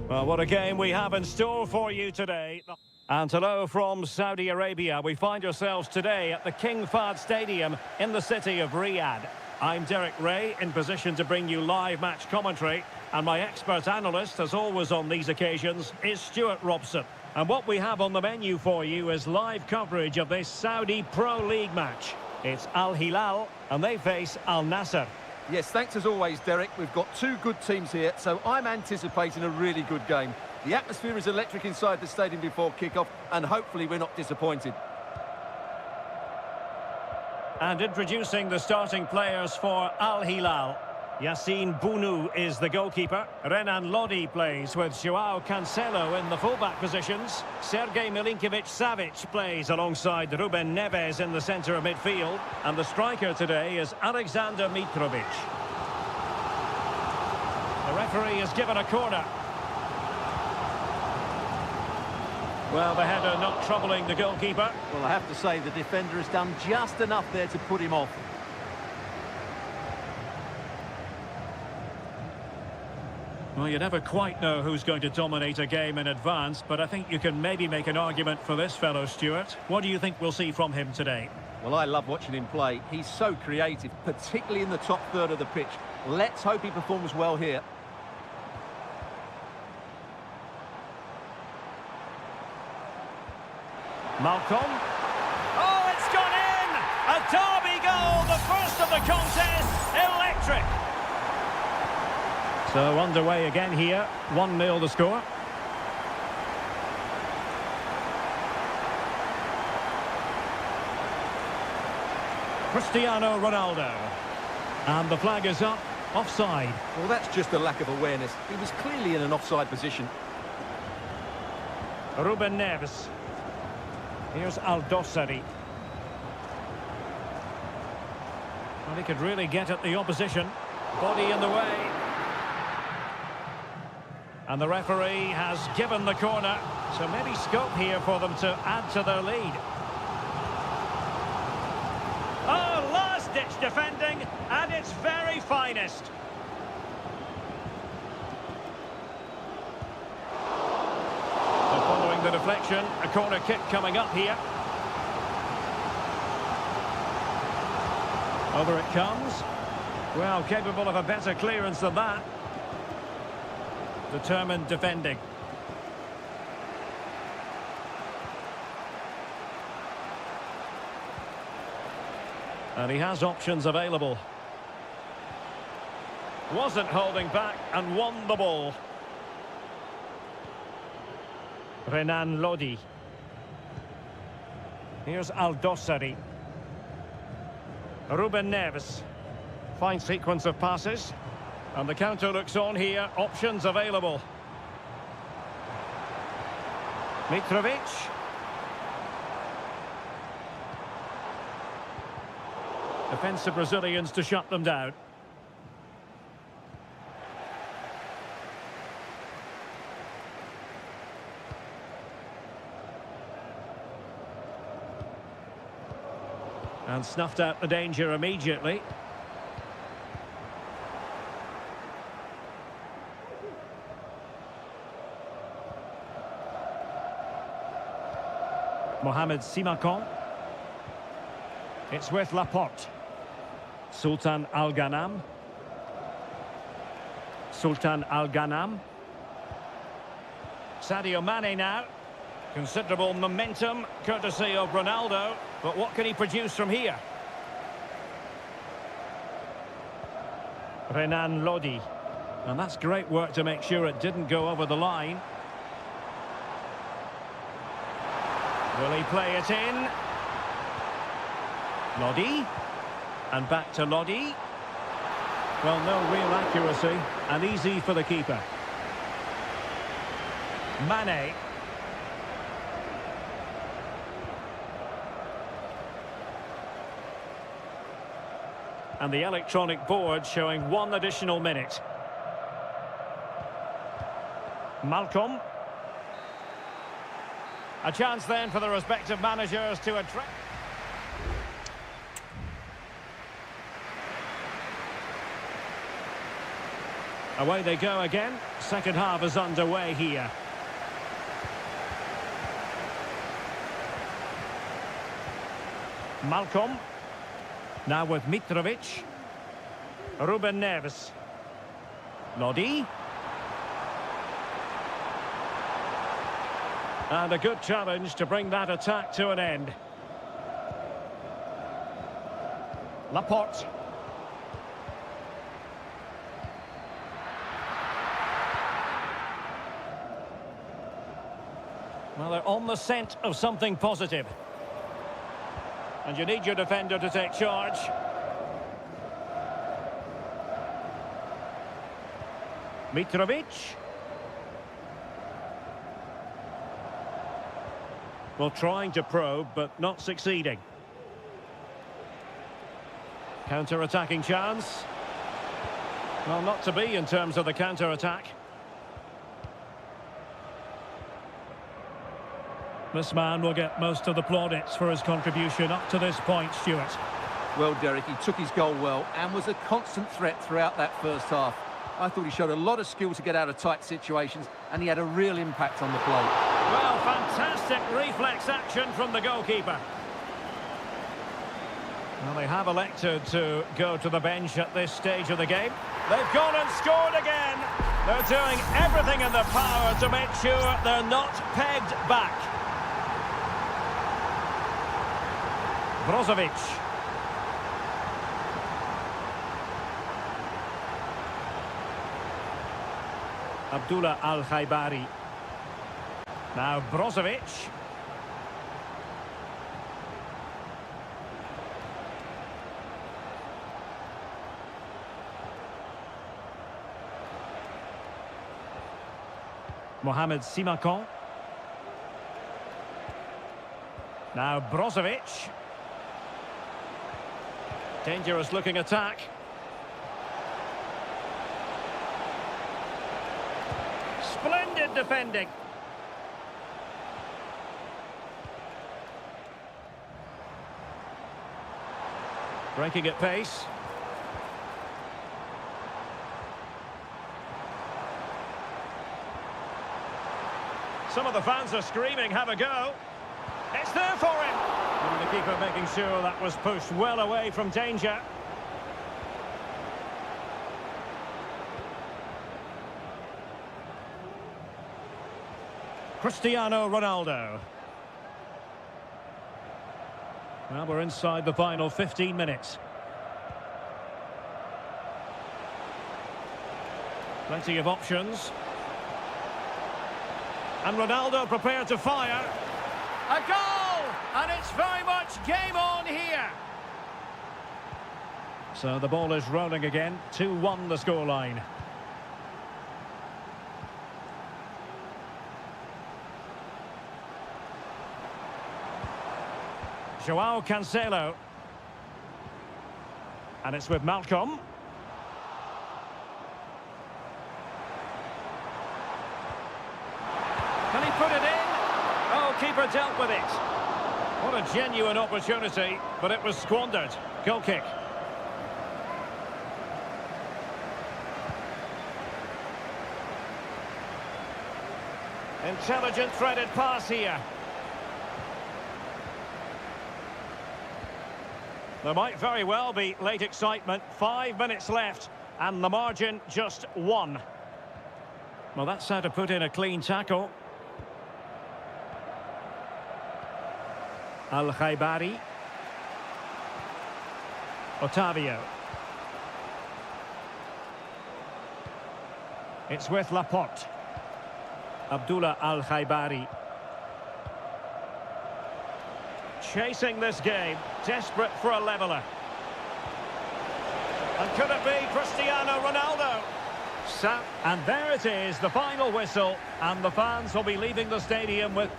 Well, what a game we have in store for you today. And hello from Saudi Arabia. We find ourselves today at the King Fahd Stadium in the city of Riyadh. I'm Derek Ray, in position to bring you live match commentary. And my expert analyst, as always on these occasions, is Stuart Robson. And what we have on the menu for you is live coverage of this Saudi Pro League match. It's Al Hilal, and they face Al Nassr. Yes, thanks as always, Derek. We've got two good teams here, so I'm anticipating a really good game. The atmosphere is electric inside the stadium before kick-off, and hopefully we're not disappointed. And introducing the starting players for Al Hilal. Yassine Bounou is the goalkeeper. Renan Lodi plays with Joao Cancelo in the fullback positions. Sergej Milinkovic-Savic plays alongside Ruben Neves in the centre of midfield. And the striker today is Alexander Mitrovic. The referee has given a corner. Well, the header not troubling the goalkeeper. Well, I have to say the defender has done just enough there to put him off. Well, you never quite know who's going to dominate a game in advance, but I think you can maybe make an argument for this fellow, Stuart. What do you think we'll see from him today? Well, I love watching him play. He's so creative, particularly in the top third of the pitch. Let's hope he performs well here. Malcolm. Oh, it's gone in! A derby goal, the first of the contest. Electric! So underway again here, 1-0 the score. Cristiano Ronaldo. And the flag is up, offside. Well, that's just a lack of awareness. He was clearly in an offside position. Ruben Neves. Here's Al-Dossari. Well, he could really get at the opposition. Body in the way. And the referee has given the corner, so maybe scope here for them to add to their lead. Oh, last-ditch defending, and its very finest. So following the deflection, a corner kick coming up here. Over it comes. Well, capable of a better clearance than that. Determined defending. And he has options available. Wasn't holding back and won the ball. Renan Lodi. Here's Al-Dossari. Ruben Neves. Fine sequence of passes. And the counter looks on here. Options available. Mitrovic. Defensive Brazilians to shut them down. And snuffed out the danger immediately. Mohamed Simakon. It's with Laporte. Sultan Al-Ghanam. Sultan Al-Ghanam. Sadio Mane now. Considerable momentum, courtesy of Ronaldo. But what can he produce from here? Renan Lodi. And that's great work to make sure it didn't go over the line. Will he play it in? Lodi. And back to Lodi. Well, no real accuracy. And easy for the keeper. Mane. And the electronic board showing 1 additional minute. Malcolm. A chance then for the respective managers to address. Away they go again. Second half is underway here. Malcolm. Now with Mitrovic. Ruben Neves. Lodi. And a good challenge to bring that attack to an end. Laporte. Well, they're on the scent of something positive. And you need your defender to take charge. Mitrovic. Well, trying to probe, but not succeeding. Counter-attacking chance. Well, not to be in terms of the counter-attack. This man will get most of the plaudits for his contribution up to this point, Stuart. Well, Derek, he took his goal well and was a constant threat throughout that first half. I thought he showed a lot of skill to get out of tight situations, and he had a real impact on the play. Well, fantastic reflex action from the goalkeeper. Well, they have elected to go to the bench at this stage of the game. They've gone and scored again. They're doing everything in their power to make sure they're not pegged back. Brozovic. Abdullah Al-Khaibari. Now Brozovic. Mohamed Simakon. Now Brozovic. Dangerous looking attack. Splendid defending. Breaking at pace. Some of the fans are screaming, have a go. It's there for him. And the keeper making sure that was pushed well away from danger. Cristiano Ronaldo. Well, we're inside the final 15 minutes. Plenty of options. And Ronaldo prepared to fire. A goal! And it's very much game on here. So the ball is rolling again. 2-1 the scoreline. Joao Cancelo. And it's with Malcolm. Can he put it in? Oh, keeper dealt with it. What a genuine opportunity, but it was squandered. Goal kick. Intelligent threaded pass here. There might very well be late excitement. 5 minutes left, and the margin just 1. Well, that's how to put in a clean tackle. Al-Khaibari. Otavio. It's with Laporte. Abdullah Al-Khaibari. Chasing this game, desperate for a leveller. And could it be Cristiano Ronaldo? And there it is, the final whistle, and the fans will be leaving the stadium with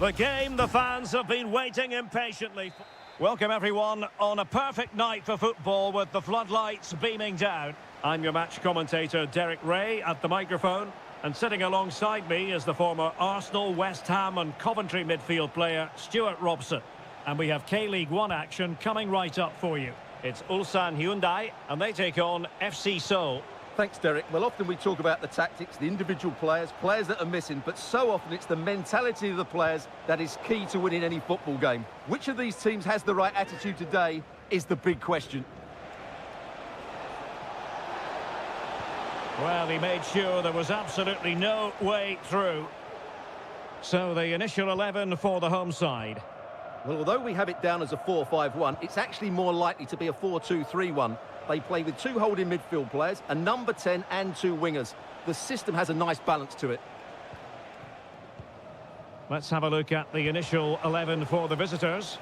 The game the fans have been waiting impatiently for. Welcome everyone on a perfect night for football with the floodlights beaming down. I'm your match commentator Derek Ray at the microphone, and sitting alongside me is the former Arsenal, West Ham and Coventry midfield player Stuart Robson. And we have K-League 1 action coming right up for you. It's Ulsan Hyundai and they take on FC Seoul. Thanks, Derek. Well, often we talk about the tactics, the individual players that are missing, but so often it's the mentality of the players that is key to winning any football game. Which of these teams has the right attitude today is the big question. Well, he made sure there was absolutely no way through. So the initial 11 for the home side. Well, although we have it down as a 4-5-1, it's actually more likely to be a 4-2-3-1. They play with two holding midfield players, a number 10 and two wingers. The system has a nice balance to it. Let's have a look at the initial 11 for the visitors.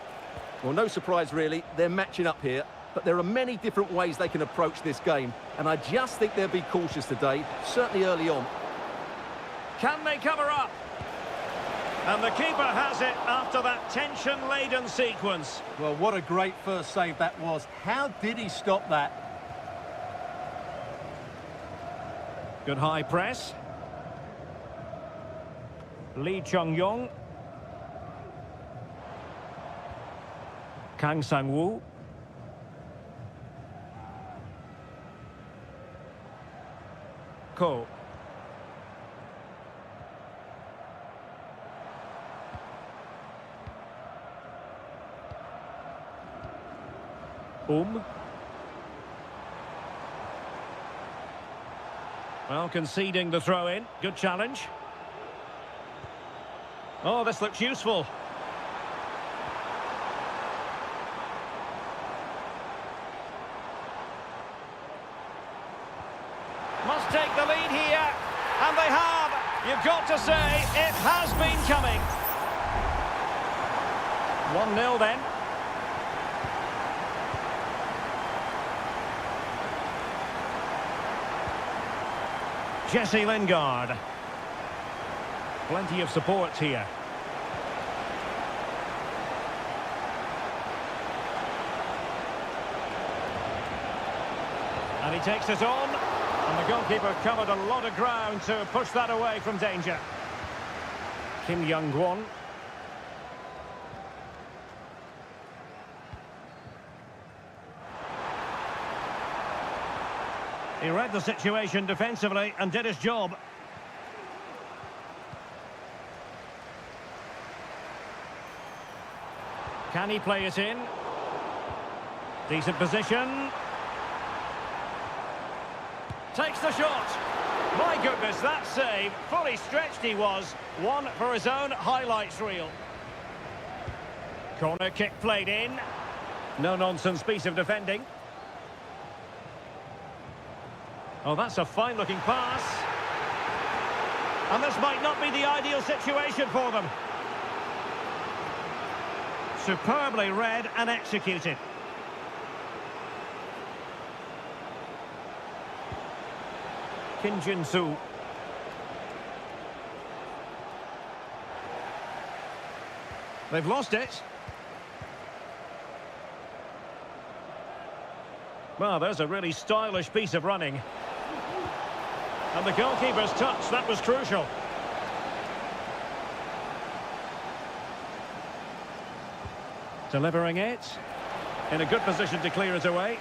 Well, no surprise really, they're matching up here, but there are many different ways they can approach this game, and I just think they'll be cautious today, certainly early on. Can they cover up? And the keeper has it after that tension-laden sequence. Well, what a great first save that was. How did he stop that? Good high press. Lee Chung-yong. Kang Sang-woo. Ko. Well, conceding the throw-in. Good challenge. Oh, this looks useful. Must take the lead here. And they have. You've got to say, it has been coming. 1-0 then. Jesse Lingard. Plenty of support here. And he takes it on. And the goalkeeper covered a lot of ground to push that away from danger. Kim Young-won. He read the situation defensively and did his job. Can he play it in? Decent position. Takes the shot. My goodness, that save. Fully stretched he was. One for his own highlights reel. Corner kick played in. No-nonsense piece of defending. Oh, that's a fine-looking pass. And this might not be the ideal situation for them. Superbly read and executed. Kim Jin-soo. They've lost it. Well, there's a really stylish piece of running. And the goalkeeper's touch, that was crucial. Delivering it. In a good position to clear it away.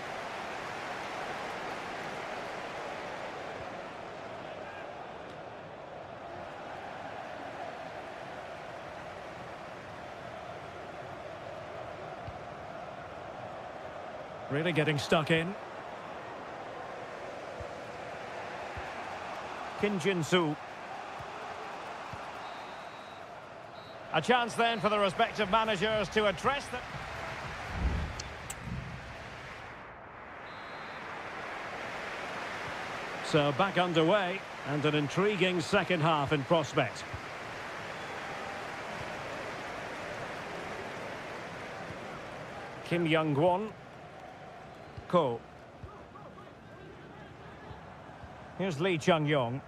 Really getting stuck in. Kim Jin-soo. A chance then for the respective managers to address them. So back underway and an intriguing second half in prospect. Kim Young-won. Ko. Here's Lee Chung-yong.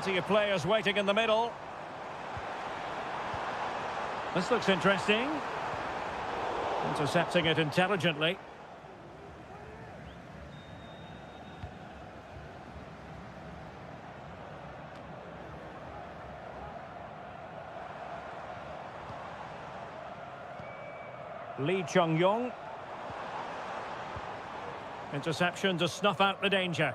Plenty of players waiting in the middle. This looks interesting. Intercepting it intelligently. Lee Chung-yong. Interception to snuff out the danger.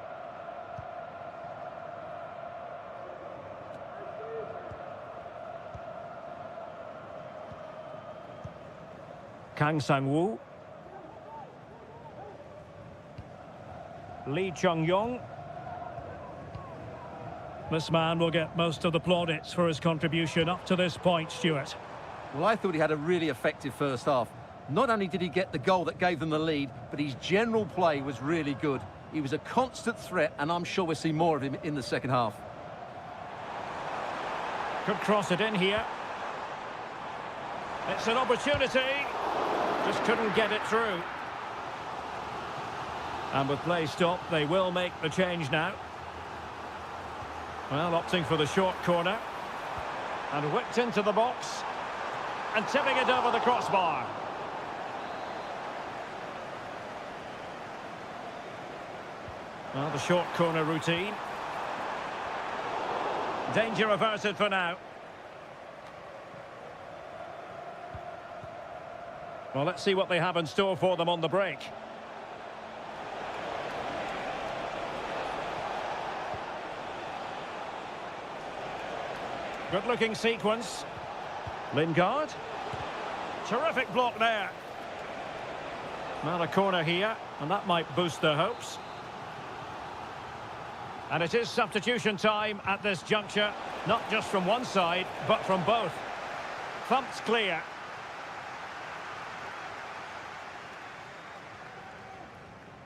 Kang Sang-woo. Lee Chung-yong. This man will get most of the plaudits for his contribution up to this point, Stuart. Well, I thought he had a really effective first half. Not only did he get the goal that gave them the lead, but his general play was really good. He was a constant threat, and I'm sure we'll see more of him in the second half. Could cross it in here. It's an opportunity. Just couldn't get it through. And with play stopped, they will make the change now. Well, opting for the short corner. And whipped into the box. And tipping it over the crossbar. Well, the short corner routine. Danger averted for now. Well, let's see what they have in store for them on the break. Good-looking sequence. Lingard. Terrific block there. Well, a corner here, and that might boost their hopes. And it is substitution time at this juncture, not just from one side, but from both. Thumped clear.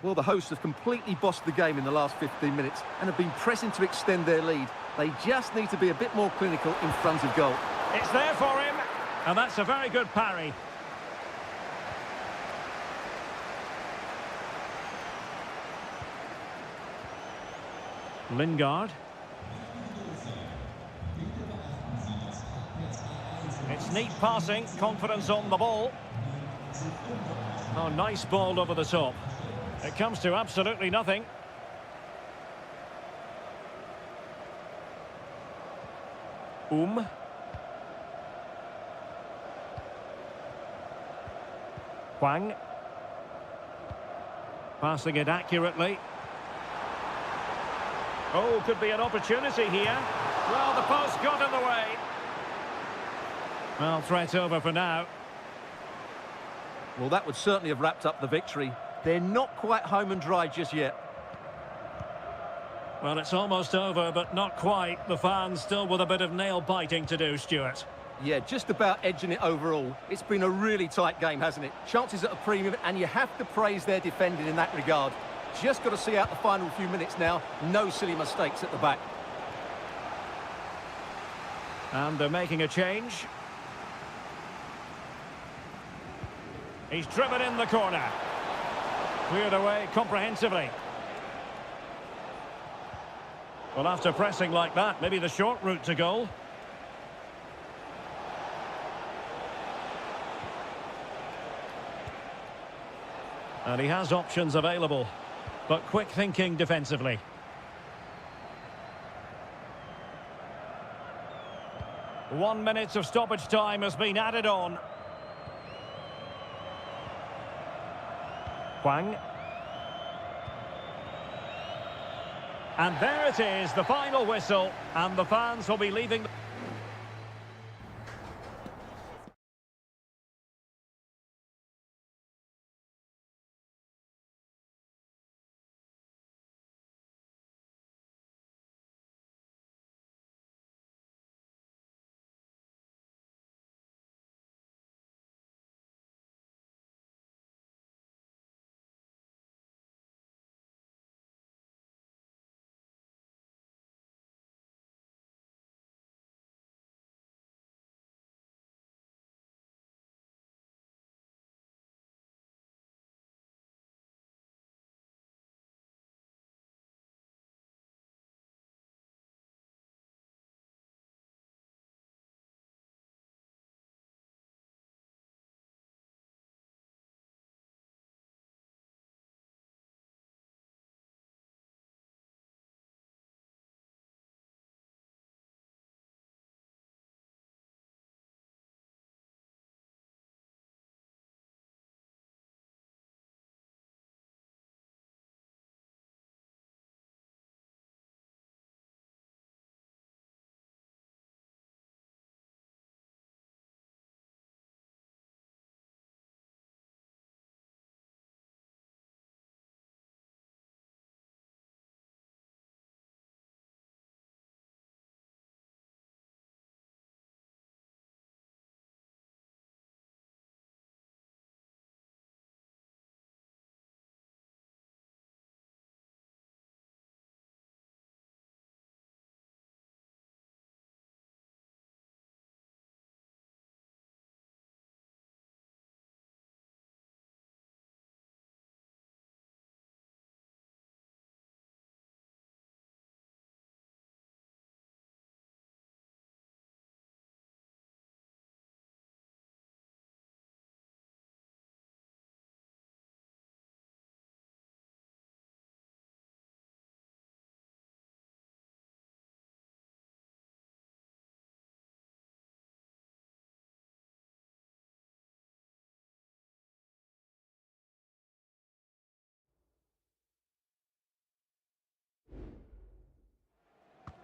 Well, the hosts have completely bossed the game in the last 15 minutes and have been pressing to extend their lead. They just need to be a bit more clinical in front of goal. It's there for him, and that's a very good parry. Lingard. It's neat passing, confidence on the ball. Oh, nice ball over the top. It comes to absolutely nothing. Hwang. Passing it accurately. Oh, could be an opportunity here. Well, the post got in the way. Well, threat over for now. Well, that would certainly have wrapped up the victory. They're not quite home and dry just yet. Well, it's almost over, but not quite. The fans still with a bit of nail-biting to do, Stuart. Yeah, just about edging it overall. It's been a really tight game, hasn't it? Chances at a premium, and you have to praise their defending in that regard. Just got to see out the final few minutes now. No silly mistakes at the back. And they're making a change. He's driven in the corner. Cleared away comprehensively. Well, after pressing like that, maybe the short route to goal. And he has options available, but quick thinking defensively. One minute of stoppage time has been added on. Hwang. And there it is, the final whistle, and the fans will be leaving.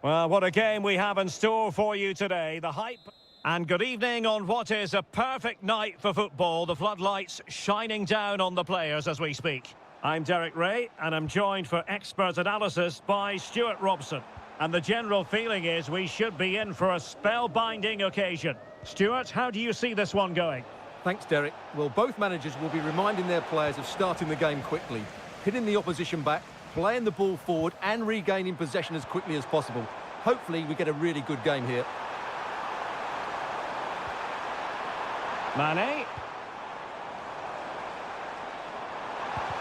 Well, what a game we have in store for you today. The hype. And good evening on what is a perfect night for football. The floodlights shining down on the players as we speak. I'm Derek Ray, and I'm joined for expert analysis by Stuart Robson. And the general feeling is we should be in for a spellbinding occasion. Stuart, how do you see this one going? Thanks, Derek. Well, both managers will be reminding their players of starting the game quickly, hitting the opposition back, playing the ball forward and regaining possession as quickly as possible. Hopefully we get a really good game here. Mane.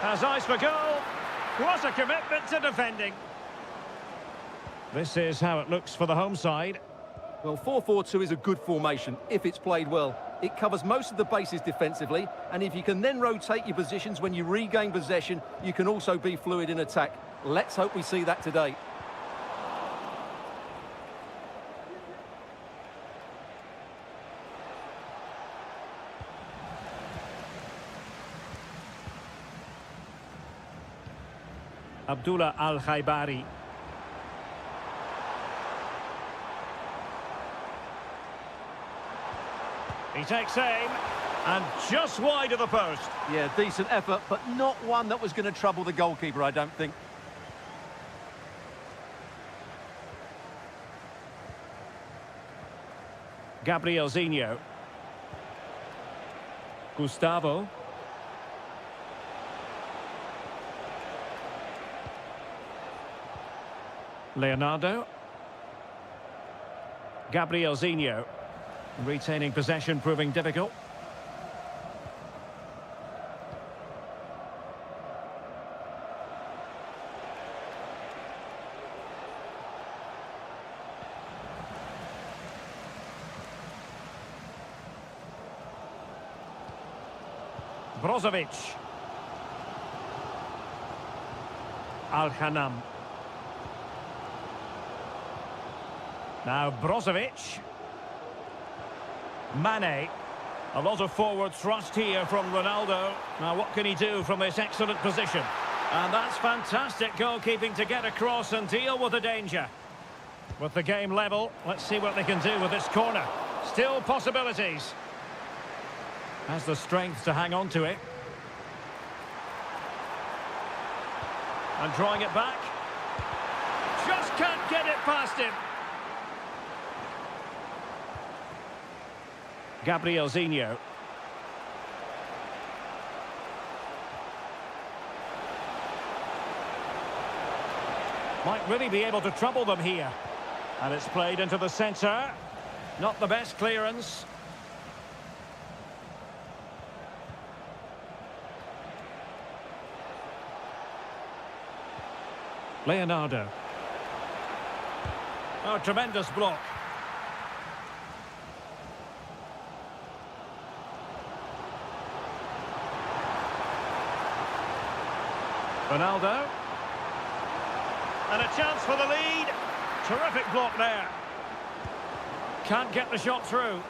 Has eyes for goal. What a commitment to defending. This is how it looks for the home side. Well, 4-4-2 is a good formation if it's played well. It covers most of the bases defensively, and if you can then rotate your positions when you regain possession, you can also be fluid in attack. Let's hope we see that today. Abdullah Al-Khaibari. He takes aim, and just wide of the post. Yeah, decent effort, but not one that was going to trouble the goalkeeper, I don't think. Gabriel Zinho. Gustavo. Leonardo. Gabriel Zinho. Retaining possession proving difficult. Brozovic. Al-Khanam. Now Brozovic. Mane. A lot of forward thrust here from Ronaldo. Now what can he do from this excellent position? And that's fantastic goalkeeping to get across and deal with the danger. With the game level, let's see what they can do with this corner. Still possibilities. Has the strength to hang on to it. And drawing it back. Just can't get it past him. Gabriel Zinho. Might really be able to trouble them here. And it's played into the centre. Not the best clearance. Leonardo. Oh, tremendous block. Ronaldo. And a chance for the lead. Terrific block there. Can't get the shot through.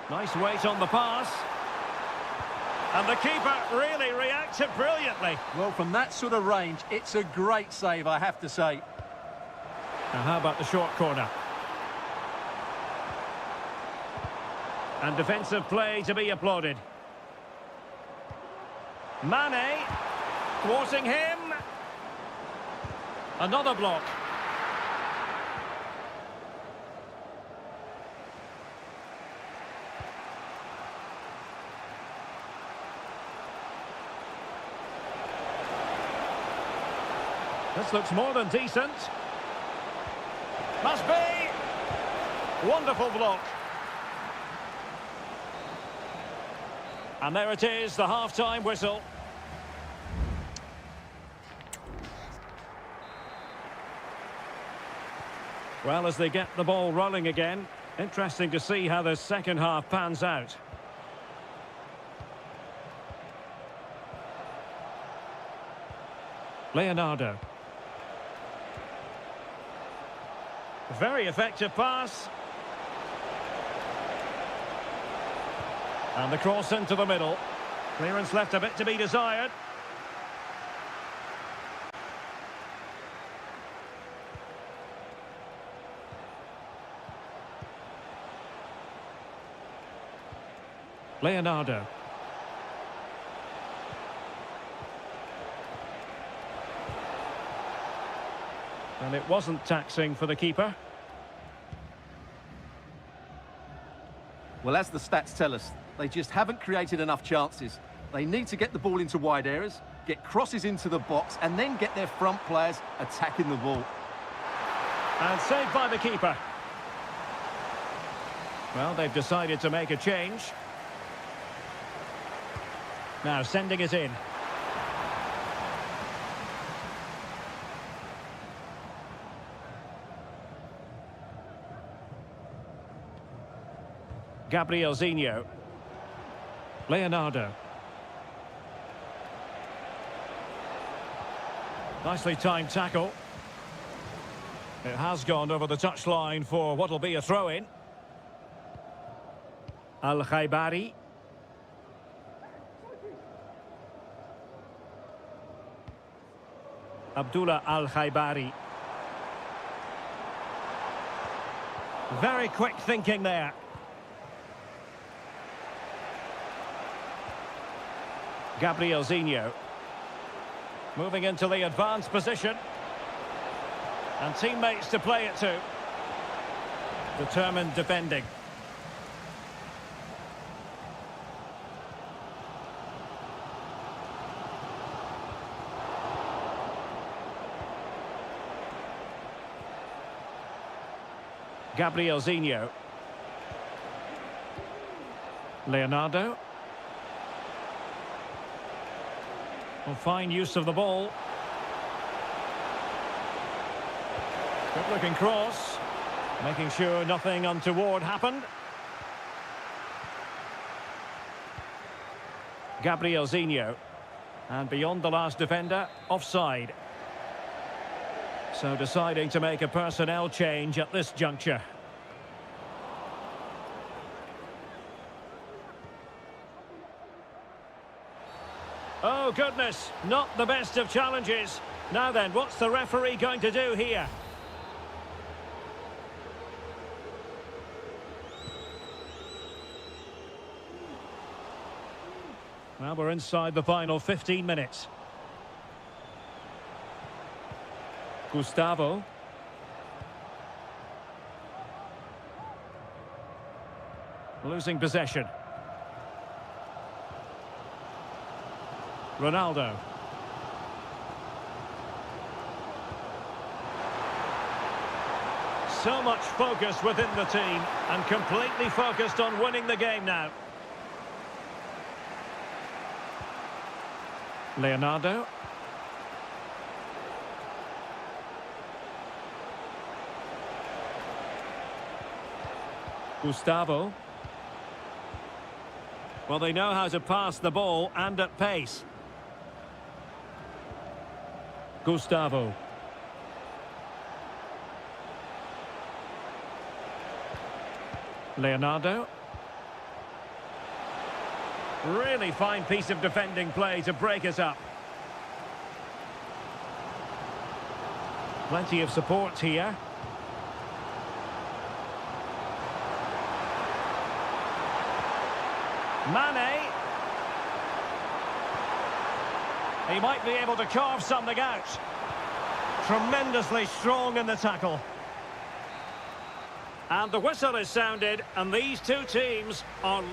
Nice weight on the pass. And the keeper really reacted brilliantly. Well, from that sort of range, it's a great save, I have to say. Now, how about the short corner? And defensive play to be applauded. Mane, thwarting him. Another block. This looks more than decent. Must be. Wonderful block. And there it is, the half-time whistle. Well, as they get the ball rolling again, interesting to see how the second half pans out. Leonardo. Very effective pass. And the cross into the middle. Clearance left a bit to be desired. Leonardo. And it wasn't taxing for the keeper. Well, as the stats tell us, they just haven't created enough chances. They need to get the ball into wide areas, get crosses into the box, and then get their front players attacking the ball. And saved by the keeper. Well, they've decided to make a change. Now sending it in. Gabrielzinho. Leonardo. Nicely timed tackle. It has gone over the touchline for what will be a throw-in. Al-Khaibari. Abdullah Al-Khaibari. Very quick thinking there. Gabrielzinho. Moving into the advanced position. And teammates to play it to. Determined defending. Gabrielzinho. Leonardo. Well, fine use of the ball. Good looking cross. Making sure nothing untoward happened. Gabrielzinho. And beyond the last defender, offside. So deciding to make a personnel change at this juncture. Oh, goodness, not the best of challenges. Now then, what's the referee going to do here? Well, we're inside the final 15 minutes. Gustavo. Losing possession. Ronaldo. So much focus within the team and completely focused on winning the game now. Leonardo. Gustavo. Well, they know how to pass the ball and at pace. Gustavo. Leonardo. Really fine piece of defending play to break us up. Plenty of support here. Mane. He might be able to carve something out. Tremendously strong in the tackle. And the whistle is sounded, and these two teams are...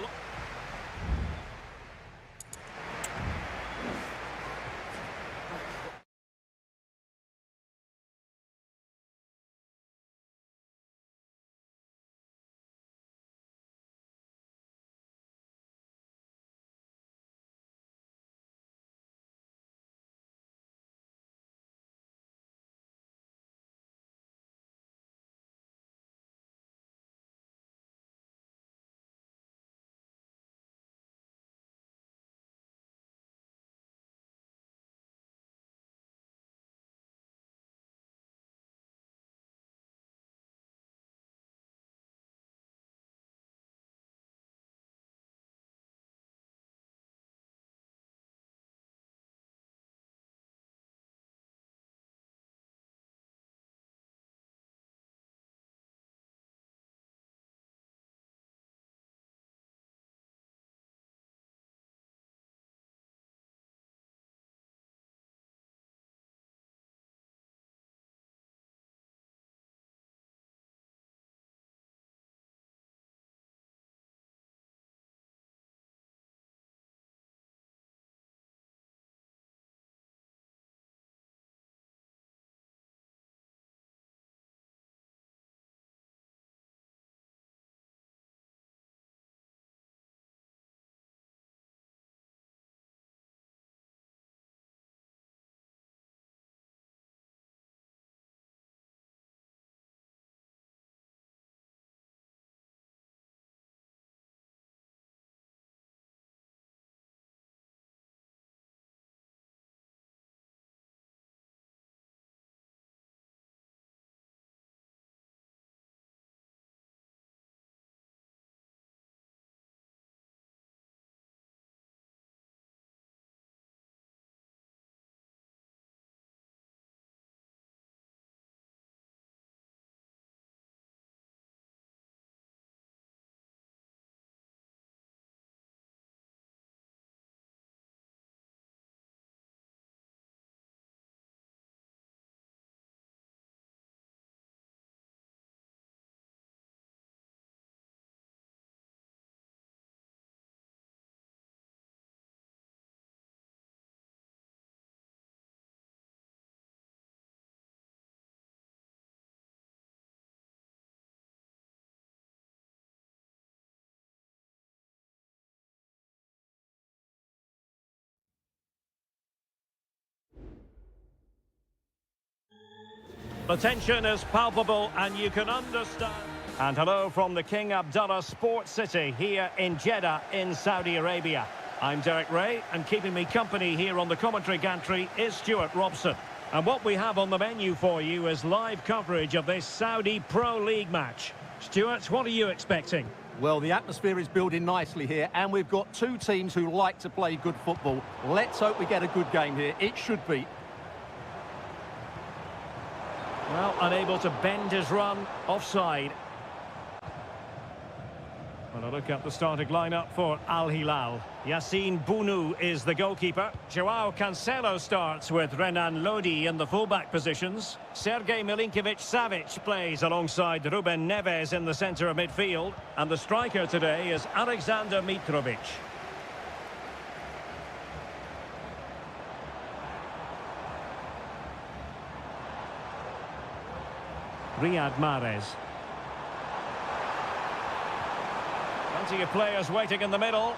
The tension is palpable and you can understand. And hello from the King Abdullah Sports City here in Jeddah in Saudi Arabia. I'm Derek Ray, and keeping me company here on the commentary gantry is Stuart Robson. And what we have on the menu for you is live coverage of this Saudi Pro League match. Stuart, what are you expecting? Well, the atmosphere is building nicely here, and we've got two teams who like to play good football. Let's hope we get a good game here. It should be. Well, unable to bend his run, offside. Well, a look at the starting lineup for Al Hilal. Yassine Bounou is the goalkeeper. Joao Cancelo starts with Renan Lodi in the fullback positions. Sergej Milinkovic-Savic plays alongside Ruben Neves in the centre of midfield. And the striker today is Alexander Mitrovic. Riyad Mahrez. Plenty of players waiting in the middle.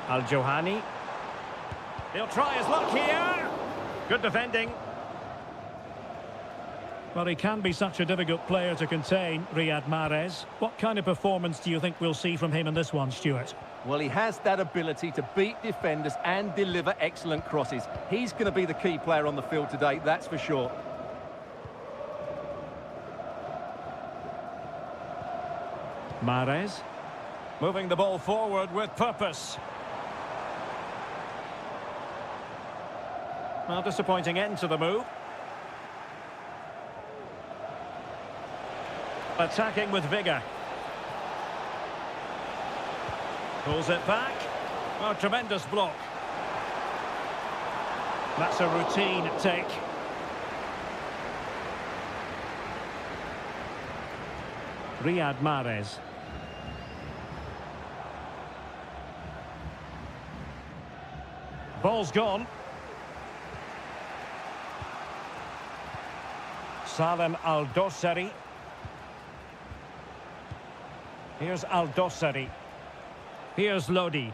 Al-Johani. He'll try his luck here. Good defending. Well, he can be such a difficult player to contain, Riyad Mahrez. What kind of performance do you think we'll see from him in this one, Stuart? Well, he has that ability to beat defenders and deliver excellent crosses. He's going to be the key player on the field today, that's for sure. Mahrez. Moving the ball forward with purpose. Well, disappointing end to the move. Attacking with vigour. Pulls it back. Oh, tremendous block. That's a routine take. Riyad Mahrez. Ball's gone. Salem Al-Dossari. Here's Al-Dossari. Here's Lodi.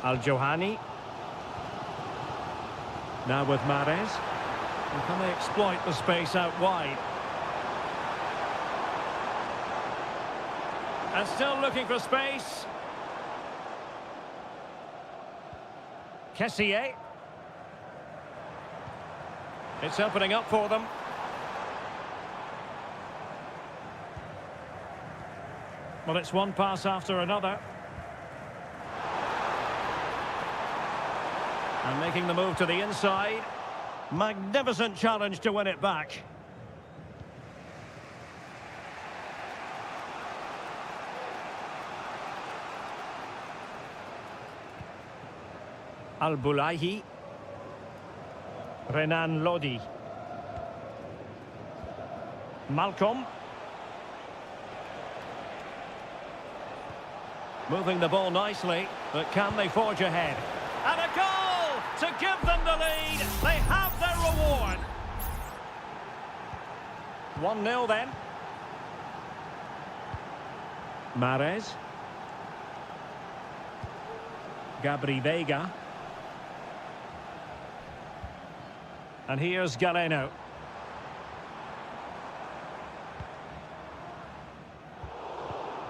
Al-Johani. Now with Mahrez. And can they exploit the space out wide? And still looking for space. Kessié. It's opening up for them. Well, it's one pass after another. And making the move to the inside. Magnificent challenge to win it back. Al-Bulaihi. Renan Lodi. Malcolm. Moving the ball nicely, but can they forge ahead? And a goal to give them the lead. They have their reward. 1-0 then. Mahrez. Gabri Veiga. And here's Galeno.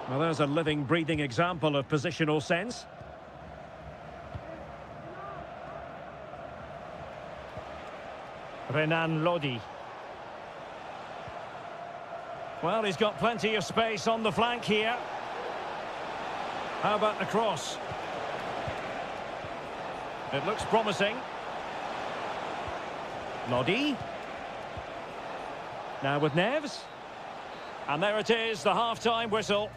Well, there's a living, breathing example of positional sense. Renan Lodi. Well, he's got plenty of space on the flank here. How about the cross? It looks promising. Lodi. Now with Neves. And there it is, the half-time whistle.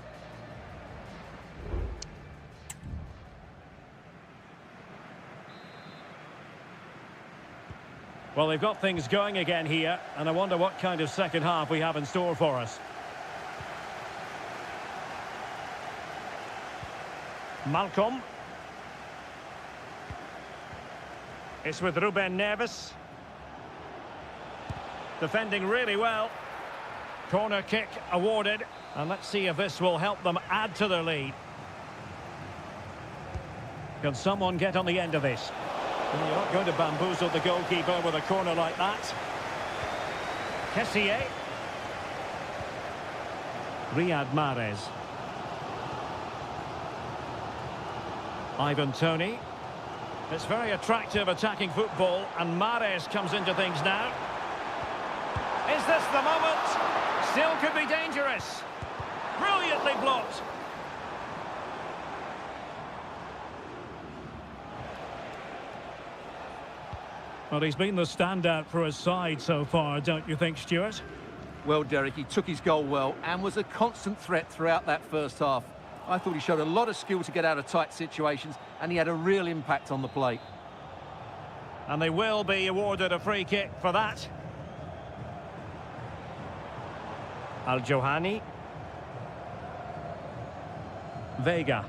Well, they've got things going again here, and I wonder what kind of second half we have in store for us. Malcolm. It's with Ruben Neves. Defending really well. Corner kick awarded. And let's see if this will help them add to their lead. Can someone get on the end of this? Well, you're not going to bamboozle the goalkeeper with a corner like that. Kessié. Riyad Mahrez. Ivan Toney. It's very attractive attacking football, and Mahrez comes into things now. Is this the moment? Still could be dangerous. Brilliantly blocked. Well, he's been the standout for his side so far, don't you think, Stuart? Well, Derek, he took his goal well and was a constant threat throughout that first half. I thought he showed a lot of skill to get out of tight situations, and he had a real impact on the play. And they will be awarded a free kick for that. Al-Johani. Vega.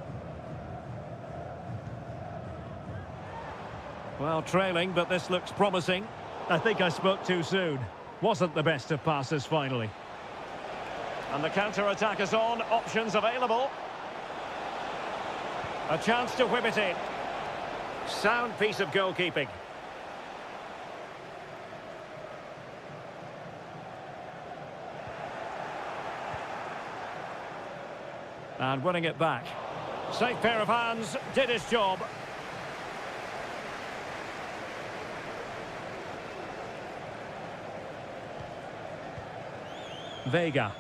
Well, trailing, but this looks promising. I think I spoke too soon. Wasn't the best of passes, finally. And the counter-attack is on. Options available. A chance to whip it in. Sound piece of goalkeeping. And winning it back. Safe pair of hands, did his job. Vega.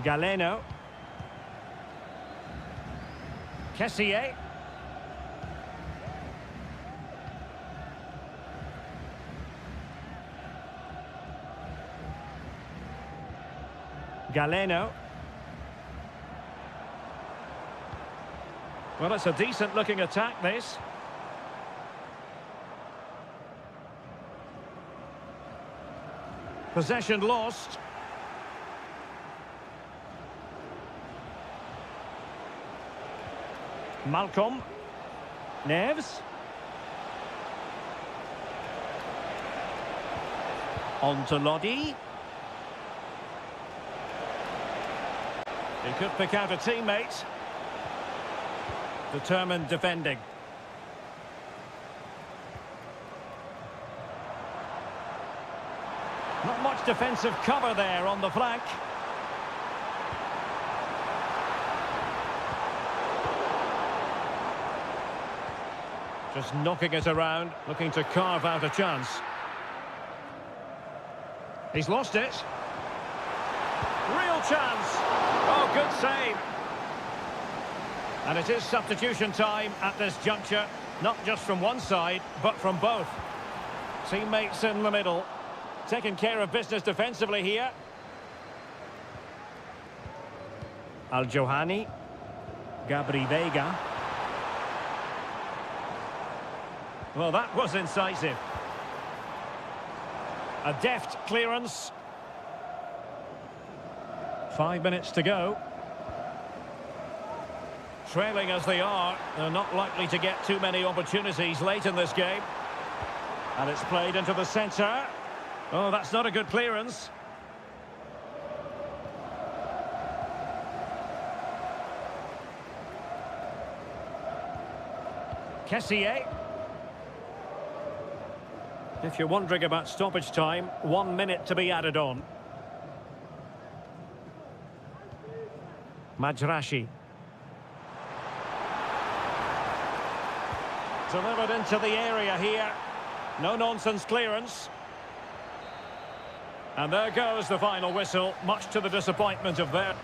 Galeno. Kessié. Galeno. Well, it's a decent-looking attack, this. Possession lost. Malcolm. Neves. On to Lodi. He could pick out a teammate. Determined defending. Not much defensive cover there on the flank. Just knocking it around, looking to carve out a chance. He's lost it. Real chance. Oh, good save. And it is substitution time at this juncture, not just from one side, but from both. Teammates in the middle, taking care of business defensively here. Al-Johani. Gabri Vega. Well, that was incisive. A deft clearance. 5 minutes to go. Trailing as they are, they're not likely to get too many opportunities late in this game. And it's played into the centre. Oh, that's not a good clearance. Kessié. If you're wondering about stoppage time, 1 minute to be added on. Majrashi. Delivered into the area here. No-nonsense clearance. And there goes the final whistle, much to the disappointment of their...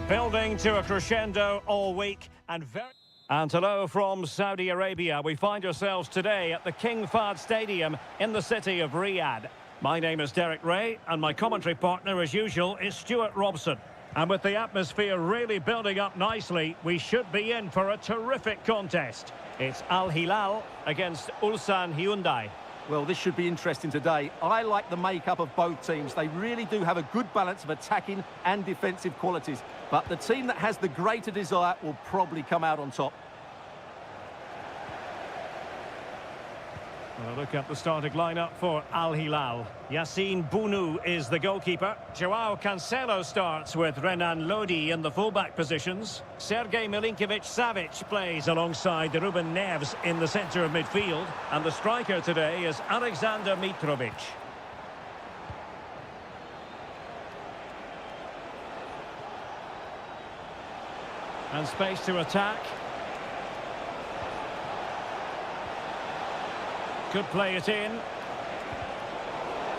Building to a crescendo all week and hello from Saudi Arabia. We find ourselves today at the King Fahd Stadium in the city of Riyadh. My name is Derek Ray and my commentary partner as usual is Stuart Robson. And with the atmosphere really building up nicely, we should be in for a terrific contest. It's Al Hilal against Ulsan Hyundai. Well, this should be interesting today. I like the makeup of both teams. They really do have a good balance of attacking and defensive qualities. But the team that has the greater desire will probably come out on top. Well, look at the starting lineup for Al Hilal. Yassine Bounou is the goalkeeper. Joao Cancelo starts with Renan Lodi in the fullback positions. Sergej Milinkovic-Savic plays alongside Ruben Neves in the centre of midfield. And the striker today is Alexander Mitrovic. And space to attack. Could play it in.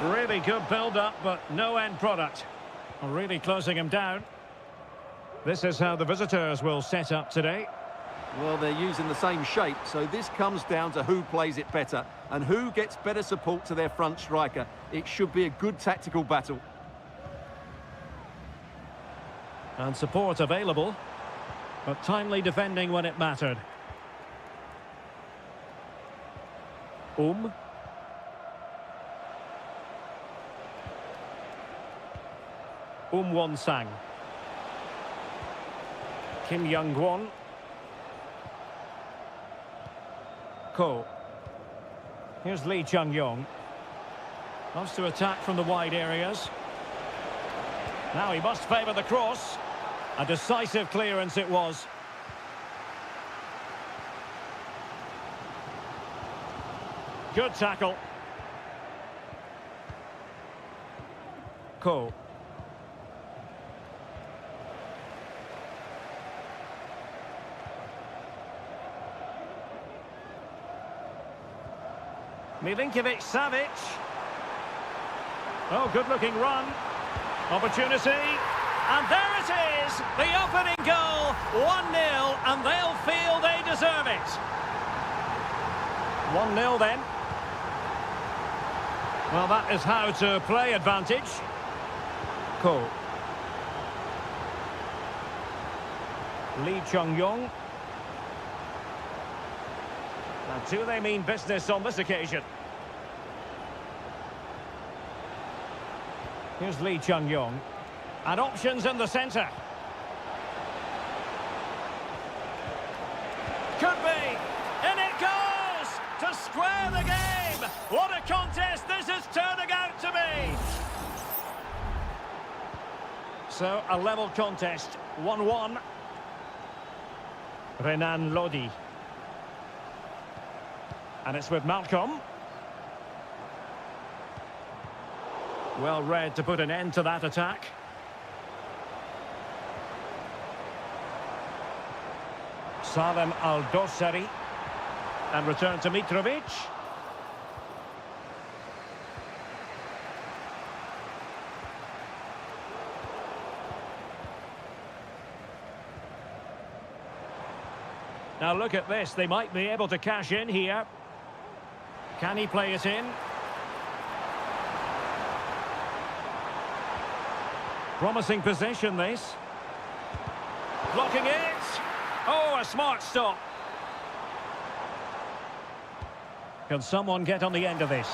Really good build-up, but no end product. Really closing him down. This is how the visitors will set up today. Well, they're using the same shape, so this comes down to who plays it better and who gets better support to their front striker. It should be a good tactical battle. And support available, but timely defending when it mattered. Won-sang. Kim Young-won. Ko. Here's Lee Chung-yong. Loves to attack from the wide areas. Now he must favour the cross. A decisive clearance it was. Good tackle. Ko. Milinkovic-Savic. Oh, good-looking run. Opportunity. And there it is! The opening goal. 1-0, and they'll feel they deserve it. 1-0 then. Well, that is how to play advantage. Ko. Lee Chung-yong. Now, do they mean business on this occasion? Here's Lee Chung-yong. And options in the centre. Could be. In it goes! To square the game! What a contest this is turning out to be! So, a level contest. 1-1. Renan Lodi. And it's with Malcolm. Well read to put an end to that attack. Salem Al-Dossari. And return to Mitrovic. Now look at this, they might be able to cash in here. Can he play it in? Promising possession, this. Blocking it. Oh, a smart stop. Can someone get on the end of this?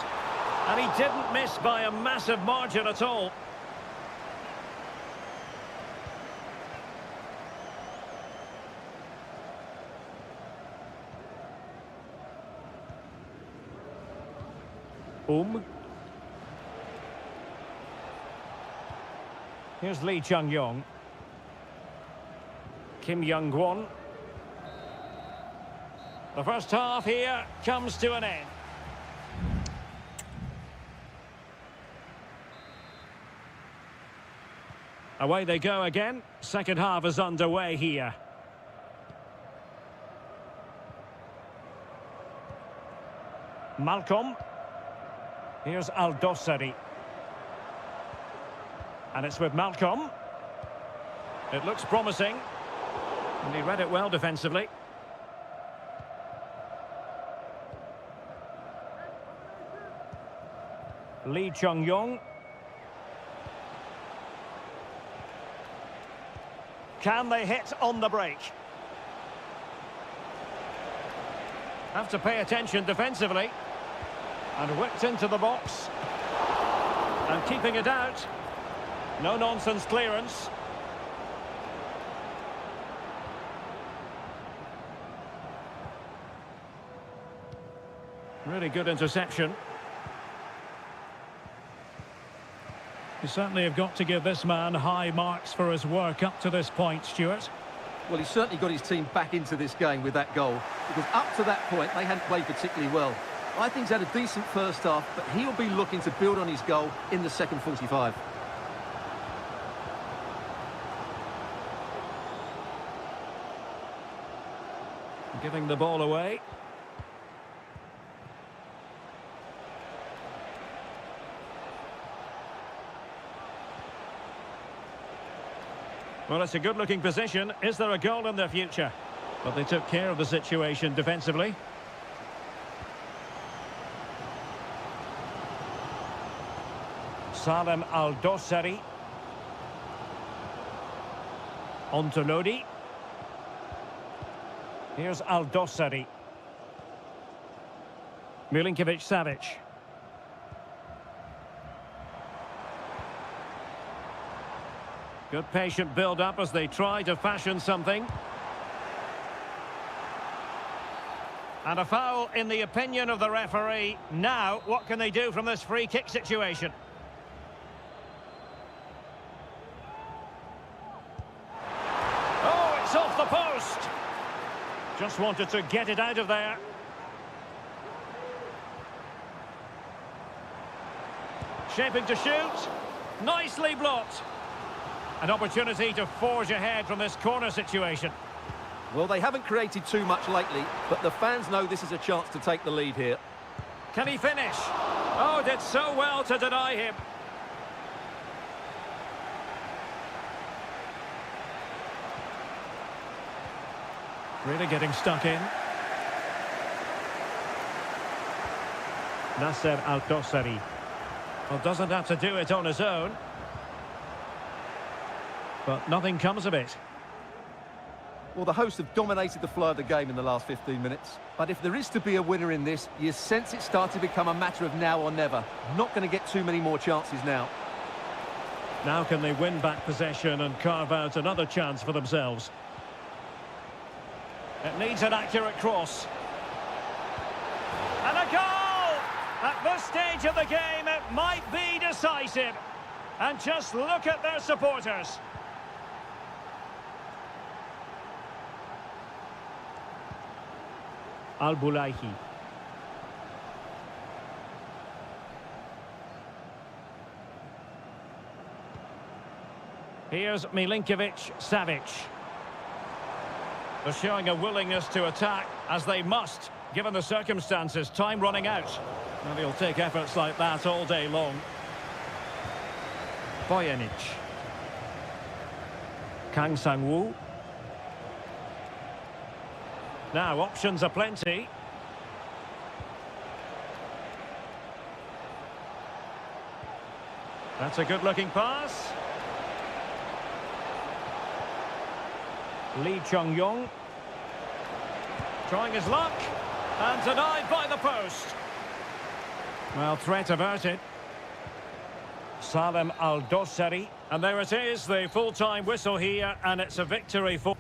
And he didn't miss by a massive margin at all. Here's Lee Chung-yong. Kim Young-won. The first half here comes to an end. Away they go again. Second half is underway here. Malcolm. Here's Al-Dossari. And it's with Malcolm. It looks promising. And he read it well defensively. Lee Chung-yong. Can they hit on the break? Have to pay attention defensively. And whipped into the box. And keeping it out. No-nonsense clearance. Really good interception. You certainly have got to give this man high marks for his work up to this point, Stuart. Well, he's certainly got his team back into this game with that goal, because up to that point, they hadn't played particularly well. I think he's had a decent first half, but he'll be looking to build on his goal in the second 45. Giving the ball away. Well, it's a good-looking position. Is there a goal in their future? But they took care of the situation defensively. Salem Al-Dossari. On to Lodi. Here's Al-Dossari. Milinkovic-Savic. Good patient build-up as they try to fashion something. And a foul in the opinion of the referee. Now, what can they do from this free kick situation? Oh, it's off the post! Just wanted to get it out of there. Shaping to shoot. Nicely blocked. An opportunity to forge ahead from this corner situation. Well, they haven't created too much lately, but the fans know this is a chance to take the lead here. Can he finish? Oh, did so well to deny him. Really getting stuck in. Nasser Al-Dossari. Well, doesn't have to do it on his own. But nothing comes of it. Well, the hosts have dominated the flow of the game in the last 15 minutes. But if there is to be a winner in this, you sense it's starting to become a matter of now or never. Not going to get too many more chances now. Now can they win back possession and carve out another chance for themselves? It needs an accurate cross. And a goal! At this stage of the game, it might be decisive. And just look at their supporters. Al-Bulaihi. Here's Milinkovic-Savic. They're showing a willingness to attack, as they must, given the circumstances. Time running out. And he'll take efforts like that all day long. Bojanic. Kang Sang-woo. Now, options are plenty. That's a good-looking pass. Lee Chung-yong. Trying his luck. And denied by the post. Well, threat averted. Salem Al-Dossari. And there it is, the full-time whistle here, and it's a victory for...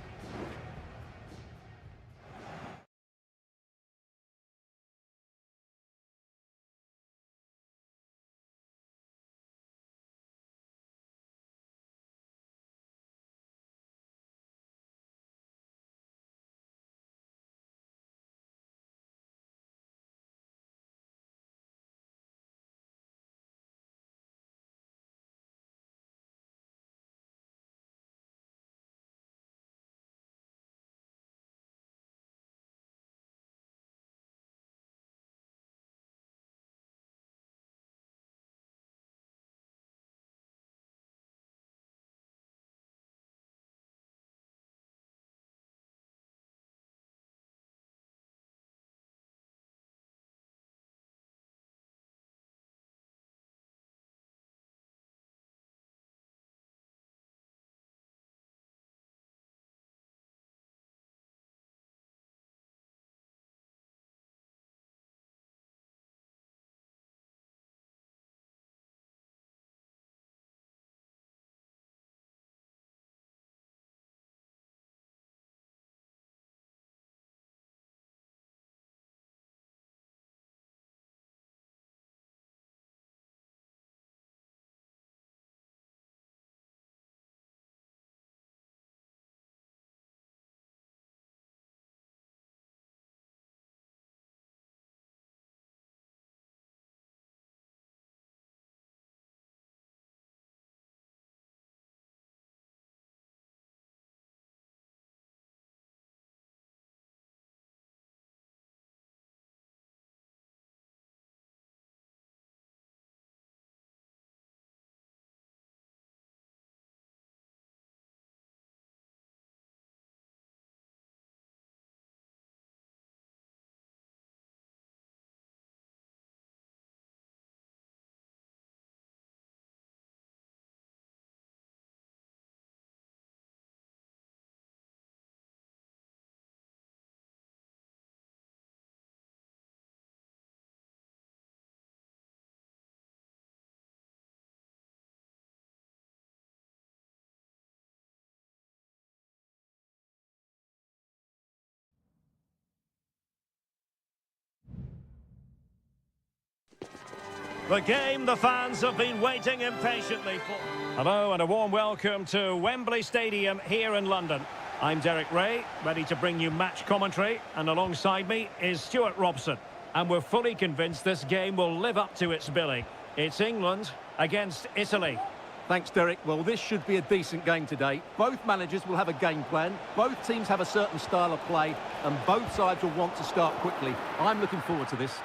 The game the fans have been waiting impatiently for. Hello and a warm welcome to Wembley Stadium here in London. I'm Derek Ray, ready to bring you match commentary, and alongside me is Stuart Robson. And we're fully convinced this game will live up to its billing. It's England against Italy. Thanks, Derek. Well, this should be a decent game today. Both managers will have a game plan. Both teams have a certain style of play, and both sides will want to start quickly. I'm looking forward to this.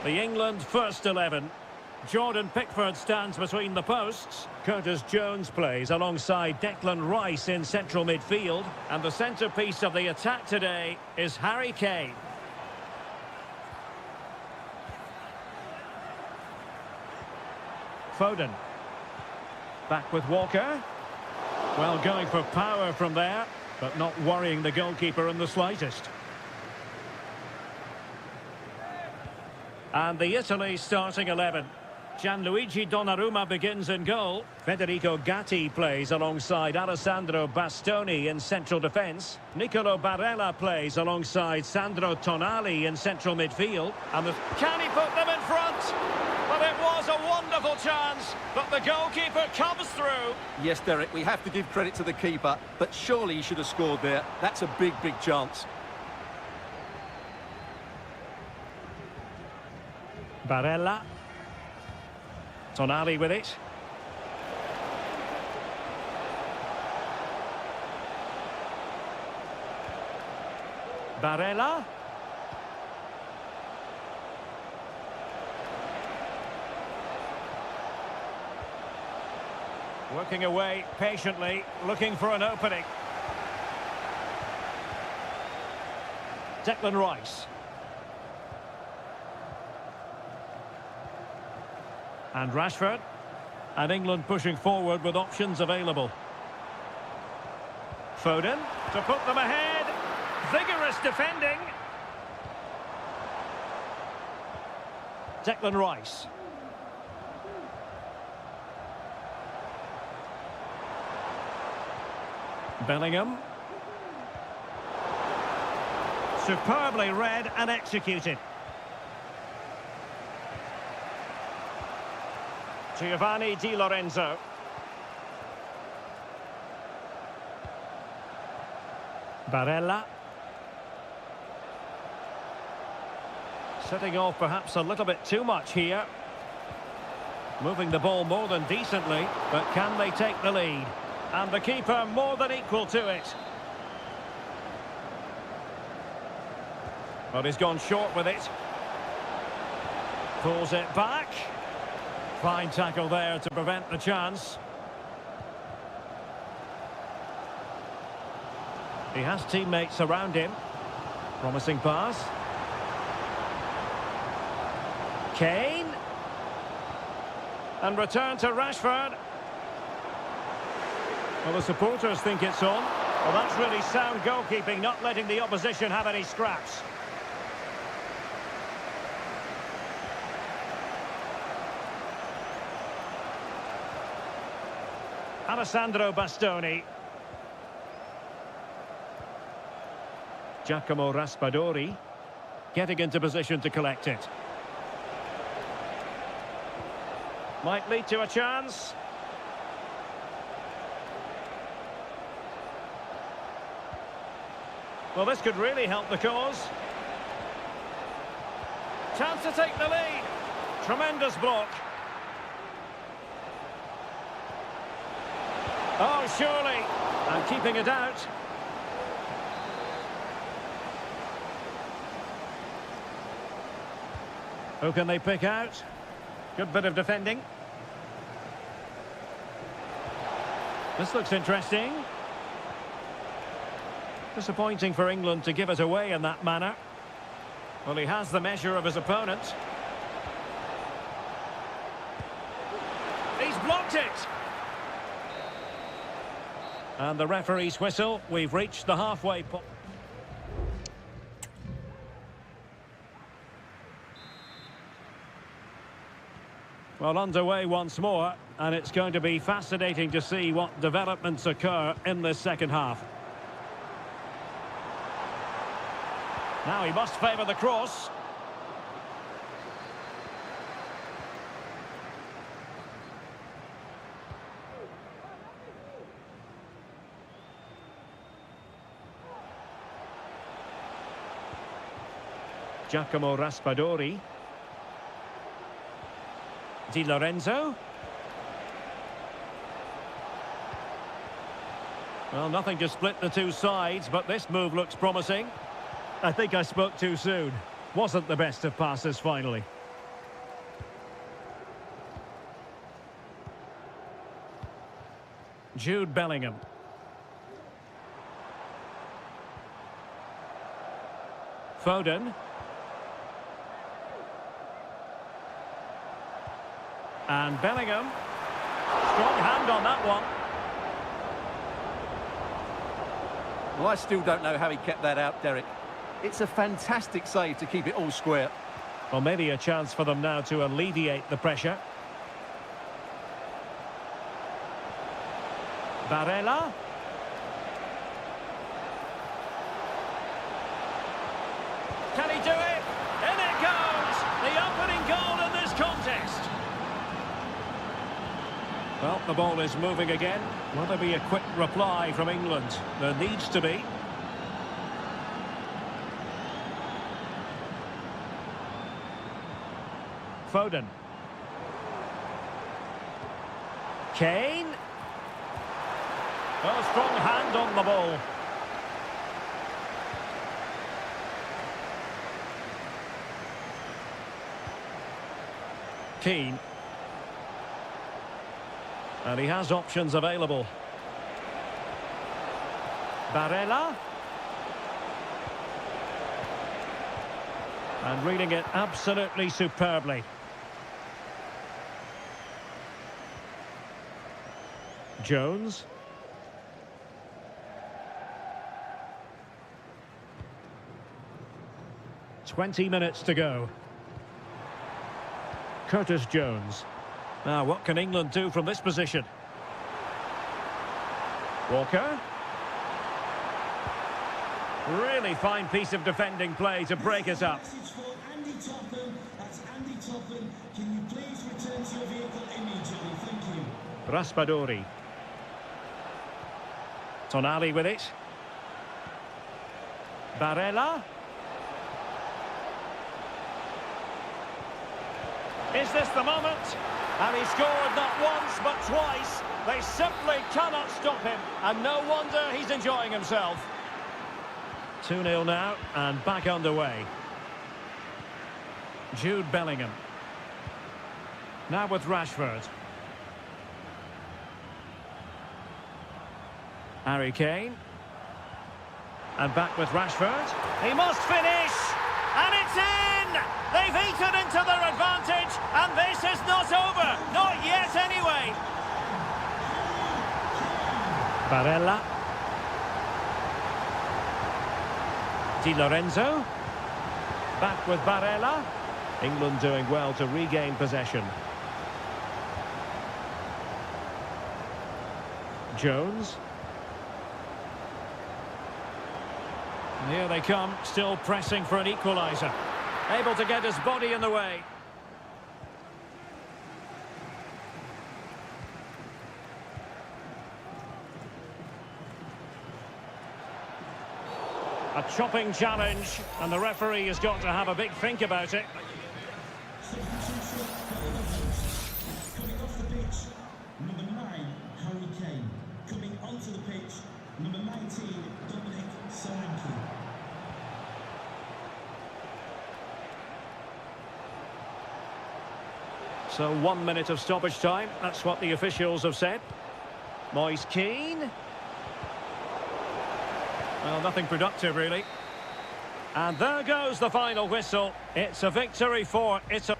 The England first 11. Jordan Pickford stands between the posts. Curtis Jones plays alongside Declan Rice in central midfield. And the centrepiece of the attack today is Harry Kane. Foden. Back with Walker. Well, going for power from there, but not worrying the goalkeeper in the slightest. And the Italy starting 11. Gianluigi Donnarumma begins in goal. Federico Gatti plays alongside Alessandro Bastoni in central defence. Nicolo Barella plays alongside Sandro Tonali in central midfield. And can he put them in front? But it was a wonderful chance, but the goalkeeper comes through. Yes, Derek, we have to give credit to the keeper, but surely he should have scored there. That's a big, big chance. Barella. Tonali with it. Barella. Working away patiently, looking for an opening. Declan Rice. And Rashford. And England pushing forward with options available. Foden to put them ahead. Vigorous defending. Declan Rice. Bellingham. Superbly read and executed. Giovanni Di Lorenzo. Barella. Setting off perhaps a little bit too much here. Moving the ball more than decently, but can they take the lead? And the keeper more than equal to it. But he's gone short with it. Pulls it back. Fine tackle there to prevent the chance. He has teammates around him. Promising pass. Kane. And return to Rashford. Well, the supporters think it's on. Well, that's really sound goalkeeping, not letting the opposition have any scraps. Alessandro Bastoni. Giacomo Raspadori getting into position to collect it. Might lead to a chance. Well, this could really help the cause. Chance to take the lead. Tremendous block. Oh, surely. And keeping it out. Who can they pick out? Good bit of defending. This looks interesting. Disappointing for England to give it away in that manner. Well, he has the measure of his opponent. He's blocked it. And the referee's whistle. We've reached the halfway point. Well, underway once more, and it's going to be fascinating to see what developments occur in this second half. Now he must favour the cross. Giacomo Raspadori. Di Lorenzo. Well, nothing to split the two sides, but this move looks promising. I think I spoke too soon. Wasn't the best of passes finally. Jude Bellingham. Foden. And Bellingham. Strong hand on that one. Well, I still don't know how he kept that out, Derek. It's a fantastic save to keep it all square. Well, maybe a chance for them now to alleviate the pressure. Barella. Can he do it? In it goes! The opening goal in this contest. Well, the ball is moving again. Will there be a quick reply from England? There needs to be. Foden. Kane. Well, strong hand on the ball. Keane. And he has options available. Barella. And reading it absolutely superbly. Jones. "20 minutes to go. Curtis Jones. Now, what can England do from this position? Walker. Really fine piece of defending play to break us up. Message for Andy Topham. That's Andy Topham. Can you please return to your vehicle immediately? Thank you. Raspadori. Tonali with it. Barella. Is this the moment? And he scored not once but twice. They simply cannot stop him. And no wonder he's enjoying himself. 2-0 now and back underway. Jude Bellingham. Now with Rashford. Harry Kane. And back with Rashford. He must finish! And it's in! They've eaten into their advantage, and this is not over. Not yet, anyway. Barella. Di Lorenzo. Back with Barella. England doing well to regain possession. Jones. And here they come, still pressing for an equaliser. Able to get his body in the way. A chopping challenge, and the referee has got to have a big think about it. Coming off the pitch, number 9, Harry Kane. Coming onto the pitch, number 19, Dominic Solanke. So 1 minute of stoppage time, that's what the officials have said. Moise Keane. Well, nothing productive, really. And there goes the final whistle. It's a victory for Italy.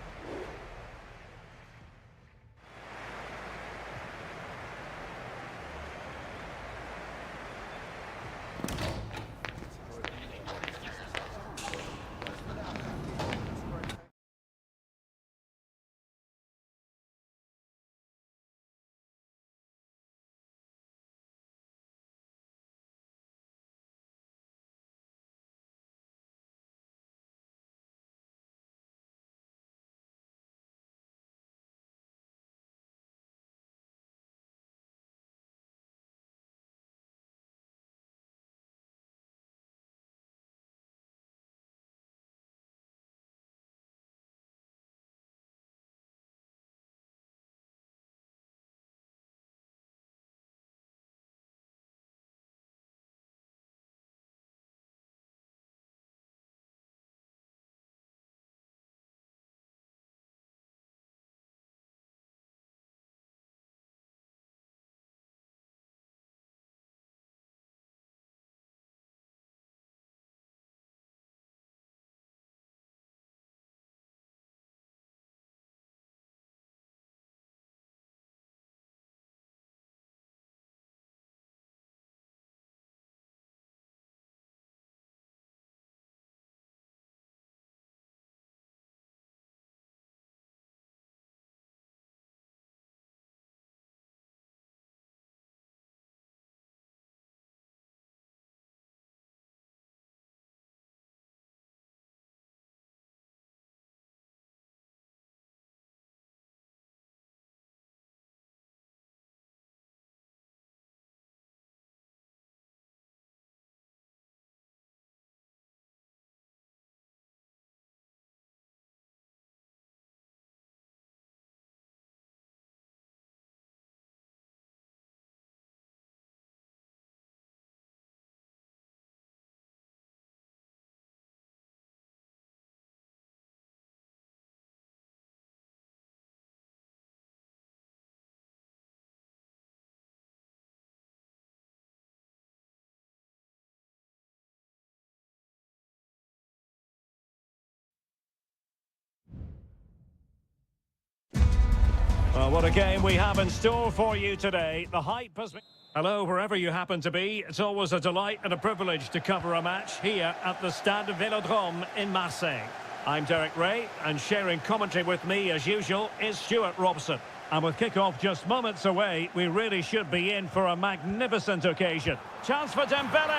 what a game we have in store for you today. The hype has been... Hello, wherever you happen to be. It's always a delight and a privilege to cover a match here at the Stade Vélodrome in Marseille. I'm Derek Ray, and sharing commentary with me, as usual, is Stuart Robson. And with kick-off just moments away, we really should be in for a magnificent occasion. Chance for Dembele!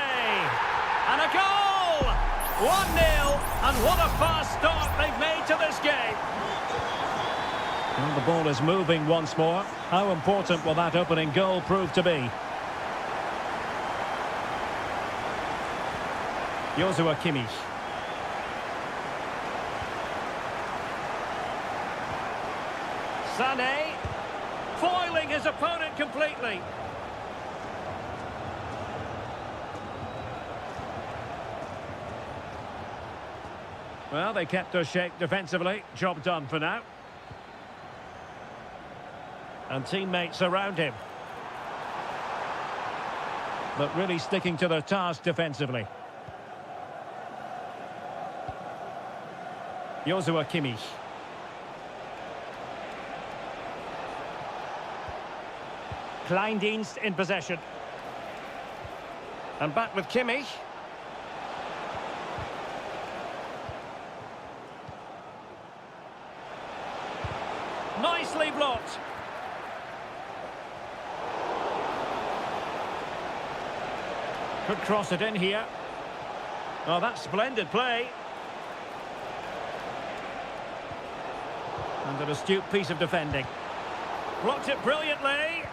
And a goal! 1-0, and what a fast start they've made to this game. Well, the ball is moving once more. How important will that opening goal prove to be? Joshua Kimmich. Sané, foiling his opponent completely. Well, they kept their shape defensively. Job done for now. And teammates around him. But really sticking to their task defensively. Joshua Kimmich. Kleindienst in possession. And back with Kimmich. Nicely blocked. Could cross it in here. Oh, that's splendid play. And an astute piece of defending. Blocked it brilliantly.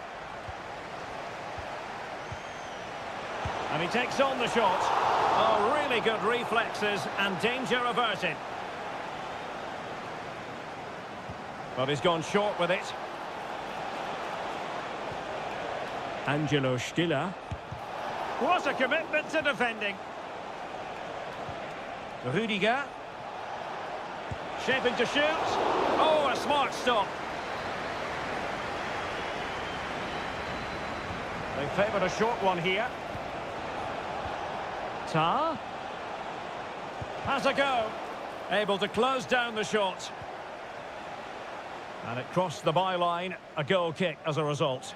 And he takes on the shot. Oh, really good reflexes and danger averted. But he's gone short with it. Angelo Stiller. What a commitment to defending. Rudiger. Shaping to shoot. Oh, a smart stop. They favoured a short one here. Tar. Has a go. Able to close down the shot. And it crossed the byline. A goal kick as a result.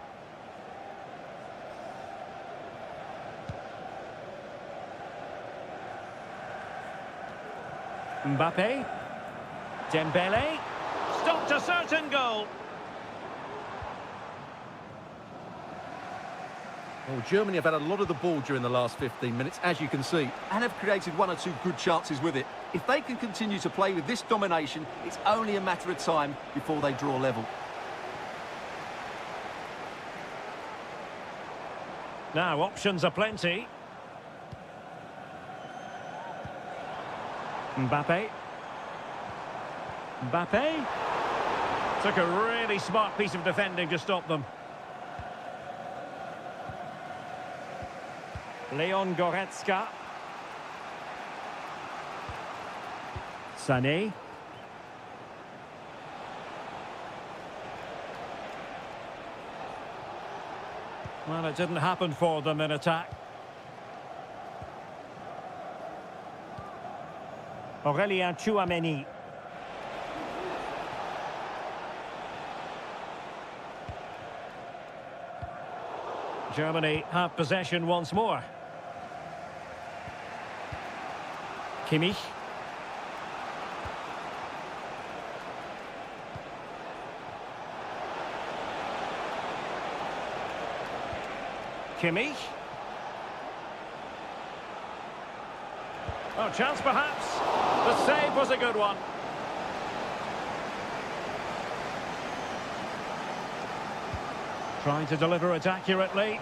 Mbappe. Dembele. Stopped a certain goal. Well, Germany have had a lot of the ball during the last 15 minutes, as you can see, and have created one or two good chances with it. If they can continue to play with this domination, it's only a matter of time before they draw level. Now, options are plenty. Mbappe. Mbappe. Took a really smart piece of defending to stop them. Leon Goretzka. Sané. Well, it didn't happen for them in attack. Aurélien Tchouameni. Germany have possession once more. Kimmich. Kimmich. Oh, chance perhaps. The save was a good one. Trying to deliver it accurately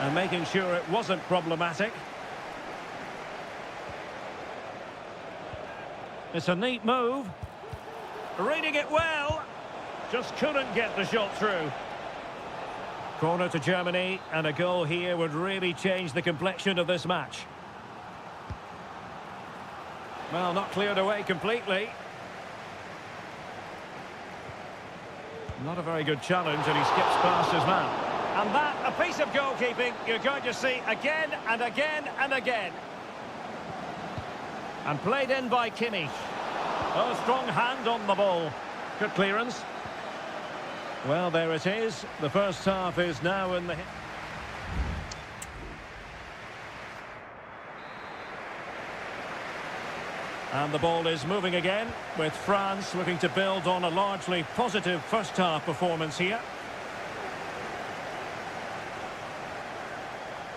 and making sure it wasn't problematic. It's a neat move. Reading it well. Just couldn't get the shot through. Corner to Germany, and a goal here would really change the complexion of this match. Well, not cleared away completely. Not a very good challenge, and he skips past his man. And that, a piece of goalkeeping you're going to see again and again and again. And played in by Kimmich. Oh, strong hand on the ball. Good clearance. Well, there it is. The first half is now in the... And the ball is moving again, with France looking to build on a largely positive first-half performance here.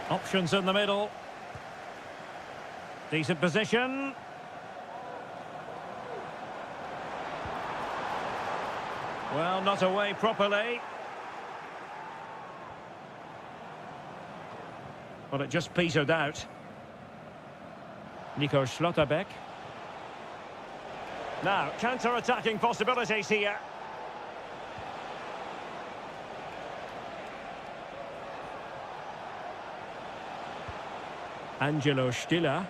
Options in the middle. Decent position. Well, not away properly. Well, it just petered out. Nico Schlotterbeck. Now, counter-attacking possibilities here. Angelo Stiller.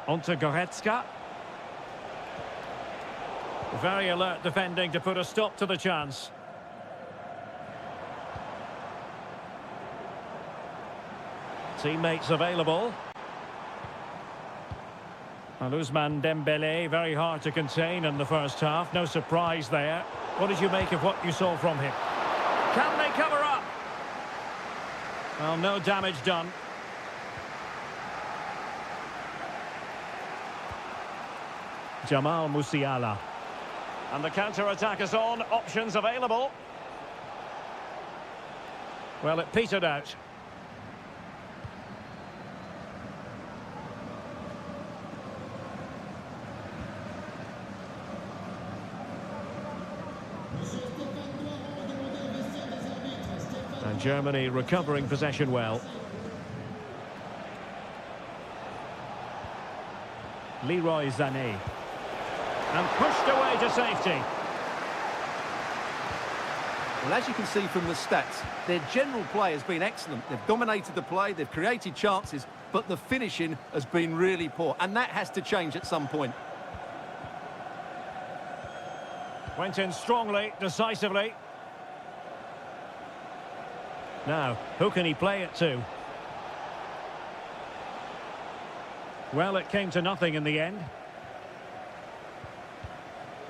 Onto Goretzka. Very alert defending to put a stop to the chance. Teammates available. And Ousmane Dembélé, very hard to contain in the first half. No surprise there. What did you make of what you saw from him? Can they cover up? Well, no damage done. Jamal Musiala. And the counter-attack is on. Options available. Well, it petered out. And Germany recovering possession well. Leroy Sané. And pushed away to safety. Well, as you can see from the stats, their general play has been excellent. They've dominated the play, they've created chances, but the finishing has been really poor, and that has to change at some point. Went in strongly, decisively. Now, who can he play it to? Well, it came to nothing in the end.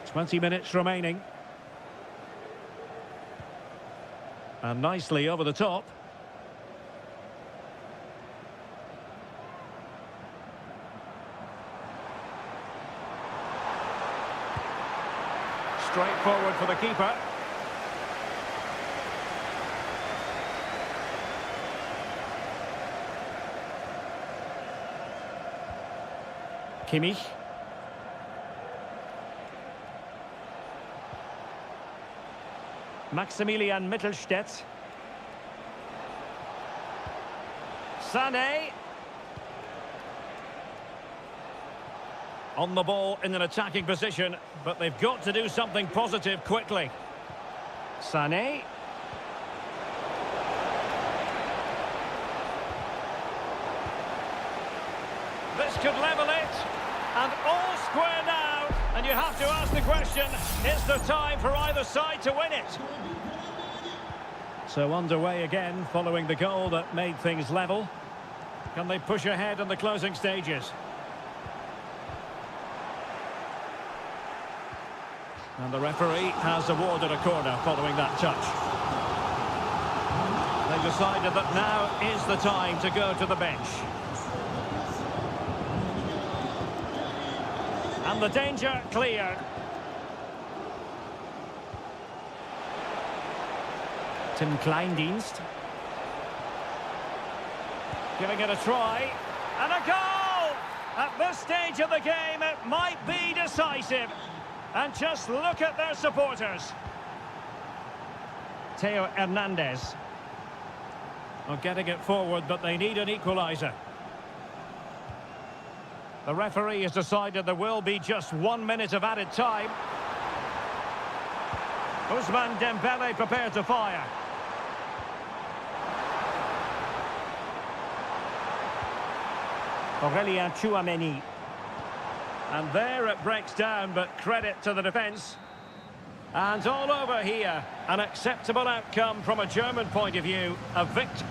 20 minutes remaining. And nicely over the top. Straight forward for the keeper. Kimmich. Maximilian Mittelstädt. Sané. On the ball in an attacking position, but they've got to do something positive quickly. Sané. This could level it, and all square now. And you have to ask the question, is there time for either side to win it? So underway again, following the goal that made things level. Can they push ahead in the closing stages? And the referee has awarded a corner following that touch. They decided that now is the time to go to the bench. And the danger cleared. Tim Kleindienst. Giving it a try. And a goal! At this stage of the game, it might be decisive. And just look at their supporters. Theo Hernandez. Well, getting it forward, but they need an equaliser. The referee has decided there will be just 1 minute of added time. Ousmane Dembélé prepared to fire. Aurélien Tchouameni. And there it breaks down, but credit to the defence. And all over here, an acceptable outcome from a German point of view, a victory.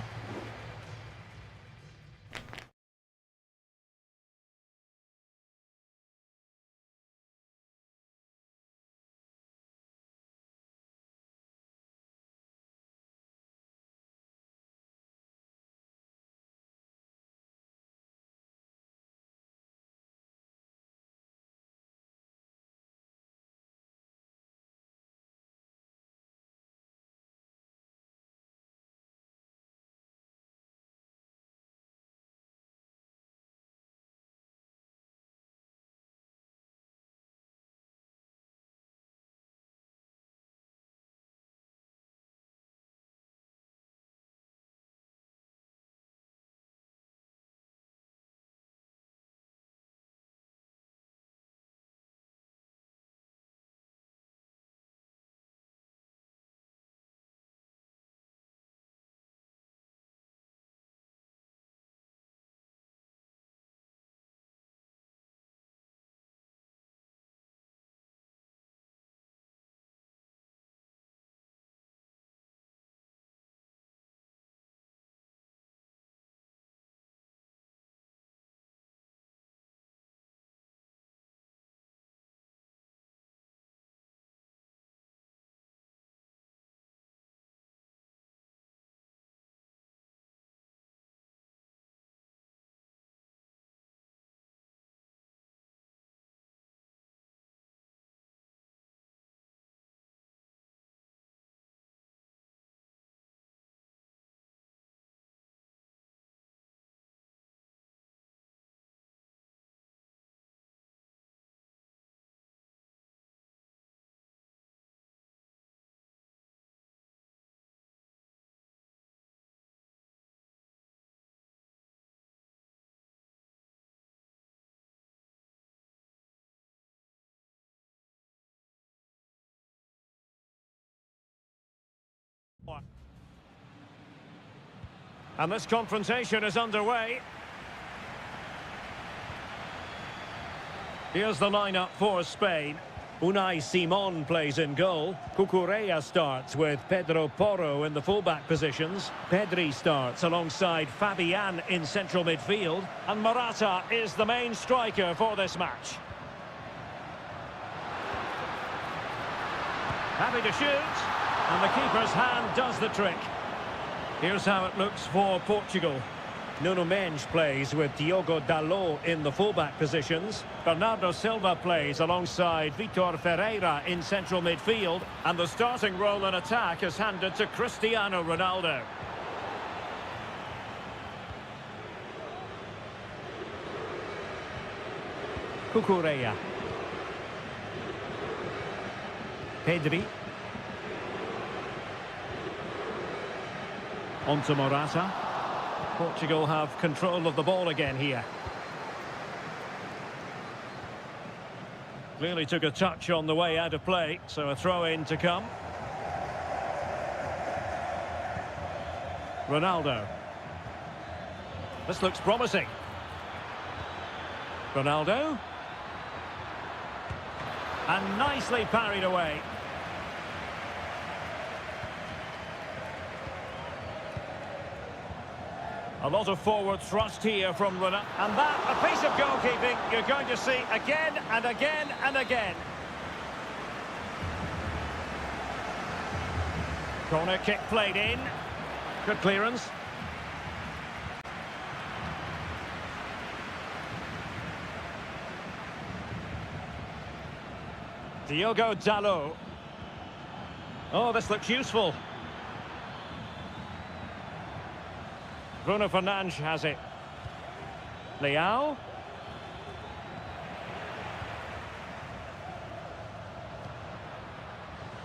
And this confrontation is underway. Here's the lineup for Spain. Unai Simon plays in goal. Cucurella starts with Pedro Porro in the fullback positions. Pedri starts alongside Fabian in central midfield. And Morata is the main striker for this match. Happy to shoot. And the keeper's hand does the trick. Here's how it looks for Portugal. Nuno Mendes plays with Diogo Dalot in the fullback positions. Bernardo Silva plays alongside Vitor Ferreira in central midfield. And the starting role in attack is handed to Cristiano Ronaldo. Cucurella. Pedri. On to Morata. Portugal have control of the ball again here. Clearly took a touch on the way out of play, so a throw-in to come. Ronaldo. This looks promising. Ronaldo. And nicely parried away. A lot of forward thrust here from Ronaldo. And that, a piece of goalkeeping you're going to see again and again and again. Corner kick played in. Good clearance. Diogo Dalot. Oh, this looks useful. Bruno Fernandes has it. Leao.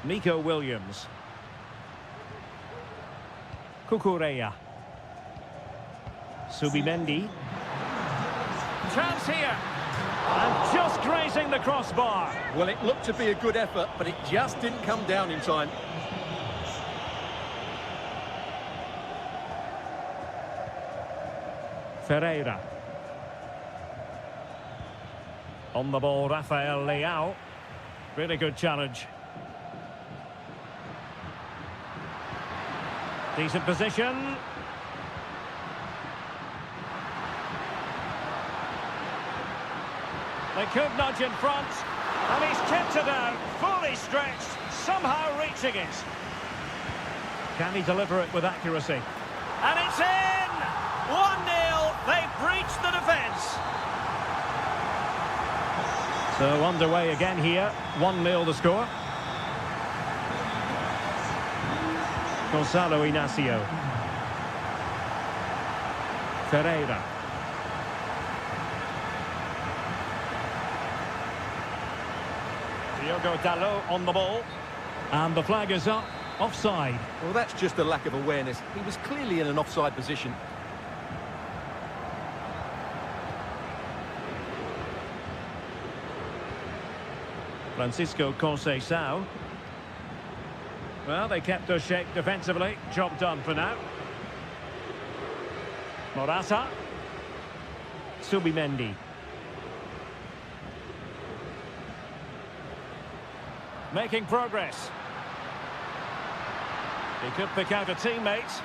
Nico Williams. Cucurella. Subimendi. Chance here. And just grazing the crossbar. Well, it looked to be a good effort, but it just didn't come down in time. Ferreira. On the ball, Rafael Leao. Really good challenge. Decent position. They could nudge in front. And he's kept it out, fully stretched, somehow reaching it. Can he deliver it with accuracy? And it's in! 1-0, they've breached the defence. So underway again here, 1-0 the score. Gonzalo Inacio. Ferreira. Diogo Dalot on the ball. And the flag is up, offside. Well, that's just a lack of awareness. He was clearly in an offside position. Francisco Conceição. Well, they kept their shape defensively. Job done for now. Morata. Subimendi. Making progress. He could pick out a teammate.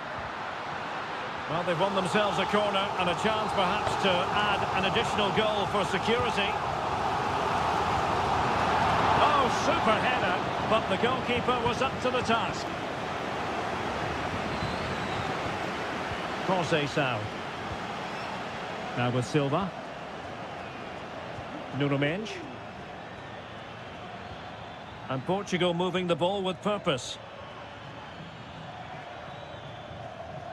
Well, they've won themselves a corner and a chance perhaps to add an additional goal for security. Oh, super header, but the goalkeeper was up to the task. Conceição. Now with Silva. Nuno Mendes. And Portugal moving the ball with purpose.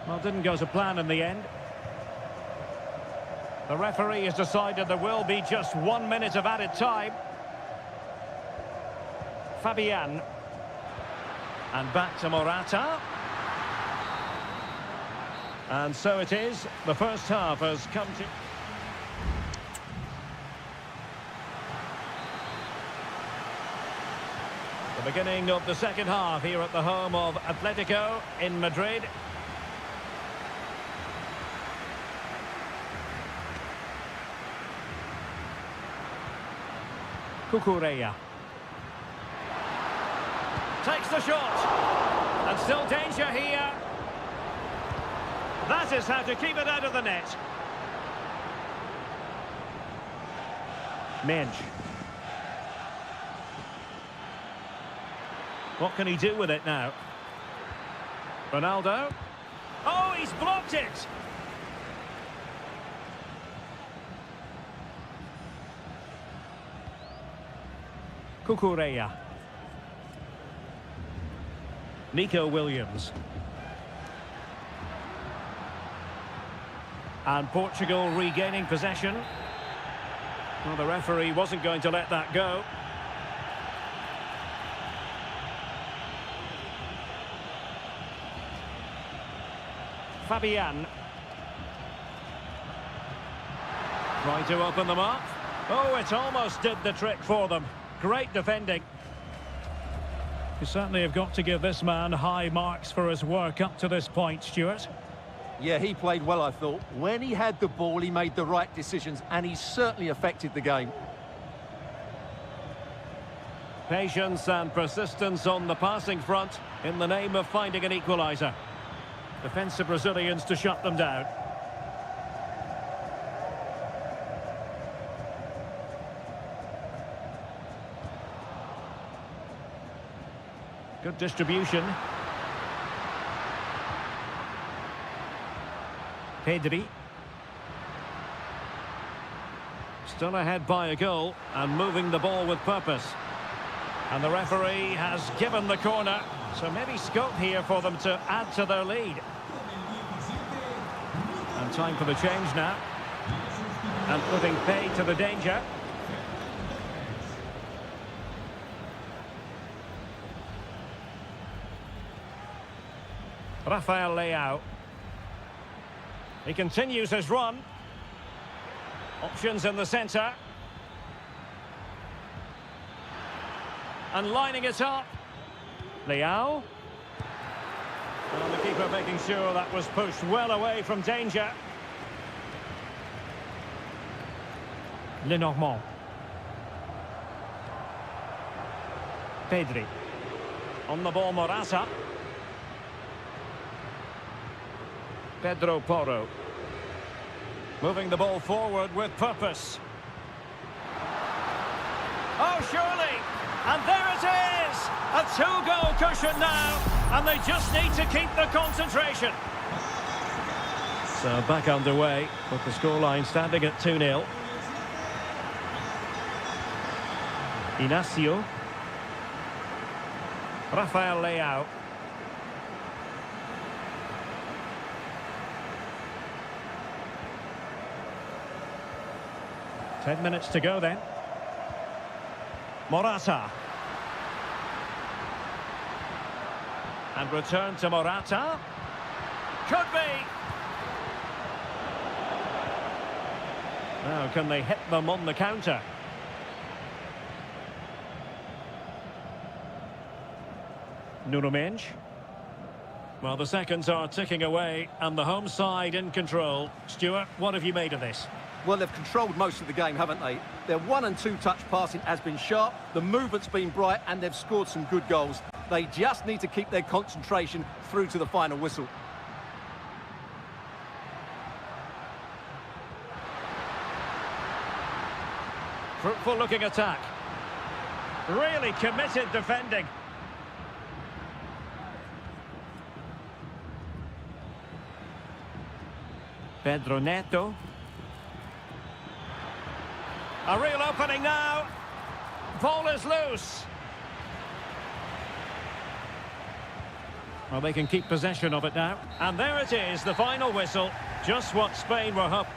Well, didn't go to plan in the end. The referee has decided there will be just 1 minute of added time. Fabian. And back to Morata. And so it is. The first half has come to... The beginning of the second half here at the home of Atletico in Madrid. Cucurella. Takes the shot. And still danger here. That is how to keep it out of the net. Mensch. What can he do with it now? Ronaldo. Oh, he's blocked it! Cucurella. Nico Williams. And Portugal regaining possession. Well, the referee wasn't going to let that go. Fabian. Trying to open them up. Oh, it almost did the trick for them. Great defending. You certainly have got to give this man high marks for his work up to this point, Stuart. Yeah, he played well, I thought. When he had the ball, he made the right decisions, and he certainly affected the game. Patience and persistence on the passing front in the name of finding an equaliser. Defensive Brazilians to shut them down. Good distribution. Pedri. Still ahead by a goal and moving the ball with purpose. And the referee has given the corner, so maybe scope here for them to add to their lead. And time for the change now. And putting pay to the danger. Rafael Leao. He continues his run. Options in the centre. And lining it up. Leao. Well, the keeper making sure that was pushed well away from danger. Lenormand. Pedri. On the ball, Morata. Pedro Porro. Moving the ball forward with purpose. Oh, surely! And there it is! A two-goal cushion now, and they just need to keep the concentration. So back underway, with the scoreline standing at 2-0. Inacio. Rafael Leao. Ten minutes to go then. Morata. And return to Morata. Could be. Now, can they hit them on the counter? Nuno Mensch. Well, the seconds are ticking away, and the home side in control. Stuart, what have you made of this? Well, they've controlled most of the game, haven't they? Their 1- and 2-touch passing has been sharp, the movement's been bright, and they've scored some good goals. They just need to keep their concentration through to the final whistle. Fruitful looking attack. Really committed defending. Pedro Neto. A real opening now. Ball is loose. Well, they can keep possession of it now. And there it is, the final whistle. Just what Spain were hoping.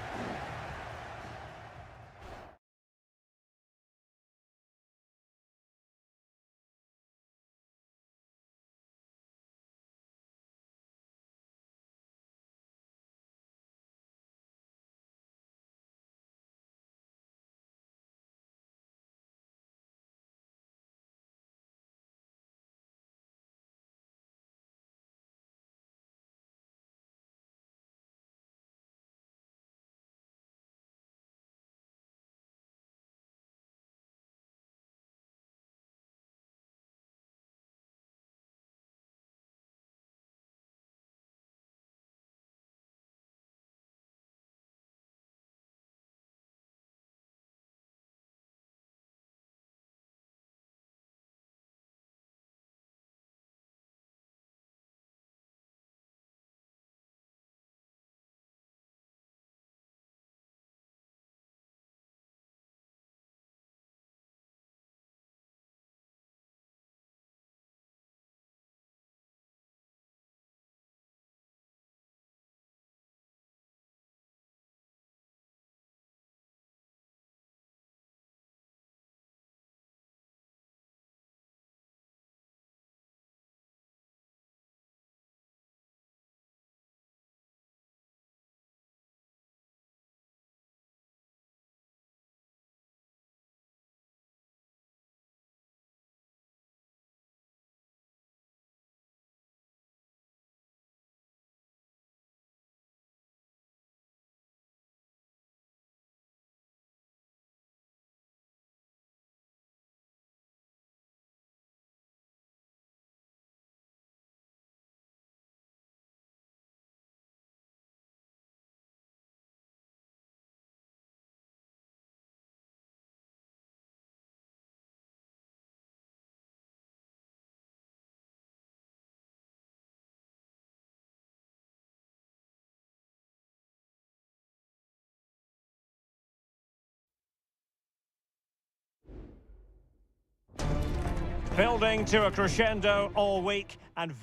Building to a crescendo all week and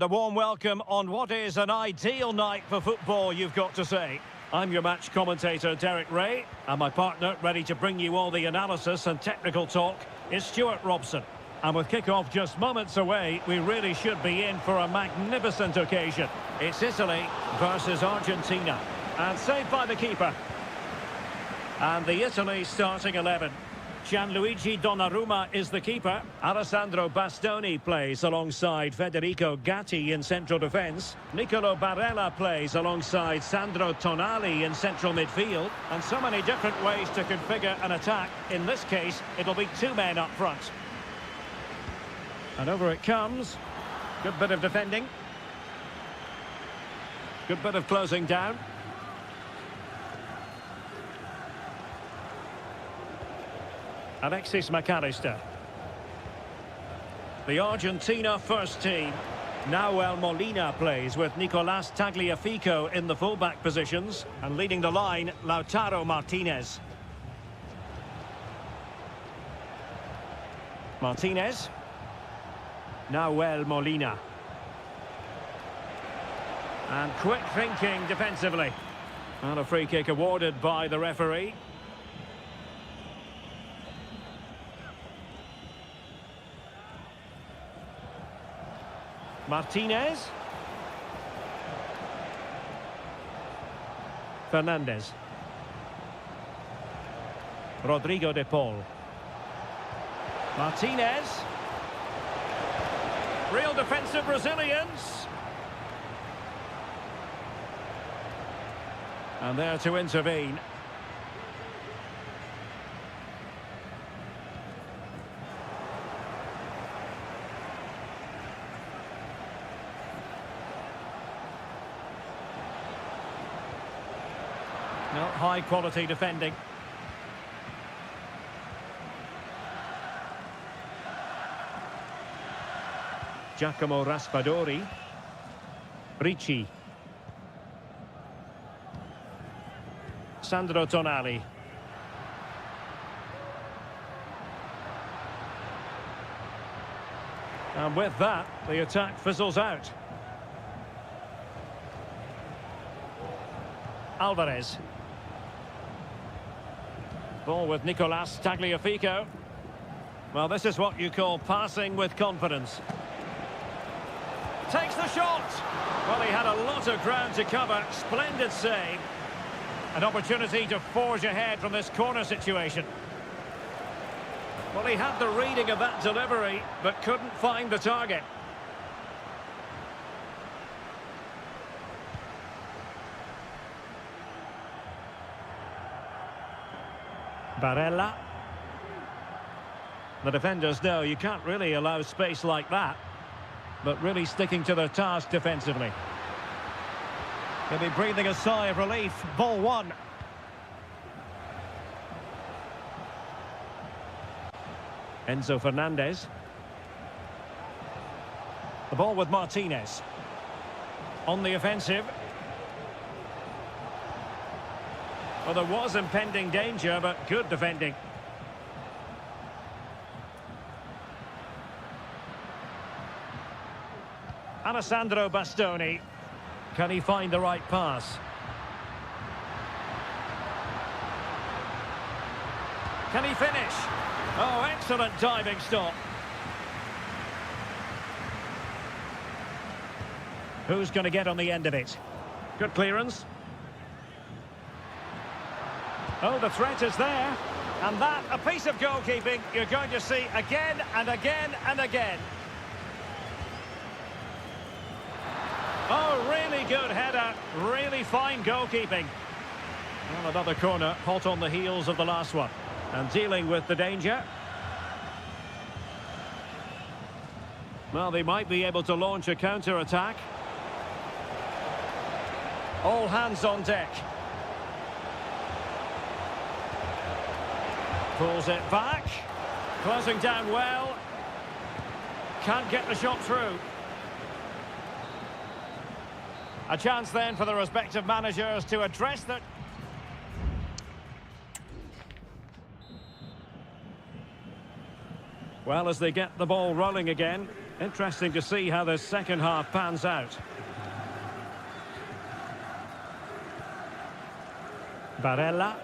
a warm welcome on what is an ideal night for football, you've got to say. I'm your match commentator, Derek Ray, and my partner, ready to bring you all the analysis and technical talk, is Stuart Robson. And with kick-off just moments away, we really should be in for a magnificent occasion. It's Italy versus Argentina. And saved by the keeper. And the Italy starting 11. Gianluigi Donnarumma is the keeper. Alessandro Bastoni plays alongside Federico Gatti in central defence. Nicolo Barella plays alongside Sandro Tonali in central midfield. And so many different ways to configure an attack. In this case, it'll be two men up front. And over it comes. Good bit of defending. Good bit of closing down. Alexis McAllister. The Argentina first team. Nahuel Molina plays with Nicolas Tagliafico in the fullback positions. And leading the line, Lautaro Martinez. Martinez. Nahuel Molina. And quick thinking defensively. And a free kick awarded by the referee. Martinez. Fernandez. Rodrigo de Paul. Martinez. Real defensive Brazilians. And there to intervene. Well, high quality defending. Giacomo Raspadori. Ricci. Sandro Tonali. And with that, the attack fizzles out. Alvarez. Ball with Nicolas Tagliafico. Well, this is what you call passing with confidence. Takes the shot. Well, he had a lot of ground to cover. Splendid save. An opportunity to forge ahead from this corner situation. Well, he had the reading of that delivery, but couldn't find the target. Barella. The defenders know you can't really allow space like that, but really sticking to their task defensively. He'll be breathing a sigh of relief. Ball one. Enzo Fernandez. The ball with Martinez. On the offensive. Well, there was impending danger, but good defending. Alessandro Bastoni. Can he find the right pass? Can he finish? Oh, excellent diving stop. Who's going to get on the end of it? Good clearance. Oh, the threat is there. And that, a piece of goalkeeping you're going to see again and again and again. Oh, really good header. Really fine goalkeeping. Well, another corner, hot on the heels of the last one. And dealing with the danger. Well, they might be able to launch a counter-attack. All hands on deck. Pulls it back. Closing down well. Can't get the shot through. A chance then for the respective managers to address that. Well, as they get the ball rolling again, interesting to see how the second half pans out. Barella.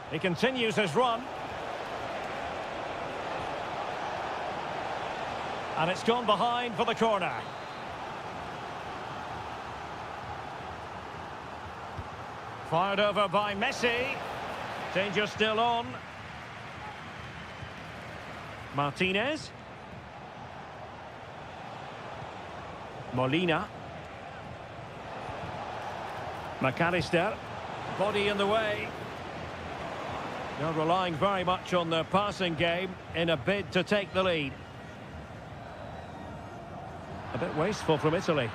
He continues his run. And it's gone behind for the corner. Fired over by Messi. Danger still on. Martinez. Molina. McAllister. Body in the way. They're relying very much on their passing game in a bid to take the lead. A bit wasteful from Italy.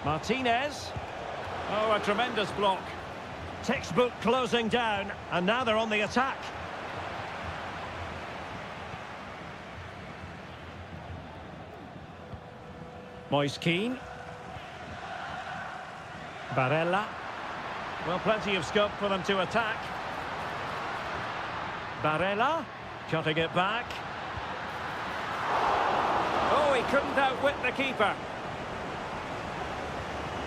Martinez. Oh, a tremendous block. Textbook closing down, and now they're on the attack. Moise Keane. Barella. Well, plenty of scope for them to attack. Barella. Cutting it back. Oh, he couldn't outwit the keeper.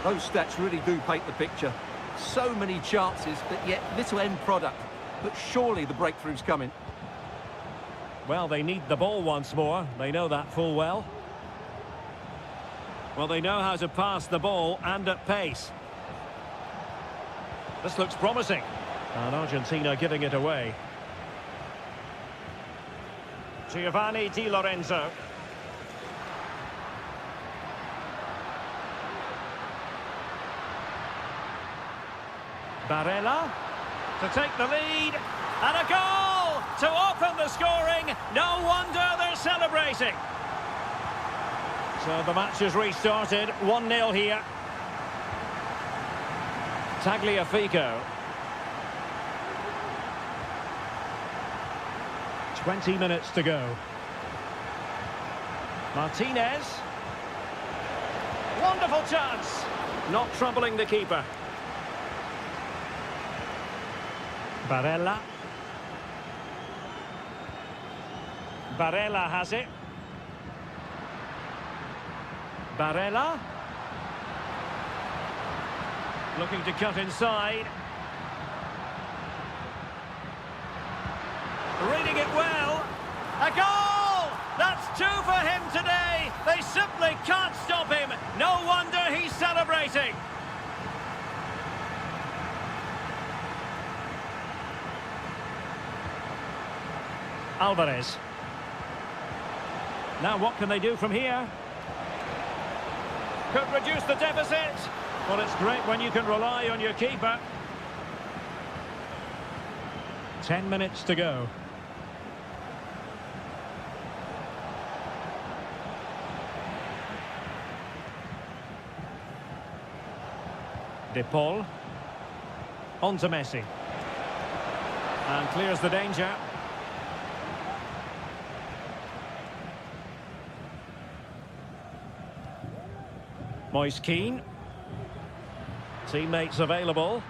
Those stats really do paint the picture. So many chances, but yet little end product. But surely the breakthrough's coming. Well, they need the ball once more. They know that full well. Well, they know how to pass the ball and at pace. This looks promising. And Argentina giving it away. Giovanni Di Lorenzo. Barella to take the lead, and a goal to open the scoring. No wonder they're celebrating. So the match has restarted, 1-0 here. Tagliafico. 20 minutes to go. Martinez. Wonderful chance. Not troubling the keeper. Barella. Barella has it. Barella. Looking to cut inside. Reading it well. A goal! That's 2 for him today. They simply can't stop him. No wonder he's celebrating. Alvarez. Now what can they do from here? Could reduce the deficit. Well, it's great when you can rely on your keeper. 10 minutes to go. De Paul. On to Messi. And clears the danger. Moise Keane. Teammates available.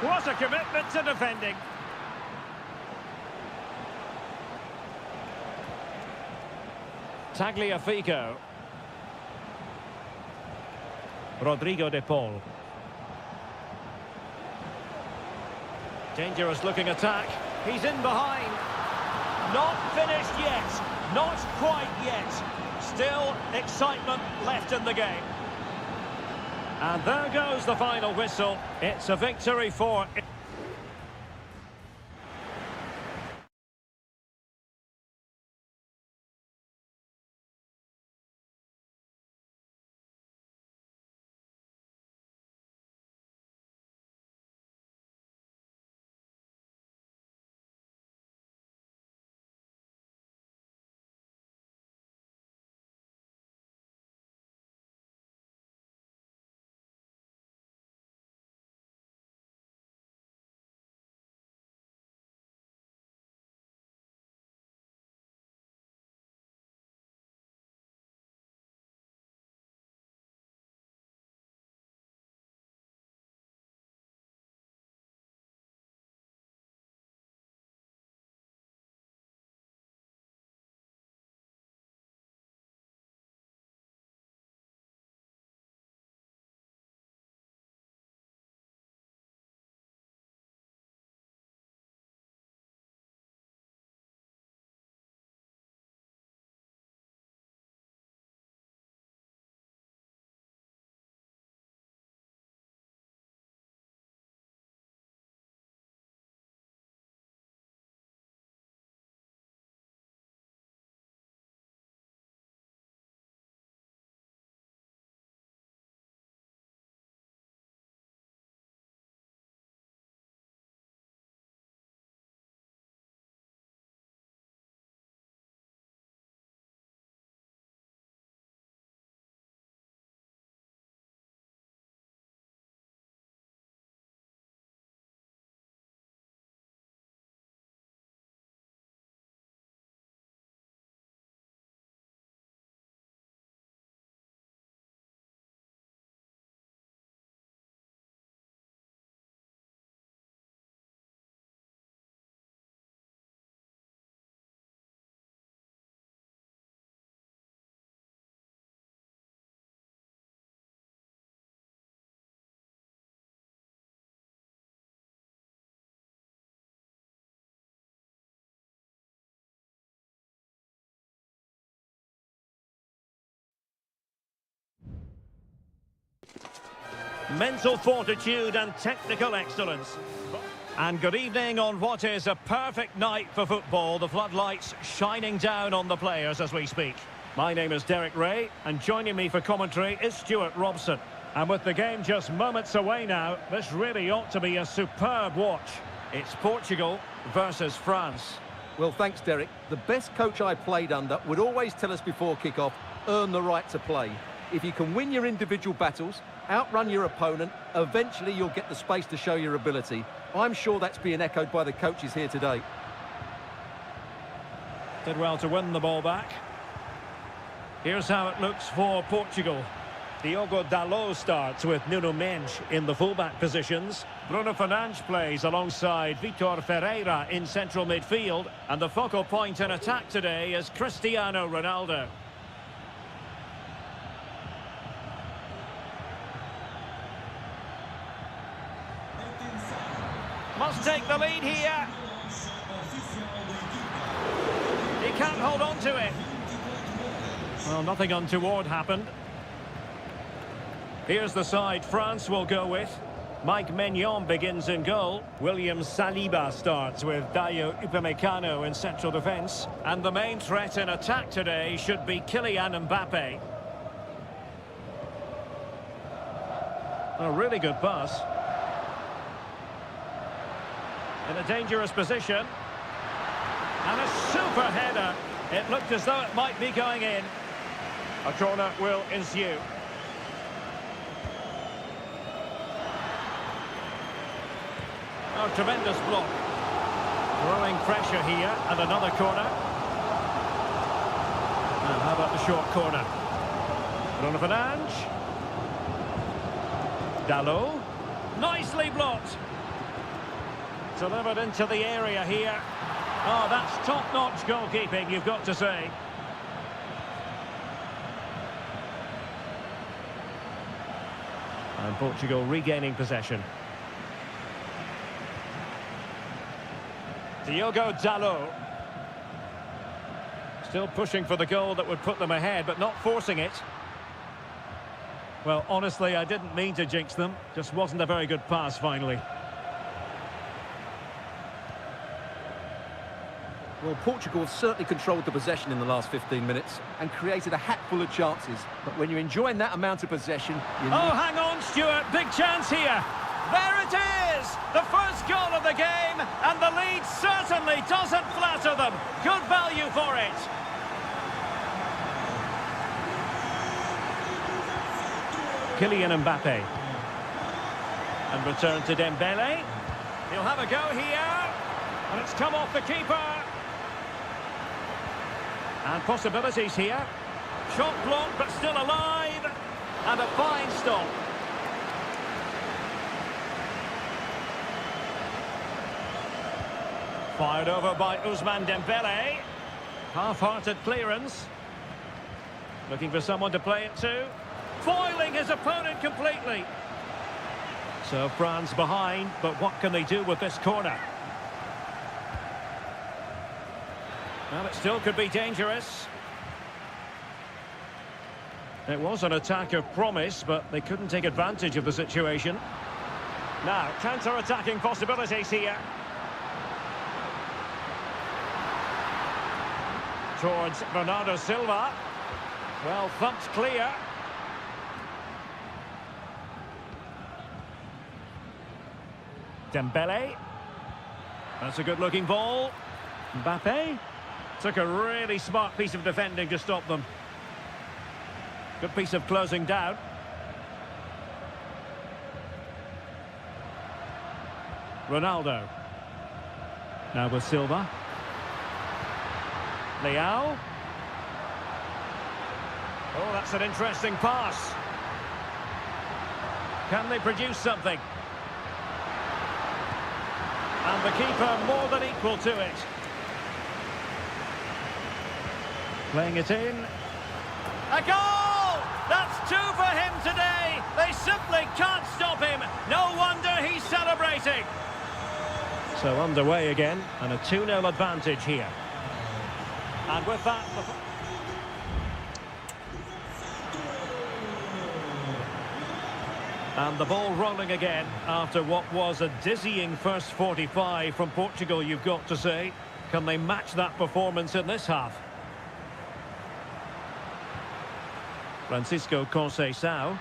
What a commitment to defending. Tagliafico. Rodrigo De Paul. Dangerous looking attack. He's in behind. Not finished yet. Not quite yet. Still excitement left in the game. And there goes the final whistle. It's a victory for... mental fortitude and technical excellence. And good evening on what is a perfect night for football. The floodlights shining down on the players as we speak. My name is Derek Ray, and joining me for commentary is Stuart Robson. And with the game just moments away now, this really ought to be a superb watch. It's Portugal versus France. Well, thanks, Derek. The best coach I played under would always tell us before kick-off, earn the right to play. If you can win your individual battles, outrun your opponent, eventually you'll get the space to show your ability. I'm sure that's being echoed by the coaches here today. Did well to win the ball back. Here's how it looks for Portugal. Diogo Dalot starts with Nuno Mendes in the fullback positions. Bruno Fernandes plays alongside Vitor Ferreira in central midfield. And the focal point in attack today is Cristiano Ronaldo. Must take the lead here. He can't hold on to it. Well, nothing untoward happened. Here's the side France will go with. Mike Maignan begins in goal. William Saliba starts with Dayo Upamecano in central defence. And the main threat in attack today should be Kylian Mbappe. A really good pass. In a dangerous position. And a super header. It looked as though it might be going in. A corner will ensue. Oh, tremendous block. Growing pressure here, and another corner. And how about the short corner? Bruno Fernandes. Dalot. Nicely blocked. Delivered into the area here. Oh, that's top-notch goalkeeping, you've got to say. And Portugal regaining possession. Diogo Dalot. Still pushing for the goal that would put them ahead, but not forcing it. Well, honestly, I didn't mean to jinx them. Just wasn't a very good pass, finally. Well, Portugal have certainly controlled the possession in the last 15 minutes and created a hatful of chances. But when you're enjoying that amount of possession... Oh, hang on, Stuart. Big chance here. There it is! The first goal of the game, and the lead certainly doesn't flatter them. Good value for it. Kylian Mbappe. And return to Dembele. He'll have a go here. And it's come off the keeper. And possibilities here. Shot blocked, but still alive. And a fine stop. Fired over by Ousmane Dembele. Half-hearted clearance. Looking for someone to play it to. Foiling his opponent completely. So France behind, but what can they do with this corner? Well, it still could be dangerous. It was an attack of promise, but they couldn't take advantage of the situation. Now, counter-attacking possibilities here. Towards Bernardo Silva. Well, thumped clear. Dembele. That's a good-looking ball. Mbappe. Took a really smart piece of defending to stop them. Good piece of closing down. Ronaldo. Now with Silva. Leao. Oh, that's an interesting pass. Can they produce something? And the keeper more than equal to it. Playing it in. A goal! That's two for him today. They simply can't stop him. No wonder he's celebrating. So underway again, and a 2-0 advantage here. And with that... And the ball rolling again after what was a dizzying first 45 from Portugal, you've got to say. Can they match that performance in this half? Francisco Conceição.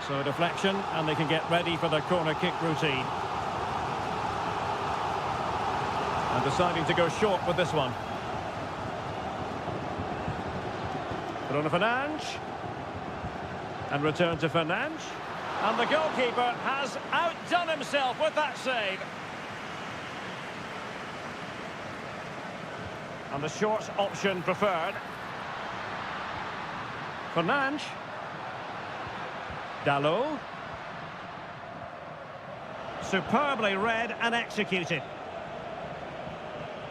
So deflection, and they can get ready for their corner kick routine. And deciding to go short with this one. Bruno Fernandes. And return to Fernandes. And the goalkeeper has outdone himself with that save. And the short option preferred. Fernandes. Dalot. Superbly read and executed.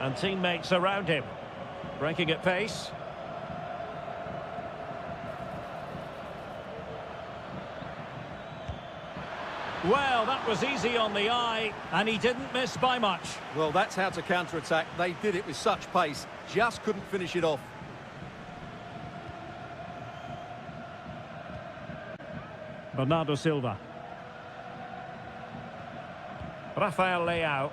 And teammates around him. Breaking at pace. Well, that was easy on the eye, and he didn't miss by much. Well, that's how to counter-attack. They did it with such pace, just couldn't finish it off. Bernardo Silva. Rafael Leao.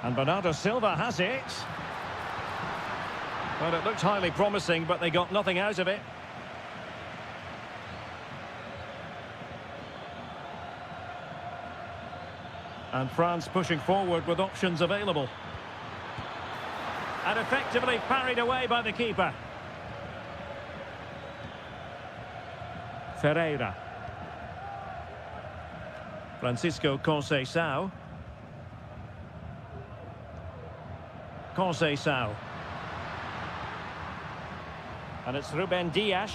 And Bernardo Silva has it. Well, it looked highly promising, but they got nothing out of it. And France pushing forward with options available. And effectively parried away by the keeper. Ferreira. Francisco Conceição. Conceição. And it's Ruben Dias.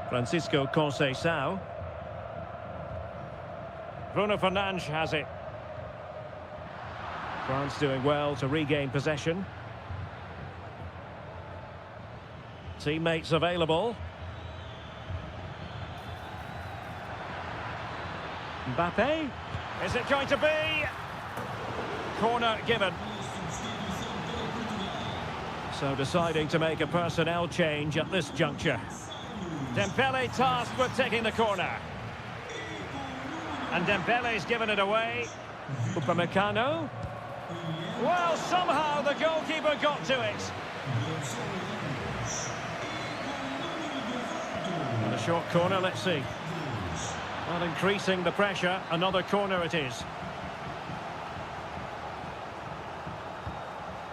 Francisco Conceição. Bruno Fernandes has it. France doing well to regain possession. Teammates available. Mbappe. Is it going to be? Corner given. So deciding to make a personnel change at this juncture. Dembele tasked with taking the corner. And Dembele's given it away. Upamecano. Well, somehow the goalkeeper got to it. And a short corner, let's see. Well, increasing the pressure, another corner it is.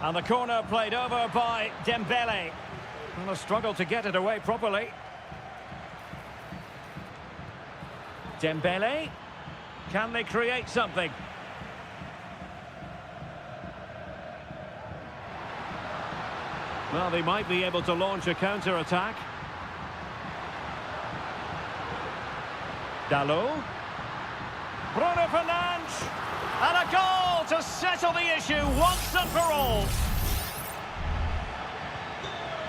And the corner played over by Dembele. Well, a struggle to get it away properly. Dembele. Can they create something? Well, they might be able to launch a counter-attack. Dalot. Bruno Fernandes. And a goal to settle the issue once and for all.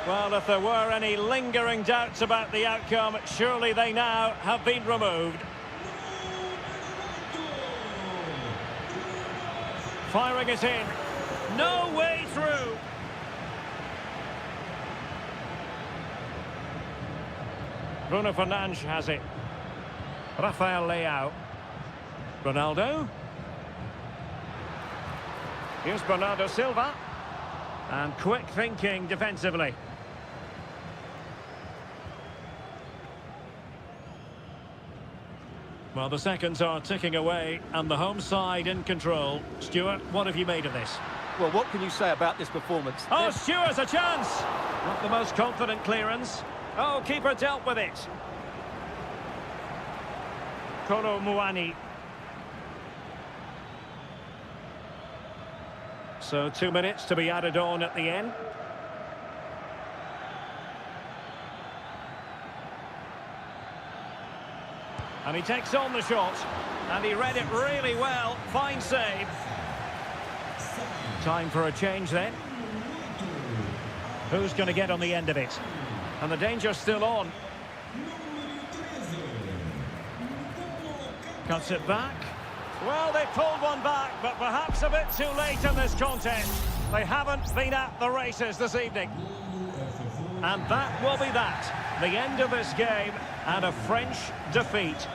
Well, if there were any lingering doubts about the outcome, surely they now have been removed. Firing it in. No way through. Bruno Fernandes has it. Rafael Leao. Ronaldo. Here's Bernardo Silva. And quick thinking defensively. Well, the seconds are ticking away and the home side in control. Stuart, what have you made of this? Well, what can you say about this performance? Oh, Stuart's a chance! Not the most confident clearance. Oh, keeper dealt with it. Kolo Muani. So 2 minutes to be added on at the end. And he takes on the shot. And he read it really well. Fine save. Time for a change then. Who's going to get on the end of it? And the danger's still on. Cuts it back. Well, they pulled one back, but perhaps a bit too late in this contest. They haven't been at the races this evening. And that will be that. The end of this game and a French defeat.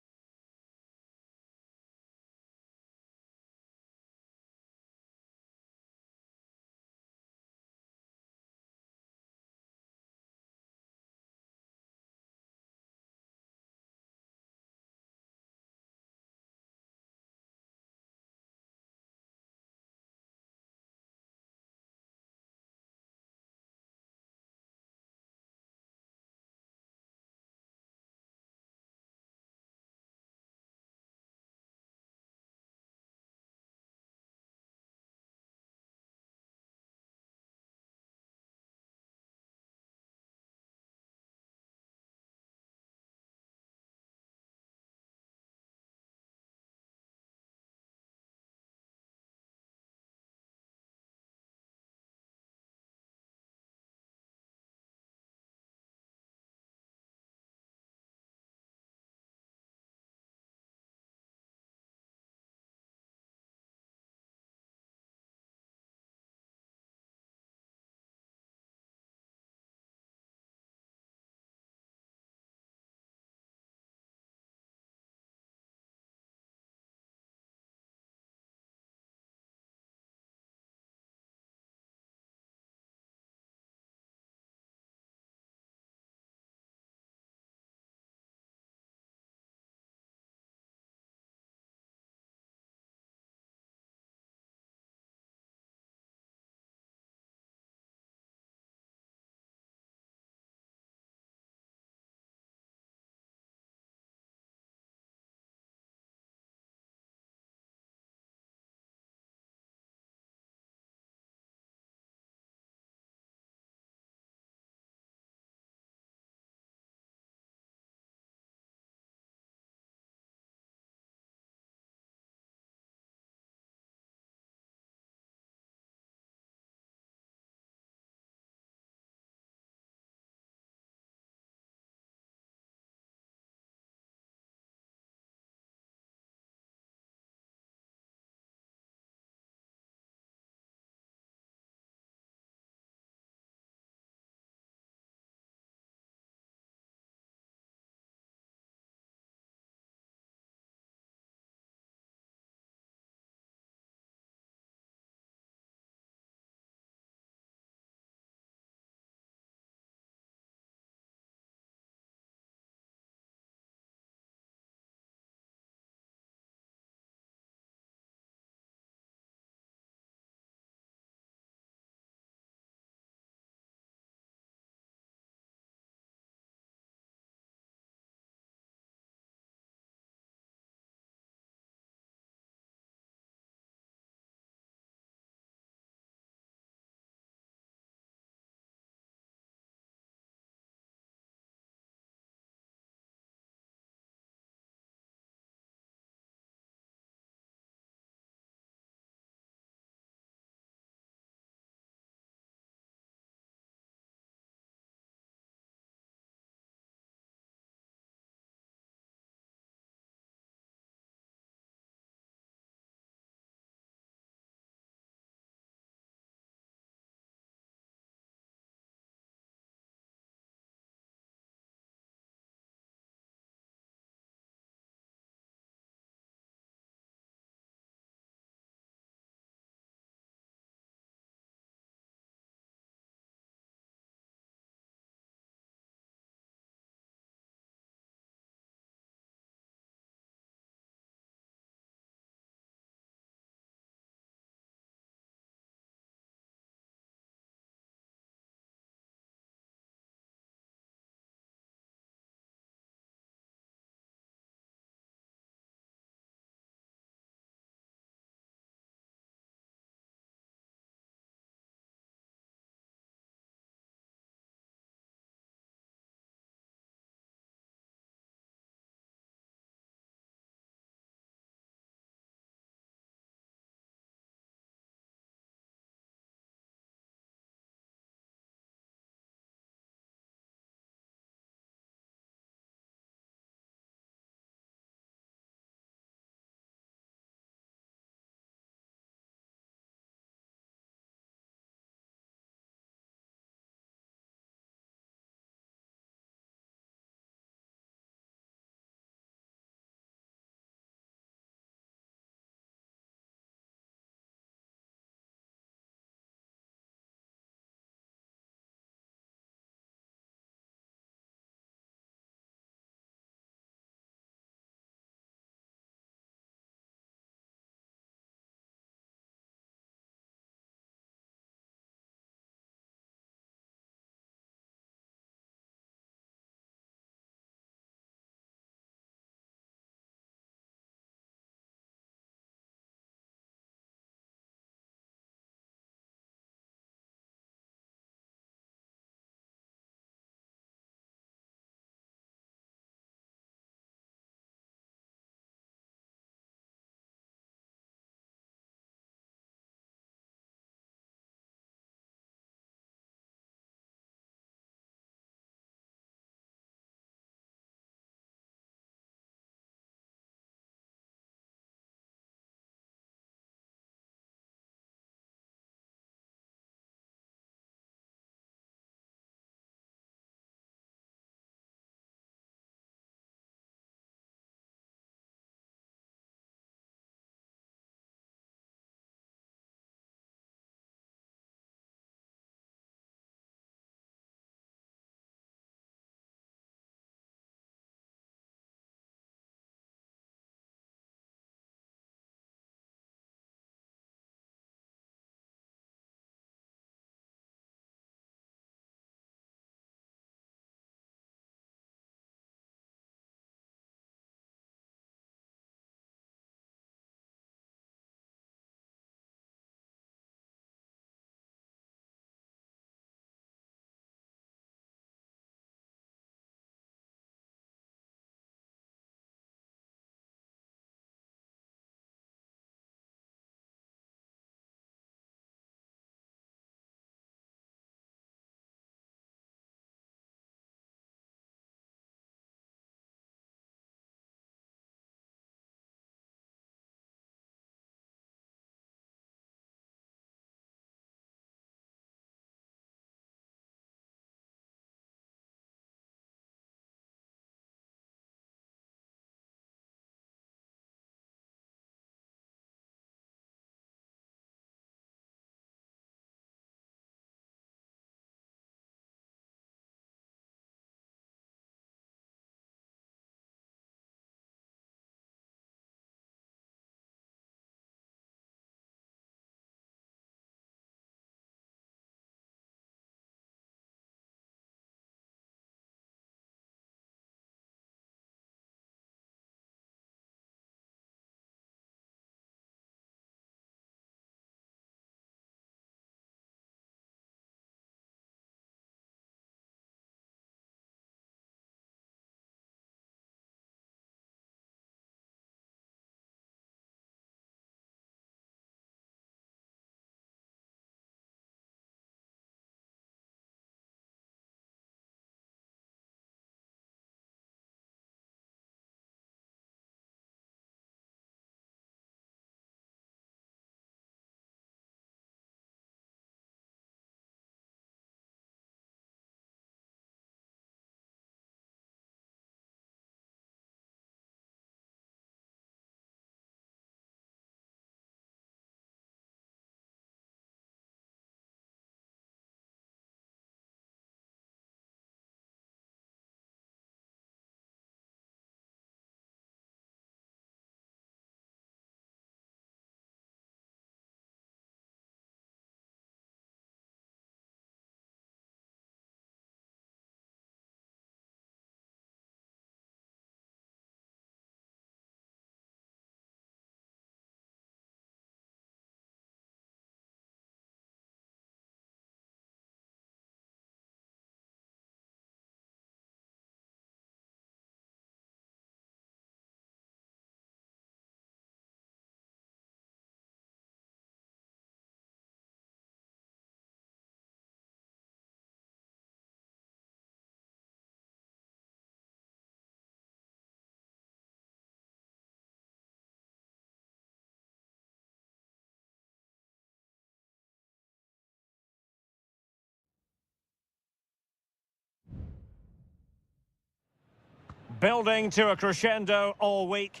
Building to a crescendo all week.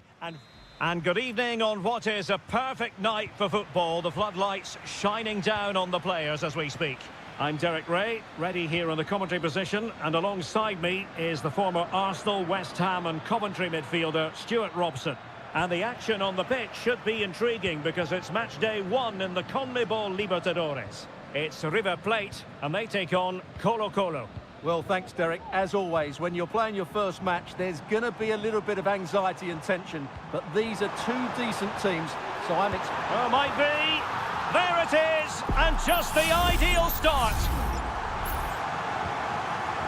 And good evening on what is a perfect night for football. The floodlights shining down on the players as we speak. I'm Derek Ray, ready here in the commentary position. And alongside me is the former Arsenal, West Ham and Coventry midfielder, Stuart Robson. And the action on the pitch should be intriguing because it's match day 1 in the CONMEBOL Libertadores. It's River Plate and they take on Colo-Colo. Well, thanks, Derek. As always, when you're playing your first match, there's going to be a little bit of anxiety and tension. But these are two decent teams, so I'm Oh, might be. There it is. And just the ideal start.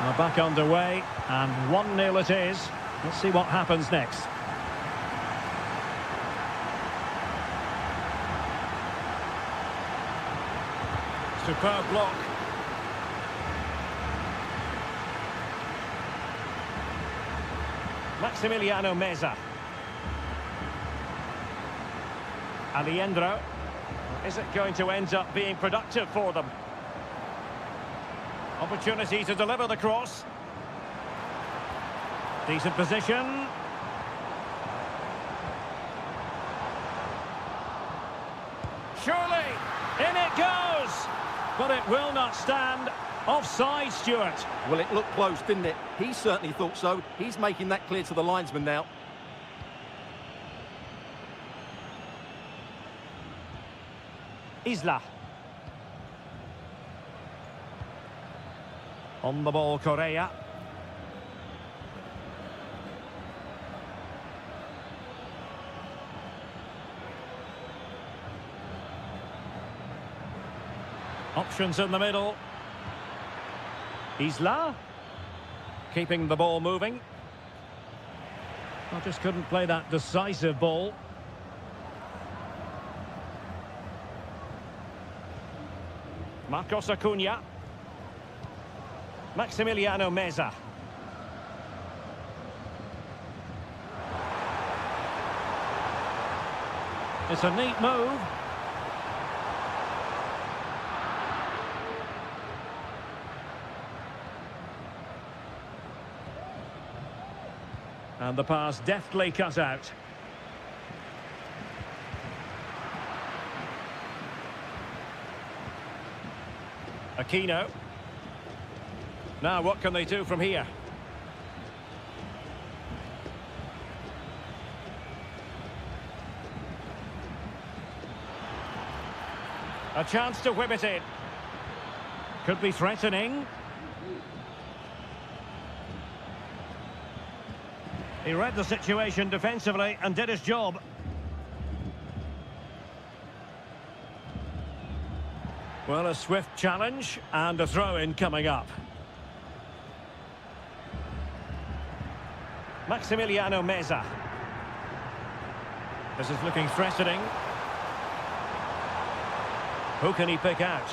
We're back underway, and 1-0 it is. Let's see what happens next. Superb block. Maximiliano Meza. Aliendro. Is it going to end up being productive for them? Opportunity to deliver the cross. Decent position. Surely, in it goes! But it will not stand. Offside, Stuart. Well, it looked close, didn't it? He certainly thought so. He's making that clear to the linesman now. Isla. On the ball, Correa. Options in the middle. Isla. Keeping the ball moving. I just couldn't play that decisive ball. Marcos Acuna. Maximiliano Meza. It's a neat move. And the pass deftly cut out. Aquino. Now what can they do from here? A chance to whip it in. Could be threatening. He read the situation defensively and did his job. Well, a swift challenge and a throw-in coming up. Maximiliano Meza. This is looking threatening. Who can he pick out?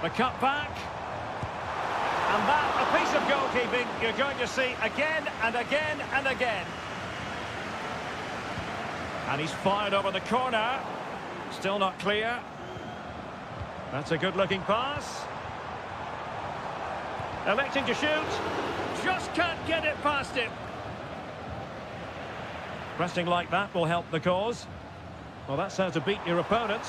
The cut back. And that, a piece of goalkeeping you're going to see again and again and again. And he's fired over the corner. Still not clear. That's a good-looking pass. Electing to shoot. Just can't get it past him. Pressing like that will help the cause. Well, that's how to beat your opponent.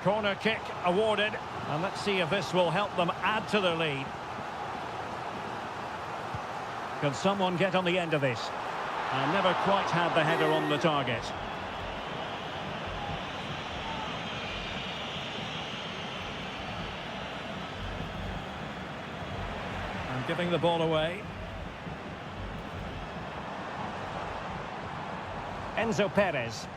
Corner kick awarded. And let's see if this will help them add to their lead. Can someone get on the end of this? And never quite had the header on the target. And giving the ball away. Enzo Perez.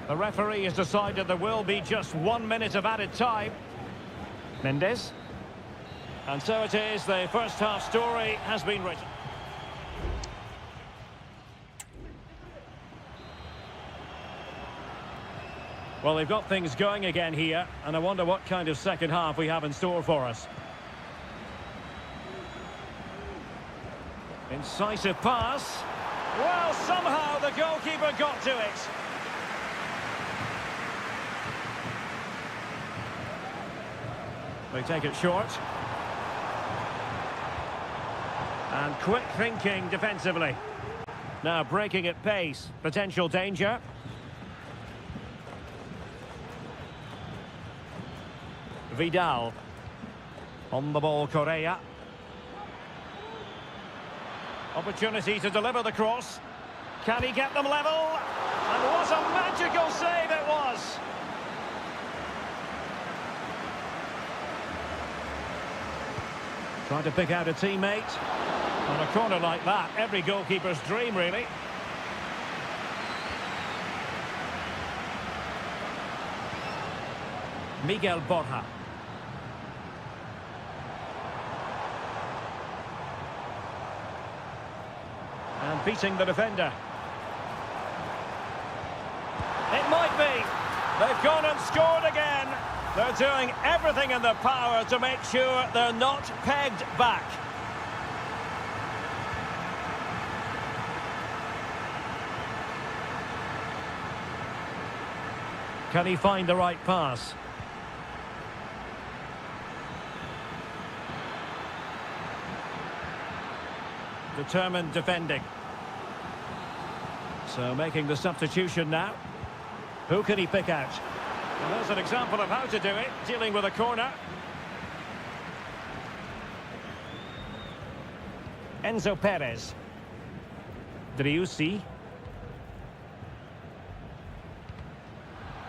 The referee has decided there will be just 1 minute of added time. Mendes. And so it is, the first half story has been written. Well, they've got things going again here, and I wonder what kind of second half we have in store for us. Incisive pass. Well, somehow the goalkeeper got to it. They take it short. And quick thinking defensively. Now breaking at pace. Potential danger. Vidal. On the ball, Correa. Opportunity to deliver the cross. Can he get them level? And what a magical save it was! Trying to pick out a teammate. On a corner like that, every goalkeeper's dream, really. Miguel Borja. And beating the defender. It might be. They've gone and scored again. They're doing everything in their power to make sure they're not pegged back. Can he find the right pass? Determined defending. So making the substitution now. Who can he pick out? Well, there's an example of how to do it, dealing with a corner. Enzo Perez. Driussi.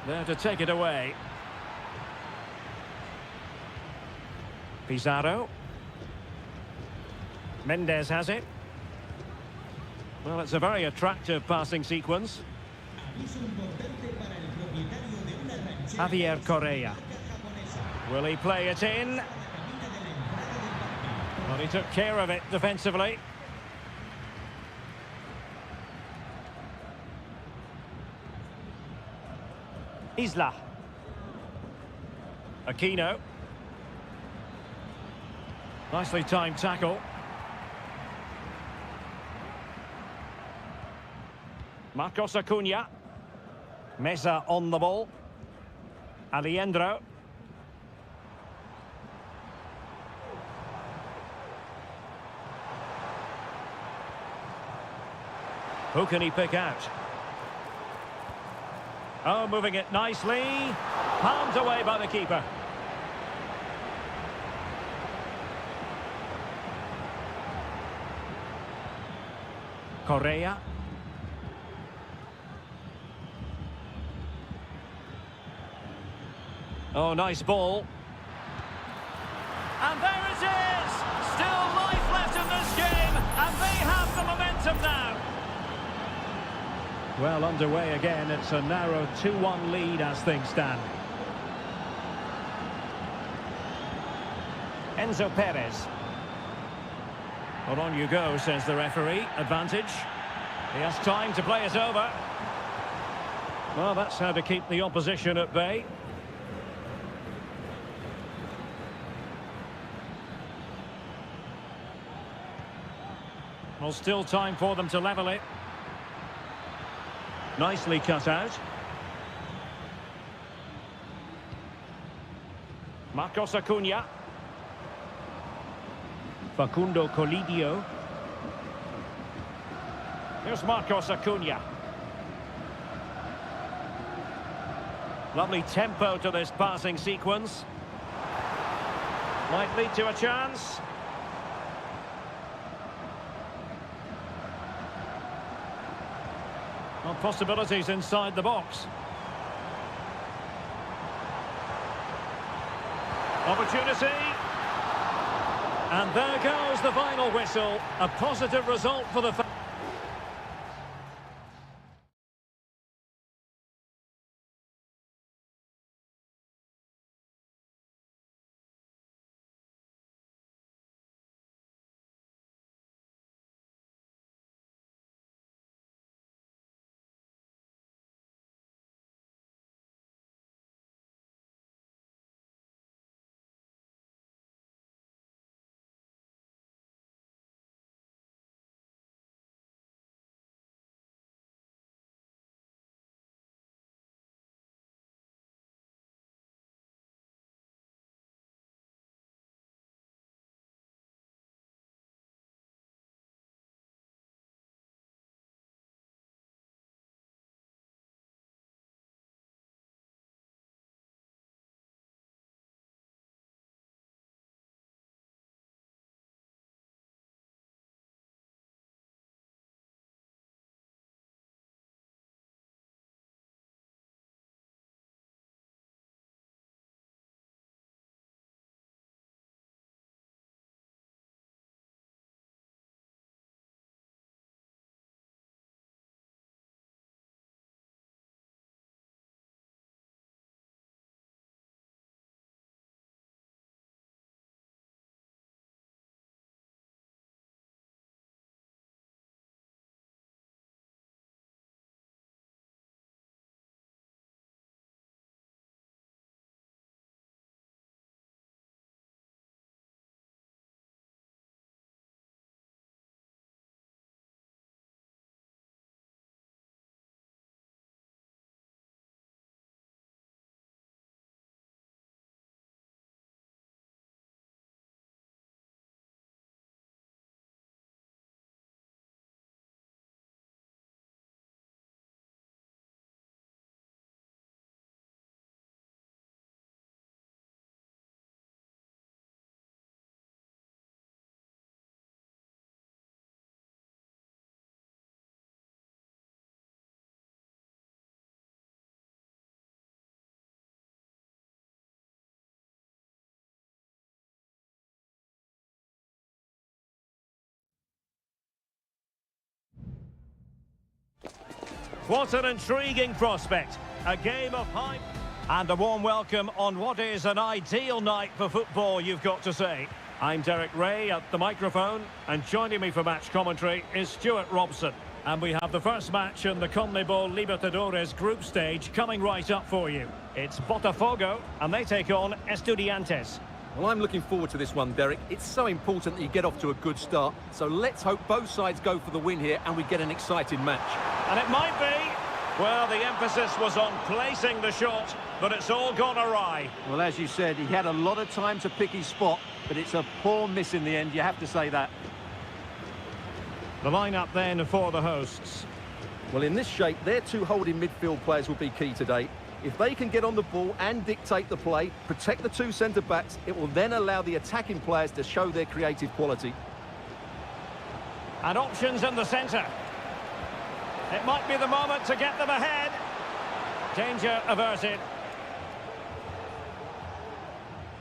There to take it away. Pizarro. Mendes has it. Well, it's a very attractive passing sequence. Javier Correa. Will he play it in? Well, he took care of it defensively. Isla. Aquino. Nicely timed tackle. Marcos Acuna. Mesa on the ball. Aliendro. Who can he pick out? Oh, moving it nicely. Palmed away by the keeper. Correa. Oh, nice ball. And there it is! Still life left in this game, and they have the momentum now. Well, underway again. It's a narrow 2-1 lead as things stand. Enzo Perez. Well, on you go, says the referee. Advantage. He has time to play it over. Well, that's how to keep the opposition at bay. Well, still time for them to level it. Nicely cut out. Marcos Acuna. Facundo Colidio. Here's Marcos Acuna. Lovely tempo to this passing sequence. Might lead to a chance. Well, possibilities inside the box. Opportunity. And there goes the final whistle. A positive result for the fans. What an intriguing prospect. A game of high... And a warm welcome on what is an ideal night for football, you've got to say. I'm Derek Ray at the microphone, and joining me for match commentary is Stuart Robson. And we have the first match in the CONMEBOL Libertadores group stage coming right up for you. It's Botafogo, and they take on Estudiantes. Well, I'm looking forward to this one, Derek. It's so important that you get off to a good start. So let's hope both sides go for the win here and we get an exciting match. And it might be. Well, the emphasis was on placing the shot, but it's all gone awry. Well, as you said, he had a lot of time to pick his spot, but it's a poor miss in the end, you have to say that. The lineup then for the hosts. Well, in this shape, their two holding midfield players will be key today. If they can get on the ball and dictate the play, protect the two centre-backs, it will then allow the attacking players to show their creative quality. And options in the centre. It might be the moment to get them ahead. Danger averted.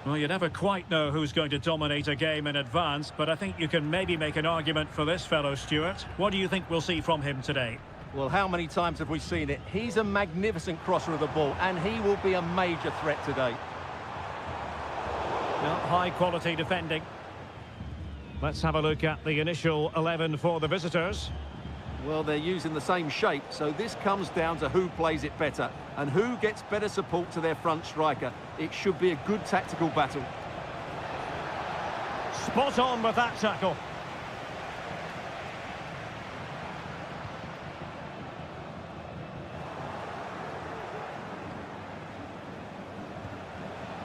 Well, you never quite know who's going to dominate a game in advance, but I think you can maybe make an argument for this fellow, Stuart. What do you think we'll see from him today? Well, how many times have we seen it? He's a magnificent crosser of the ball, and he will be a major threat today. Well, high-quality defending. Let's have a look at the initial 11 for the visitors. Well, they're using the same shape, so this comes down to who plays it better and who gets better support to their front striker. It should be a good tactical battle. Spot on with that tackle.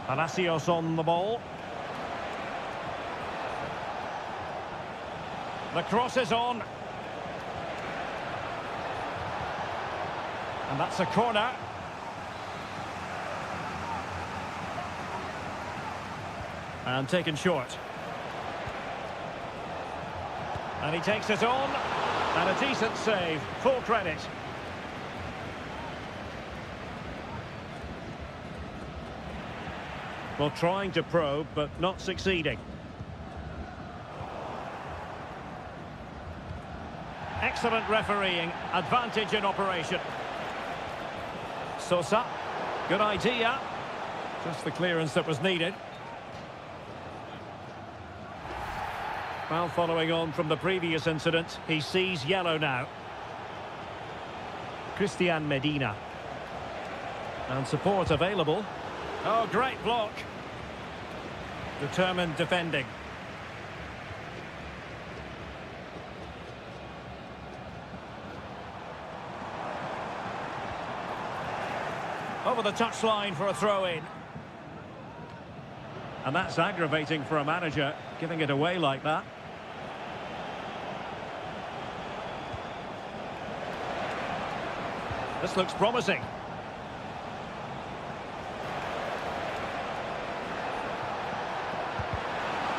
Palacios on the ball. The cross is on. And that's a corner. And taken short. And he takes it on. And a decent save. Full credit. Well, trying to probe, but not succeeding. Excellent refereeing. Advantage in operation. Sosa, good idea. Just the clearance that was needed. Well, following on from the previous incident, he sees yellow now. Christian Medina. And support available. Oh, great block. Determined defending. Over the touchline for a throw-in. And that's aggravating for a manager, giving it away like that. This looks promising.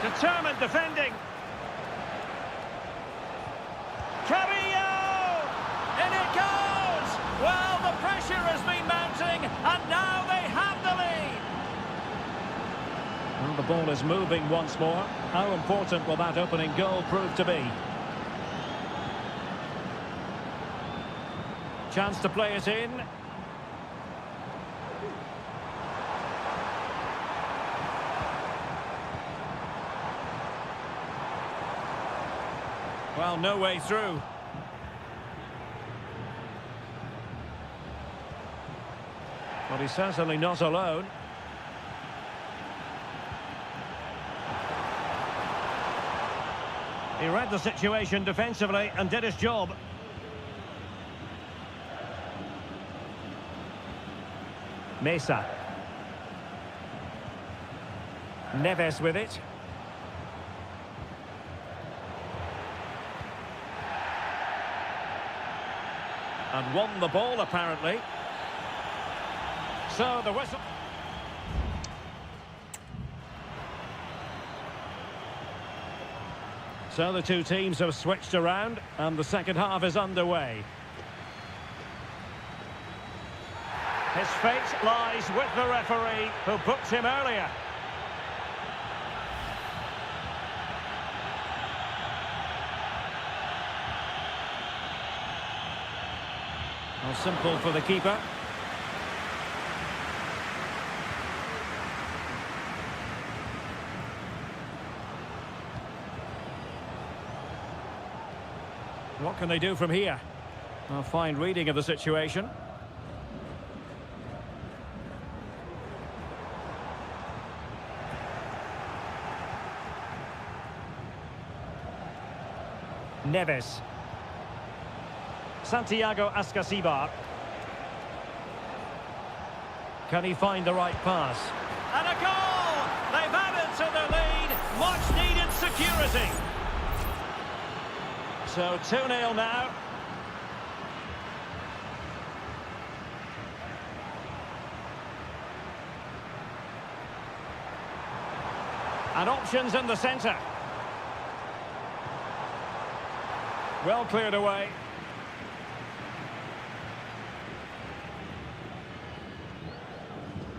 Determined defending. Cabello! In it goes! Well, the pressure has been mounting, and now they have the lead. Well, the ball is moving once more. How important will that opening goal prove to be? Chance to play it in. Well, no way through. Well, he's certainly not alone. He read the situation defensively and did his job. Mesa. Neves with it. And won the ball, apparently. So the whistle. So the two teams have switched around, and the second half is underway. His fate lies with the referee, who booked him earlier. Well, simple for the keeper. What can they do from here? A fine reading of the situation. Neves. Santiago Ascasibar. Can he find the right pass? And a goal! They've added to their lead. Much needed security. So 2-0 now. And options in the centre. Well cleared away.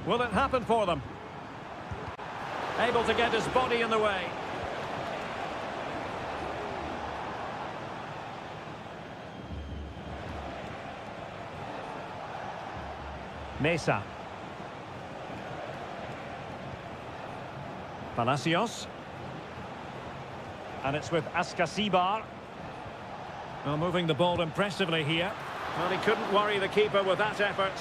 Will it happen for them? Able to get his body in the way. Mesa. Palacios. And it's with Ascasibar. Well, moving the ball impressively here. Well, he couldn't worry the keeper with that effort.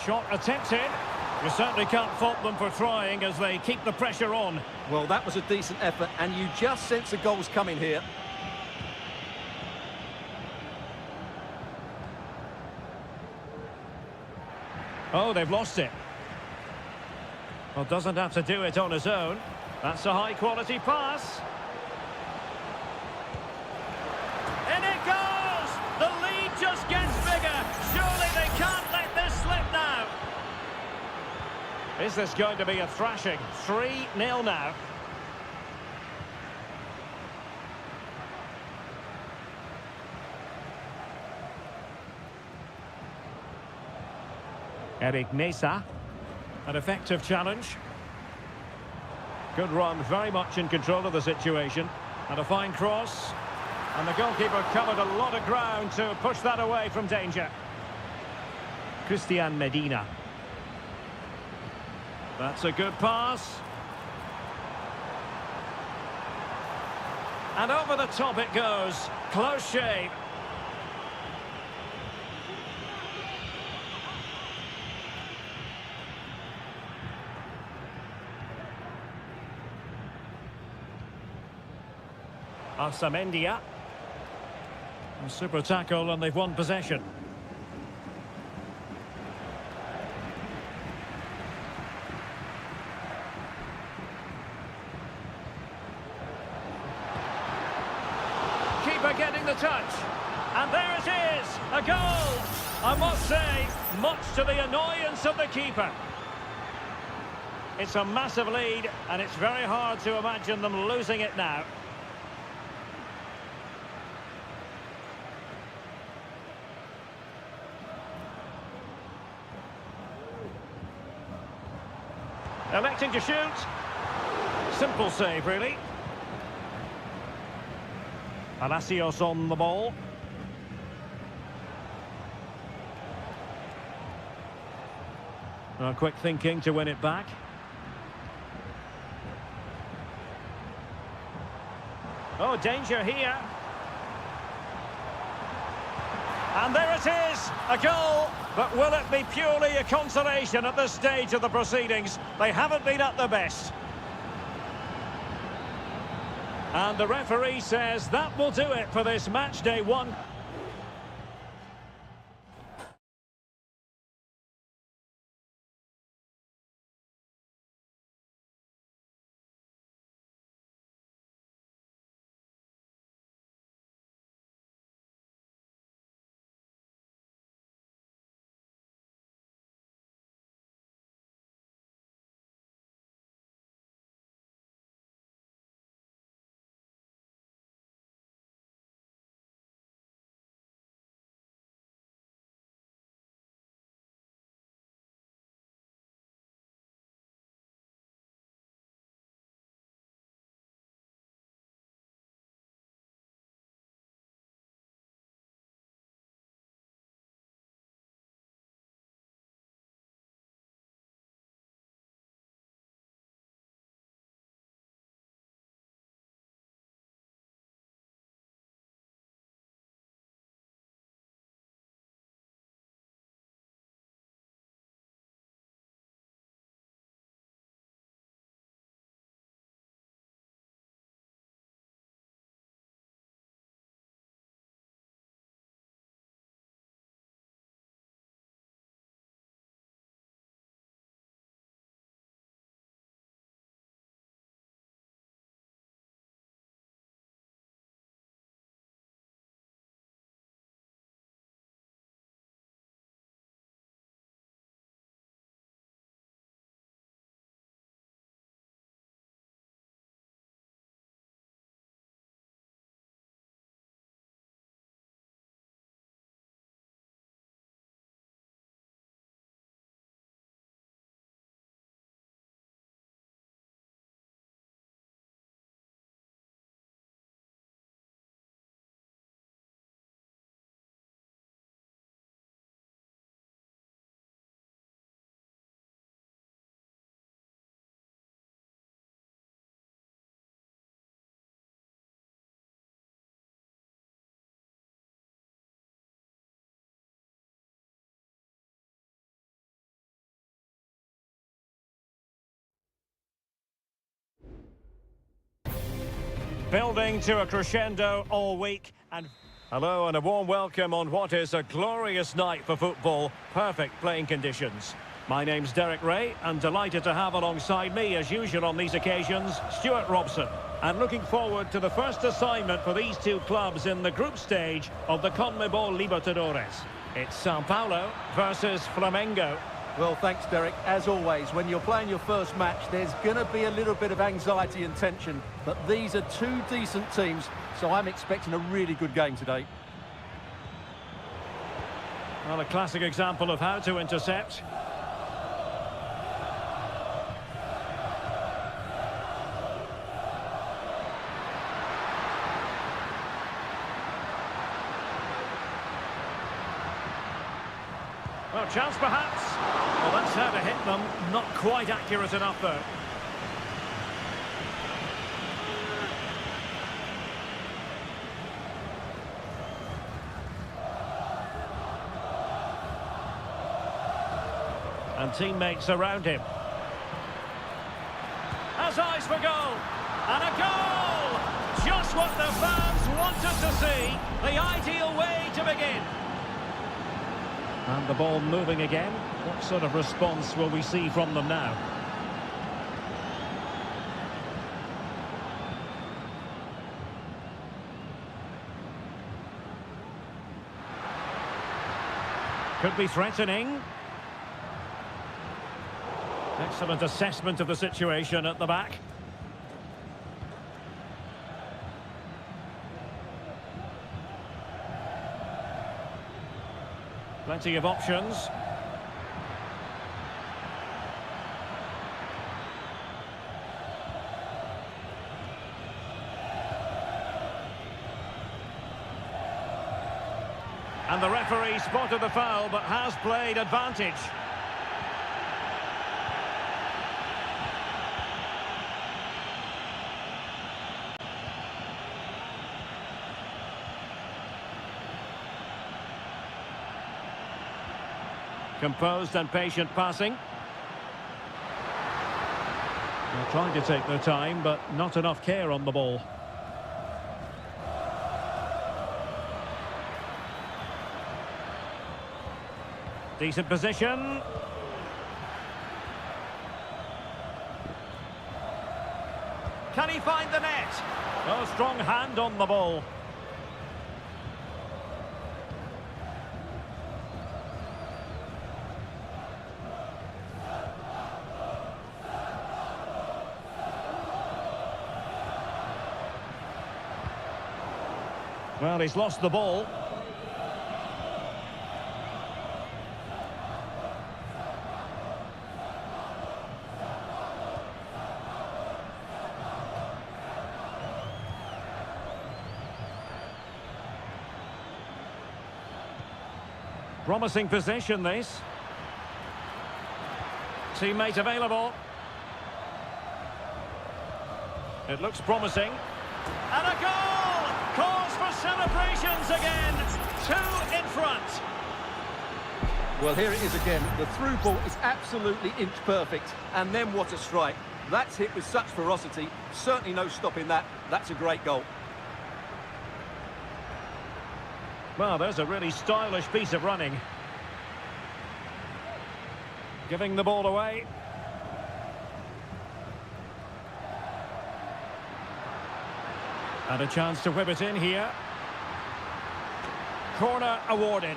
Shot attempted. You certainly can't fault them for trying as they keep the pressure on. Well, that was a decent effort, and you just sense the goal's coming here. Oh, they've lost it. Well, doesn't have to do it on his own. That's a high-quality pass. In it goes! The lead just gets bigger. Surely they can't let this slip now. Is this going to be a thrashing? 3-0 now. Eric Mesa. An effective challenge. Good run, very much in control of the situation. And a fine cross. And the goalkeeper covered a lot of ground to push that away from danger. Christian Medina. That's a good pass. And over the top it goes. Close shave. Arsamendia. A super tackle and they've won possession. Keeper getting the touch. And there it is, a goal. I must say, much to the annoyance of the keeper. It's a massive lead, and it's very hard to imagine them losing it now. Electing to shoot. Simple save, really. Palacios on the ball. Quick thinking to win it back. Oh, danger here. And there it is, a goal. But will it be purely a consolation at this stage of the proceedings? They haven't been at their best. And the referee says that will do it for this match day one. Building to a crescendo all week. And hello and a warm welcome on what is a glorious night for football. Perfect playing conditions. My name's Derek Ray, and delighted to have alongside me, as usual on these occasions, Stuart Robson. And looking forward to the first assignment for these two clubs in the group stage of the CONMEBOL Libertadores. It's Sao Paulo versus Flamengo. Well, thanks, Derek. As always, when you're playing your first match, there's going to be a little bit of anxiety and tension. But these are two decent teams, so I'm expecting a really good game today. Well, a classic example of how to intercept. Well, chance perhaps. Well, that's how to hit them. Not quite accurate enough, though. And teammates around him. Has eyes for goal. And a goal! Just what the fans wanted to see. The ideal way to begin. And the ball moving again. What sort of response will we see from them now? Could be threatening. Excellent assessment of the situation at the back. Plenty of options. And the referee spotted the foul, but has played advantage. Composed and patient passing. They're trying to take their time, but not enough care on the ball. Decent position. Can he find the net? Oh, strong hand on the ball. Well, he's lost the ball. Promising possession, this. Teammate available. It looks promising. And a goal! Cause for celebrations again. 2 in front. Well, here it is again. The through ball is absolutely inch perfect. And then what a strike. That's hit with such ferocity. Certainly no stopping that. That's a great goal. Well, there's a really stylish piece of running. Giving the ball away. And a chance to whip it in here. Corner awarded.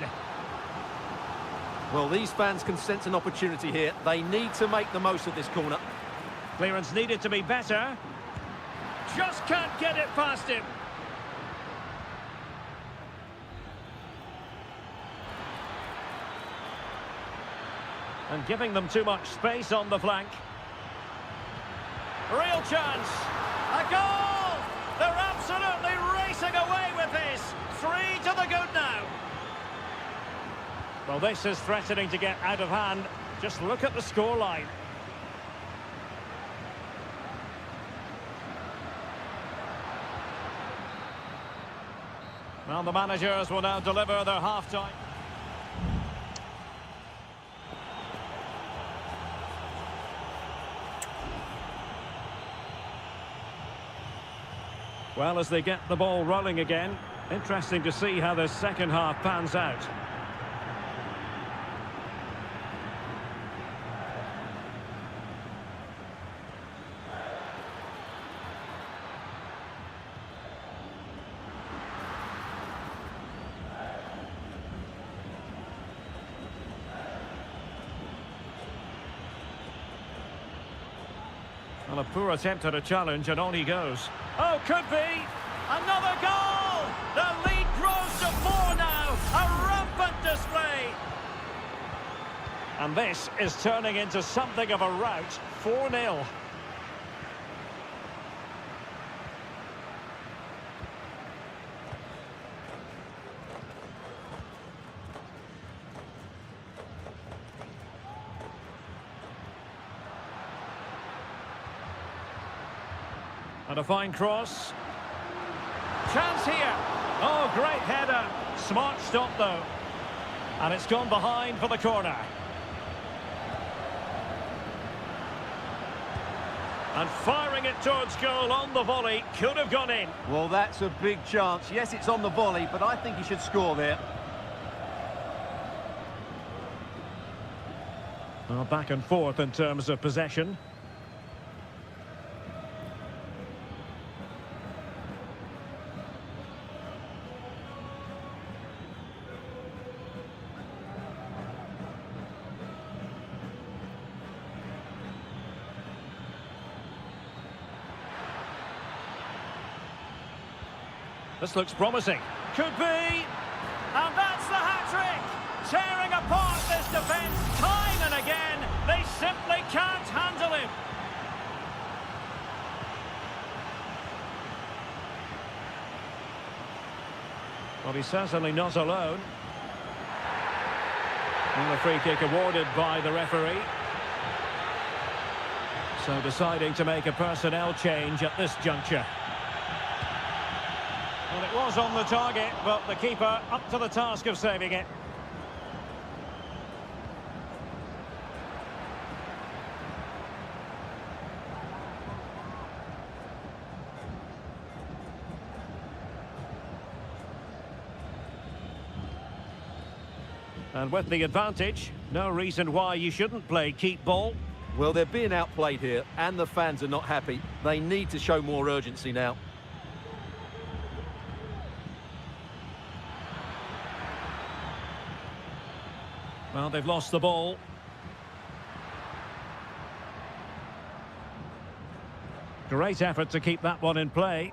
Well, these fans can sense an opportunity here. They need to make the most of this corner. Clearance needed to be better. Just can't get it past him. And giving them too much space on the flank. Real chance. A goal! They're absolutely racing away with this. 3 to the good now. Well, this is threatening to get out of hand. Just look at the scoreline. Well, the managers will now deliver their half-time. Well, as they get the ball rolling again, interesting to see how this second half pans out. Well, a poor attempt at a challenge, and on he goes. Oh, could be! Another goal! The lead grows to 4 now! A rampant display! And this is turning into something of a rout. 4-0. And a fine cross. Chance here. Oh, great header. Smart stop, though. And it's gone behind for the corner. And firing it towards goal on the volley. Could have gone in. Well, that's a big chance. Yes, it's on the volley, but I think he should score there. Well, back and forth in terms of possession. This looks promising. Could be. And that's the hat-trick. Tearing apart this defence time and again. They simply can't handle him. Well, he's certainly not alone. And the free kick awarded by the referee. So deciding to make a personnel change at this juncture. Well, it was on the target, but the keeper up to the task of saving it. And with the advantage, no reason why you shouldn't play keep ball. Well, they're being outplayed here, and the fans are not happy. They need to show more urgency now. Well, they've lost the ball. Great effort to keep that one in play.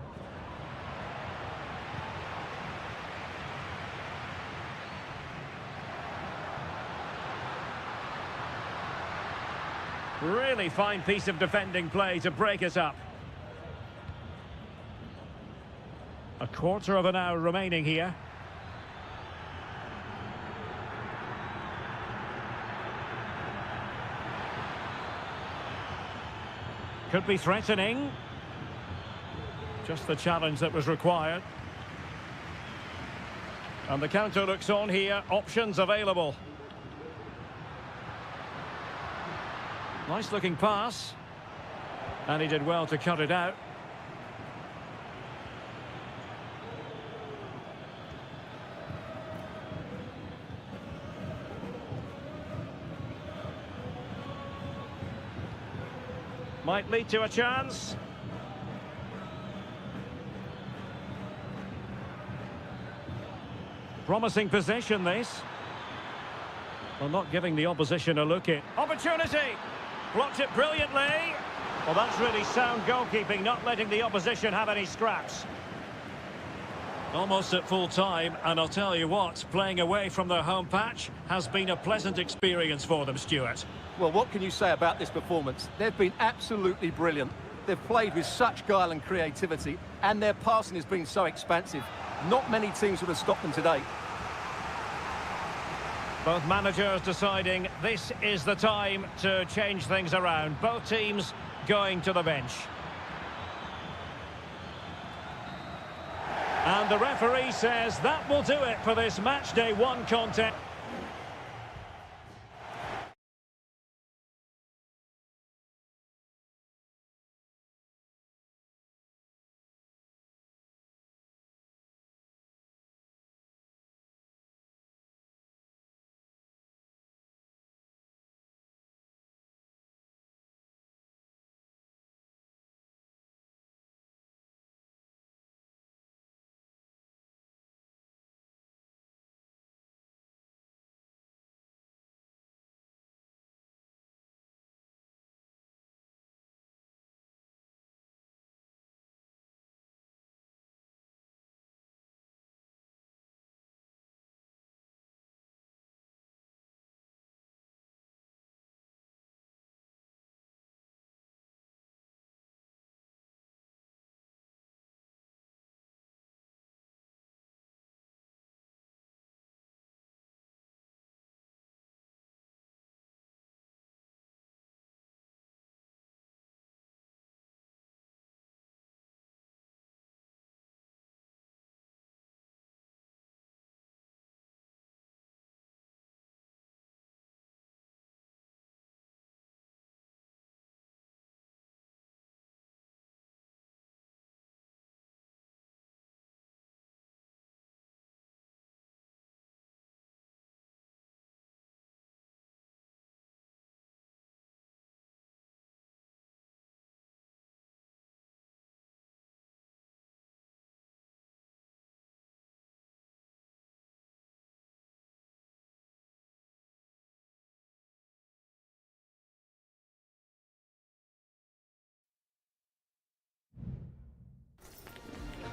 Really fine piece of defending play to break it up. A quarter of an hour remaining here. Could be threatening. Just the challenge that was required. And the counter looks on here. Options available. Nice looking pass. And he did well to cut it out. Might lead to a chance. Promising possession, this. Well, not giving the opposition a look in. Opportunity! Blocked it brilliantly. Well, that's really sound goalkeeping, not letting the opposition have any scraps. Almost at full time, and I'll tell you what, playing away from their home patch has been a pleasant experience for them, Stuart. Well, what can you say about this performance? They've been absolutely brilliant. They've played with such guile and creativity, and their passing has been so expansive. Not many teams would have stopped them today. Both managers deciding this is the time to change things around. Both teams going to the bench. And the referee says that will do it for this match day 1 contest.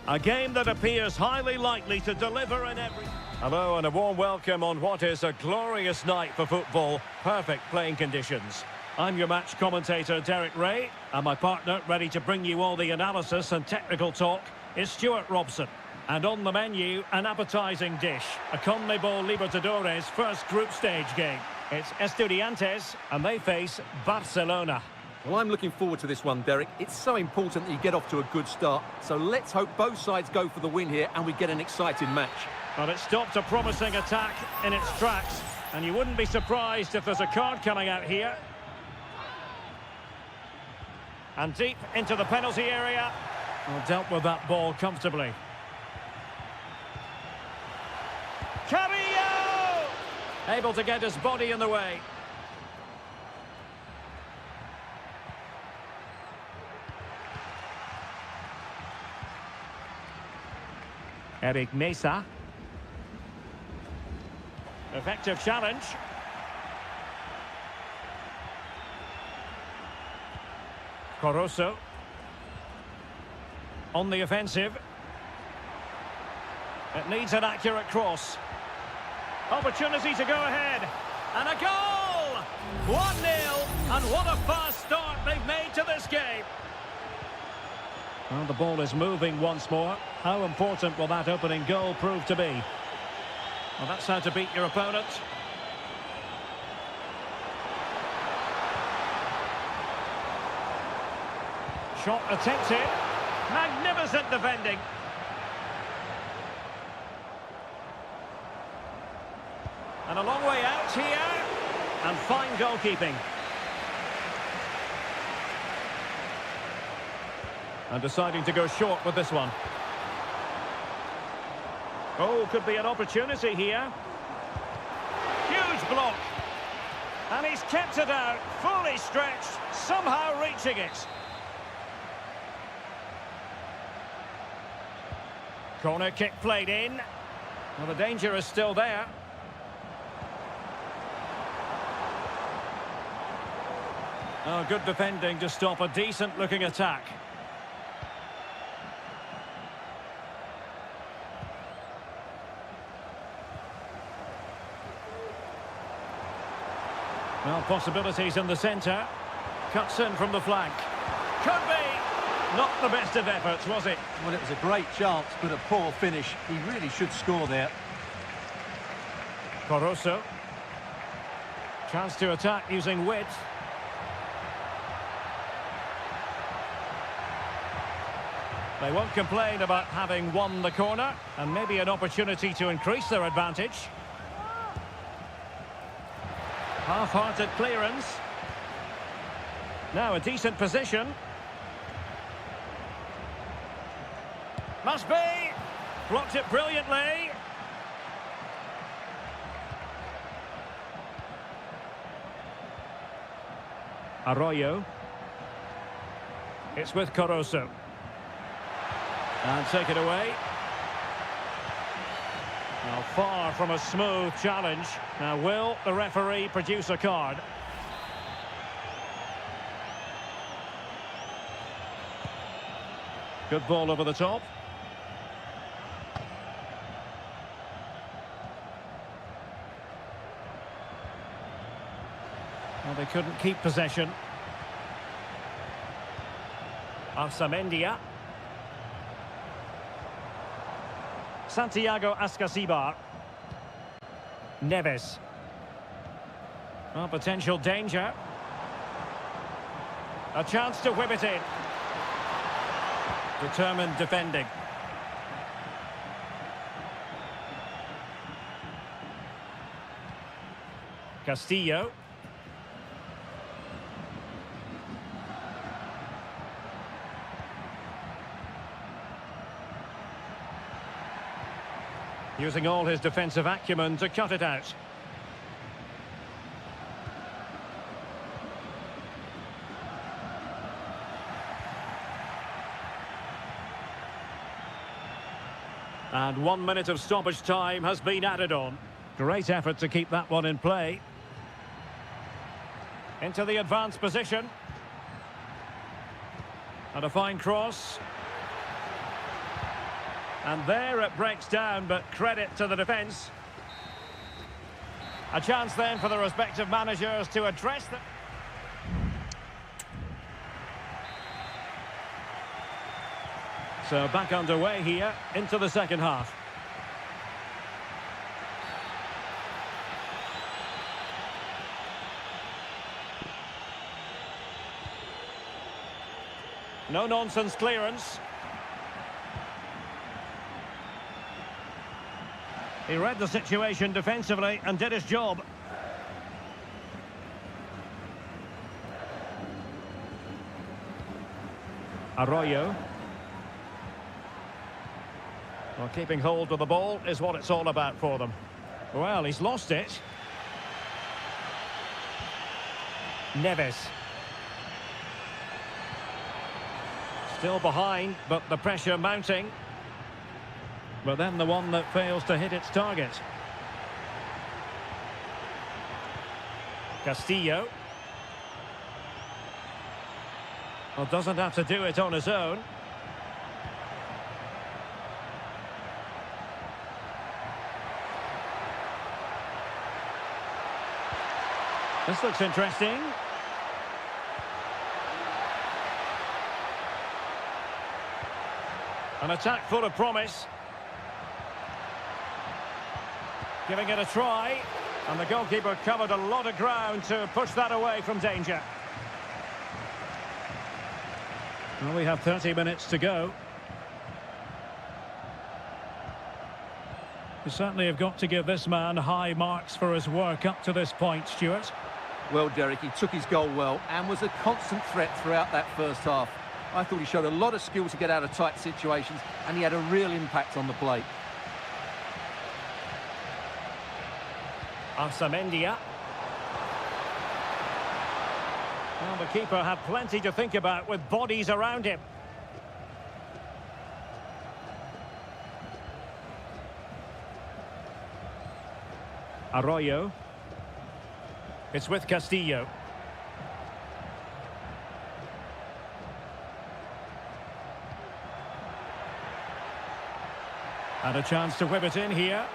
A game that appears highly likely to deliver in every... Hello and a warm welcome on what is a glorious night for football. Perfect playing conditions. I'm your match commentator, Derek Ray, and my partner, ready to bring you all the analysis and technical talk, is Stuart Robson. And on the menu, an appetising dish, a CONMEBOL Libertadores first group stage game. It's Estudiantes, and they face Barcelona. Well, I'm looking forward to this one, Derek. It's so important that you get off to a good start. So let's hope both sides go for the win here and we get an exciting match. Well, it stopped a promising attack in its tracks, and you wouldn't be surprised if there's a card coming out here. And deep into the penalty area. Well, dealt with that ball comfortably. Carrillo! Able to get his body in the way. Eric Mesa. Effective challenge. Coroso. On the offensive. It needs an accurate cross. Opportunity to go ahead. And a goal! 1-0. And what a fast start they've made to this game. Well, the ball is moving once more. How important will that opening goal prove to be? Well, that's how to beat your opponent. Shot attempted. Magnificent defending. And a long way out here. And fine goalkeeping. And deciding to go short with this one. Oh, could be an opportunity here. Huge block. And he's kept it out, fully stretched, somehow reaching it. Corner kick played in. Well, the danger is still there. Oh, good defending to stop a decent-looking attack. Well, possibilities in the centre. Cuts in from the flank. Could be! Not the best of efforts, was it? Well, it was a great chance, but a poor finish. He really should score there. Coroso. Chance to attack using width. They won't complain about having won the corner, and maybe an opportunity to increase their advantage. Half-hearted clearance. Now a decent position. Must be. Blocked it brilliantly. Arroyo. It's with Coroso. And take it away. Now, far from a smooth challenge. Now, will the referee produce a card? Good ball over the top. Well, they couldn't keep possession. Arsamendia. Santiago Ascasibar. Neves. Well, potential danger. A chance to whip it in. Determined defending. Castillo. Using all his defensive acumen to cut it out. And 1 minute of stoppage time has been added on. Great effort to keep that one in play. Into the advanced position. And a fine cross. And there it breaks down, but credit to the defence. A chance then for the respective managers to address them. So back underway here into the second half. No-nonsense clearance. He read the situation defensively and did his job. Arroyo. Well, keeping hold of the ball is what it's all about for them. Well, he's lost it. Neves. Still behind, but the pressure mounting. But then the one that fails to hit its target. Castillo. Well, doesn't have to do it on his own. This looks interesting. An attack full of promise. Giving it a try. And the goalkeeper covered a lot of ground to push that away from danger. Well, we have 30 minutes to go. You certainly have got to give this man high marks for his work up to this point, Stuart. Well, Derek, he took his goal well and was a constant threat throughout that first half. I thought he showed a lot of skill to get out of tight situations, and he had a real impact on the plate. Arsamendia. Well, the keeper had plenty to think about with bodies around him. Arroyo. It's with Castillo. And a chance to whip it in here.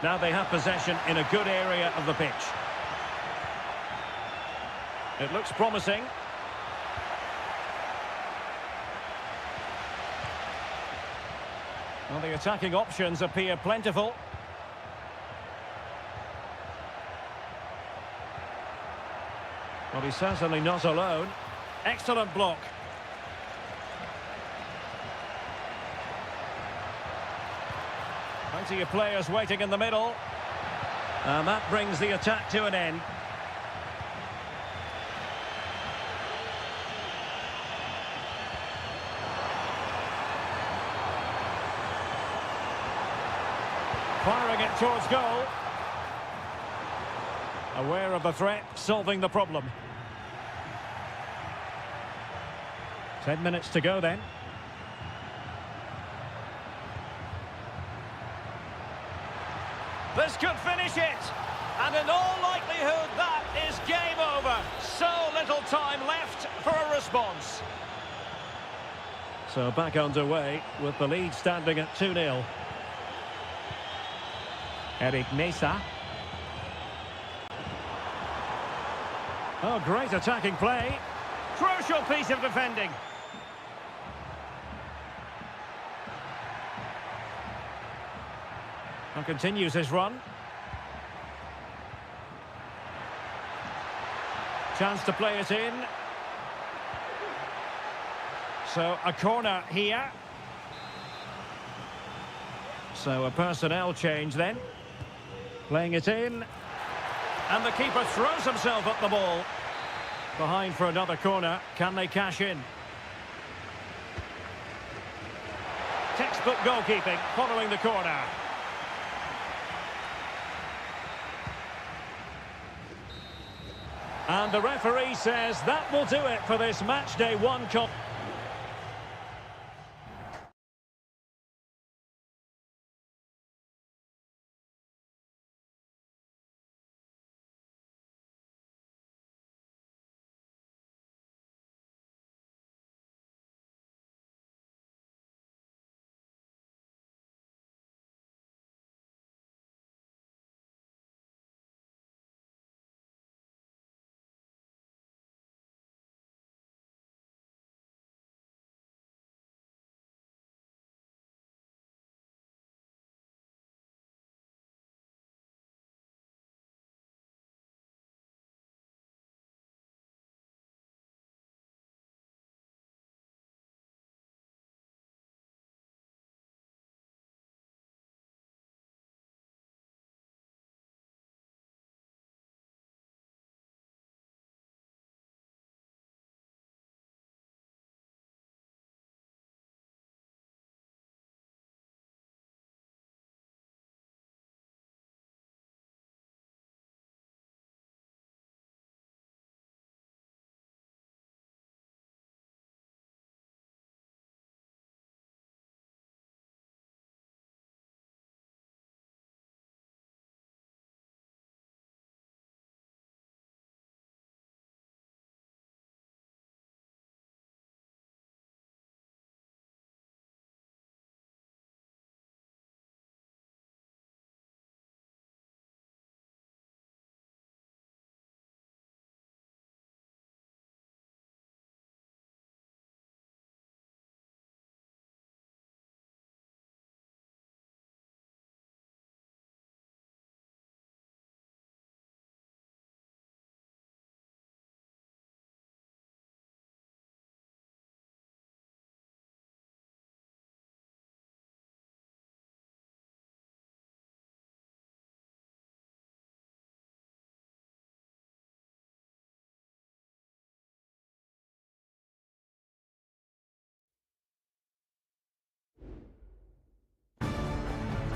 Now they have possession in a good area of the pitch. It looks promising. Well, the attacking options appear plentiful. Well, he's certainly not alone. Excellent block. Plenty of players waiting in the middle. And that brings the attack to an end. Firing it towards goal. Aware of the threat, solving the problem. 10 minutes to go then. This could finish it. And in all likelihood, that is game over. So little time left for a response. So back underway with the lead standing at 2-0. Eric Mesa. Oh, great attacking play. Crucial piece of defending. And continues his run. Chance to play it in. So a corner here. So a personnel change then. Playing it in. And the keeper throws himself at the ball. Behind for another corner. Can they cash in? Textbook goalkeeping following the corner. And the referee says that will do it for this match day one.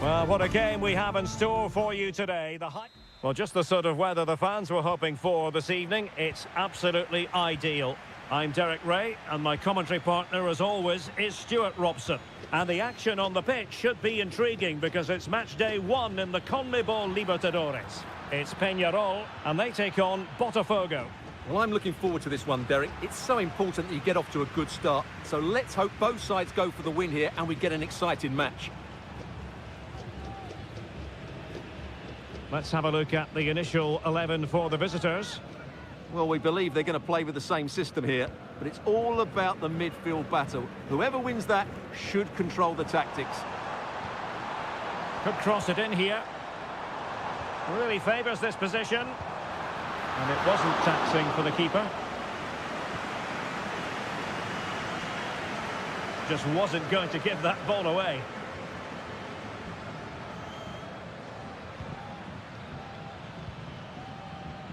Well, what a game we have in store for you today. Well, just the sort of weather the fans were hoping for this evening. It's absolutely ideal. I'm Derek Ray, and my commentary partner, as always, is Stuart Robson. And the action on the pitch should be intriguing because it's match day 1 in the CONMEBOL Libertadores. It's Peñarol, and they take on Botafogo. Well, I'm looking forward to this one, Derek. It's so important that you get off to a good start. So let's hope both sides go for the win here and we get an exciting match. Let's have a look at the initial 11 for the visitors. Well, we believe they're going to play with the same system here, but it's all about the midfield battle. Whoever wins that should control the tactics. Could cross it in here. Really favours this position. And it wasn't taxing for the keeper. Just wasn't going to give that ball away.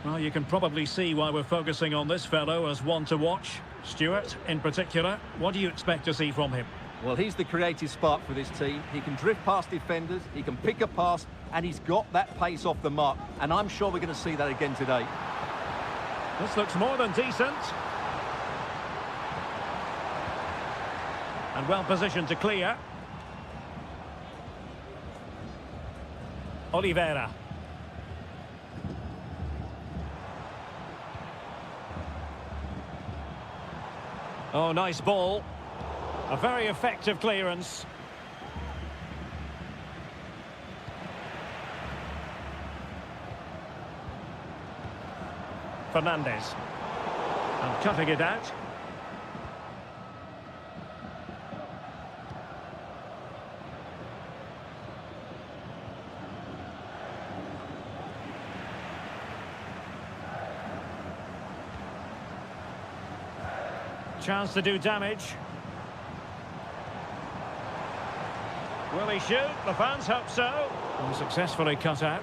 Well, you can probably see why we're focusing on this fellow as one to watch. Stuart, in particular, what do you expect to see from him? Well, he's the creative spark for this team. He can drift past defenders, he can pick a pass, and he's got that pace off the mark. And I'm sure we're going to see that again today. This looks more than decent. And well positioned to clear. Oliveira. Oh, nice ball. A very effective clearance. Fernandez. And cutting it out. Chance to do damage. Will he shoot? The fans hope so. And successfully cut out.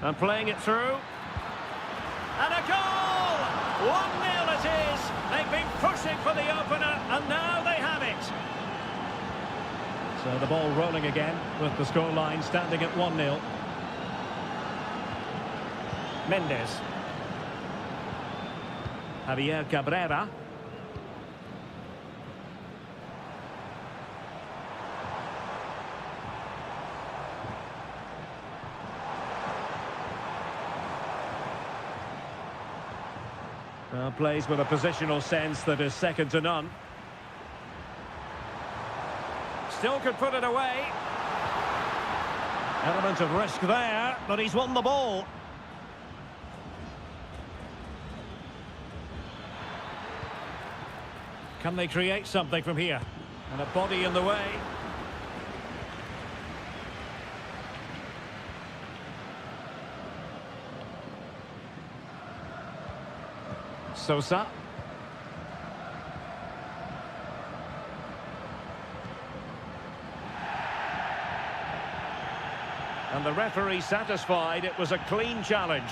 And playing it through. And a goal! 1-0 it is. They've been pushing for the opener, and now they have it. So the ball rolling again, with the scoreline standing at 1-0. Mendes. Javier Cabrera. Plays with a positional sense that is second to none. Still could put it away. Element of risk there, but he's won the ball. Can they create something from here? And a body in the way. Sosa. And the referee satisfied it was a clean challenge.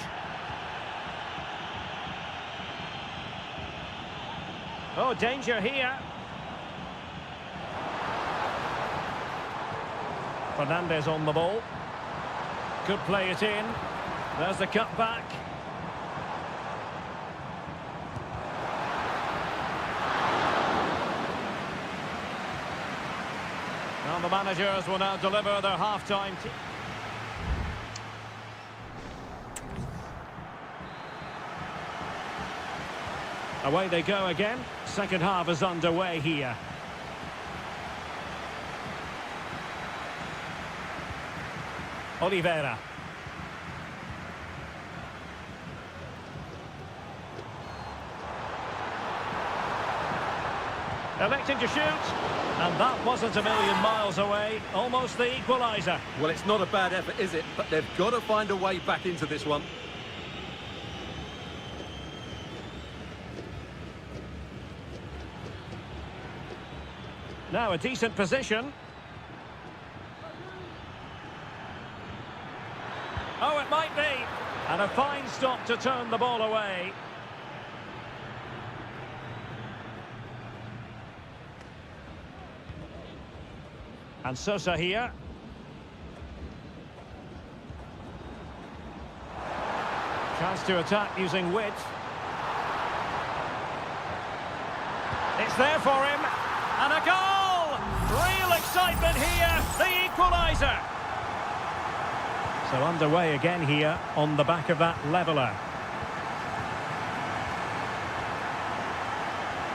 Oh, danger here. Fernandez on the ball. Could play it in. There's the cut back. Well, the managers will now deliver their half-time. Away they go again. Second half is underway here. Oliveira. Electing to shoot, and that wasn't a million miles away, almost the equaliser. Well, it's not a bad effort, is it? But they've got to find a way back into this one. Now a decent position. Oh, it might be. And a fine stop to turn the ball away. And Sosa here. Chance to attack using width. It's there for him. And a goal! Real excitement here. The equaliser. So underway again here on the back of that leveller.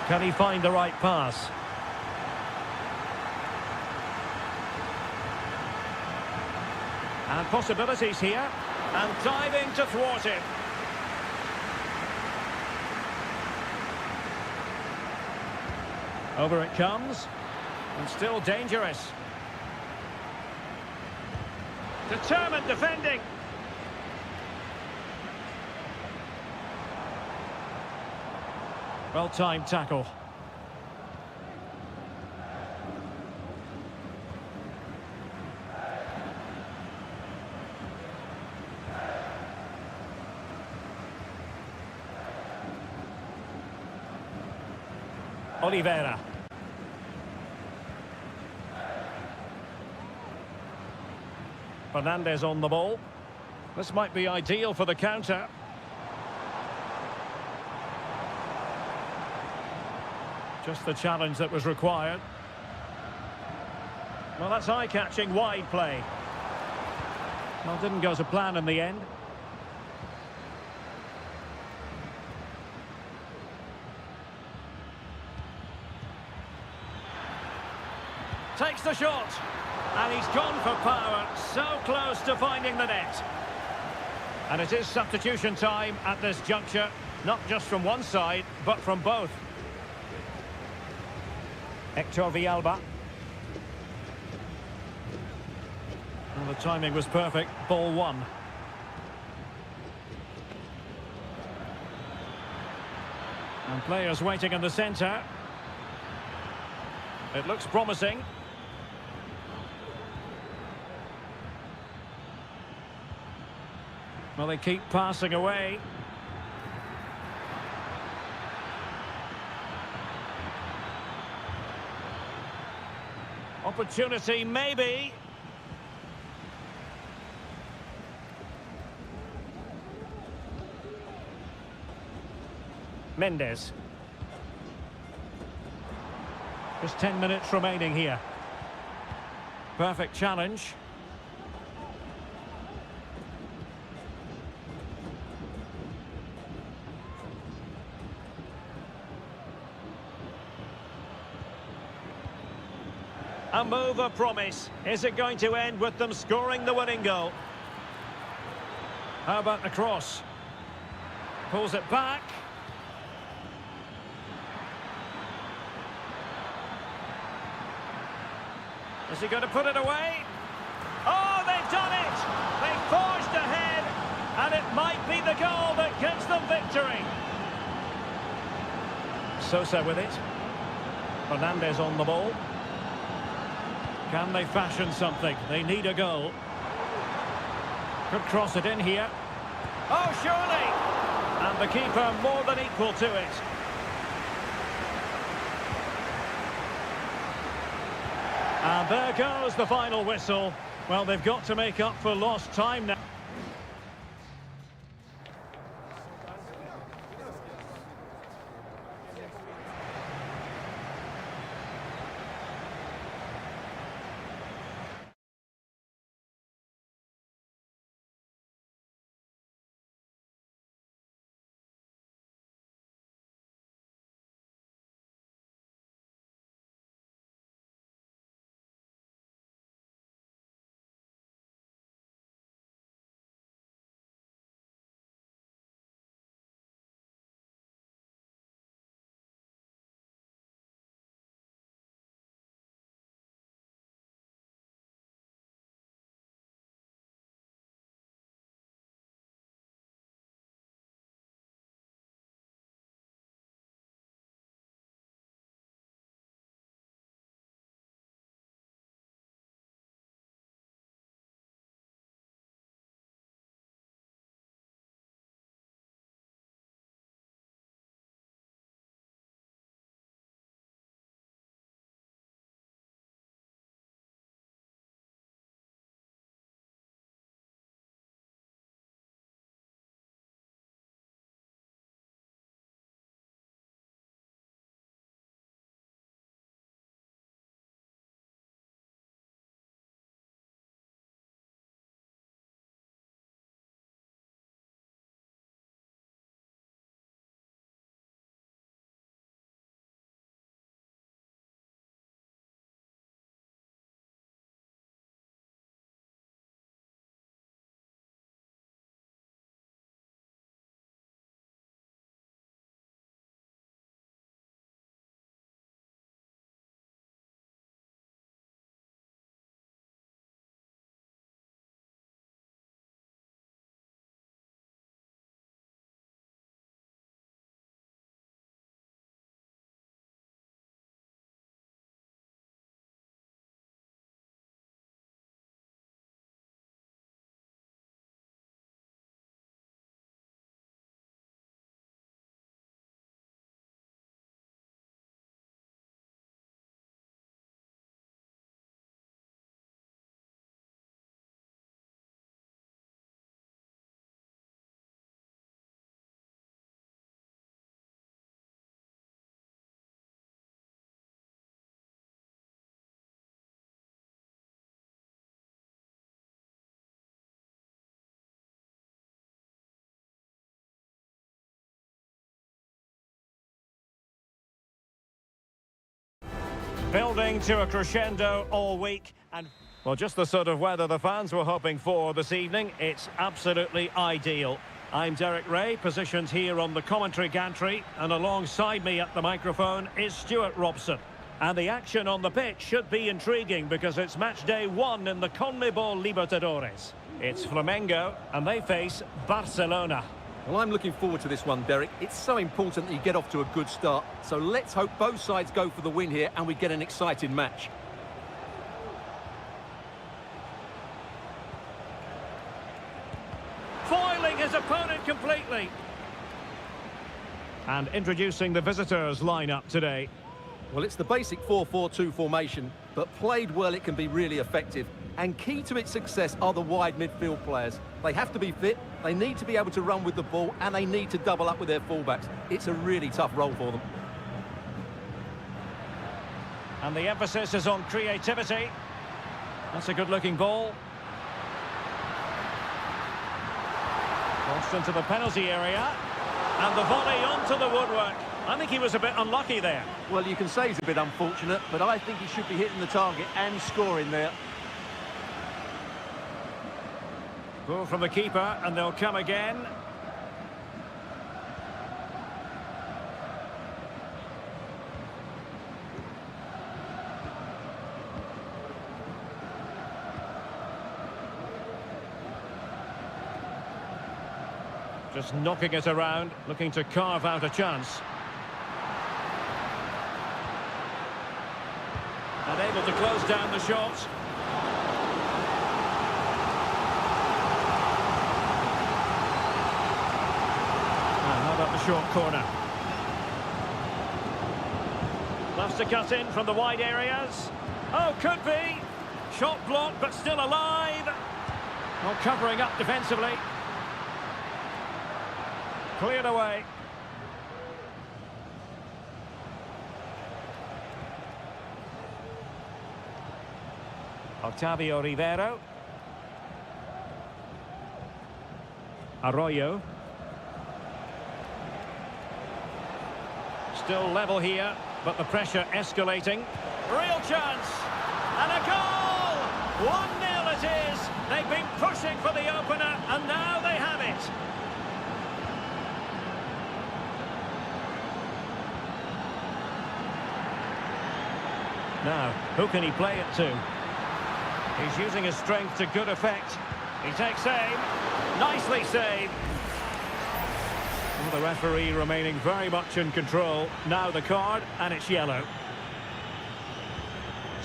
Can he find the right pass? And possibilities here. And diving to thwart it. Over it comes. And still dangerous. Determined defending. Well-timed tackle. Oliveira. Fernandez on the ball. This might be ideal for the counter. Just the challenge that was required. Well, that's eye-catching wide play. Well, didn't go to plan in the end. Takes the shot. And he's gone for power, so close to finding the net. And it is substitution time at this juncture, not just from one side, but from both. Hector Villalba. Well, the timing was perfect, ball one. And players waiting in the centre. It looks promising. Well, they keep passing away. Opportunity, maybe. Mendes. Just 10 minutes remaining here. Perfect challenge. A move of promise. Is it going to end with them scoring the winning goal? How about the cross? Pulls it back. Is he going to put it away? Oh, they've done it! They've forged ahead, and it might be the goal that gives them victory. Sosa with it. Fernandez on the ball. Can they fashion something? They need a goal. Could cross it in here. Oh, surely! And the keeper more than equal to it. And there goes the final whistle. Well, they've got to make up for lost time now. Building to a crescendo all week, and well, just the sort of weather the fans were hoping for this evening. It's absolutely ideal. I'm Derek Ray, positioned here on the commentary gantry, and alongside me at the microphone is Stuart Robson. And the action on the pitch should be intriguing because it's match day 1 in the CONMEBOL Libertadores. It's Flamengo, and they face Barcelona. Well, I'm looking forward to this one, Derek. It's so important that you get off to a good start. So let's hope both sides go for the win here and we get an exciting match. Foiling his opponent completely. And introducing the visitors' lineup today. Well, it's the basic 4-4-2 formation, but played well it can be really effective. And key to its success are the wide midfield players. They have to be fit, they need to be able to run with the ball, and they need to double up with their fullbacks. It's a really tough role for them. And the emphasis is on creativity. That's a good-looking ball. Crossed into the penalty area. And the volley onto the woodwork. I think he was a bit unlucky there. Well, you can say he's a bit unfortunate, but I think he should be hitting the target and scoring there. Goal from the keeper, and they'll come again. Just knocking it around, looking to carve out a chance. And able to close down the shot. And how about the short corner? Loves to cut in from the wide areas. Oh, could be. Shot blocked, but still alive. Not covering up defensively. Cleared away. Octavio Rivero. Arroyo. Still level here, but the pressure escalating. Real chance! And a goal! 1-0 it is! They've been pushing for the opener, and now they have it. Now, who can he play it to? He's using his strength to good effect. He takes aim. Nicely saved. Well, the referee remaining very much in control. Now the card, and it's yellow.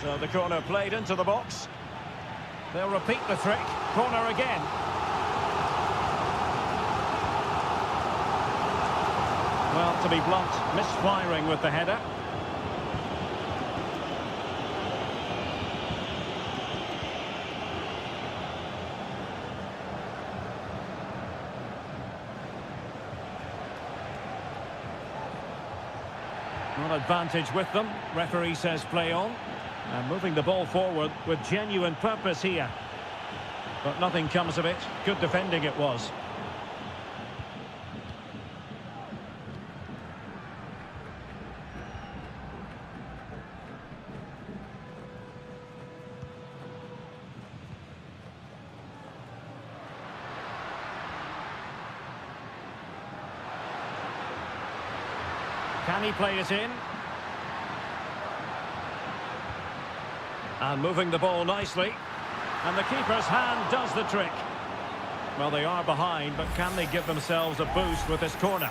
So the corner played into the box. They'll repeat the trick. Corner again. Well, to be blunt, misfiring with the header. Not advantage with them. Referee says play on. And moving the ball forward with genuine purpose here. But nothing comes of it. Good defending it was. Can he play it in? And moving the ball nicely. And the keeper's hand does the trick. Well, they are behind, but can they give themselves a boost with this corner?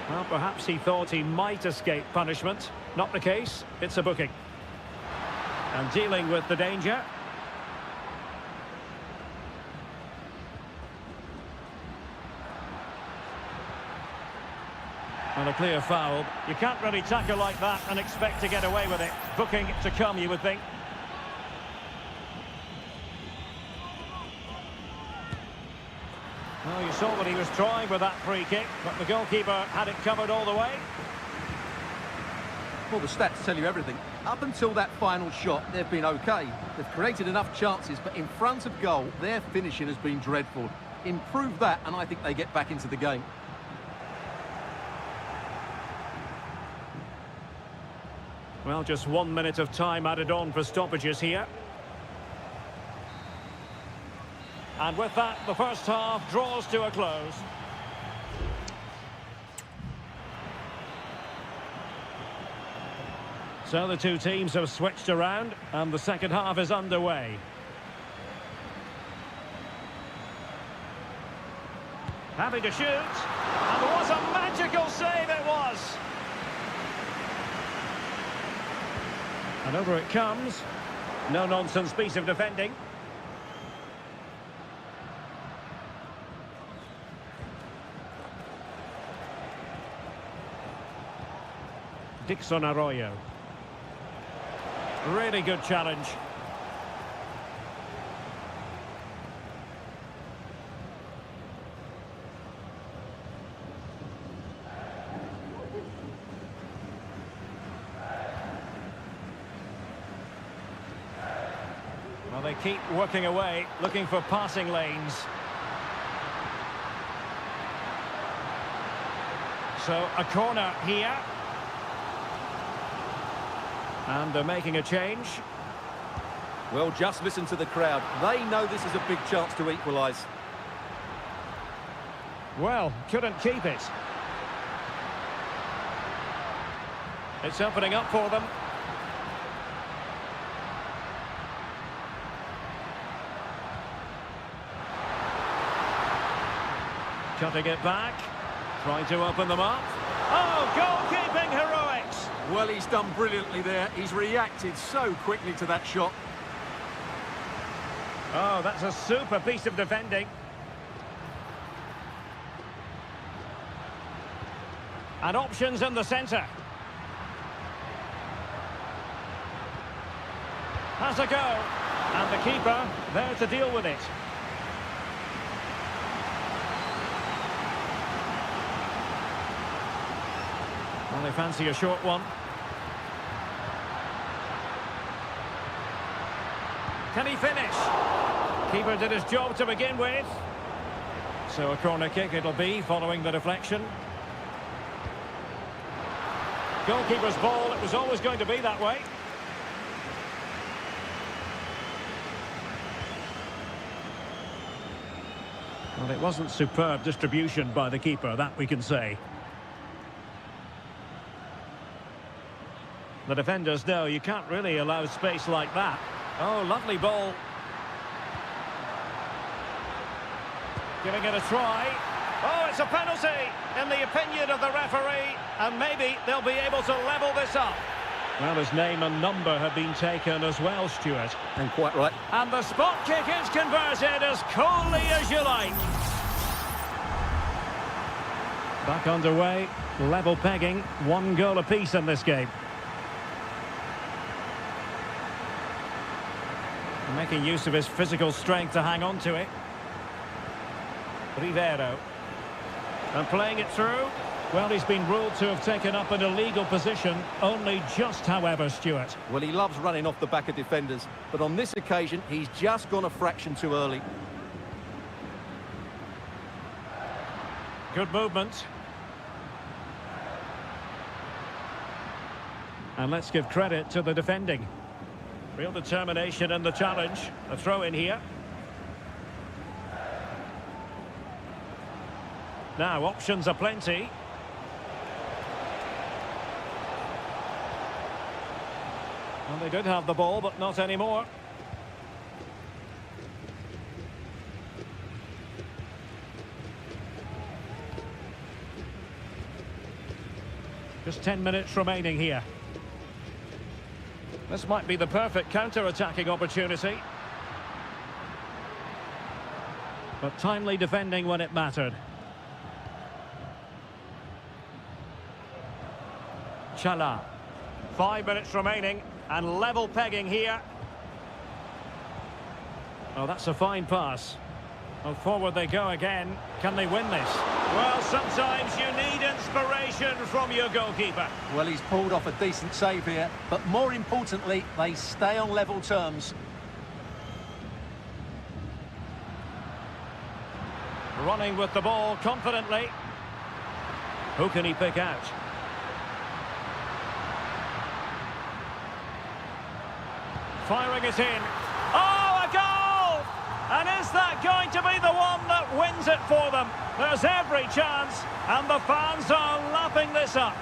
Well, perhaps he thought he might escape punishment. Not the case. It's a booking. And dealing with the danger. And a clear foul. You can't really tackle like that and expect to get away with it. Booking to come, you would think. Well, you saw what he was trying with that free kick, but the goalkeeper had it covered all the way. Well, the stats tell you everything. Up until that final shot, they've been okay. They've created enough chances, but in front of goal, their finishing has been dreadful. Improve that, and I think they get back into the game. Well, just 1 minute of time added on for stoppages here. And with that, the first half draws to a close. So the two teams have switched around, and the second half is underway. Having to shoot, and what a magical save it was! And over it comes. No-nonsense piece of defending. Dixon Arroyo. Really good challenge. Well, they keep working away, looking for passing lanes. So, a corner here. And they're making a change. Well, just listen to the crowd. They know this is a big chance to equalise. Well, couldn't keep it. It's opening up for them. Cutting it back. Trying to open them up. Oh, goalkeeping heroics! Well, he's done brilliantly there. He's reacted so quickly to that shot. Oh, that's a super piece of defending. And options in the centre. Has a go. And the keeper there to deal with it. Well, they fancy a short one. Can he finish? Keeper did his job to begin with. So a corner kick it'll be following the deflection. Goalkeeper's ball, it was always going to be that way. Well, it wasn't superb distribution by the keeper, that we can say. The defenders know you can't really allow space like that. Oh, lovely ball. Giving it a try. Oh, it's a penalty, in the opinion of the referee. And maybe they'll be able to level this up. Well, his name and number have been taken as well, Stuart. And quite right. And the spot kick is converted as coolly as you like. Back underway, level pegging, 1 goal apiece in this game. Making use of his physical strength to hang on to it. Rivero. And playing it through. Well, he's been ruled to have taken up an illegal position, only just, however, Stuart. Well, he loves running off the back of defenders, but on this occasion, he's just gone a fraction too early. Good movement. And let's give credit to the defending. Real determination in the challenge. A throw in here. Now, options are plenty. Well, they did have the ball, but not anymore. Just 10 minutes remaining here. This might be the perfect counter-attacking opportunity. But timely defending when it mattered. Chala. 5 minutes remaining and level pegging here. Oh, that's a fine pass. Well, forward they go again. Can they win this? Well, sometimes you need inspiration from your goalkeeper. Well, he's pulled off a decent save here, but more importantly, they stay on level terms. Running with the ball confidently. Who can he pick out? Firing it in. Oh, a goal! And is that going to be the one that wins it for them? There's every chance, and the fans are lapping this up.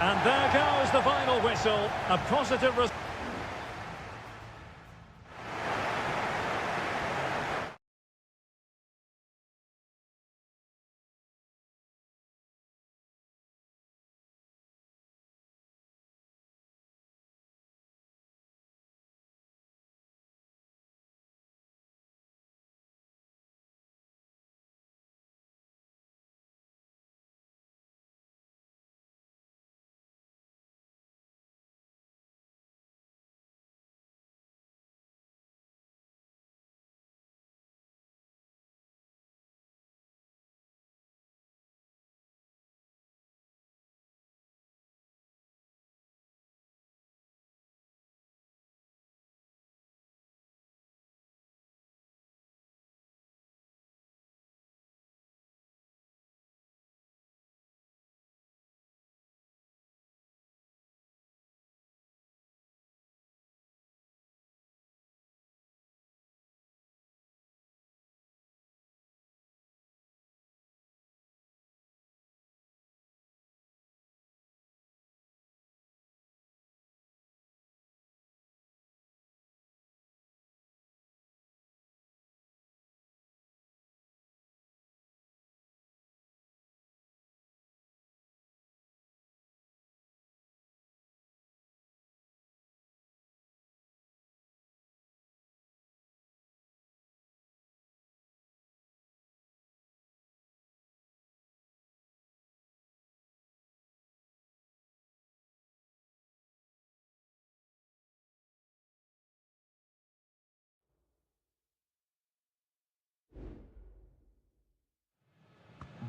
And there goes the final whistle. A positive result.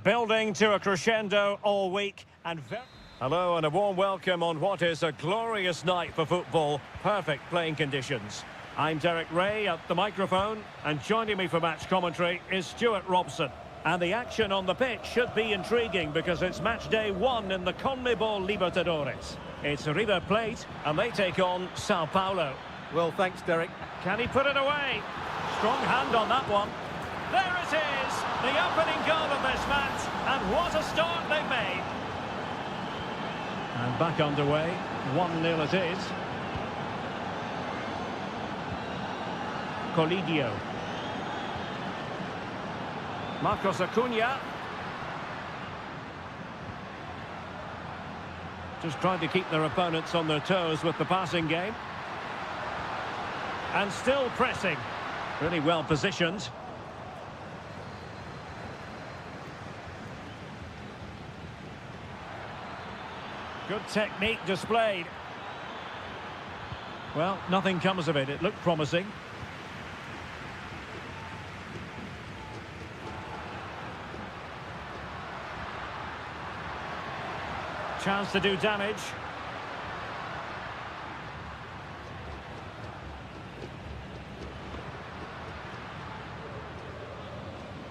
Building to a crescendo all week and hello and a warm welcome on what is a glorious night for football. Perfect playing conditions. I'm Derek Ray at the microphone, and joining me for match commentary is Stuart Robson. And the action on the pitch should be intriguing because it's match day 1 in the CONMEBOL Libertadores. It's River Plate and they take on Sao Paulo. Well, thanks, Derek. Can he put it away? Strong hand on that one. There it is, the opening goal of this match, and what a start they've made. And back underway, 1-0 it is. Colidio. Marcos Acuna. Just trying to keep their opponents on their toes with the passing game. And still pressing. Really well positioned. Good technique displayed. Well, nothing comes of it. It looked promising. Chance to do damage.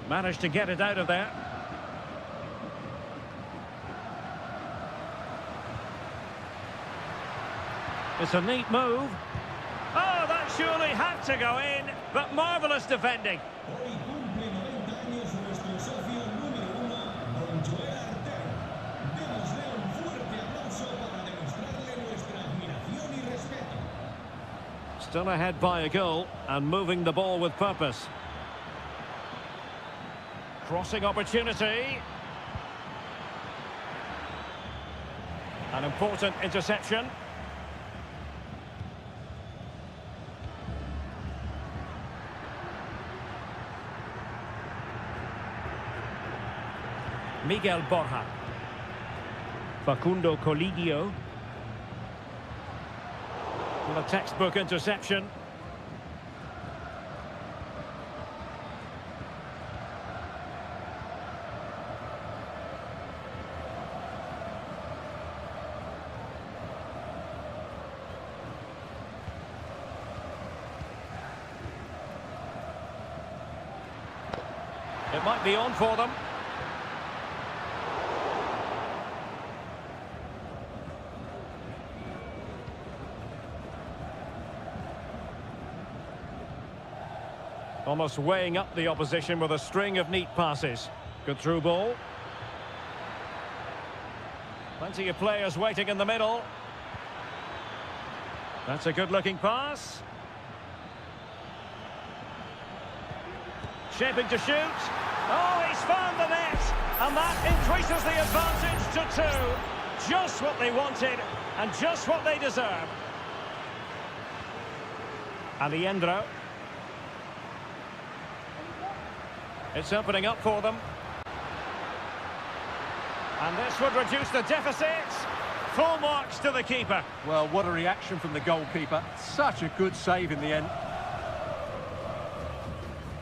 Managed to get it out of there. It's a neat move. Oh, that surely had to go in, but marvellous defending. Hoy cumple 90 años nuestro socio número 1, don Joel Artero. Démosle un fuerte aplauso para demostrarle nuestra admiración y respeto. Still ahead by a goal and moving the ball with purpose. Crossing opportunity. An important interception. Miguel Borja. Facundo Colidio. Well, a textbook interception. It might be on for them. Almost weighing up the opposition with a string of neat passes. Good through ball. Plenty of players waiting in the middle. That's a good-looking pass. Shaping to shoot. Oh, he's found the net. And that increases the advantage to 2. Just what they wanted and just what they deserve. Alejandro. It's opening up for them. And this would reduce the deficit. Full marks to the keeper. Well, what a reaction from the goalkeeper. Such a good save in the end.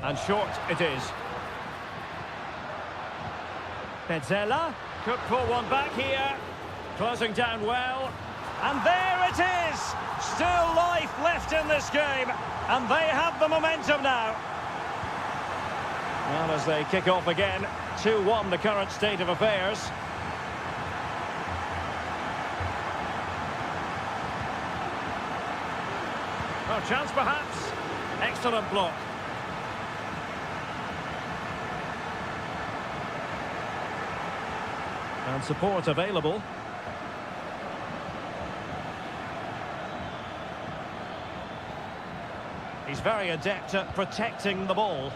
And short it is. Pezzella could pull one back here. Closing down well. And there it is! Still life left in this game. And they have the momentum now. Well, as they kick off again, 2-1 the current state of affairs. Oh, chance perhaps. Excellent block. And support available. He's very adept at protecting the ball.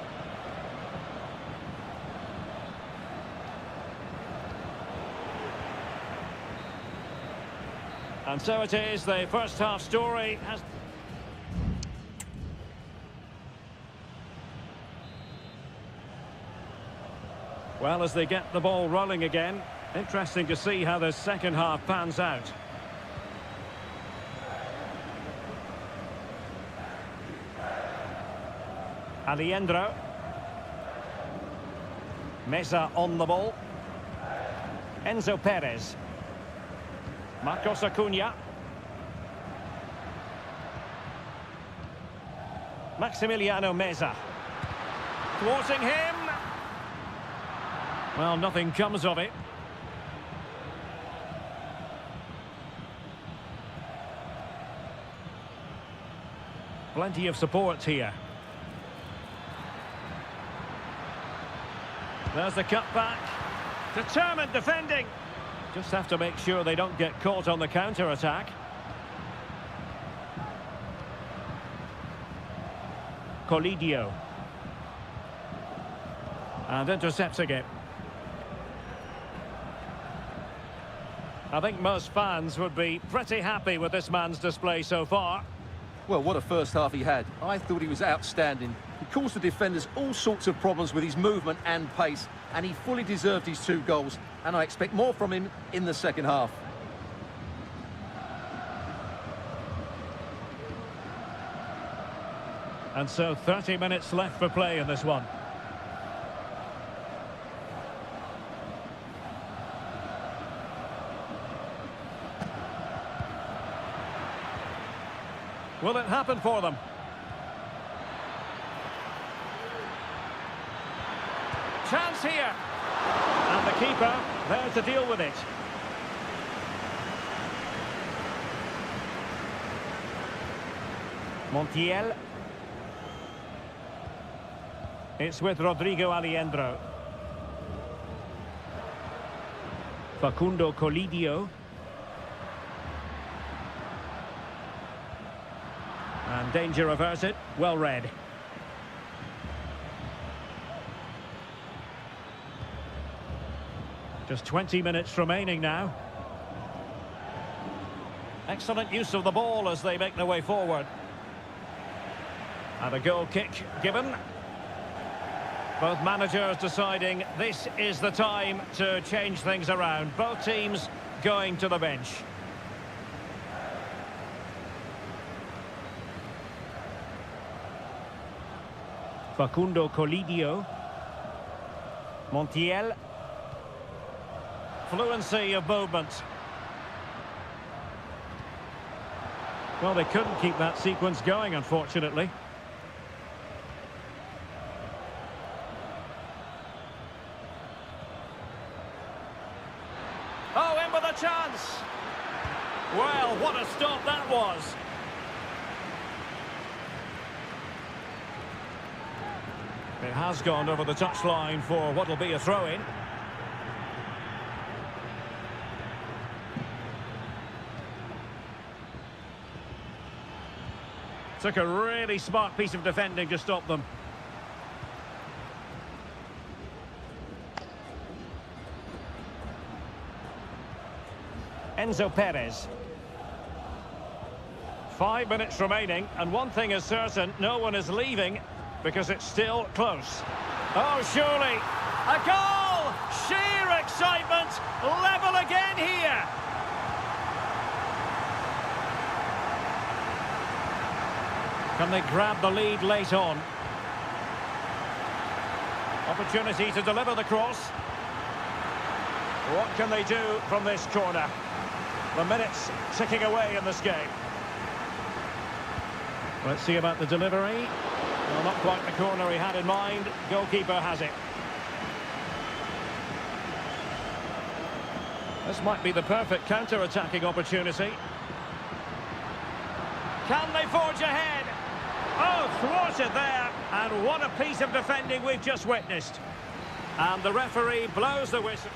And so it is, the first half story has... Well, as they get the ball rolling again, interesting to see how the second half pans out. Alejandro. Mesa on the ball. Enzo Perez. Marcos Acuna. Maximiliano Meza. Thwarting him. Well, nothing comes of it. Plenty of support here. There's the cutback. Determined defending. Just have to make sure they don't get caught on the counter-attack. Colidio. And intercepting it. I think most fans would be pretty happy with this man's display so far. Well, what a first half he had. I thought he was outstanding. He caused the defenders all sorts of problems with his movement and pace, and he fully deserved his 2 goals, and I expect more from him in the second half. And so 30 minutes left for play in this one. Will it happen for them? Chance here. And the keeper there to deal with it. Montiel. It's with Rodrigo Alejandro. Facundo Colidio. And danger averted. Well read. Just 20 minutes remaining now. Excellent use of the ball as they make their way forward. And a goal kick given. Both managers deciding this is the time to change things around. Both teams going to the bench. Facundo Colidio. Montiel. Fluency of movement. Well, they couldn't keep that sequence going, unfortunately. Oh, in with a chance! Well, what a stop that was! It has gone over the touchline for what will be a throw-in. Took a really smart piece of defending to stop them. Enzo Perez. 5 minutes remaining, and one thing is certain, no one is leaving because it's still close. Oh, surely. A goal! Sheer excitement! Level again here! Can they grab the lead late on? Opportunity to deliver the cross. What can they do from this corner? The minutes ticking away in this game. Let's see about the delivery. Well, not quite the corner he had in mind. Goalkeeper has it. This might be the perfect counter-attacking opportunity. Can they forge ahead? Oh, thwarted there. And what a piece of defending we've just witnessed. And the referee blows the whistle.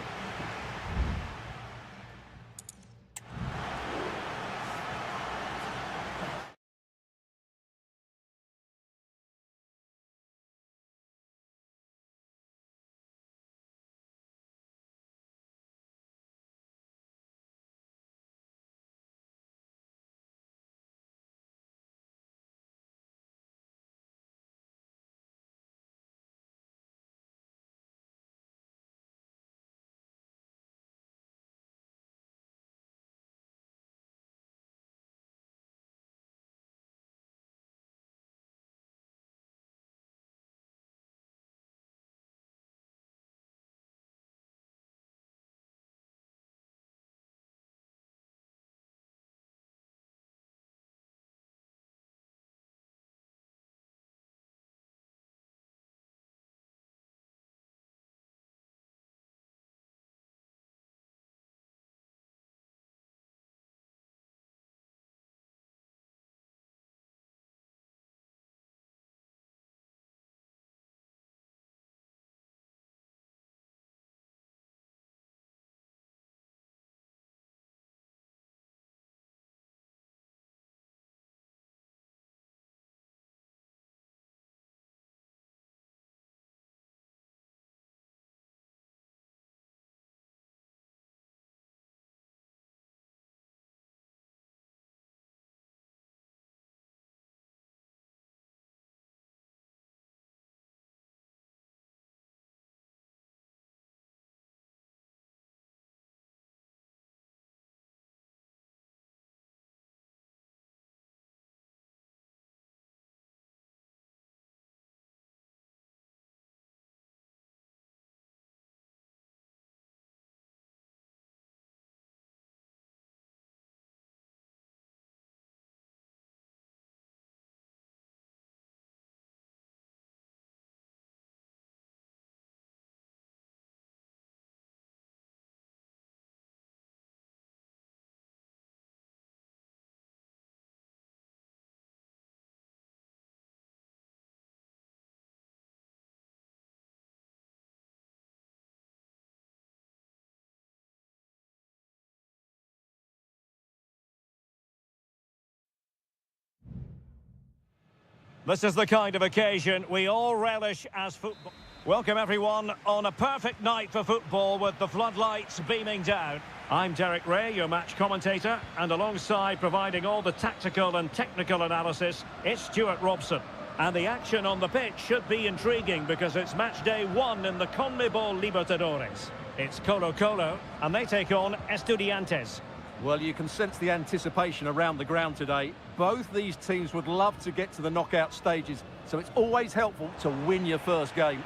This is the kind of occasion we all relish as football. Welcome everyone on a perfect night for football with the floodlights beaming down. I'm Derek Ray, your match commentator, and alongside providing all the tactical and technical analysis, it's Stuart Robson. And the action on the pitch should be intriguing because it's match day 1 in the CONMEBOL Libertadores. It's Colo-Colo, and they take on Estudiantes. Well, you can sense the anticipation around the ground today. Both these teams would love to get to the knockout stages, so it's always helpful to win your first game.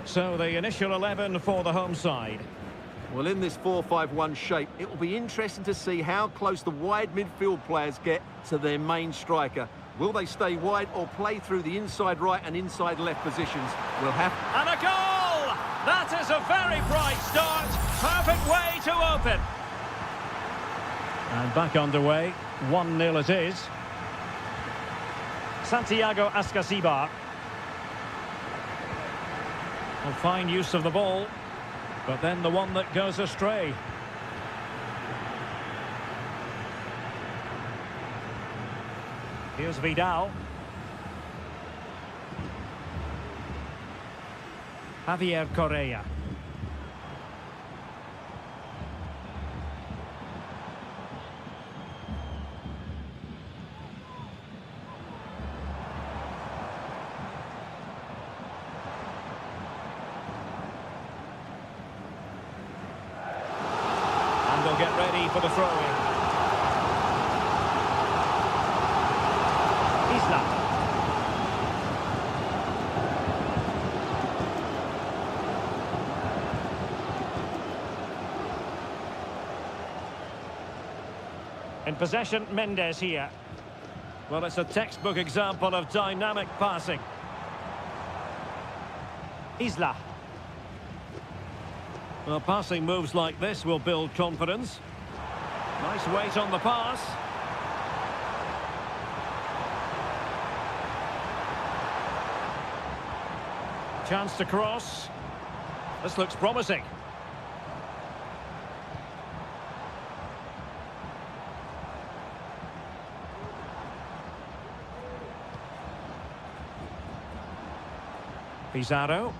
So the initial 11 for the home side. Well, in this 4-5-1 shape, it will be interesting to see how close the wide midfield players get to their main striker. Will they stay wide or play through the inside right and inside left positions? We'll have... And a goal! That is a very bright start. Perfect way to open. And back underway. 1-0 it is. Santiago Ascasibar. Well, fine use of the ball, but then the one that goes astray. Here's Vidal. Javier Correa. And they'll get ready for the throw-in. Isla. In possession, Mendes here. Well, it's a textbook example of dynamic passing. Isla. Well, passing moves like this will build confidence. Nice weight on the pass. Chance to cross. This looks promising. Pizarro.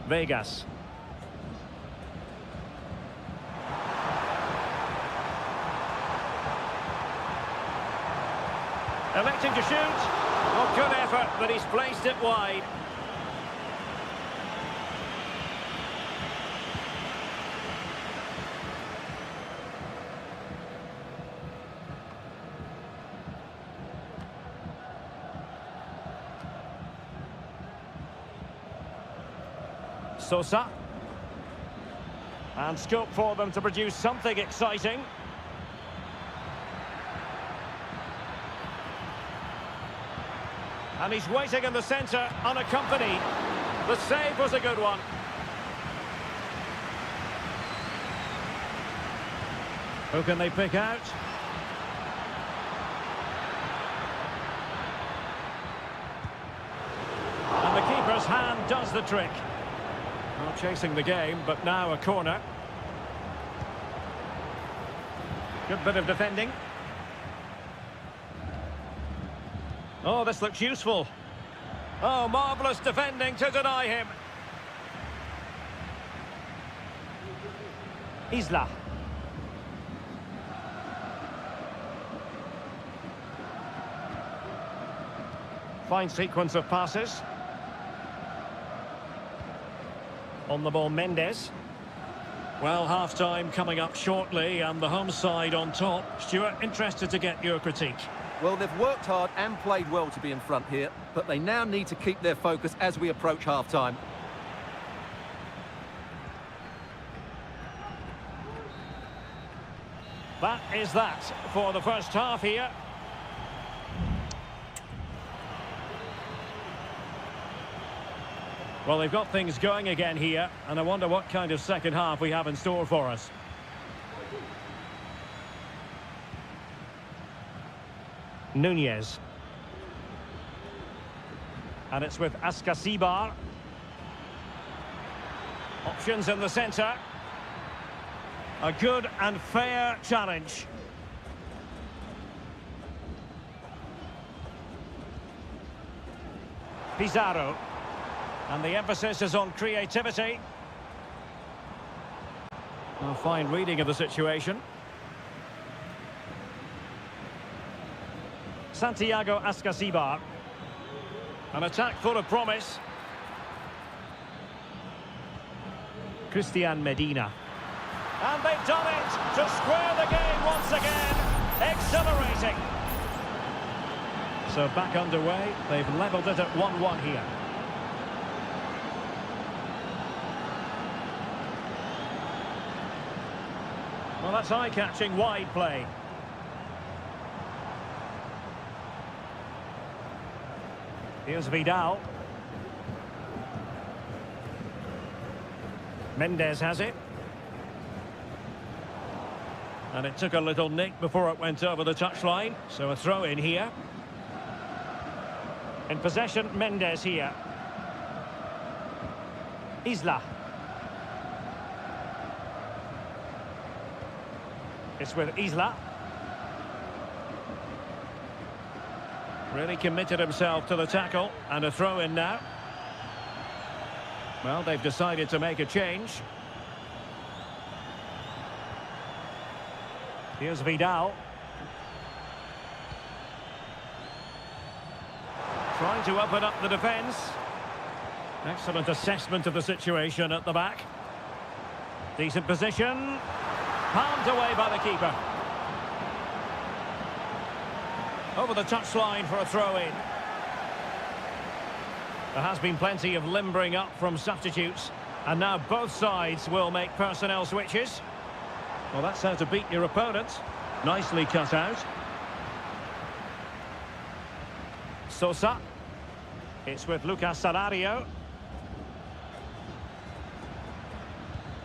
Vegas. Electing to shoot. Oh, good effort, but he's placed it wide. Sosa. And scope for them to produce something exciting. And he's waiting in the centre, unaccompanied. The save was a good one. Who can they pick out? And the keeper's hand does the trick. Well, chasing the game, but now a corner. Good bit of defending. Oh, this looks useful. Oh, marvellous defending to deny him. Isla. Fine sequence of passes. On the ball, Mendes. Well, half-time coming up shortly, and the home side on top. Stuart, interested to get your critique. Well, they've worked hard and played well to be in front here, but they now need to keep their focus as we approach half-time. That is that for the first half here. Well, they've got things going again here, and I wonder what kind of second half we have in store for us. Nunez. And it's with Ascasibar. Options in the centre. A good and fair challenge. Pizarro. And the emphasis is on creativity. A fine reading of the situation. Santiago Ascasibar. An attack full of promise. Christian Medina. And they've done it to square the game once again. Exhilarating. So back underway. They've levelled it at 1-1 here. Well, that's eye-catching wide play. Here's Vidal. Mendes has it. And it took a little nick before it went over the touchline. So a throw in here. In possession, Mendes here. Isla. It's with Isla. Really committed himself to the tackle. And a throw in now. Well, they've decided to make a change. Here's Vidal. Trying to open up the defence. Excellent assessment of the situation at the back. Decent position. Palmed away by the keeper. Over the touchline for a throw-in. There has been plenty of limbering up from substitutes. And now both sides will make personnel switches. Well, that's how to beat your opponent. Nicely cut out. Sosa. It's with Lucas Salario.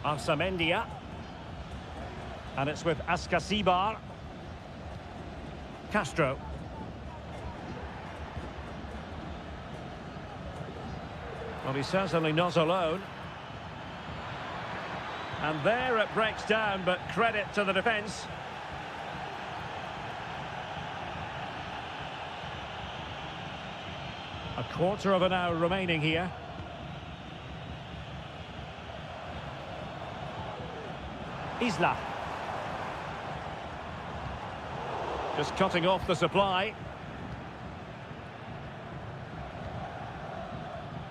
Arsamendia. And it's with Askasibar. Castro. Well, he's certainly not alone. And there it breaks down, but credit to the defence. A quarter of an hour remaining here. Isla. Just cutting off the supply.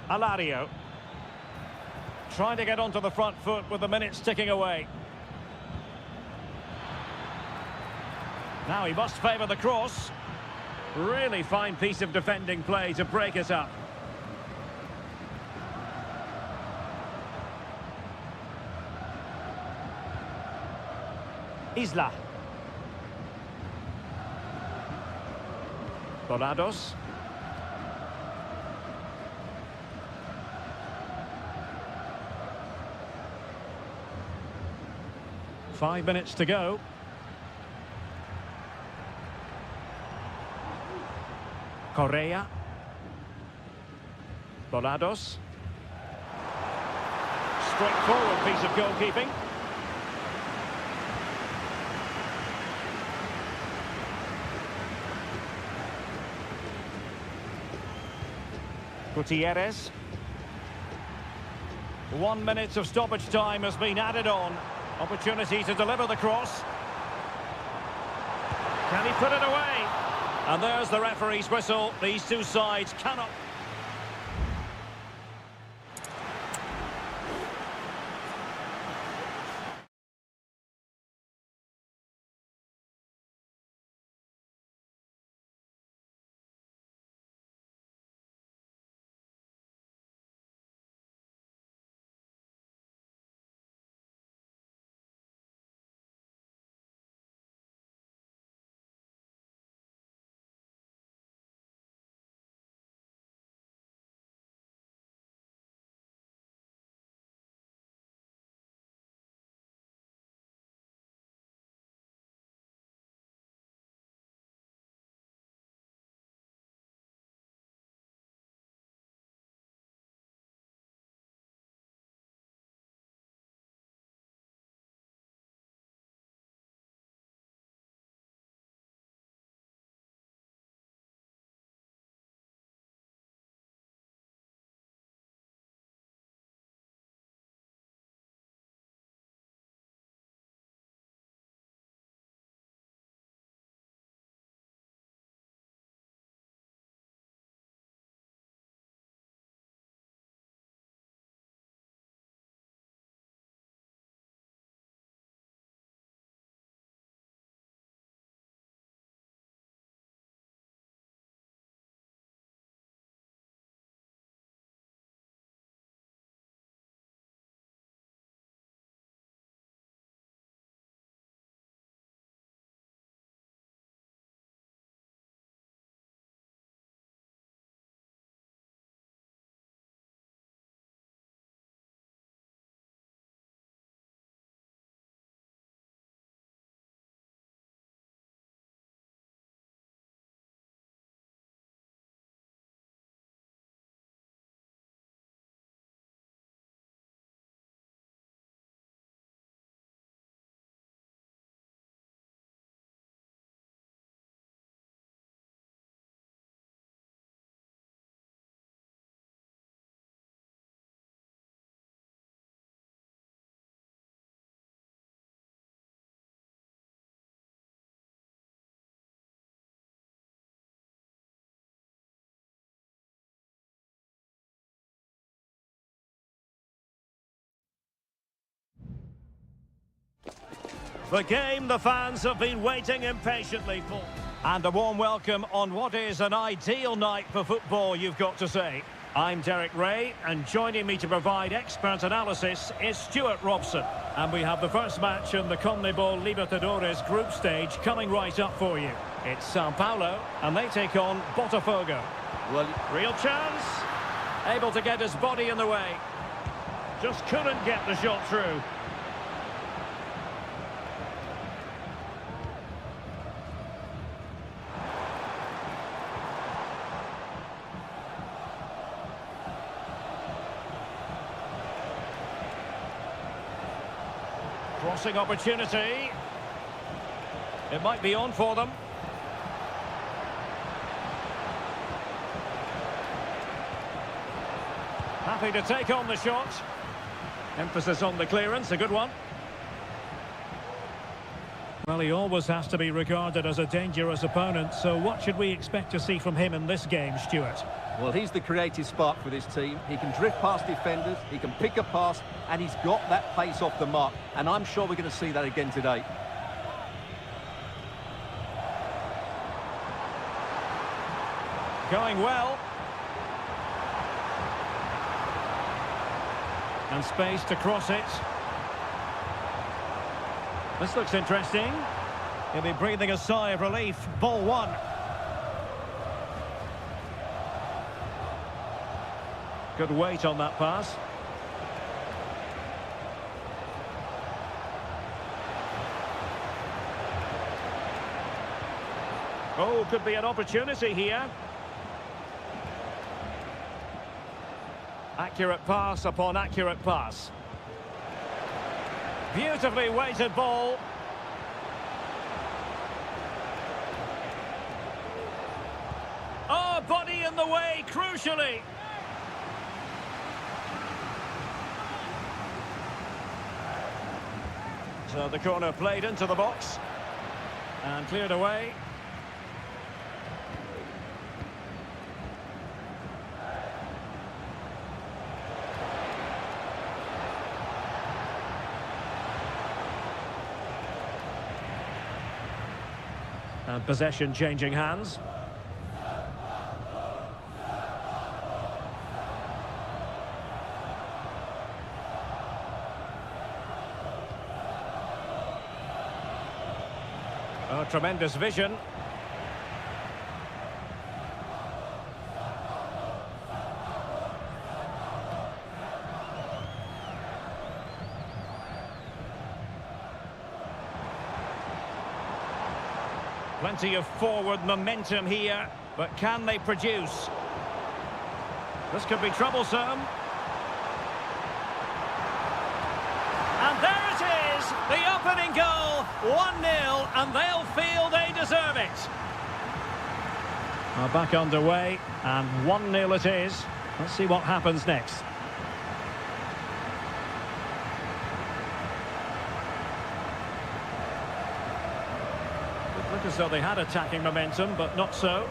Alario. Trying to get onto the front foot with the minutes ticking away. Now he must favour the cross. Really fine piece of defending play to break it up. Isla. Dorados. Five minutes to go. Correa. Dorados. Straightforward piece of goalkeeping. Gutierrez. 1 minute of stoppage time has been added on. Opportunity to deliver the cross. Can he put it away? And there's the referee's whistle. These two sides cannot... The game the fans have been waiting impatiently for. And a warm welcome on what is an ideal night for football, you've got to say. I'm Derek Ray, and joining me to provide expert analysis is Stuart Robson. And we have the first match in the CONMEBOL Libertadores group stage coming right up for you. It's Sao Paulo, and they take on Botafogo. Well, Real chance. Able to get his body in the way. Just couldn't get the shot through. Crossing opportunity. It might be on for them. Happy to take on the shot. Emphasis on the clearance, a good one. Well, he always has to be regarded as a dangerous opponent, so what should we expect to see from him in this game, Stuart? well, he's the creative spark for this team. He can drift past defenders, he can pick a pass, and he's got that pace off the mark. And I'm sure we're going to see that again today. Going well. And space to cross it. This looks interesting. He'll be breathing a sigh of relief. Ball one. Good weight on that pass. Oh, could be an opportunity here. Accurate pass upon accurate pass. Beautifully weighted ball. Oh, body in the way, crucially. So the corner played into the box. And cleared away. And possession changing hands. Oh, tremendous vision. Plenty of forward momentum here, but can they produce? This could be troublesome. And there it is, the opening goal, 1-0, and they'll feel they deserve it. Well, back underway, and 1-0 it is. Let's see what happens next. Look as though they had attacking momentum, but not so.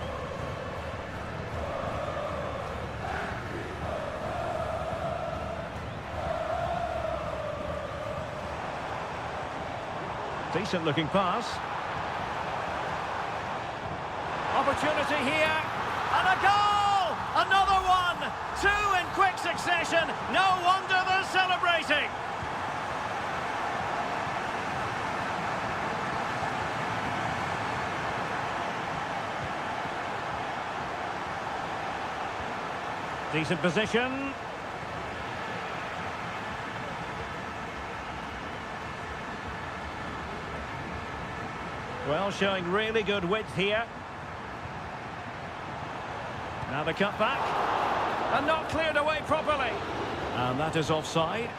Decent looking pass. Opportunity here, and a goal! Another one! Two in quick succession. No wonder they're celebrating. Decent position. Well, showing really good width here. Now the cut back. And not cleared away properly. And that is offside.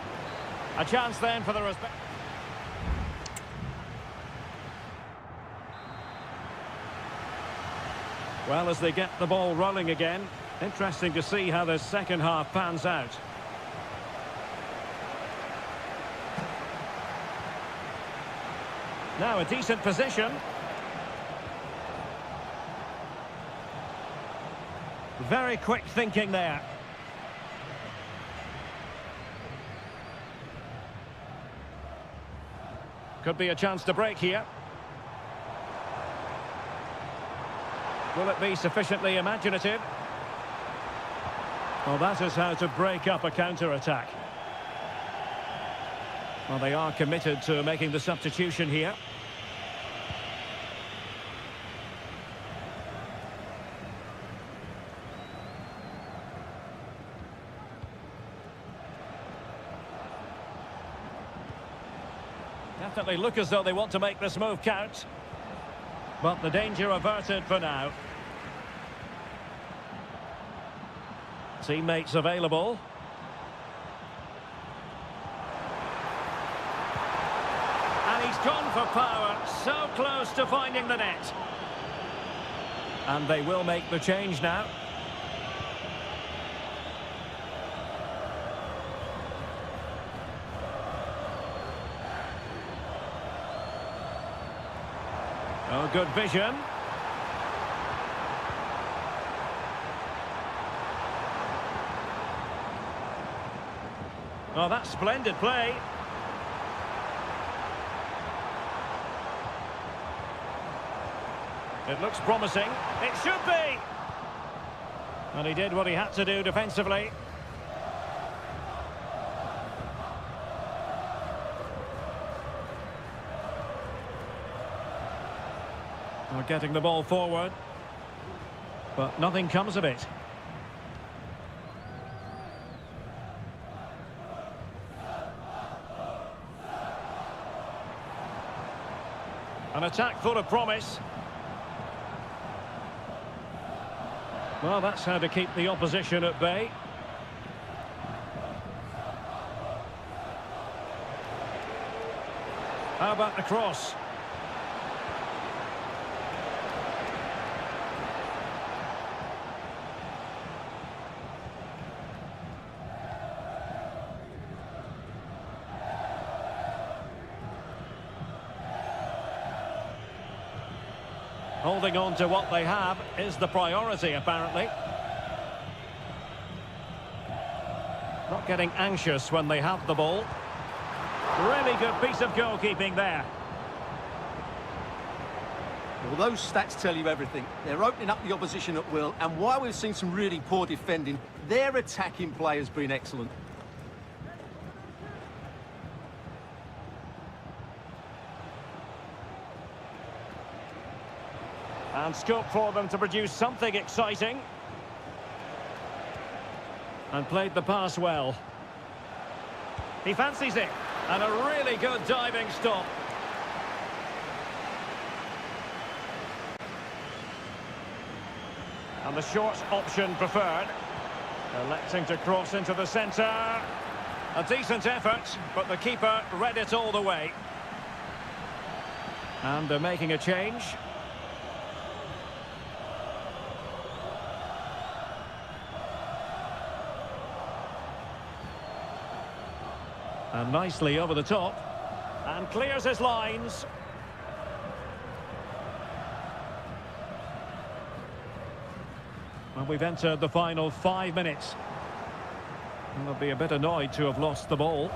A chance then for the respect. Well, as they get the ball rolling again, interesting to see how the second half pans out. Now a decent position. Very quick thinking there. Could be a chance to break here. Will it be sufficiently imaginative? Well, that is how to break up a counter-attack. Well, they are committed to making the substitution here. Definitely look as though they want to make this move count. But the danger averted for now. Teammates available. And he's gone for power, so close to finding the net. And they will make the change now. Oh, good vision. Oh, that's splendid play. It looks promising. It should be. And he did what he had to do defensively. We're getting the ball forward, but nothing comes of it. An attack full of promise. Well, that's how to keep the opposition at bay. How about the cross? Holding on to what they have is the priority, apparently. Not getting anxious when they have the ball. Really good piece of goalkeeping there. Well, those stats tell you everything. They're opening up the opposition at will, and while we've seen some really poor defending, their attacking play has been excellent. And scope for them to produce something exciting. And played the pass well. He fancies it. And a really good diving stop. And the short option preferred. Electing to cross into the centre. A decent effort, but the keeper read it all the way. And they're making a change. And nicely over the top. And clears his lines. Well, we've entered the final 5 minutes. And they'll be a bit annoyed to have lost the ball.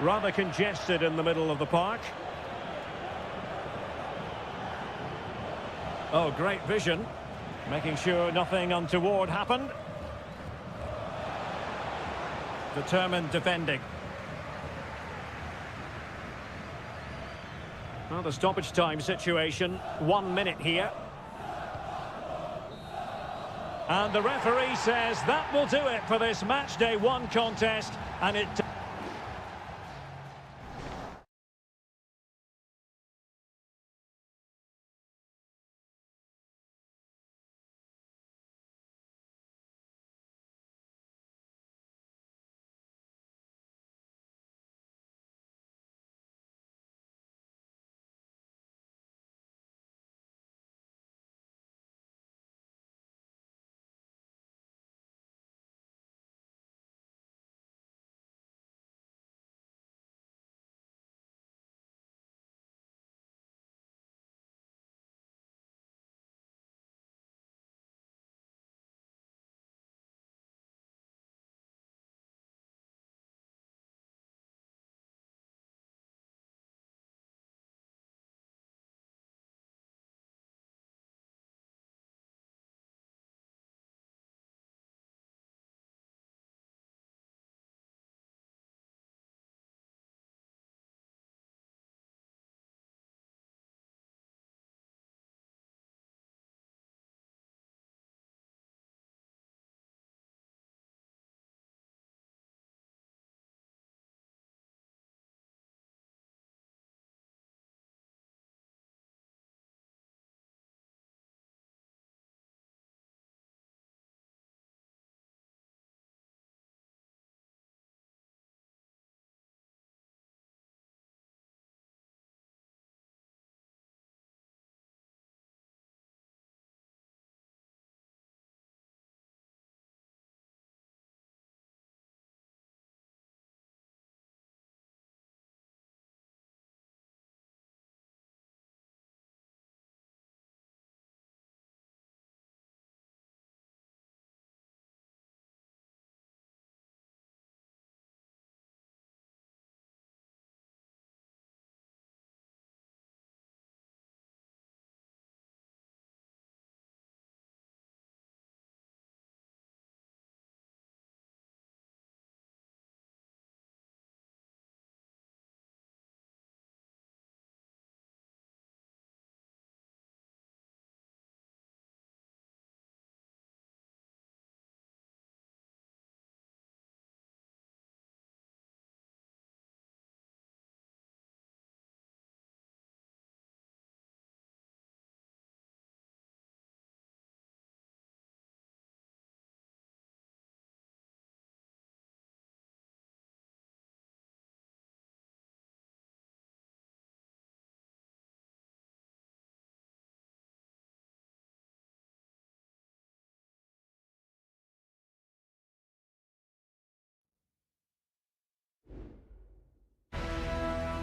Rather congested in the middle of the park. Oh, great vision. Making sure nothing untoward happened. Determined defending. Well, the stoppage time situation, 1 minute here. And the referee says that will do it for this match day 1 contest, and it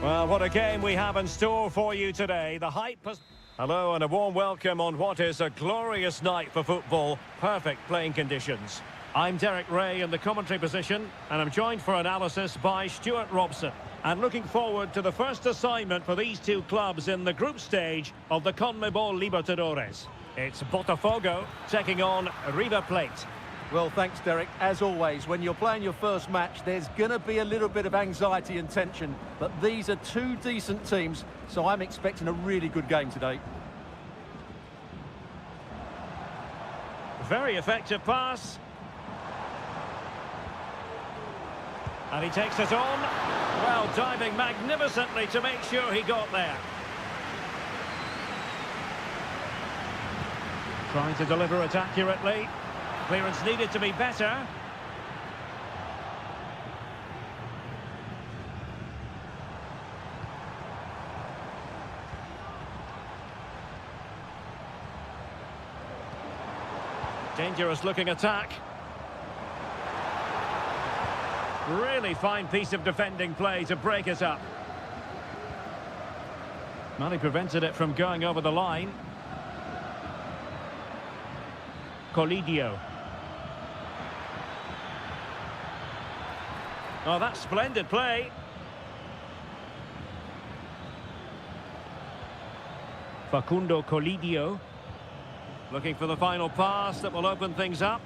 Well, what a game we have in store for you today. The hype has... Hello and a warm welcome on what is a glorious night for football. Perfect playing conditions. I'm Derek Ray in the commentary position, and I'm joined for analysis by Stuart Robson. And looking forward to the first assignment for these two clubs in the group stage of the CONMEBOL Libertadores. It's Botafogo taking on River Plate. Well, thanks, Derek. As always, when you're playing your first match, there's going to be a little bit of anxiety and tension. But these are two decent teams, so I'm expecting a really good game today. Very effective pass. And he takes it on. Well, diving magnificently to make sure he got there. Trying to deliver it accurately. Clearance needed to be better. Dangerous looking attack. Really fine piece of defending play to break it up. Well, he prevented it from going over the line. Colidio. Oh, that's splendid play. Facundo Colidio. Looking for the final pass that will open things up.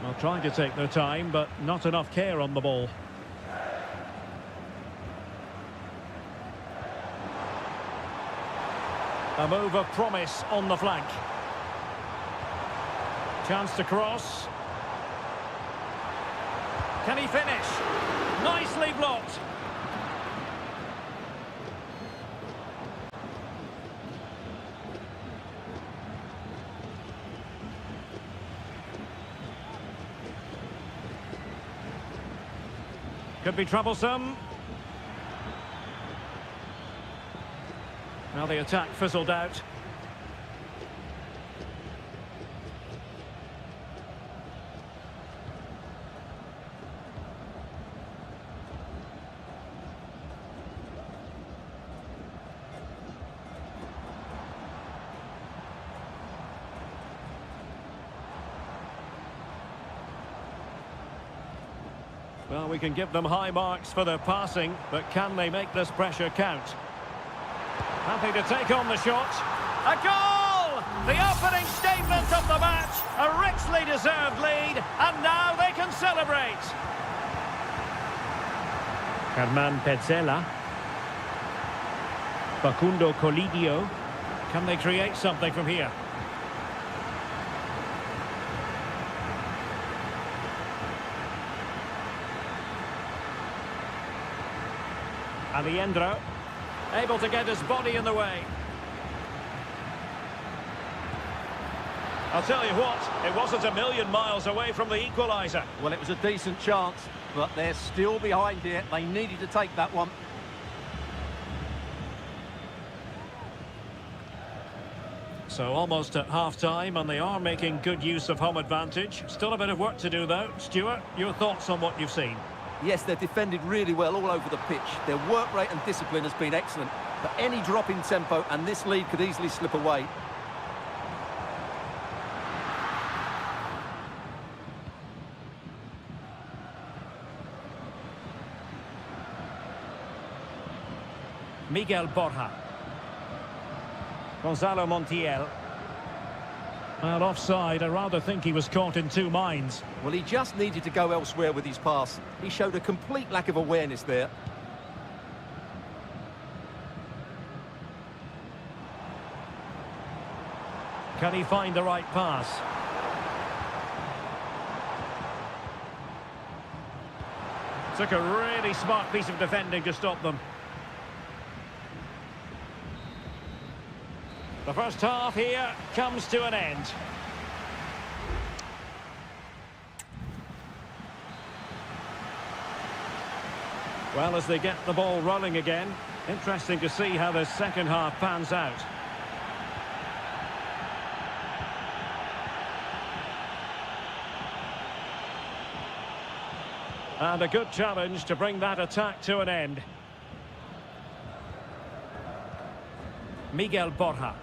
Well, trying to take their time, but not enough care on the ball. A move of promise on the flank. Chance to cross. Can he finish? Nicely blocked. Could be troublesome. Now the attack fizzled out. Well, we can give them high marks for their passing, but can they make this pressure count? Happy to take on the shot. A goal! The opening statement of the match. A richly deserved lead, and now they can celebrate. Herman Petzela. Facundo Colidio. Can they create something from here? Aliendro, able to get his body in the way. I'll tell you what, it wasn't a million miles away from the equaliser. Well, it was a decent chance, but they're still behind here. They needed to take that one. So almost at half-time, and they are making good use of home advantage. Still a bit of work to do, though. Stuart, your thoughts on what you've seen? Yes, they've defended really well all over the pitch. Their work rate and discipline has been excellent. But any drop in tempo and this lead could easily slip away. Miguel Borja. Gonzalo Montiel. Well, offside. I rather think he was caught in two minds. Well, he just needed to go elsewhere with his pass. He showed a complete lack of awareness there. Can he find the right pass? Took a really smart piece of defending to stop them. The first half here comes to an end. Well, as they get the ball rolling again, interesting to see how the second half pans out. And a good challenge to bring that attack to an end. Miguel Borja.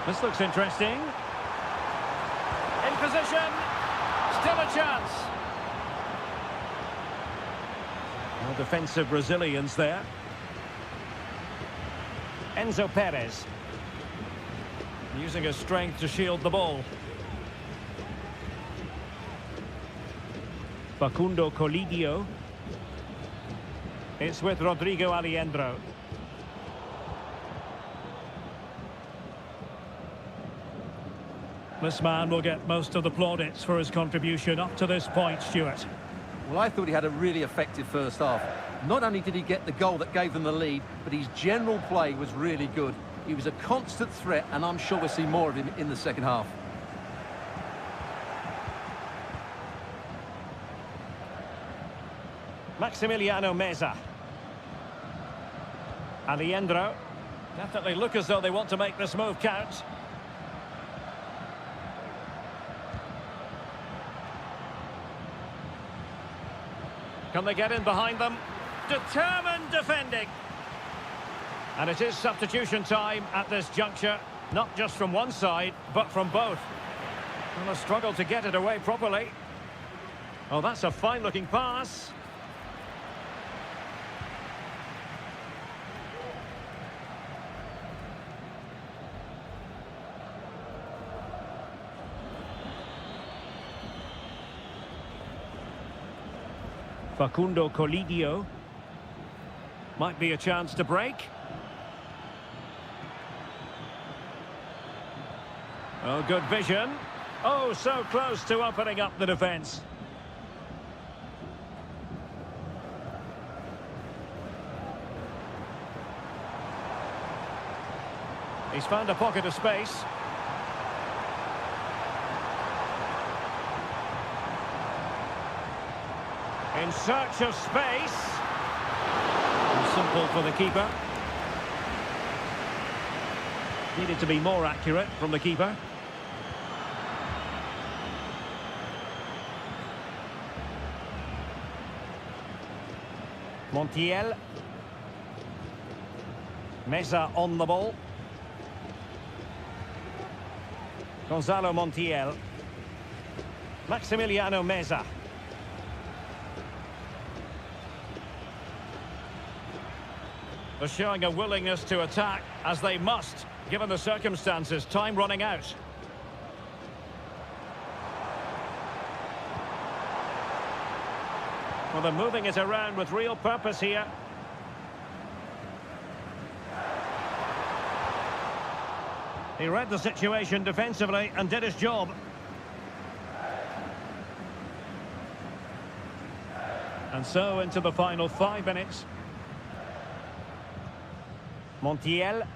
This looks interesting. In position. Still a chance. Well, defensive resilience there. Enzo Perez. Using his strength to shield the ball. Facundo Colidio. It's with Rodrigo Aliendro. This man will get most of the plaudits for his contribution up to this point, Stuart. Well, I thought he had a really effective first half. Not only did he get the goal that gave them the lead, but his general play was really good. He was a constant threat, and I'm sure we'll see more of him in the second half. Maximiliano Meza. Aliendro. Definitely look as though they want to make this move count. Can they get in behind them? Determined defending. And it is substitution time at this juncture. Not just from one side, but from both. And a struggle to get it away properly. Oh, that's a fine-looking pass. Facundo Colidio. Might be a chance to break. Oh, good vision. Oh, so close to opening up the defence. He's found a pocket of space. In search of space. Simple for the keeper. Needed to be more accurate from the keeper. Montiel. Meza on the ball. Gonzalo Montiel. Maximiliano Meza. They're showing a willingness to attack, as they must, given the circumstances. Time running out. Well, they're moving it around with real purpose here. He read the situation defensively and did his job. And so into the final 5 minutes. Montiel.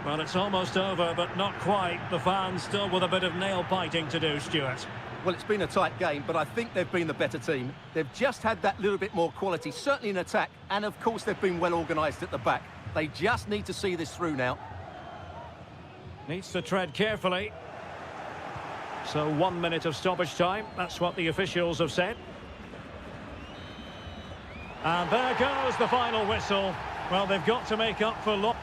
Well, it's almost over, but not quite. The fans still with a bit of nail-biting to do, Stuart. Well, it's been a tight game, but I think they've been the better team. They've just had that little bit more quality, certainly in attack, and of course they've been well organised at the back. They just need to see this through now. Needs to tread carefully. So 1 minute of stoppage time. That's what the officials have said. And there goes the final whistle. Well, they've got to make up for loss.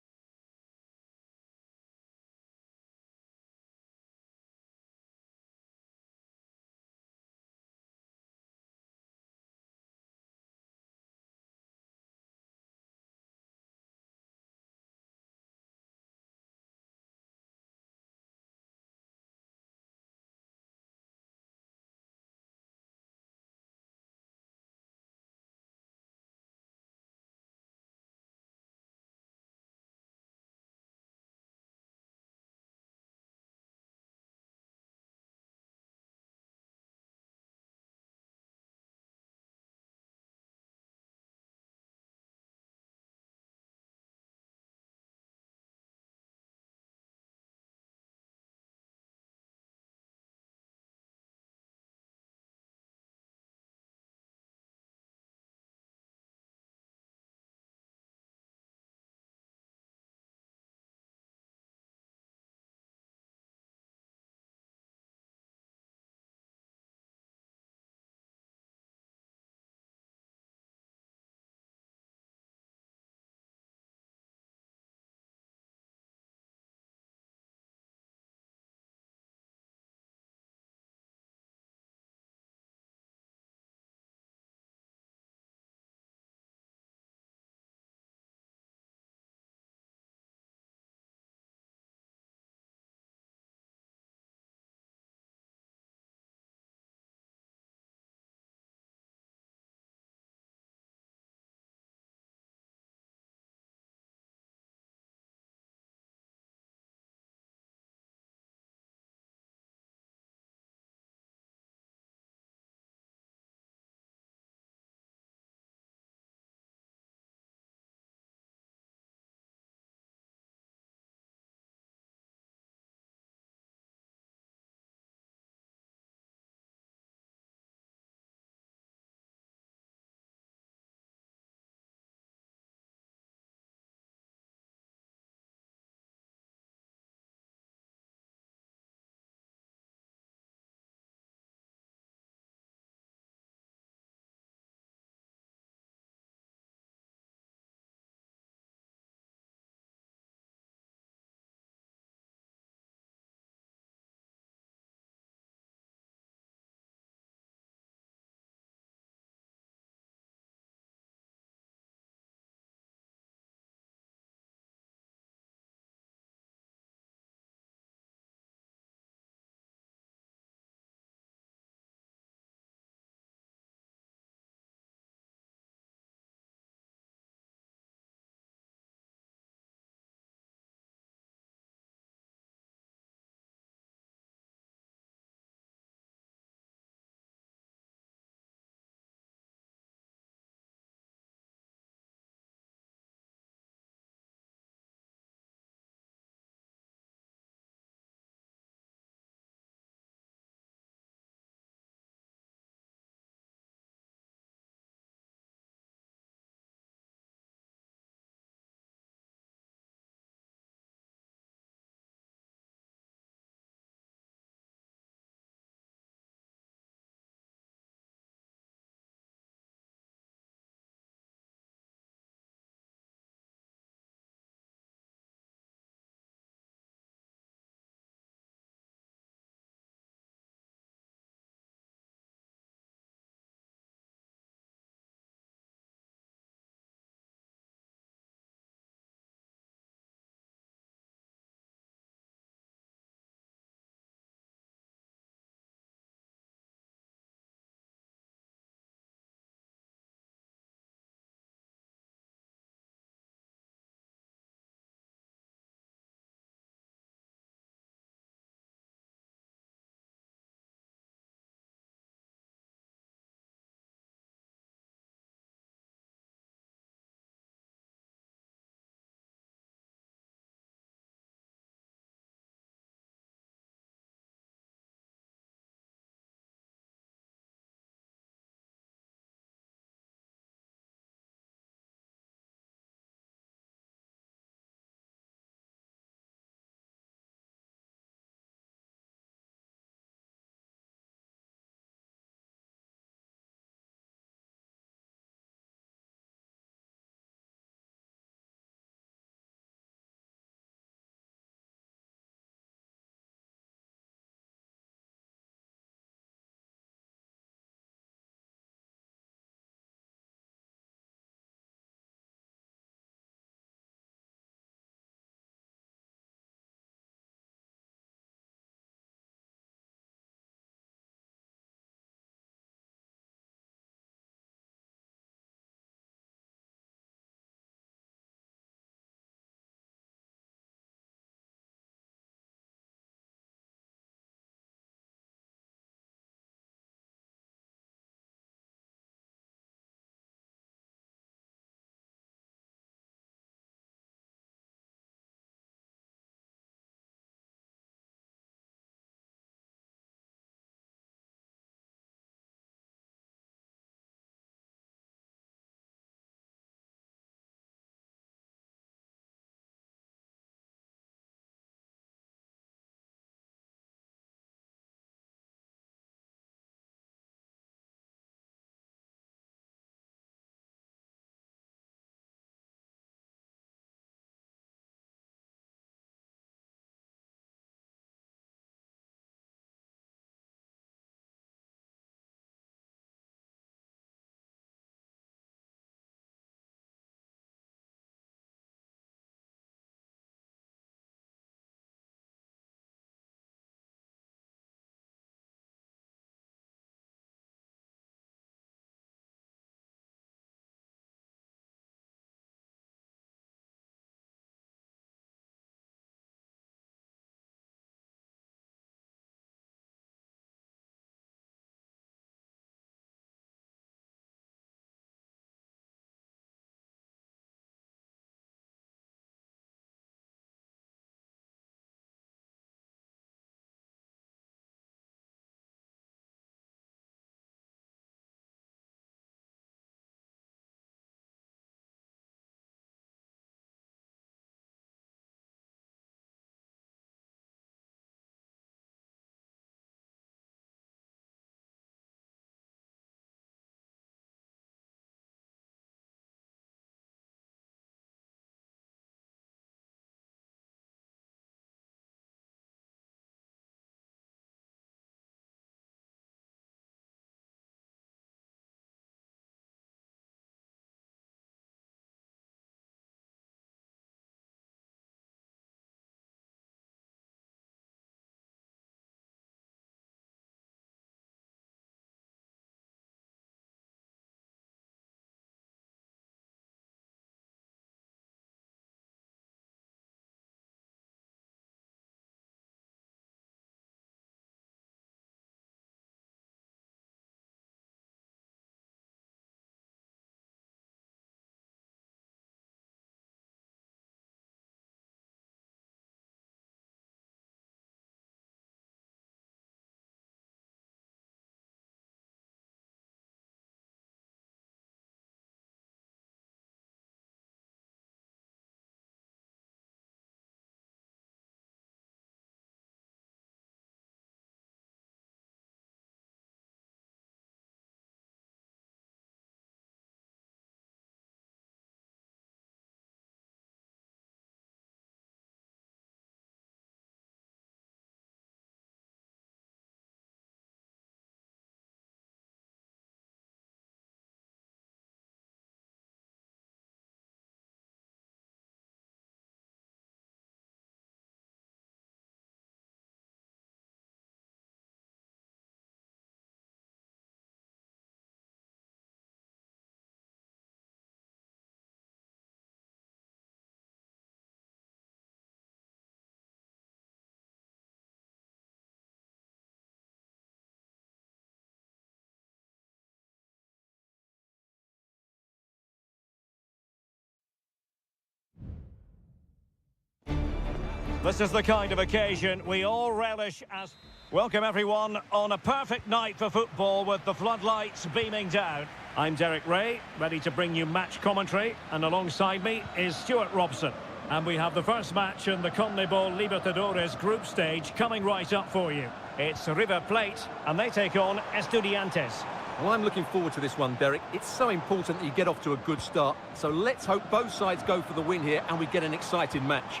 This is the kind of occasion we all relish as... Welcome everyone on a perfect night for football with the floodlights beaming down. I'm Derek Ray, ready to bring you match commentary, and alongside me is Stuart Robson. And we have the first match in the CONMEBOL Libertadores group stage coming right up for you. It's River Plate, and they take on Estudiantes. Well, I'm looking forward to this one, Derek. It's so important that you get off to a good start. So let's hope both sides go for the win here and we get an exciting match.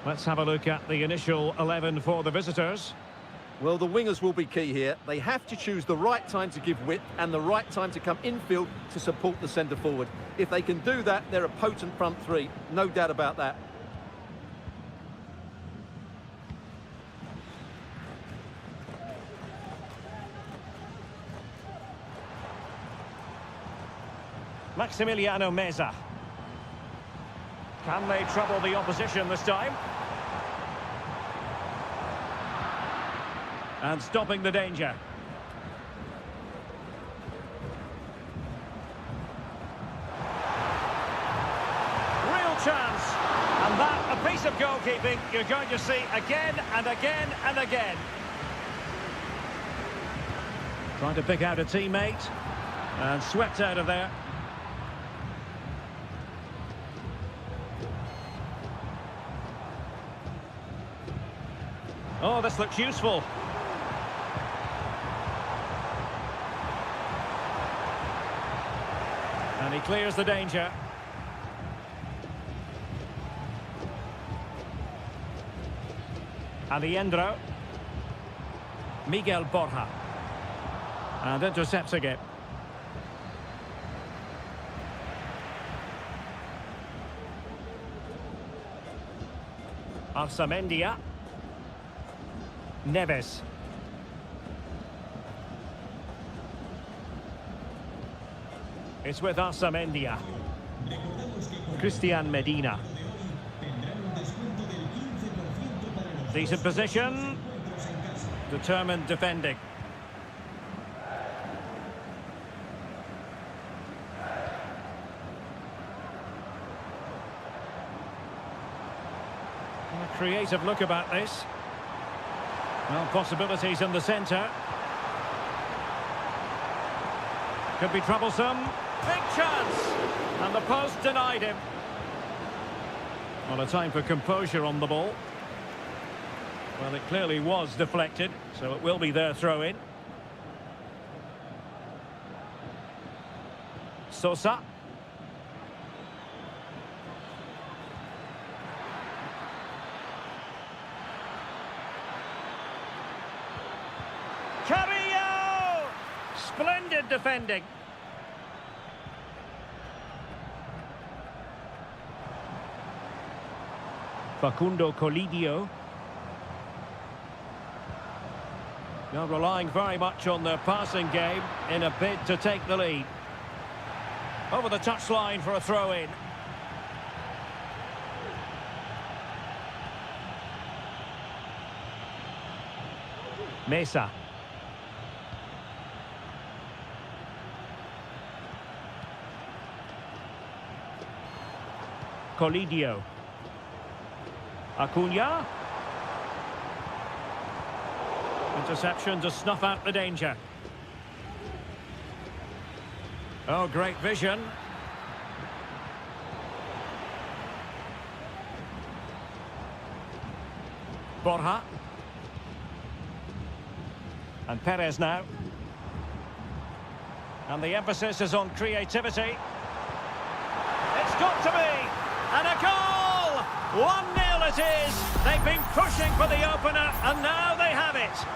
Let's have a look at the initial 11 for the visitors. Well, the wingers will be key here. They have to choose the right time to give width and the right time to come infield to support the centre forward. If they can do that, they're a potent front three. No doubt about that. Maximiliano Meza. Can they trouble the opposition this time? And stopping the danger. Real chance. And that, a piece of goalkeeping you're going to see again and again and again. Trying to pick out a teammate. And swept out of there. Oh, this looks useful. And he clears the danger. Aliendro. Miguel Borja. And intercepts again. Arsamendia. Neves. It's with Arsamendia. Christian Medina. Decent position. Determined defending. A creative look about this. Well, possibilities in the centre. Could be troublesome. Big chance! And the post denied him. Well, a time for composure on the ball. Well, it clearly was deflected, so it will be their throw-in. Sosa. Carrillo! Splendid defending. Facundo Colidio. Now relying very much on their passing game in a bid to take the lead. Over the touchline for a throw-in. Mesa. Colidio. Acuna. Interception to snuff out the danger. Oh, great vision. Borja. And Perez now. And the emphasis is on creativity. It's got to be! And a goal! 1-0 it is! They've been pushing for the opener, and now they have it!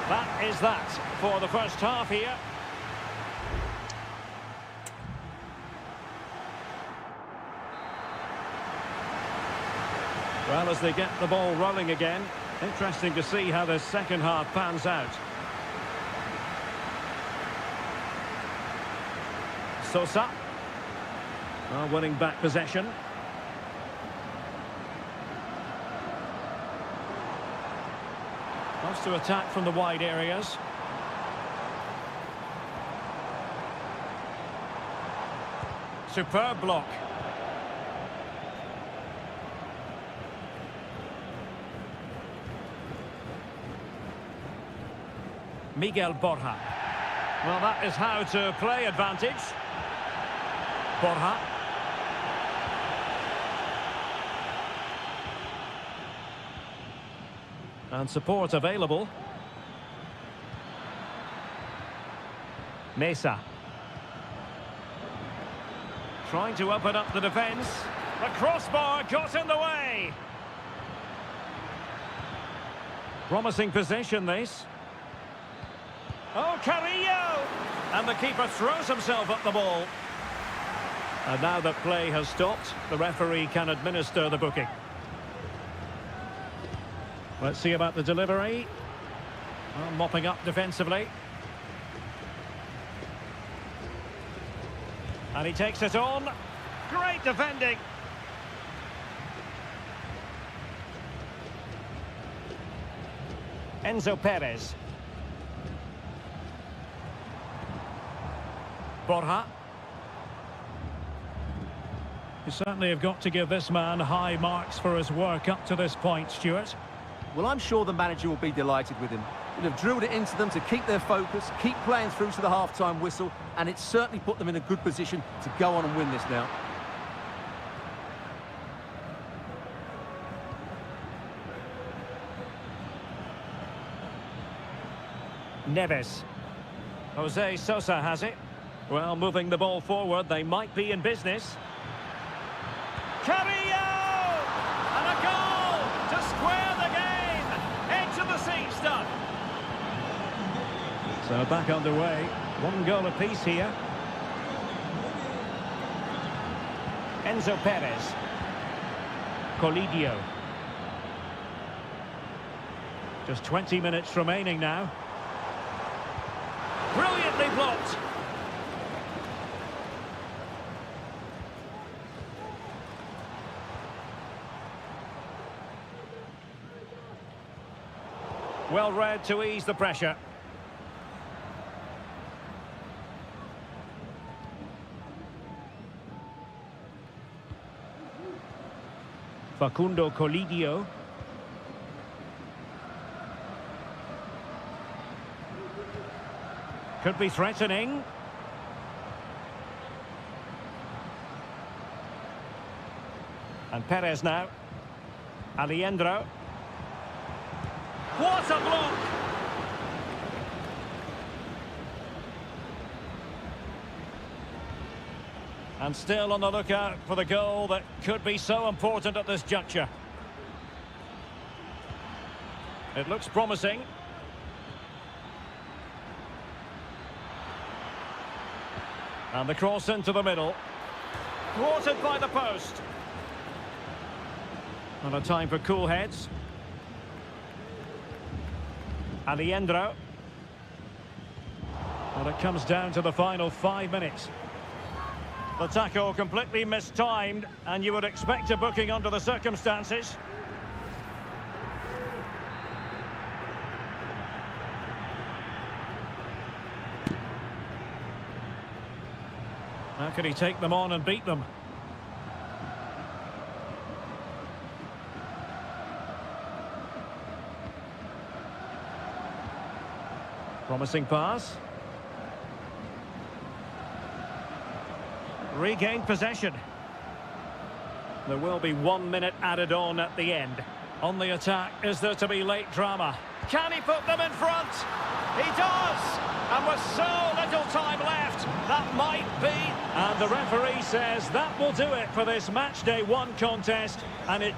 That is that for the first half here. Well, as they get the ball rolling again, interesting to see how the second half pans out. Sosa. Well, winning back possession. Wants to attack from the wide areas. Superb block. Miguel Borja. Well, that is how to play advantage. Borja. And support available. Mesa. Trying to open up the defence. The crossbar got in the way. Promising possession, this. Oh, Carrillo! And the keeper throws himself at the ball. And now that play has stopped, the referee can administer the booking. Let's see about the delivery. Well, mopping up defensively. And he takes it on. Great defending. Enzo Perez. Borja. You certainly have got to give this man high marks for his work up to this point, Stuart. Well, I'm sure the manager will be delighted with him. He'll have drilled it into them to keep their focus, keep playing through to the half-time whistle, and it's certainly put them in a good position to go on and win this now. Neves. Jose Sosa has it. Well, moving the ball forward, they might be in business. Carrillo! And a goal to square the game. Edge of the seat stuff. So back underway. One goal apiece here. Enzo Perez. Colidio. Just 20 minutes remaining now. Brilliantly blocked. Well read to ease the pressure. Facundo Colidio. Could be threatening. And Perez now. Alejandro. What a block! And still on the lookout for the goal that could be so important at this juncture. It looks promising. And the cross into the middle. Thwarted by the post. And a time for cool heads. Alejandro. Well, it comes down to the final 5 minutes. The tackle completely mistimed, and you would expect a booking under the circumstances. How can he take them on and beat them? Promising pass. Regained possession. There will be 1 minute added on at the end. On the attack, is there to be late drama? Can he put them in front? He does! And with so little time left, that might be. And the referee says that will do it for this match day 1 contest. And it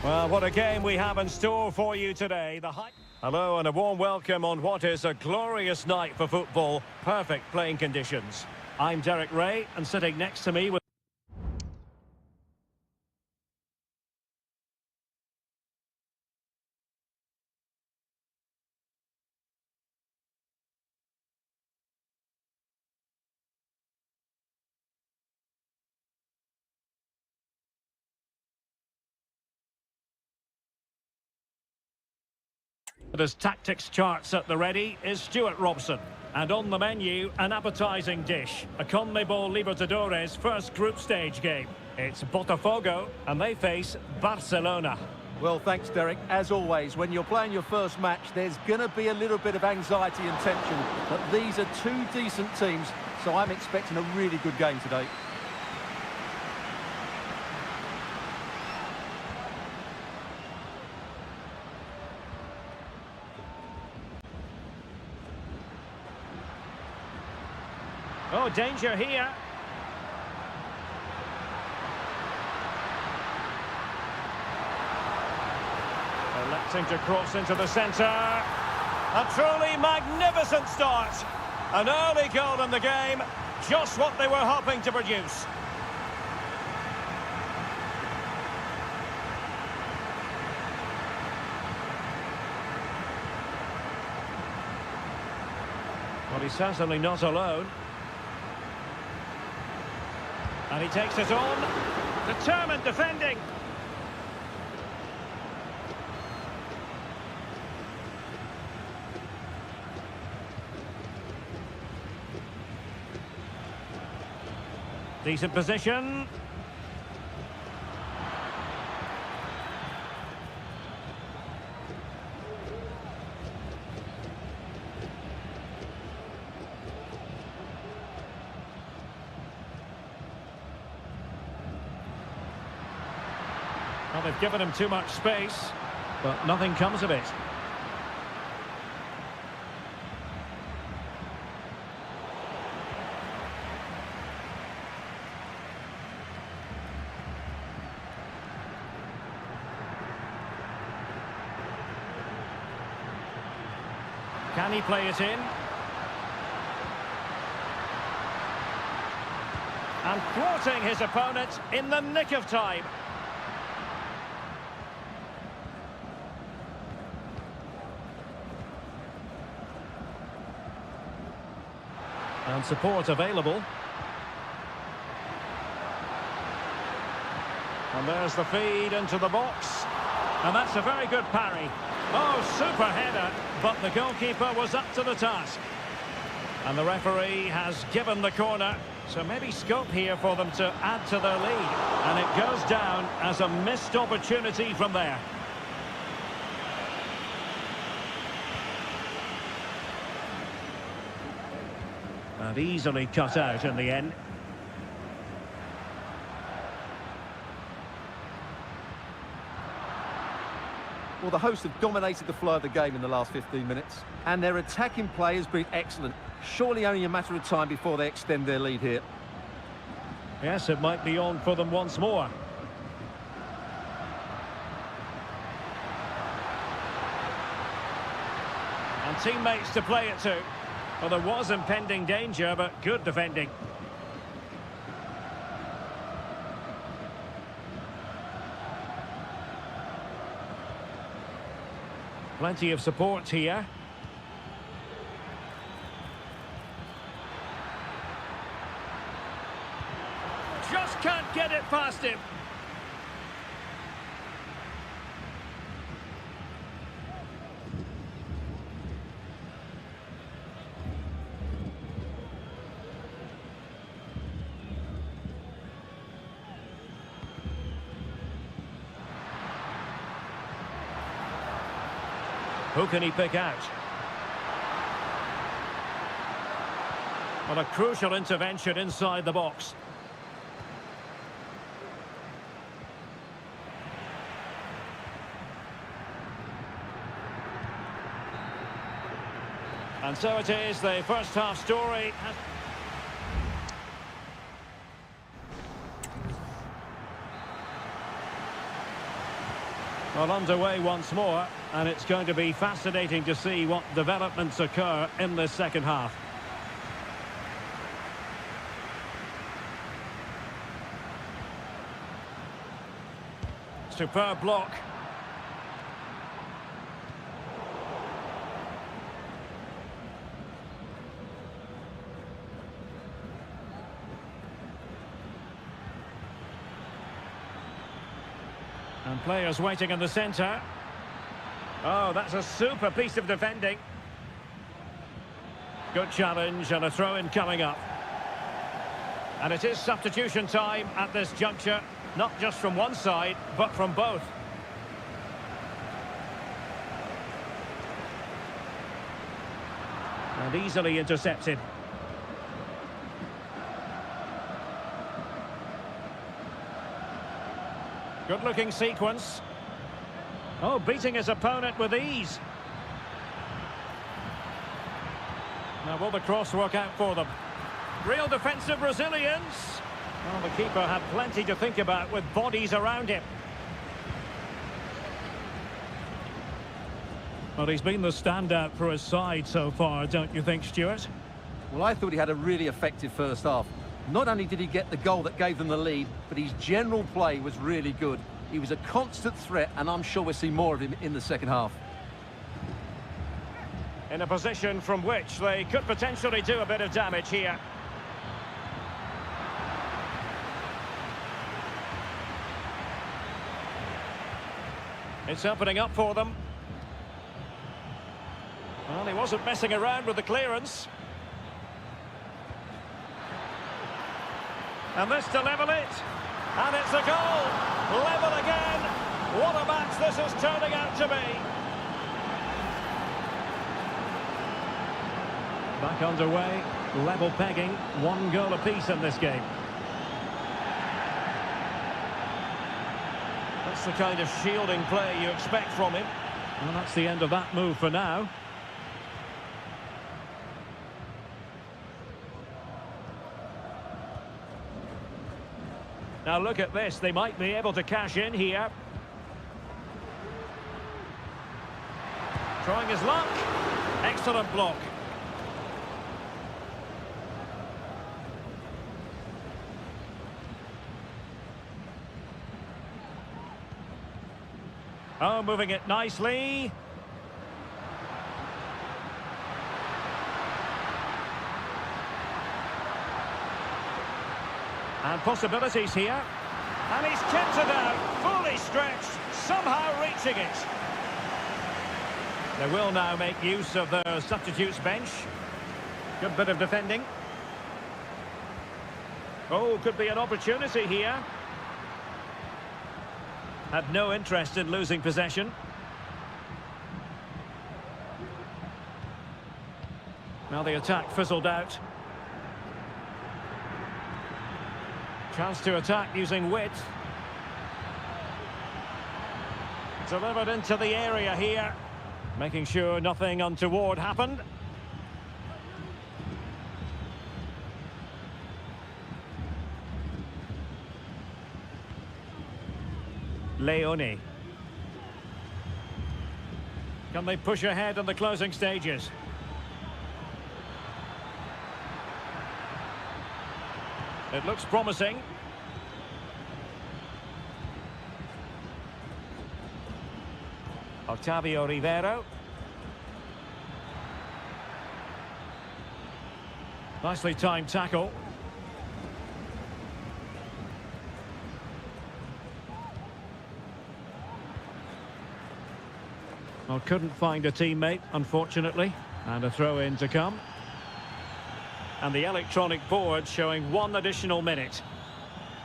Well, what a game we have in store for you today. Hello and a warm welcome on what is a glorious night for football. Perfect playing conditions. I'm Derek Ray, and sitting next to me with... His tactics charts at the ready is Stuart Robson. And on the menu, an appetising dish. A CONMEBOL Libertadores first group stage game. It's Botafogo, and they face Barcelona. Well, thanks, Derek. As always, when you're playing your first match, there's going to be a little bit of anxiety and tension. But these are two decent teams, so I'm expecting a really good game today. Oh, danger here. Electing to cross into the centre. A truly magnificent start. An early goal in the game. Just what they were hoping to produce. Well, he's certainly not alone. And he takes it on. Determined defending. Decent position. Well, they've given him too much space, but nothing comes of it. Can he play it in? And thwarting his opponent in the nick of time. And support available. And there's the feed into the box. And that's a very good parry. Oh, super header, but the goalkeeper was up to the task. And the referee has given the corner, so maybe scope here for them to add to their lead. And it goes down as a missed opportunity from there. And easily cut out in the end. Well, the hosts have dominated the flow of the game in the last 15 minutes, and their attacking play has been excellent. Surely only a matter of time before they extend their lead here. Yes, it might be on for them once more. And teammates to play it to. Well, there was impending danger, but good defending. Plenty of support here. Just can't get it past him. Who can he pick out? Well, a crucial intervention inside the box. And so it is, the first half story. Well, underway once more, and it's going to be fascinating to see what developments occur in this second half. Superb block. And players waiting in the centre. Oh, that's a super piece of defending. Good challenge and a throw-in coming up. And it is substitution time at this juncture, not just from one side, but from both. And easily intercepted. Good-looking sequence. Oh, beating his opponent with ease. Now, will the cross work out for them? Real defensive resilience. Well, the keeper had plenty to think about with bodies around him. Well, he's been the standout for his side so far, don't you think, Stuart? Well, I thought he had a really effective first half. Not only did he get the goal that gave them the lead, but his general play was really good. He was a constant threat, and I'm sure we'll see more of him in the second half. In a position from which they could potentially do a bit of damage here. It's opening up for them. Well, he wasn't messing around with the clearance. And this to level it. And it's a goal. Level again. What a match this is turning out to be. Back underway. Level pegging. One goal apiece in this game. That's the kind of shielding play you expect from him. Well, that's the end of that move for now. Now look at this, they might be able to cash in here. Trying his luck. Excellent block. Oh, moving it nicely. And possibilities here. And he's kept it out, fully stretched, somehow reaching it. They will now make use of their substitutes bench. Good bit of defending. Oh, could be an opportunity here. Had no interest in losing possession. Now the attack fizzled out. Chance to attack using width. Delivered into the area here. Making sure nothing untoward happened. Leone. Can they push ahead in the closing stages? It looks promising. Octavio Rivero. Nicely timed tackle. Well, couldn't find a teammate, unfortunately. And a throw-in to come. And the electronic board showing 1 additional minute.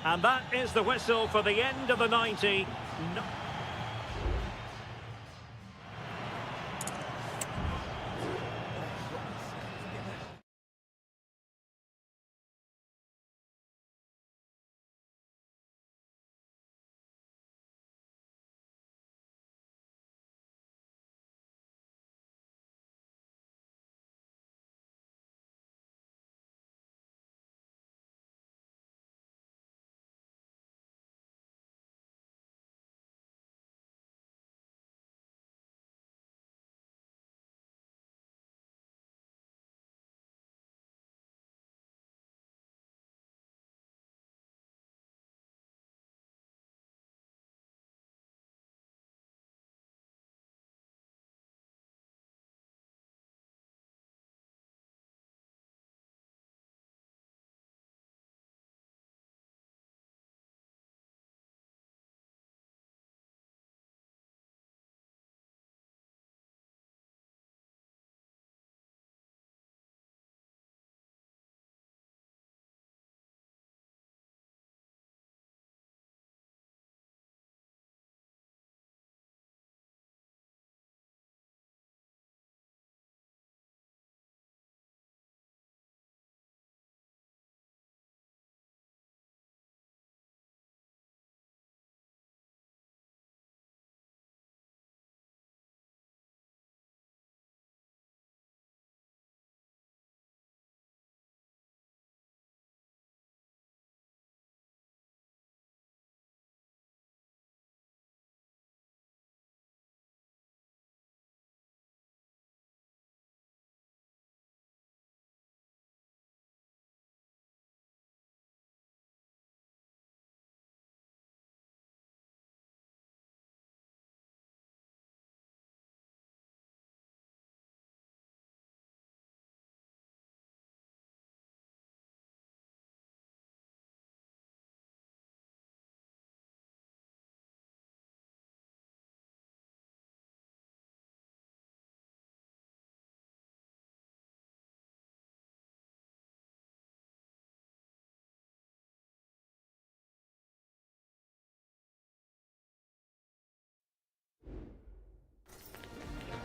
And that is the whistle for the end of the 90.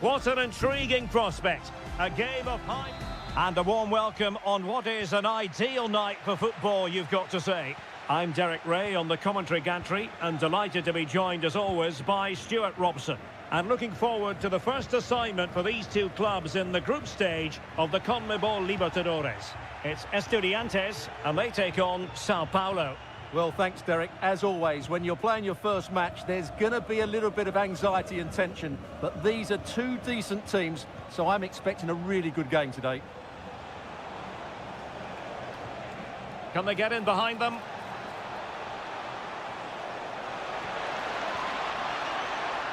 What an intriguing prospect. A game of high... And a warm welcome on what is an ideal night for football, you've got to say. I'm Derek Ray on the commentary gantry and delighted to be joined as always by Stuart Robson. And looking forward to the first assignment for these two clubs in the group stage of the CONMEBOL Libertadores. It's Estudiantes and they take on Sao Paulo. Well, thanks, Derek. As always, when you're playing your first match, there's going to be a little bit of anxiety and tension. But these are two decent teams, so I'm expecting a really good game today. Can they get in behind them?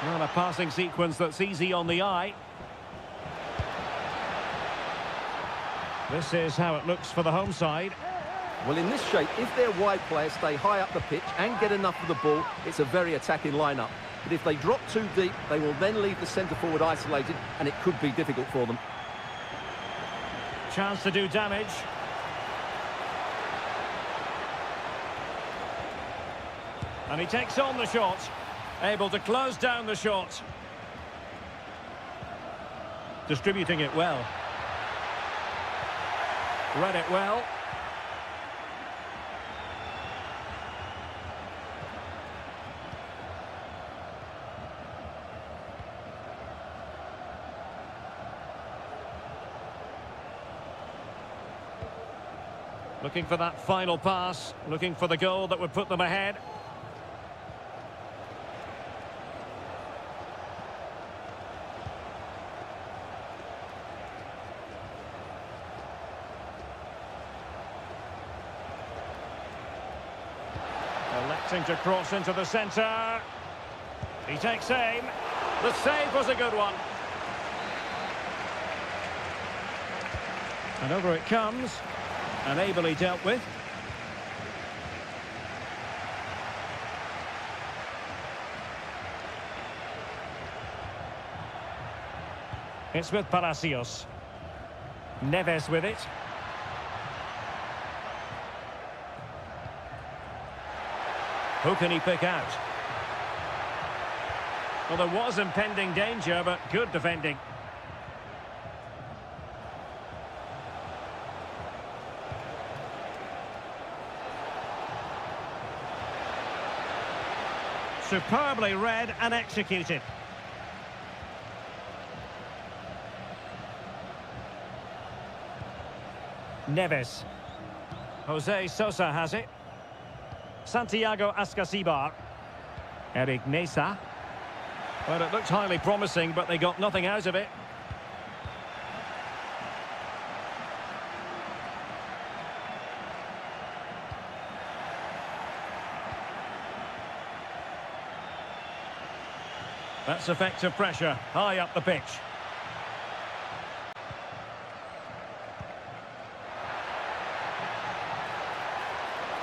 Well, a passing sequence that's easy on the eye. This is how it looks for the home side. Well, in this shape, if their wide players stay high up the pitch and get enough of the ball, it's a very attacking lineup. But if they drop too deep, they will then leave the centre-forward isolated, and it could be difficult for them. Chance to do damage. And he takes on the shot. Able to close down the shot. Distributing it well. Read it well. Looking for that final pass. Looking for the goal that would put them ahead. Electing to cross into the centre. He takes aim. The save was a good one. And over it comes. And ably dealt with. It's with Palacios. Neves with it. Who can he pick out? Well, there was impending danger, but good defending. Superbly read and executed. Neves. Jose Sosa has it. Santiago Ascasibar. Eric Mesa. Well, it looked highly promising, but they got nothing out of it. That's effective pressure, high up the pitch.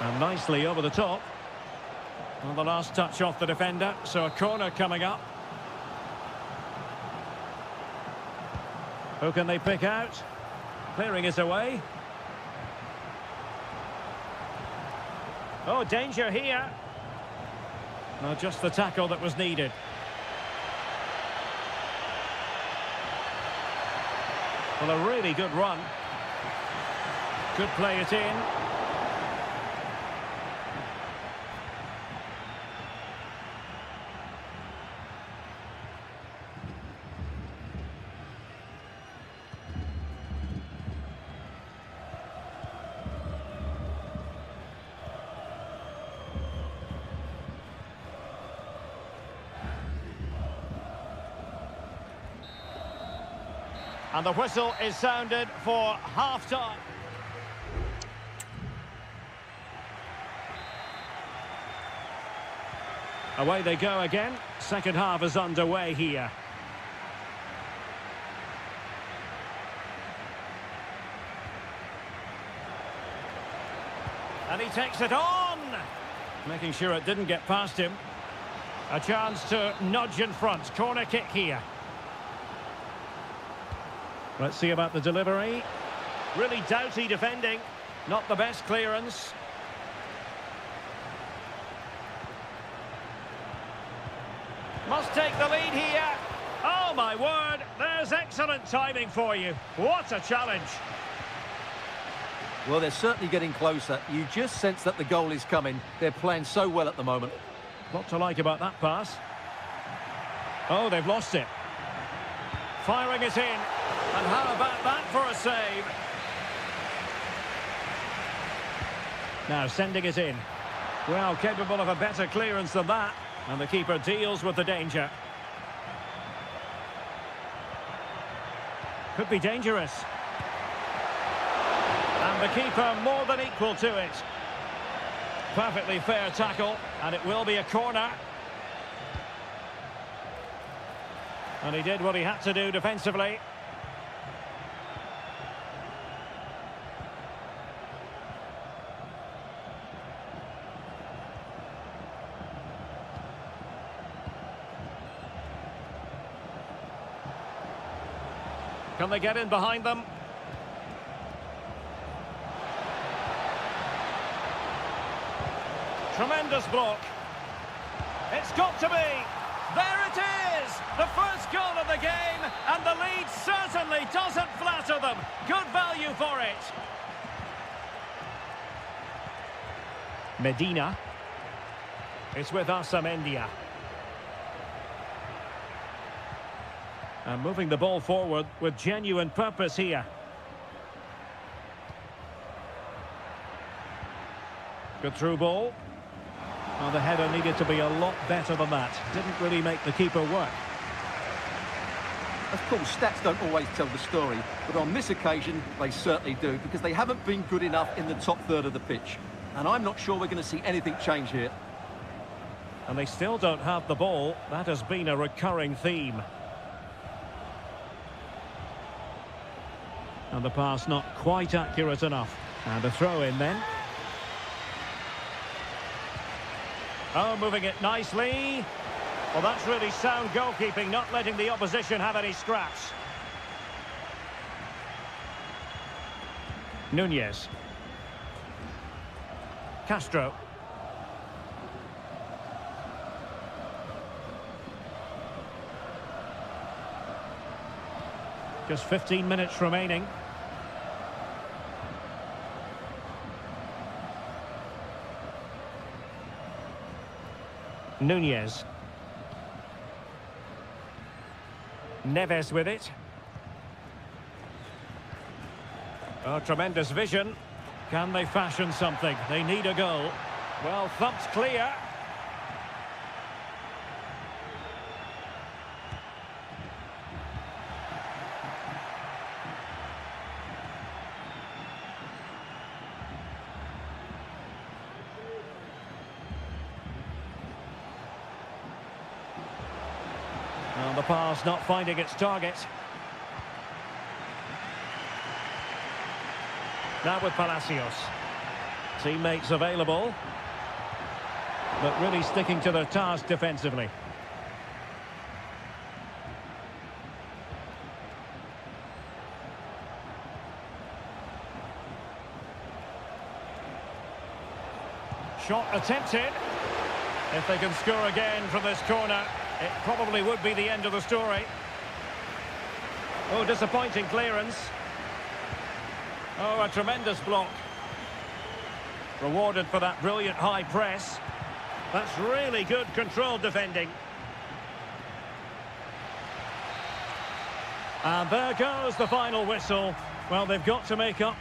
And nicely over the top. Well, the last touch off the defender, so a corner coming up. Who can they pick out? Clearing it away. Oh, danger here. No, just the tackle that was needed. Well, a really good run. Could play it in. And the whistle is sounded for half-time. Away they go again. Second half is underway here. And he takes it on! Making sure it didn't get past him. A chance to nudge in front. Corner kick here. Let's see about the delivery. Really doughty defending. Not the best clearance. Must take the lead here. Oh, my word, there's excellent timing for you. What a challenge. Well, they're certainly getting closer. You just sense that the goal is coming. They're playing so well at the moment. What to like about that pass? Oh, they've lost it. Firing it in. And how about that for a save? Now sending it in. Well, capable of a better clearance than that. And the keeper deals with the danger. Could be dangerous. And the keeper more than equal to it. Perfectly fair tackle, and it will be a corner. And he did what he had to do defensively. Can they get in behind them? Tremendous block. It's got to be. There it is! The first goal of the game, and the lead certainly doesn't flatter them. Good value for it. Medina. It's with Asamendia. And moving the ball forward with genuine purpose here. Good through ball. Well, the header needed to be a lot better than that. Didn't really make the keeper work. Of course, stats don't always tell the story, but on this occasion, they certainly do, because they haven't been good enough in the top third of the pitch. And I'm not sure we're going to see anything change here. And they still don't have the ball. That has been a recurring theme. And the pass not quite accurate enough. And a throw in then. Oh, moving it nicely. Well, that's really sound goalkeeping, not letting the opposition have any scraps. Nunez. Castro. Just 15 minutes remaining. Nunez. Neves with it. Oh, tremendous vision. Can they fashion something? They need a goal. Well, thumped clear. And the pass not finding its target. Now with Palacios. Teammates available. But really sticking to their task defensively. Shot attempted. If they can score again from this corner, it probably would be the end of the story. Oh, disappointing clearance. Oh, a tremendous block. Rewarded for that brilliant high press. That's really good controlled defending. And there goes the final whistle. Well, they've got to make up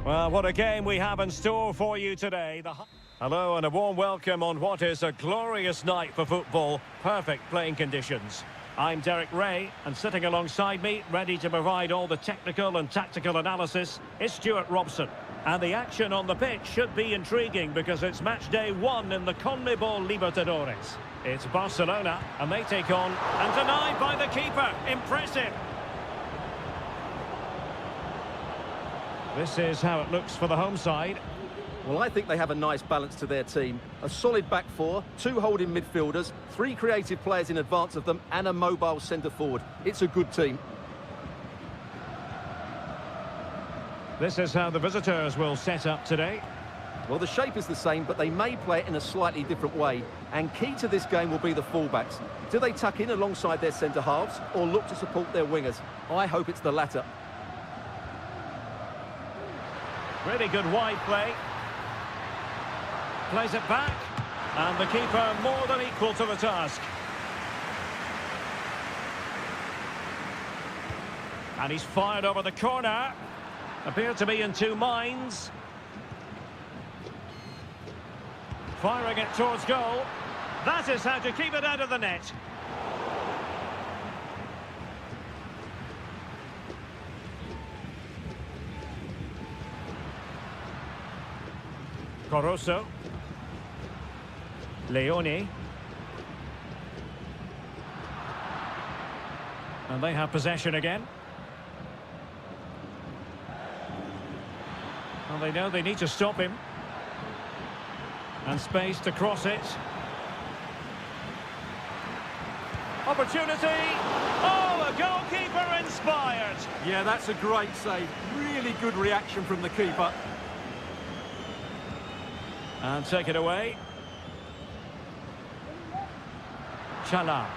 Well, what a game we have in store for you today. Hello and a warm welcome on what is a glorious night for football. Perfect playing conditions. I'm Derek Ray, and sitting alongside me, ready to provide all the technical and tactical analysis, is Stuart Robson. And the action on the pitch should be intriguing because it's match day 1 in the CONMEBOL Libertadores. It's Barcelona, and they take on, and denied by the keeper. Impressive. This is how it looks for the home side. Well, I think they have a nice balance to their team. A solid back four, 2 holding midfielders, 3 creative players in advance of them, and a mobile centre-forward. It's a good team. This is how the visitors will set up today. Well, the shape is the same, but they may play it in a slightly different way. And key to this game will be the fullbacks. Do they tuck in alongside their centre-halves or look to support their wingers? I hope it's the latter. Really good wide play. Plays it back. And the keeper more than equal to the task. And he's fired over the corner. Appeared to be in 2 minds. Firing it towards goal. That is how to keep it out of the net. Coroso. Leone. And they have possession again. Well, they know they need to stop him. And space to cross it. Opportunity. Oh, a goalkeeper inspired. Yeah, that's a great save. Really good reaction from the keeper. And take it away. Chala.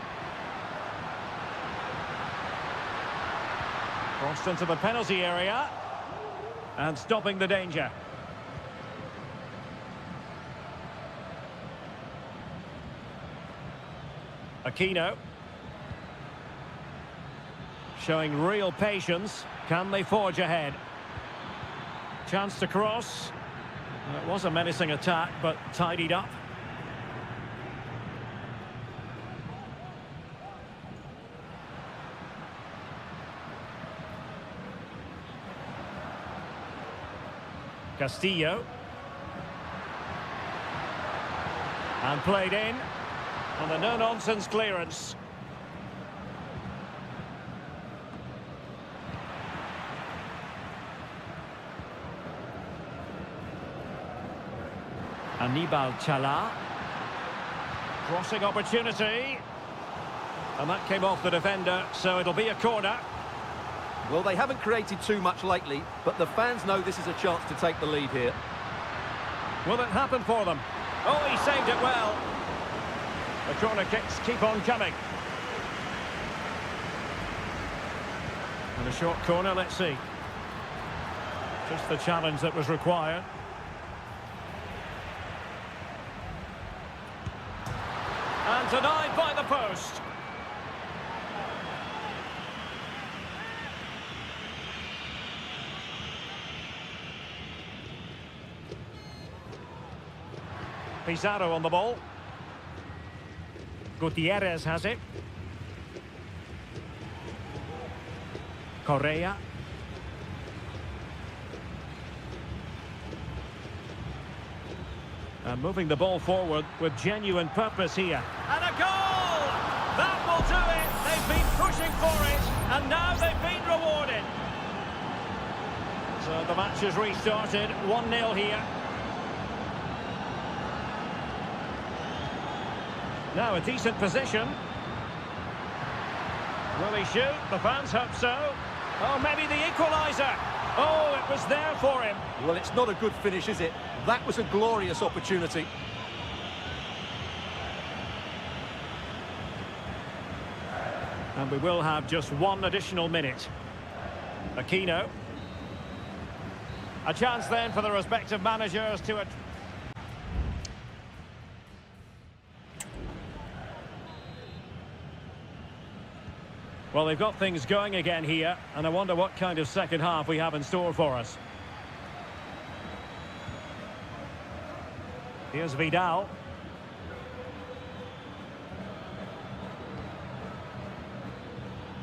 Crossed into the penalty area. And stopping the danger. Aquino. Showing real patience. Can they forge ahead? Chance to cross. It was a menacing attack, but tidied up. Castillo. And played in. On the no-nonsense clearance. Anibal Chala. Crossing opportunity. And that came off the defender, so it'll be a corner. Well, they haven't created too much lately, but the fans know this is a chance to take the lead here. Will it happen for them? Oh, he saved it well. The corner kicks keep on coming. And a short corner, let's see. Just the challenge that was required. And denied by the post. Pizarro on the ball. Gutierrez has it. Correa. And moving the ball forward with genuine purpose here. And a goal! That will do it! They've been pushing for it, and now they've been rewarded. So the match has restarted, 1-0 here. Now a decent position. Will he shoot? The fans hope so. Oh, maybe the equaliser. Oh, it was there for him. Well, it's not a good finish, is it? That was a glorious opportunity. And we will have just 1 additional minute. Aquino. A chance then for the respective managers to... Well, they've got things going again here, and I wonder what kind of second half we have in store for us. Here's Vidal.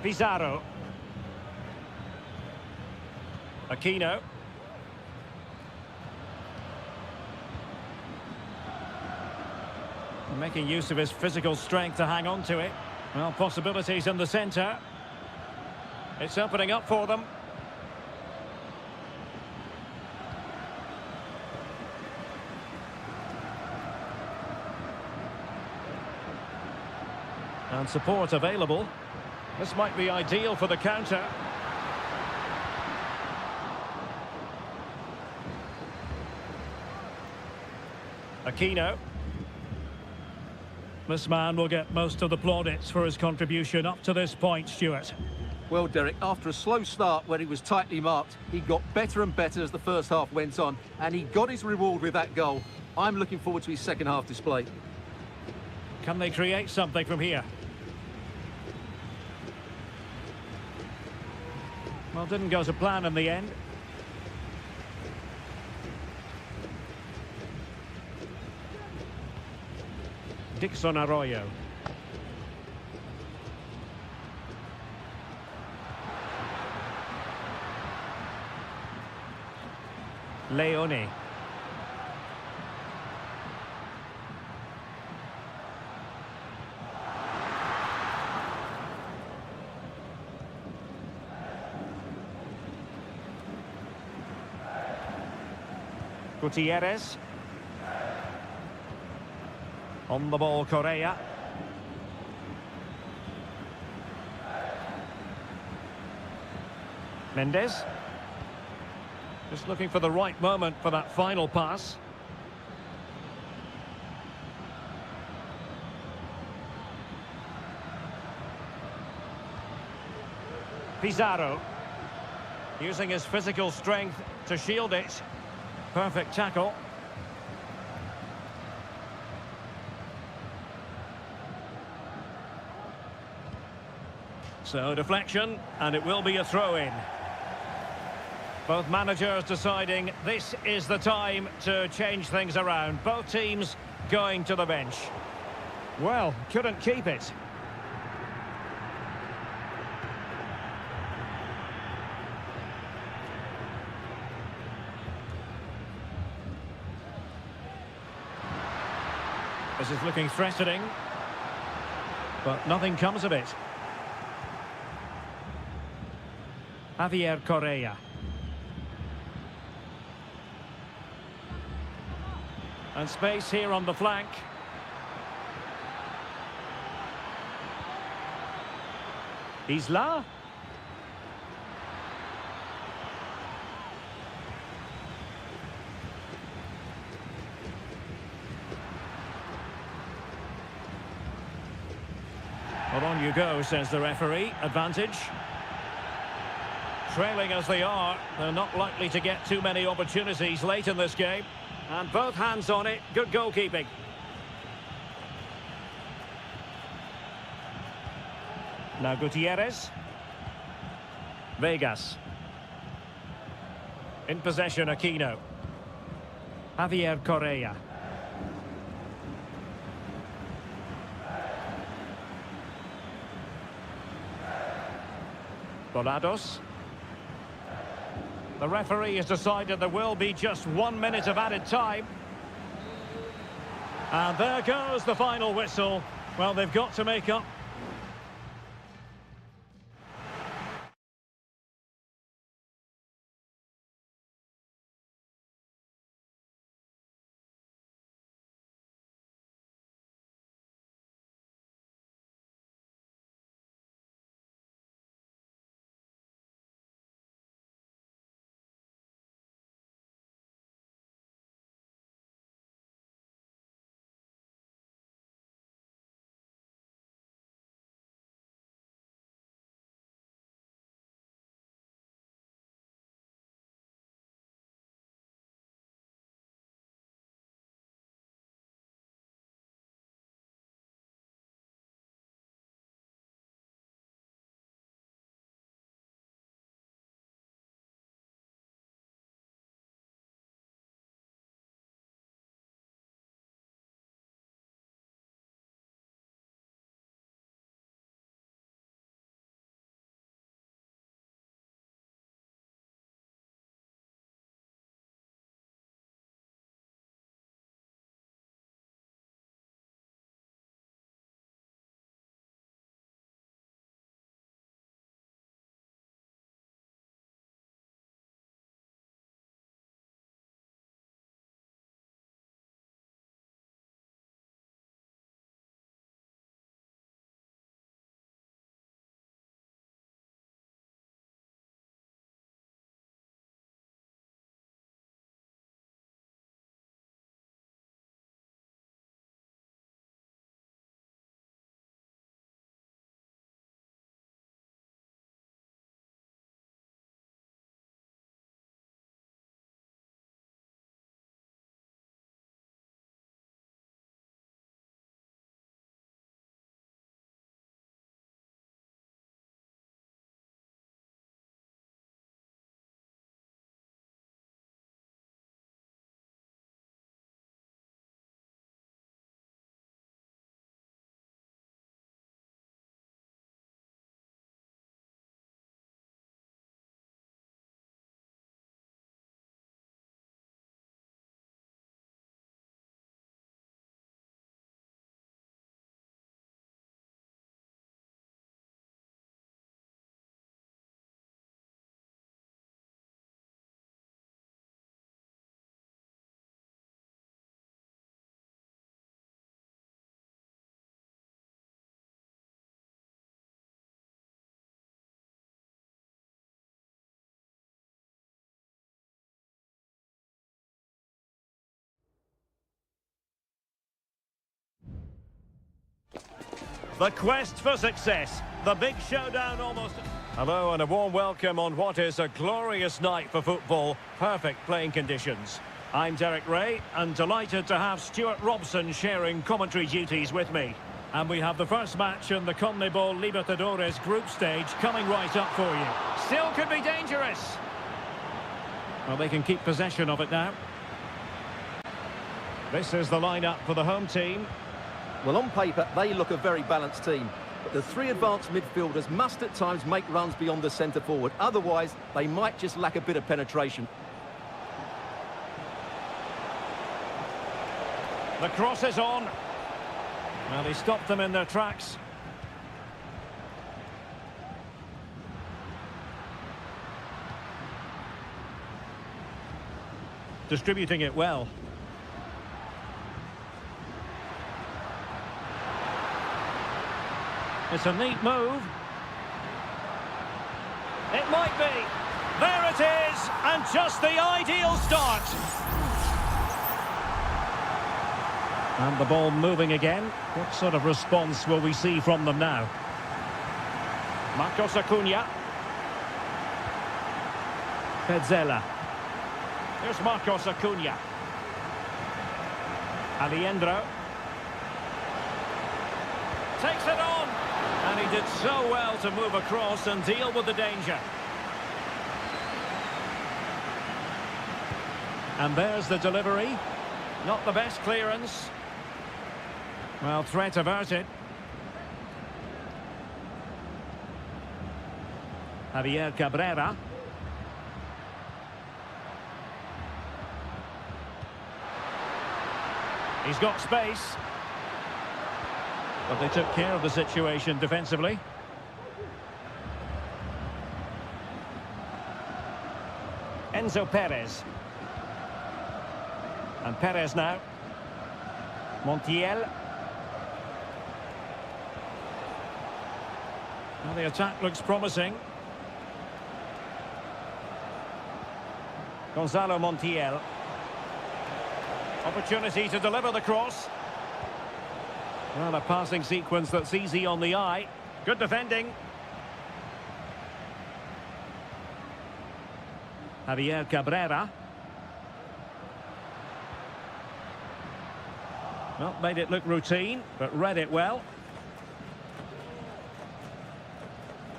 Pizarro. Aquino. Making use of his physical strength to hang on to it. Well, possibilities in the centre. It's opening up for them. And support available. This might be ideal for the counter. Aquino. This man will get most of the plaudits for his contribution up to this point, Stuart. Well, Derek, after a slow start where he was tightly marked, he got better and better as the first half went on, and he got his reward with that goal. I'm looking forward to his second half display. Can they create something from here? Well, didn't go to plan in the end. Dixon Arroyo. Leone. Gutierrez. On the ball, Correa. Mendes. Just looking for the right moment for that final pass. Pizarro. Using his physical strength to shield it. Perfect tackle. So deflection, and it will be a throw-in. Both managers deciding this is the time to change things around. Both teams going to the bench. Well, couldn't keep it. This is looking threatening, but nothing comes of it. Javier Correa. And space here on the flank. Isla. Well, on you go, says the referee. Advantage. Trailing as they are, they're not likely to get too many opportunities late in this game. And both hands on it, good goalkeeping. Now Gutierrez. Vegas. In possession, Aquino. Javier Correa. Volados. The referee has decided there will be just 1 minute of added time. And there goes the final whistle. Well, they've got to make up The quest for success. The big showdown almost. Hello and a warm welcome on what is a glorious night for football. Perfect playing conditions. I'm Derek Ray and delighted to have Stuart Robson sharing commentary duties with me. And we have the first match in the CONMEBOL Libertadores group stage coming right up for you. Still could be dangerous. Well, they can keep possession of it now. This is the lineup for the home team. Well, on paper, they look a very balanced team. But the three advanced midfielders must at times make runs beyond the centre forward. Otherwise, they might just lack a bit of penetration. The cross is on. Well, he stopped them in their tracks. Distributing it well. It's a neat move. It might be. There it is, and just the ideal start. And the ball moving again. What sort of response will we see from them now? Marcos Acuna. Petzela. Here's Marcos Acuna. Aliendro. Takes it on. And he did so well to move across and deal with the danger. And there's the delivery. Not the best clearance. Well, threat averted. Javier Cabrera. He's got space. But they took care of the situation defensively. Enzo Perez. And Perez now. Montiel. Well, the attack looks promising. Gonzalo Montiel. Opportunity to deliver the cross. Well, a passing sequence that's easy on the eye. Good defending. Javier Cabrera. Well, made it look routine, but read it well.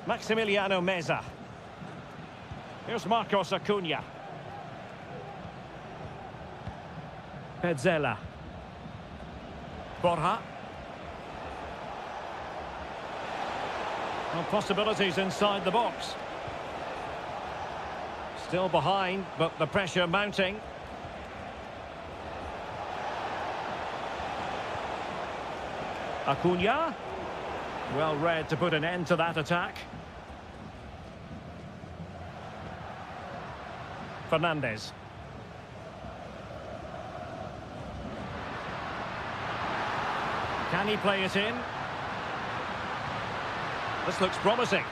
Maximiliano Meza. Here's Marcos Acuna. Petzela. Borja. Well, possibilities inside the box. Still behind, but the pressure mounting. Acuna. Well read to put an end to that attack. Fernandez. Can he play it in? This looks promising.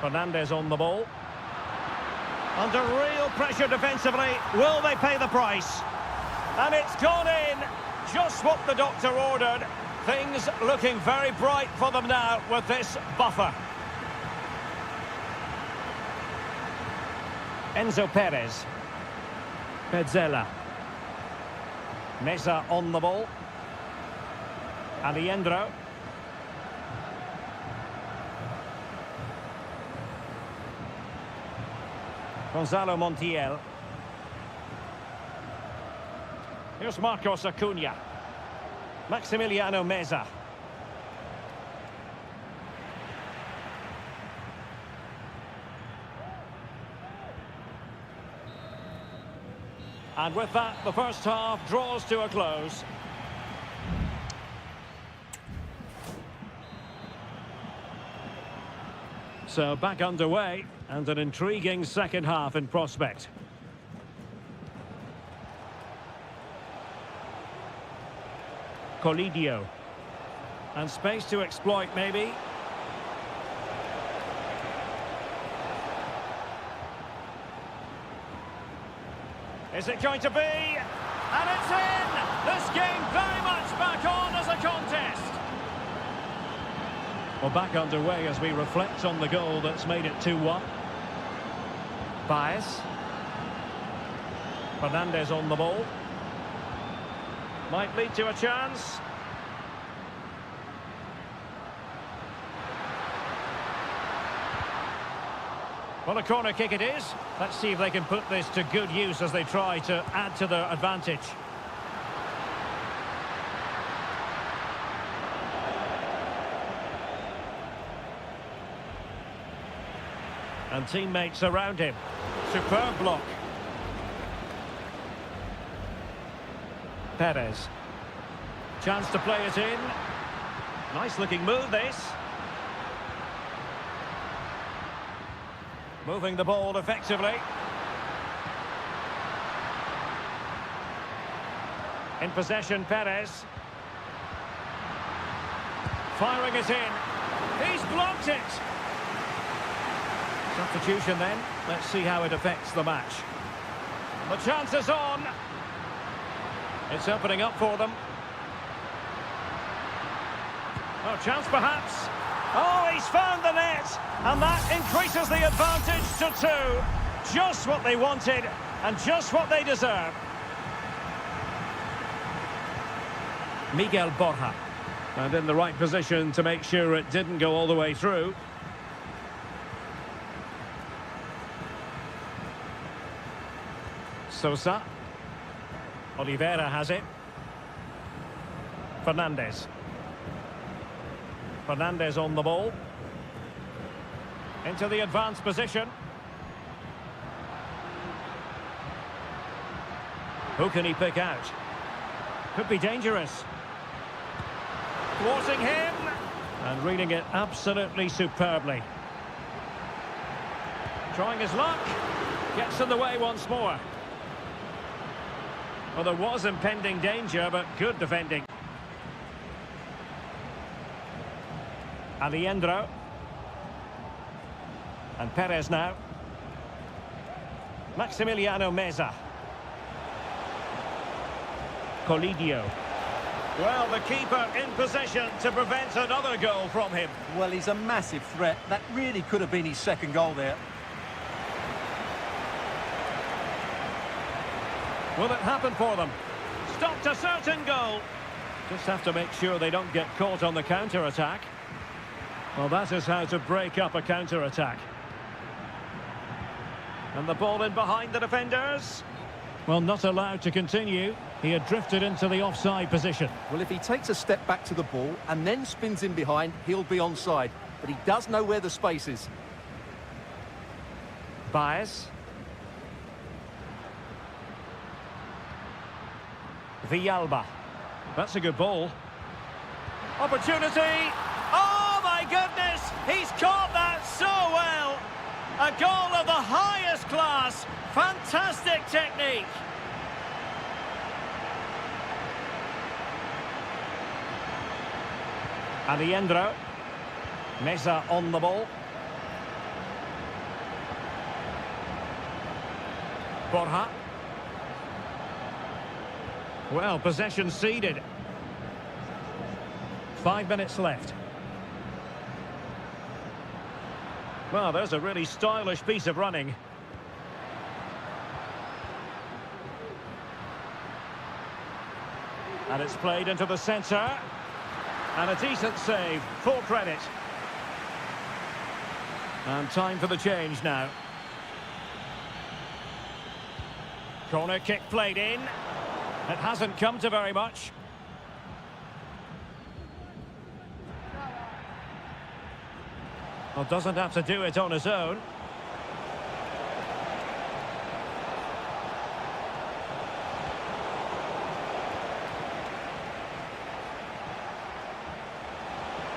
Fernandez on the ball. Under real pressure defensively. Will they pay the price? And it's gone in. Just what the doctor ordered. Things looking very bright for them now with this buffer. Enzo Perez. Petzela. Meza on the ball. Aliendro. Gonzalo Montiel. Here's Marcos Acuna. Maximiliano Meza. And with that, the first half draws to a close. So back underway, and an intriguing second half in prospect. Colidio. And space to exploit, maybe. Is it going to be? And it's in! This game very much back on as a contest. Well, back underway as we reflect on the goal that's made it 2-1. Baez. Fernandez on the ball. Might lead to a chance. Well, a corner kick it is. Let's see if they can put this to good use as they try to add to their advantage. And teammates around him. Superb block. Perez. Chance to play it in. Nice looking move this. Moving the ball effectively. In possession, Perez. Firing it in. He's blocked it. Substitution then. Let's see how it affects the match. The chance is on. It's opening up for them. Oh, chance perhaps. Oh, he's found the net. And that increases the advantage to 2. Just what they wanted and just what they deserve. Miguel Borja. And in the right position to make sure it didn't go all the way through. Sosa. Oliveira has it. Fernandez. Fernandez on the ball. Into the advanced position. Who can he pick out? Could be dangerous. Thwarting him. And reading it absolutely superbly. Trying his luck. Gets in the way once more. Well, there was impending danger, but good defending. Alejandro. And Perez now. Maximiliano Meza. Colidio. Well, the keeper in possession to prevent another goal from him. Well, he's a massive threat. That really could have been his second goal there. Will it happen for them? Stopped a certain goal. Just have to make sure they don't get caught on the counter-attack. Well, that is how to break up a counter-attack. And the ball in behind the defenders. Well, not allowed to continue. He had drifted into the offside position. Well, if he takes a step back to the ball and then spins in behind, he'll be onside. But he does know where the space is. Baez. Villalba. That's a good ball. Opportunity. Oh, my goodness. He's caught that so well. A goal of the highest class. Fantastic technique. Alejandro. Meza on the ball. Borja. Well, possession ceded. 5 minutes left. Well, there's a really stylish piece of running. And it's played into the centre. And a decent save, full credit. And time for the change now. Corner kick played in. It hasn't come to very much. Well, doesn't have to do it on his own.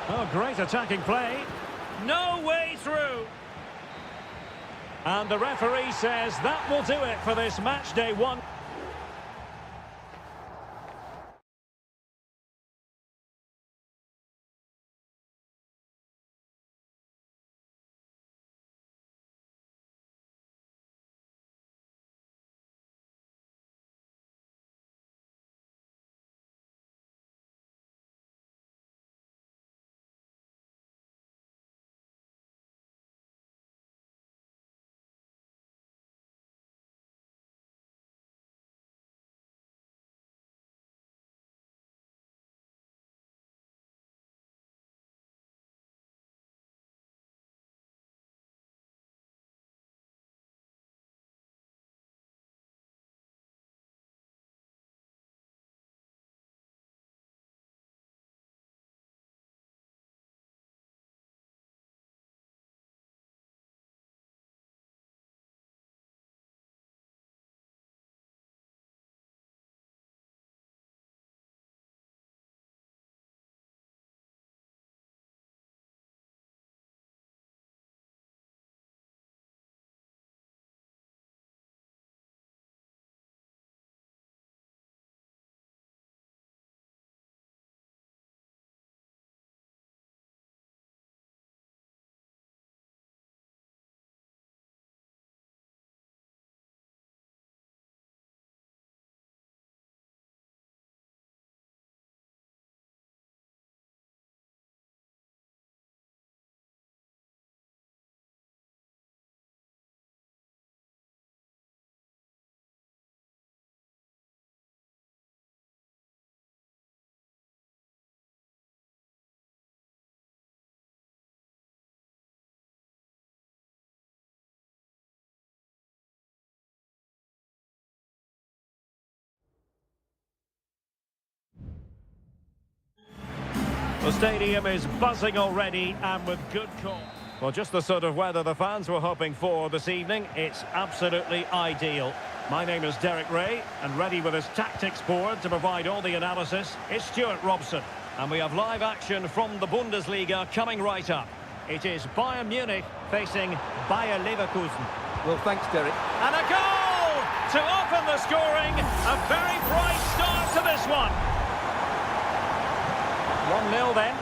Oh, great attacking play. No way through. And the referee says that will do it for this match day 1. The stadium is buzzing already and with good call. Well, just the sort of weather the fans were hoping for this evening. It's absolutely ideal. My name is Derek Ray, and ready with his tactics board to provide all the analysis is Stuart Robson. And we have live action from the Bundesliga coming right up. It is Bayern Munich facing Bayer Leverkusen. Well, thanks, Derek. And a goal to open the scoring. A very bright start to this one. 1-0 then.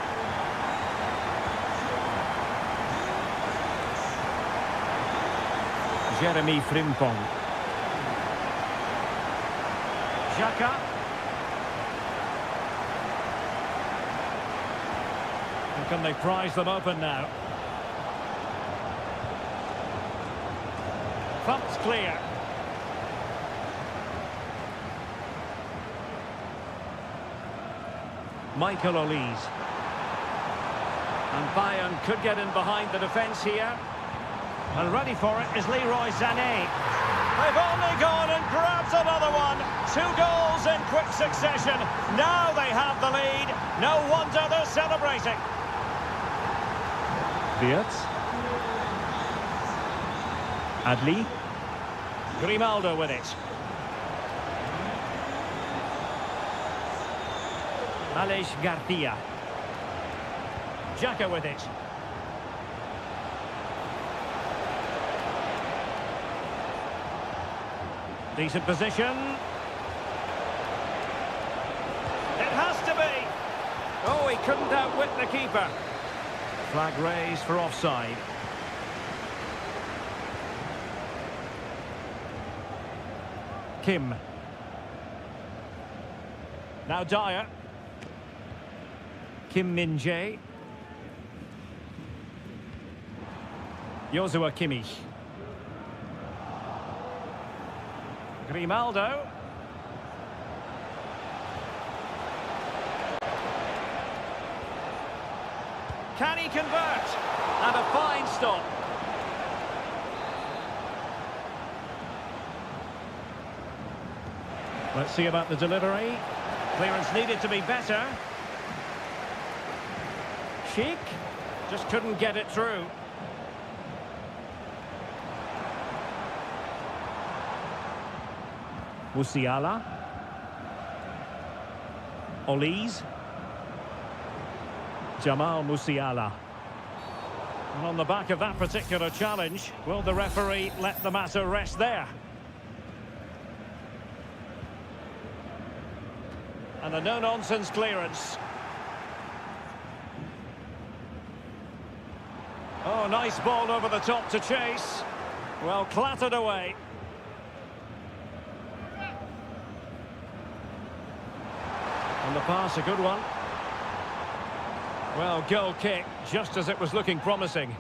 Jeremy Frimpong. Xhaka. And can they prise them open now? Thumped clear. Michael Olise. And Bayern could get in behind the defence here. And ready for it is Leroy Sané. They've only gone and grabbed another one. 2 goals in quick succession. Now they have the lead. No wonder they're celebrating. Wirtz. Adli. Grimaldo with it. Aleix Garcia. Xhaka with it. Decent position. It has to be. Oh, he couldn't outwit the keeper. Flag raised for offside. Kim. Now Dyer. Kim Min-jae. Joshua Kimmich. Grimaldo. Can he convert? And a fine stop. Let's see about the delivery. Clearance needed to be better. Sheik just couldn't get it through. Musiala. Olise. Jamal Musiala. And on the back of that particular challenge, will the referee let the matter rest there? And a no-nonsense clearance. Oh, nice ball over the top to chase. Well, clattered away. And the pass, a good one. Well, goal kick, just as it was looking promising.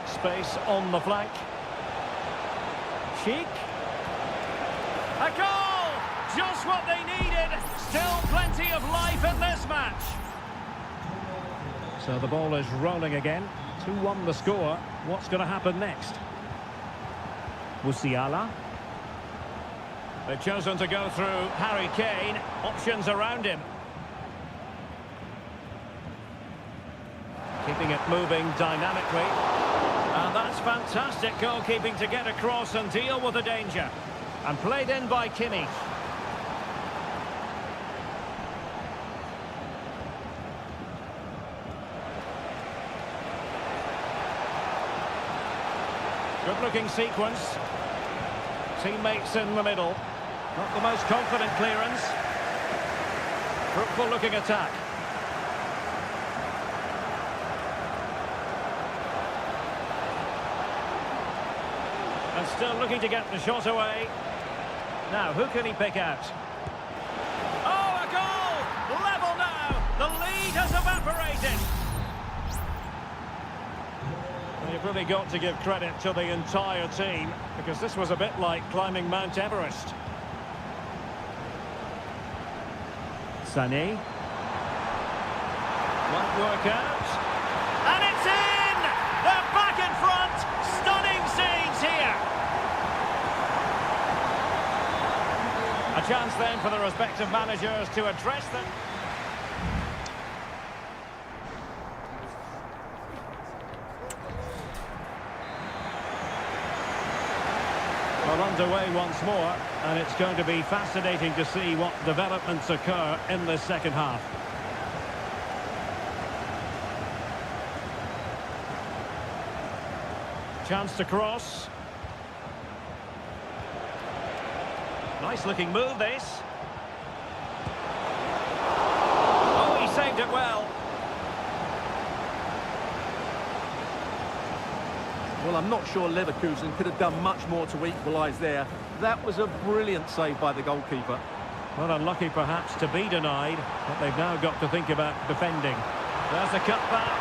Space on the flank. Sheik. A goal! Just what they needed. Still plenty of life in this match. So the ball is rolling again. 2-1 the score. What's going to happen next? Musiala. They've chosen to go through Harry Kane. Options around him. Keeping it moving dynamically. And that's fantastic goalkeeping to get across and deal with the danger. And played in by Kimmich. Good-looking sequence. Teammates in the middle. Not the most confident clearance. Fruitful-looking attack. And still looking to get the shot away. Now, who can he pick out? Oh, a goal! Level now! The lead has evaporated! You've really got to give credit to the entire team, because this was a bit like climbing Mount Everest. Sané. Might work out. And it's in! chance then for the respective managers to address them. Well, underway once more, and it's going to be fascinating to see what developments occur in this second half. Chance to cross. Nice looking move, this. Oh, he saved it well. Well, I'm not sure Leverkusen could have done much more to equalise there. That was a brilliant save by the goalkeeper. Well, unlucky perhaps to be denied, but they've now got to think about defending. There's a cutback.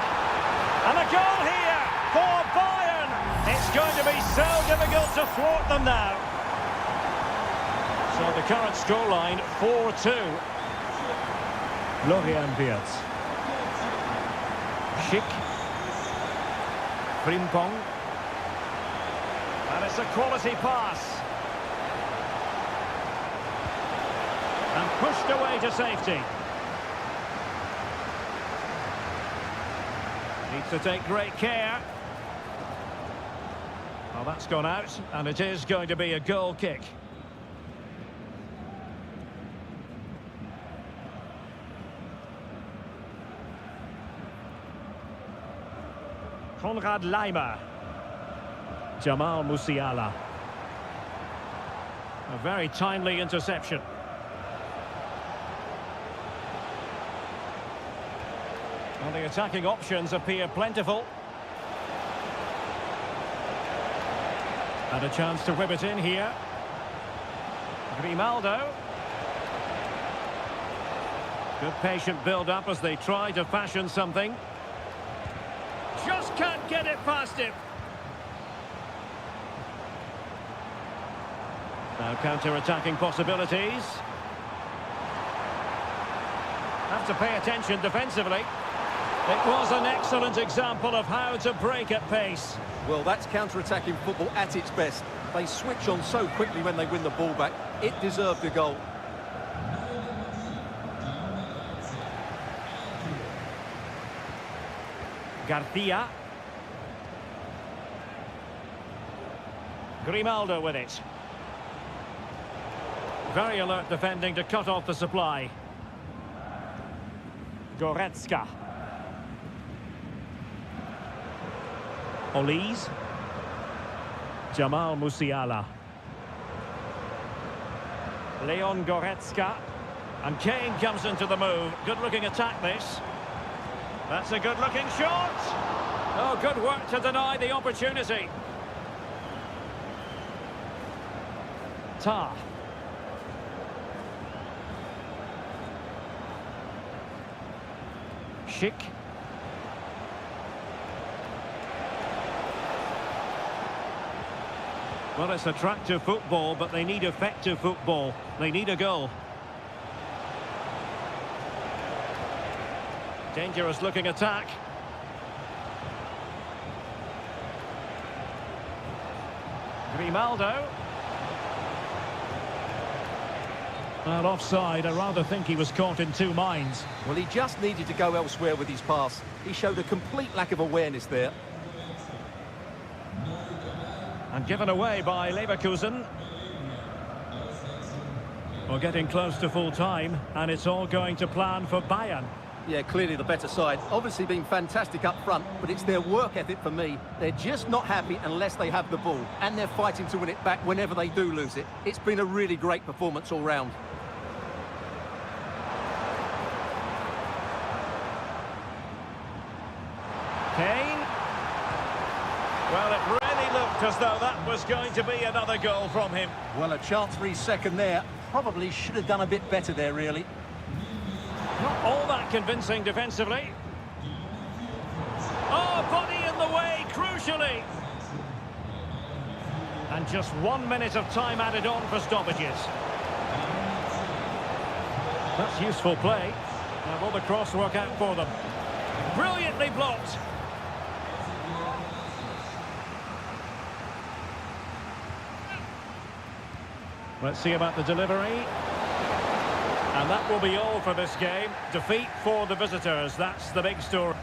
And a goal here for Bayern. It's going to be so difficult to thwart them now. So the current scoreline, 4-2. Florian Wirtz. Schick. Frimpong. And it's a quality pass. And pushed away to safety. Needs to take great care. Well, that's gone out, and it is going to be a goal kick. Konrad Laimer. Jamal Musiala. A very timely interception. Well, the attacking options appear plentiful. And a chance to whip it in here. Grimaldo. Good patient build-up as they try to fashion something. Just can't get it past him. Now counter-attacking possibilities. Have to pay attention defensively. It was an excellent example of how to break at pace. Well, that's counter-attacking football at its best. They switch on so quickly when they win the ball back. It deserved a goal. Garcia. Grimaldo with it. Very alert defending to cut off the supply. Goretzka. Olise. Jamal Musiala. Leon Goretzka. And Kane comes into the move. Good-looking attack, this. That's a good-looking shot. Oh, good work to deny the opportunity. Tar. Schick. Well, it's attractive football, but they need effective football. They need a goal. Dangerous looking attack. Grimaldo. Well, offside. I rather think he was caught in two minds. Well, he just needed to go elsewhere with his pass. He showed a complete lack of awareness there. And given away by Leverkusen. We're getting close to full time, and it's all going to plan for Bayern. Yeah, clearly the better side. Obviously been fantastic up front, but it's their work ethic for me. They're just not happy unless they have the ball, and they're fighting to win it back whenever they do lose it. It's been a really great performance all round. Kane. Well, it really looked as though that was going to be another goal from him. Well, a chance for his second there. Probably should have done a bit better there, really. Not all that convincing defensively. Oh, body in the way, crucially. And just 1 minute of time added on for stoppages. That's useful play. Now will the cross work out for them? Brilliantly blocked. Let's see about the delivery. And that will be all for this game. Defeat for the visitors, that's the big story.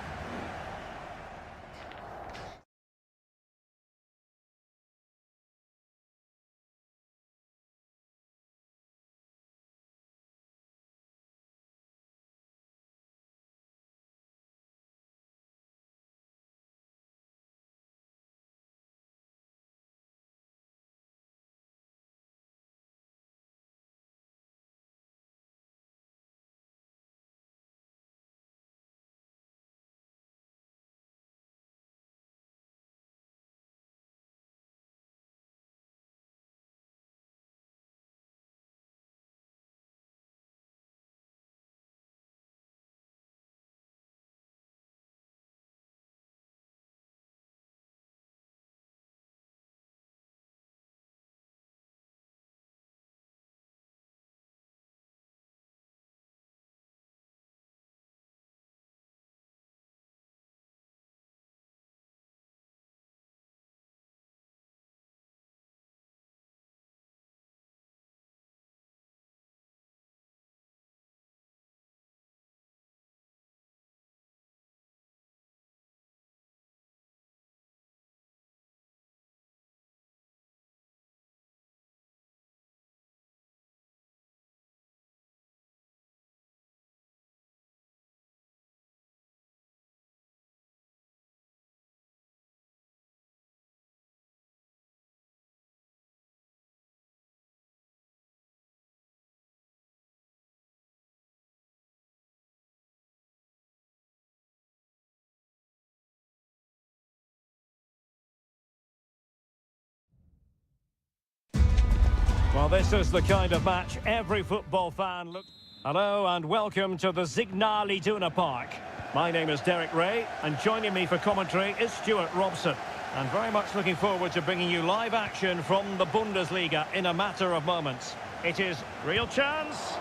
Well, this is the kind of match every football fan looks... Hello and welcome to the Signal Iduna Park. My name is Derek Ray, and joining me for commentary is Stuart Robson. And very much looking forward to bringing you live action from the Bundesliga in a matter of moments. It is real chance,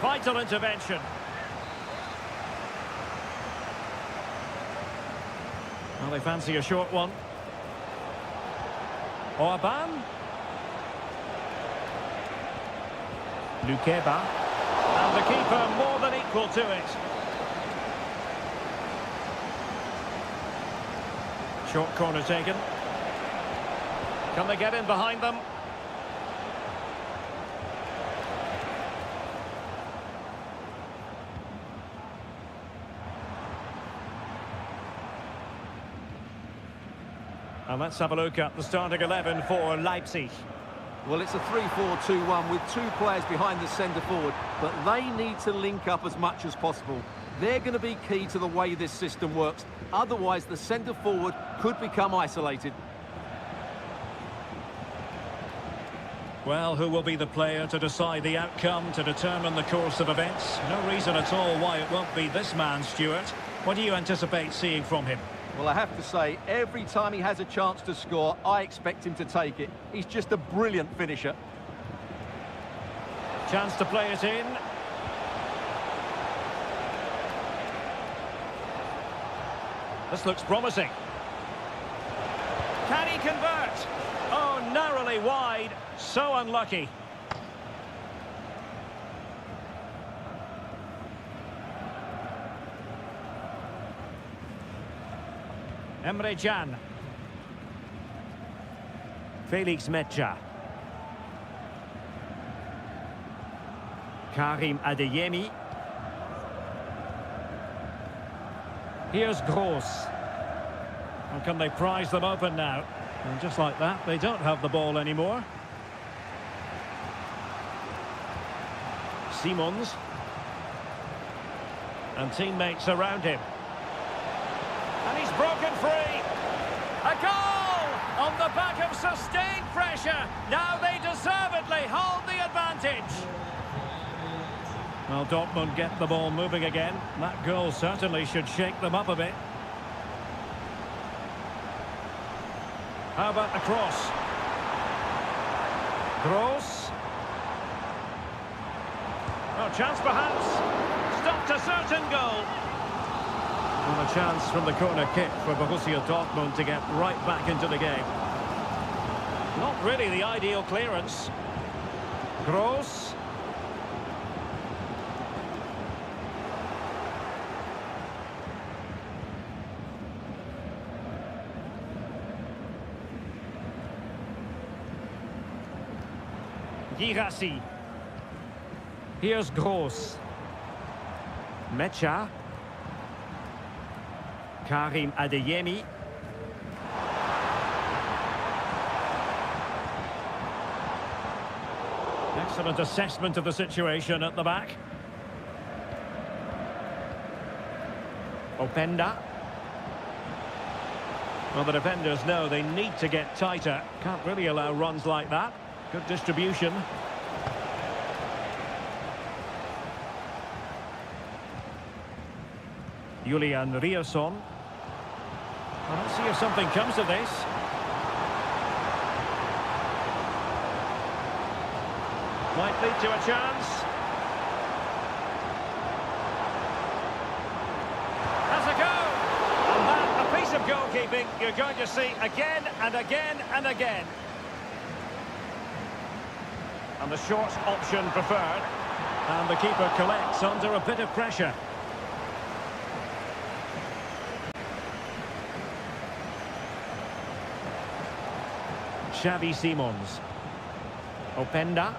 vital intervention. Well, they fancy a short one. Orban. Lukeba. And the keeper more than equal to it. Short corner taken. Can they get in behind them? And let's have a look at the starting 11 for Leipzig. Well, it's a 3-4-2-1 with two players behind the centre forward, but they need to link up as much as possible. They're going to be key to the way this system works. Otherwise, the centre forward could become isolated. Well, who will be the player to decide the outcome, to determine the course of events? No reason at all why it won't be this man, Stuart. What do you anticipate seeing from him? Well, I have to say, every time he has a chance to score, I expect him to take it. He's just a brilliant finisher. Chance to play it in. This looks promising. Can he convert? Oh, narrowly wide. So unlucky. Emre Can. Felix Mecha. Karim Adeyemi. Here's Gross. And can they prize them open now? And just like that, they don't have the ball anymore. Simons. And teammates around him. And he's broken free. A goal on the back of sustained pressure. Now they deservedly hold the advantage. Well, Dortmund get the ball moving again. That goal certainly should shake them up a bit. How about the cross? Gross. Oh, chance perhaps. Stopped a certain goal. And a chance from the corner kick for Borussia Dortmund to get right back into the game. Not really the ideal clearance. Gross. Girassi. Here's Gross. Mecha. Karim Adeyemi. Excellent assessment of the situation at the back. Openda. Well, the defenders know they need to get tighter. Can't really allow runs like that. Good distribution. Julian Rierson. Well, let's see if something comes of this. Might lead to a chance. Has a go! And that, a piece of goalkeeping you're going to see again and again and again. And the short option preferred. And the keeper collects under a bit of pressure. Xavi Simons. Openda.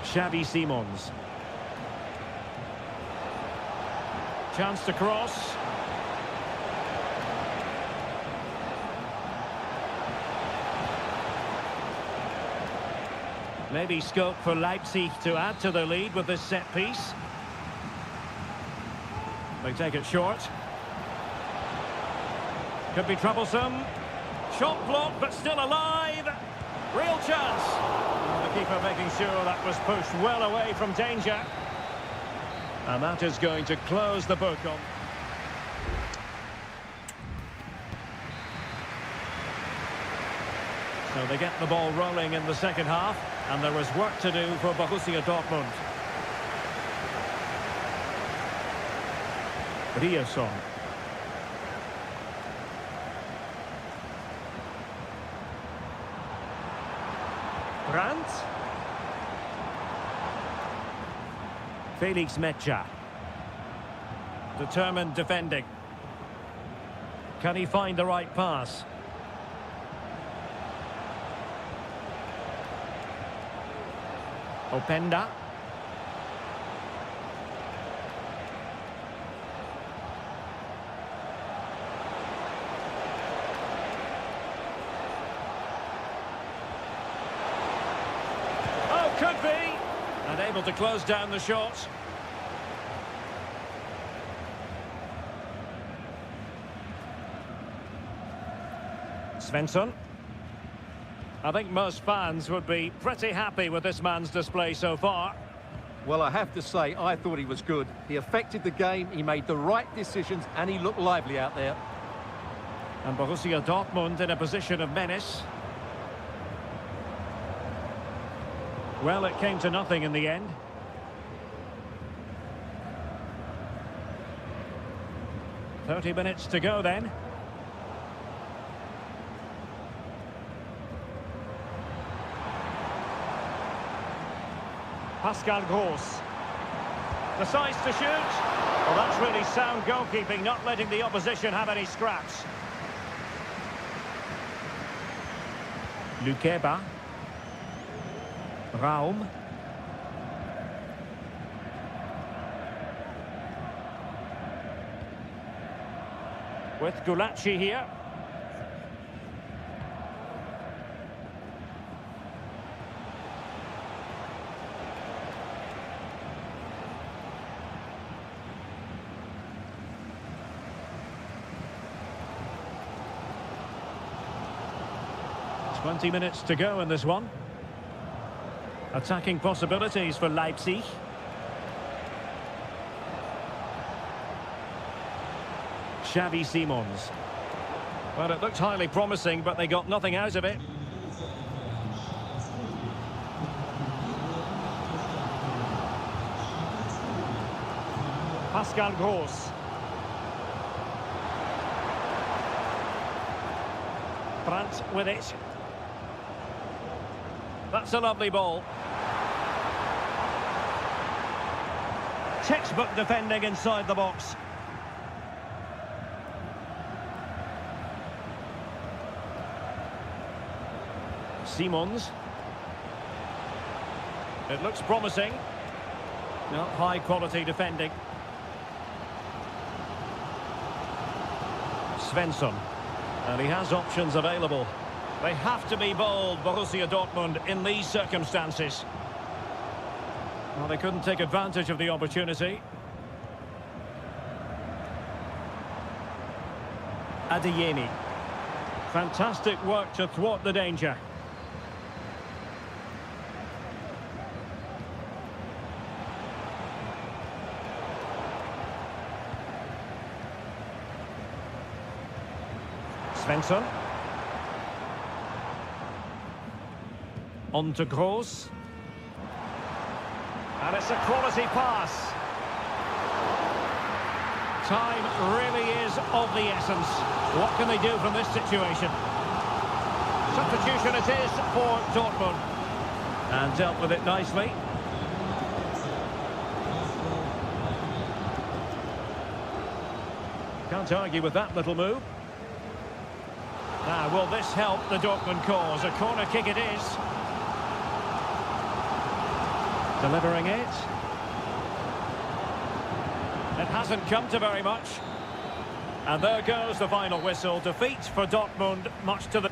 Xavi Simons. Chance to cross. Maybe scope for Leipzig to add to the lead with this set piece. They take it short. Could be troublesome. Shot blocked, but still alive. Real chance. And the keeper making sure that was pushed well away from danger. And that is going to close the book on. So they get the ball rolling in the second half, and there is work to do for Borussia Dortmund. Rierson. Brandt. Felix Mecha. Determined defending. Can he find the right pass? Openda. Oh, could be. And able to close down the shot. Svensson. I think most fans would be pretty happy with this man's display so far. Well, I have to say, I thought he was good. He affected the game, he made the right decisions, and he looked lively out there. And Borussia Dortmund in a position of menace. Well, it came to nothing in the end. "30 minutes to go then. Pascal Gross decides to shoot. Well, that's really sound goalkeeping, not letting the opposition have any scraps. Lukeba. Raum. With Gulacsi here. "20 minutes to go in this one. Attacking possibilities for Leipzig. Xavi Simons. Well, it looked highly promising, but they got nothing out of it. Pascal Gross. Brandt with it. That's a lovely ball. Textbook defending inside the box. Simons. It looks promising. No, high quality defending. Svensson. And he has options available. They have to be bold, Borussia Dortmund, in these circumstances. Well, they couldn't take advantage of the opportunity. Adeyemi. Fantastic work to thwart the danger. Svensson. On to Gross. And it's a quality pass. Time really is of the essence. What can they do from this situation? Substitution it is for Dortmund. And dealt with it nicely. Can't argue with that little move. Now, will this help the Dortmund cause? A corner kick it is. Delivering it. It hasn't come to very much. And there goes the final whistle. Defeat for Dortmund, much to the...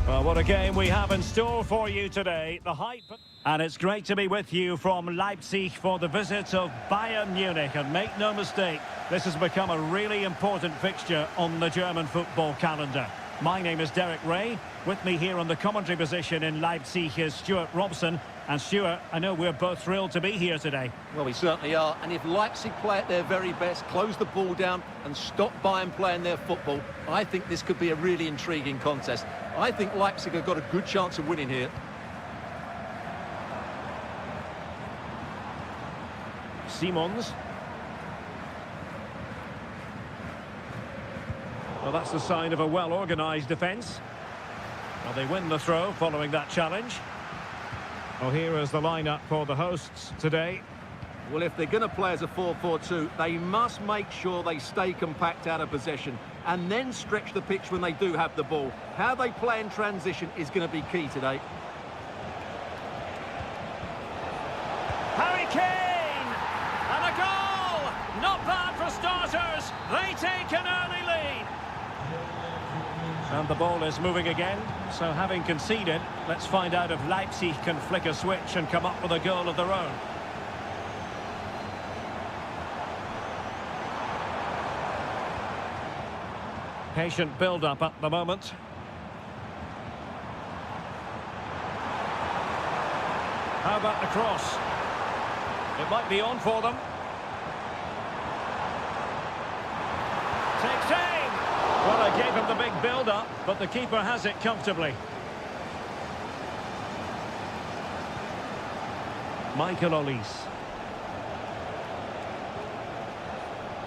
Well, what a game we have in store for you today. The hype... And it's great to be with you from Leipzig for the visit of Bayern Munich. And make no mistake, this has become a really important fixture on the German football calendar. My name is Derek Ray. With me here on the commentary position in Leipzig is Stuart Robson. And Stuart, I know we're both thrilled to be here today. Well, we certainly are. And if Leipzig play at their very best, close the ball down and stop Bayern playing their football, I think this could be a really intriguing contest. I think Leipzig have got a good chance of winning here. Simons. Well, that's the sign of a well-organised defence. Well, they win the throw following that challenge. Well, here is the lineup for the hosts today. Well, if they're going to play as a 4-4-2, they must make sure they stay compact out of possession and then stretch the pitch when they do have the ball. How they play in transition is going to be key today. Harry Kane! And a goal! Not bad for starters. They take an early lead. And the ball is moving again. So having conceded, let's find out if Leipzig can flick a switch and come up with a goal of their own. Patient build-up at the moment. How about the cross? It might be on for them. Takes aim! Well, I gave him the big build-up, but the keeper has it comfortably. Michael Olise.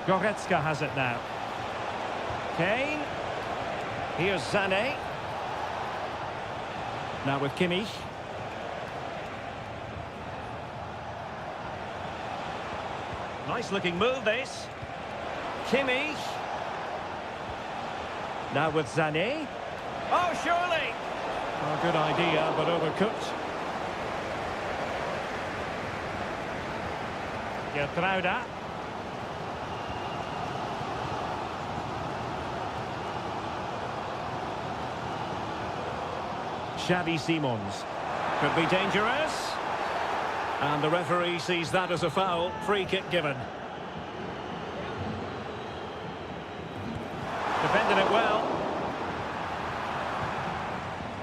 Goretzka has it now. Kane. Here's Sané. Now with Kimmich. Nice looking move this. Kimmich. Now with Sané. Oh, surely! Oh, good idea, but overcooked. Gertruida. Xavi Simons. Could be dangerous. And the referee sees that as a foul. Free kick given. Defended it well.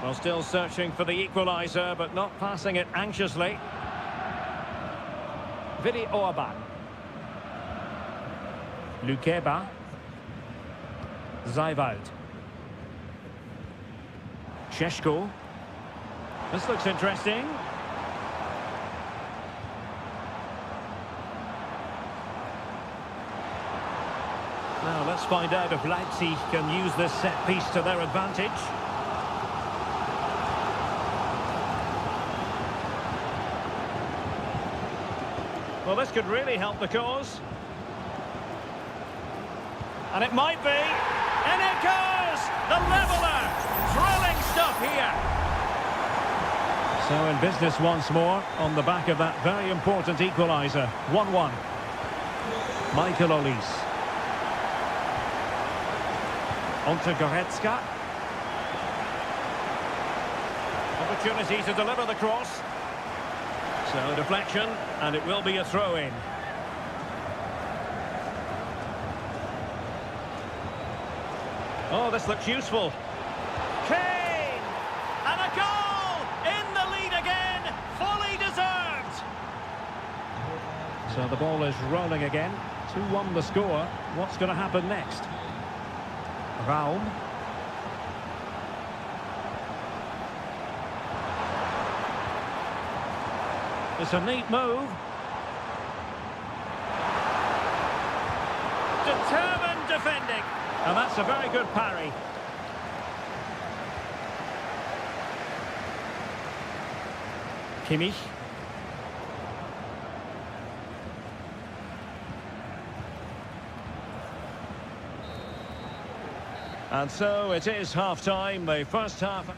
Well, still searching for the equaliser, but not passing it anxiously. Vidi Orban. Lukeba. Zaiwald. Šeško. This looks interesting. Now let's find out if Leipzig can use this set piece to their advantage. Well, this could really help the cause. And it might be. And it goes! The leveller! Thrilling stuff here. So in business once more, on the back of that very important equaliser. 1-1. Michael Olise. On to Goretzka. Opportunity to deliver the cross. So a deflection, and it will be a throw-in. Oh, this looks useful. Kane! And a goal! In the lead again! Fully deserved! So the ball is rolling again. 2-1 the score. What's going to happen next? Raum. It's a neat move. Determined defending. And that's a very good parry. Kimmich. And so it is half-time, the first half.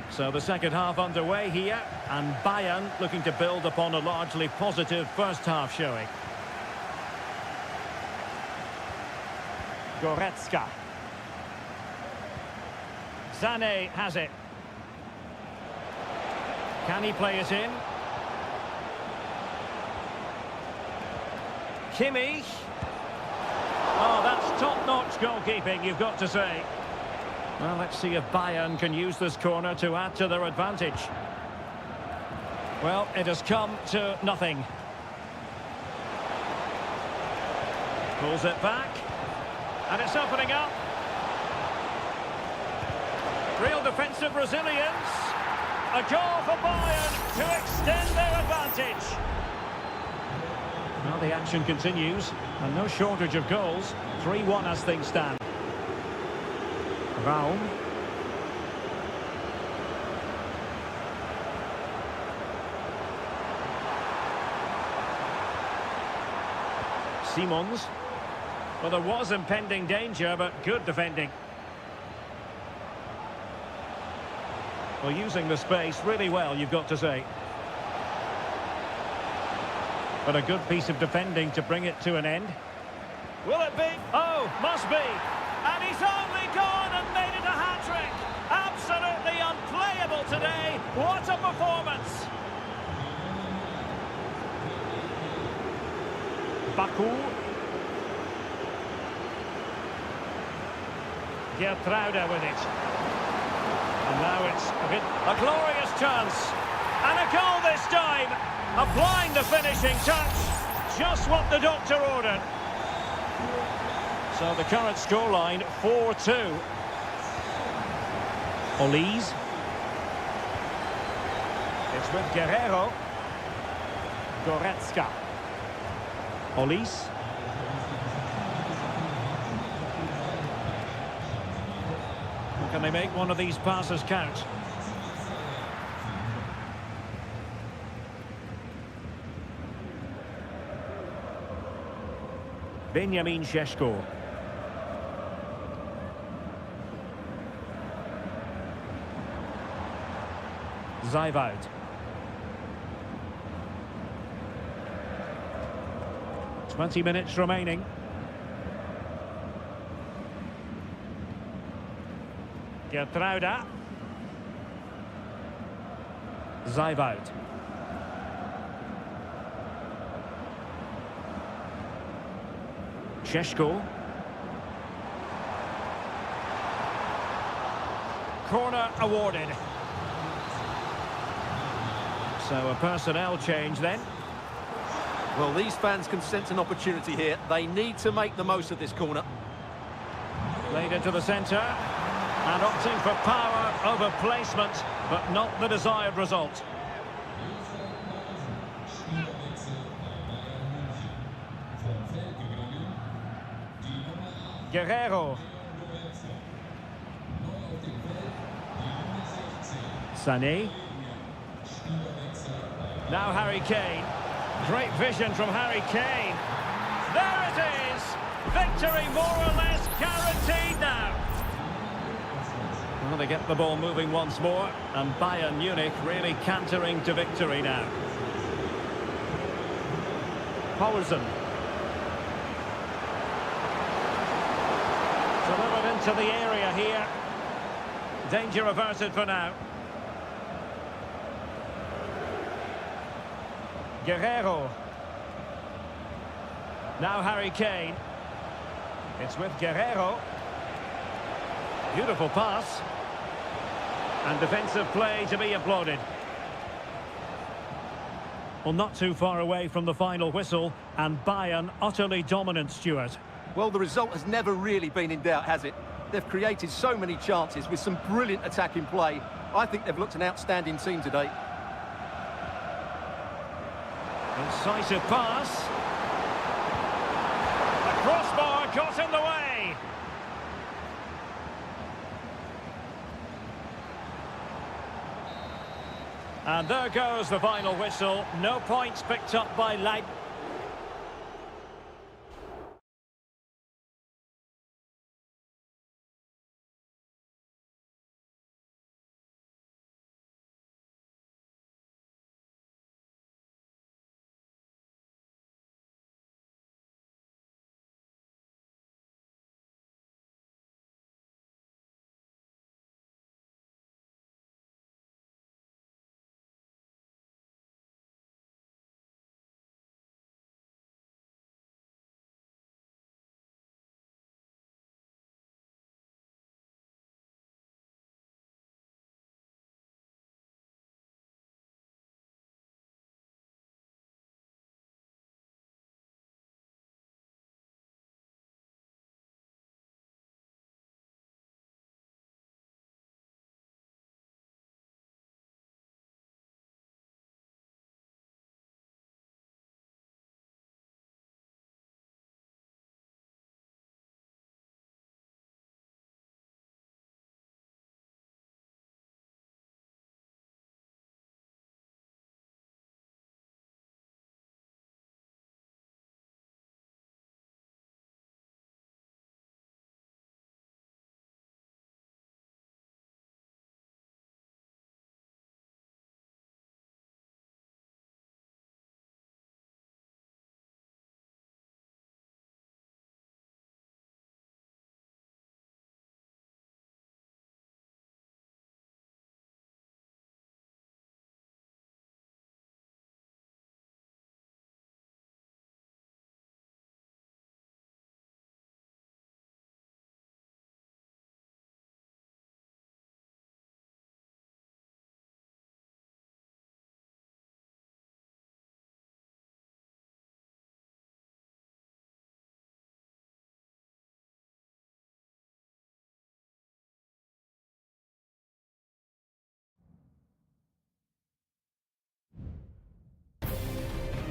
So the second half underway here, and Bayern looking to build upon a largely positive first half showing. Goretzka. Sané has it. Can he play it in? Kimmich. Oh, that's top-notch goalkeeping, you've got to say. Well, let's see if Bayern can use this corner to add to their advantage. Well, it has come to nothing. Pulls it back. And it's opening up. Real defensive resilience. A goal for Bayern to extend their advantage. Well, the action continues, and no shortage of goals. 3-1 as things stand. Raum. Simons. Well, there was impending danger, but good defending. Well, using the space really well, you've got to say. But a good piece of defending to bring it to an end. Will it be? Oh, must be. And he's only gone and made it a hat-trick. Absolutely unplayable today. What a performance. Baku. Gertruida with it. And now it's a glorious chance. And a goal this time. Applying the finishing touch. Just what the doctor ordered. So the current scoreline, 4-2. Olise. It's with Guerrero. Goretzka. Olise. Can they make one of these passes count? Benjamin Šeško. Zijvoud. Twenty minutes remaining. Gertruida. Zijvoud. Šeško. Corner awarded. So a personnel change then. Well, these fans can sense an opportunity here. They need to make the most of this corner. Played into the centre. And opting for power over placement, but not the desired result. Guerrero. Sané. Now Harry Kane. Great vision from Harry Kane. There it is! Victory more or less guaranteed now. Well, they get the ball moving once more, and Bayern Munich really cantering to victory now. Poulsen. Delivered into the area here. Danger averted for now. Guerrero. Now Harry Kane. It's with Guerrero. Beautiful pass. And defensive play to be applauded. Well, not too far away from the final whistle, and Bayern utterly dominant, Stuart. Well, the result has never really been in doubt, has it? They've created so many chances with some brilliant attacking play. I think they've looked an outstanding team today. Incisive pass. The crossbar got in the way. And there goes the final whistle. No points picked up by Leipzig.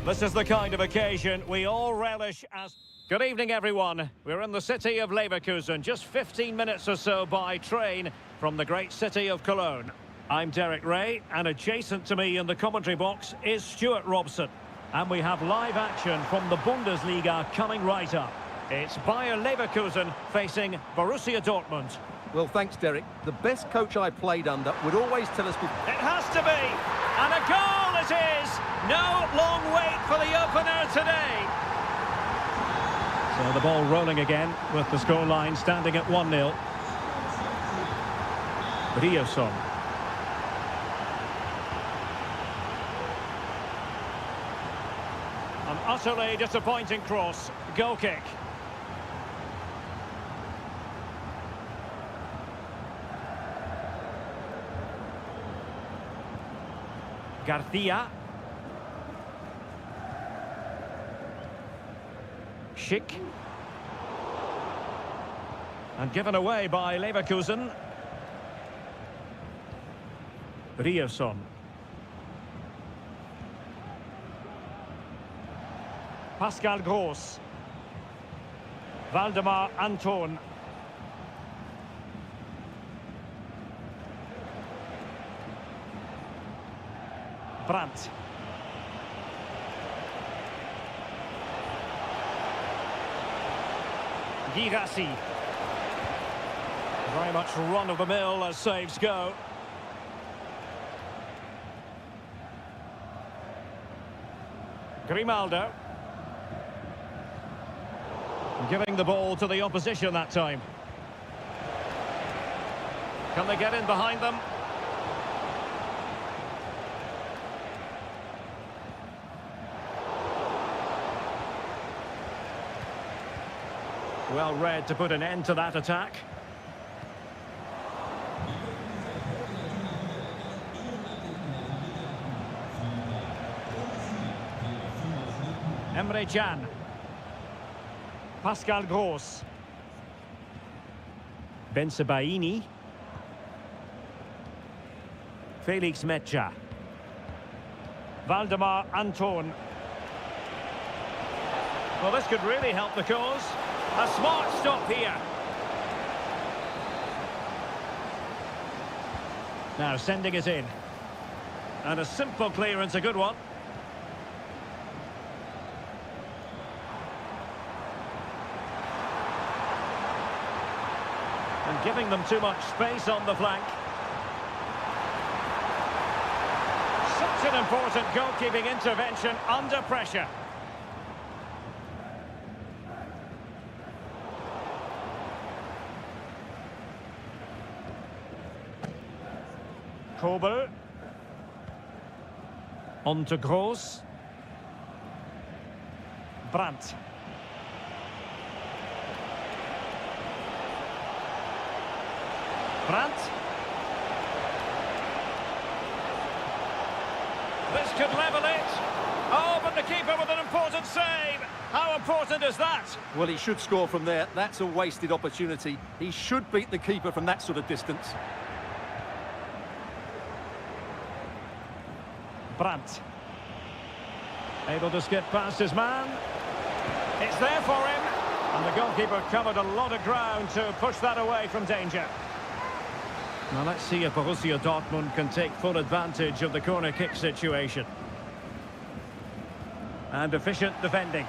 This is the kind of occasion we all relish as... Good evening, everyone. We're in the city of Leverkusen, just 15 minutes or so by train from the great city of Cologne. I'm Derek Ray, and adjacent to me in the commentary box is Stuart Robson. And we have live action from the Bundesliga coming right up. It's Bayer Leverkusen facing Borussia Dortmund. Well, thanks, Derek. The best coach I played under would always tell us... It has to be! And a goal it is! No long wait for the opener today. So the ball rolling again with the scoreline standing at 1-0. Riosson. An utterly disappointing cross. Goal kick. Garcia. Schick. And given away by Leverkusen. Riosson. Pascal Gross. Waldemar Anton. Brandt. Girassi. Very much run-of-the-mill as saves go. Grimaldo. Giving the ball to the opposition that time. Can they get in behind them? Well read to put an end to that attack. Emre Can. Pascal Gross. Bensebaini. Felix Metscher. Waldemar Anton. Well, this could really help the cause. A smart stop here. Now sending it in. And a simple clearance, a good one. And giving them too much space on the flank. Such an important goalkeeping intervention under pressure. Kobel. On to Gross. Brandt. Brandt. This could level it. Oh, but the keeper with an important save. How important is that? Well, he should score from there. That's a wasted opportunity. He should beat the keeper from that sort of distance. Brandt. Able to skip past his man. It's there for him. And the goalkeeper covered a lot of ground to push that away from danger. Now let's see if Borussia Dortmund can take full advantage of the corner kick situation. And efficient defending.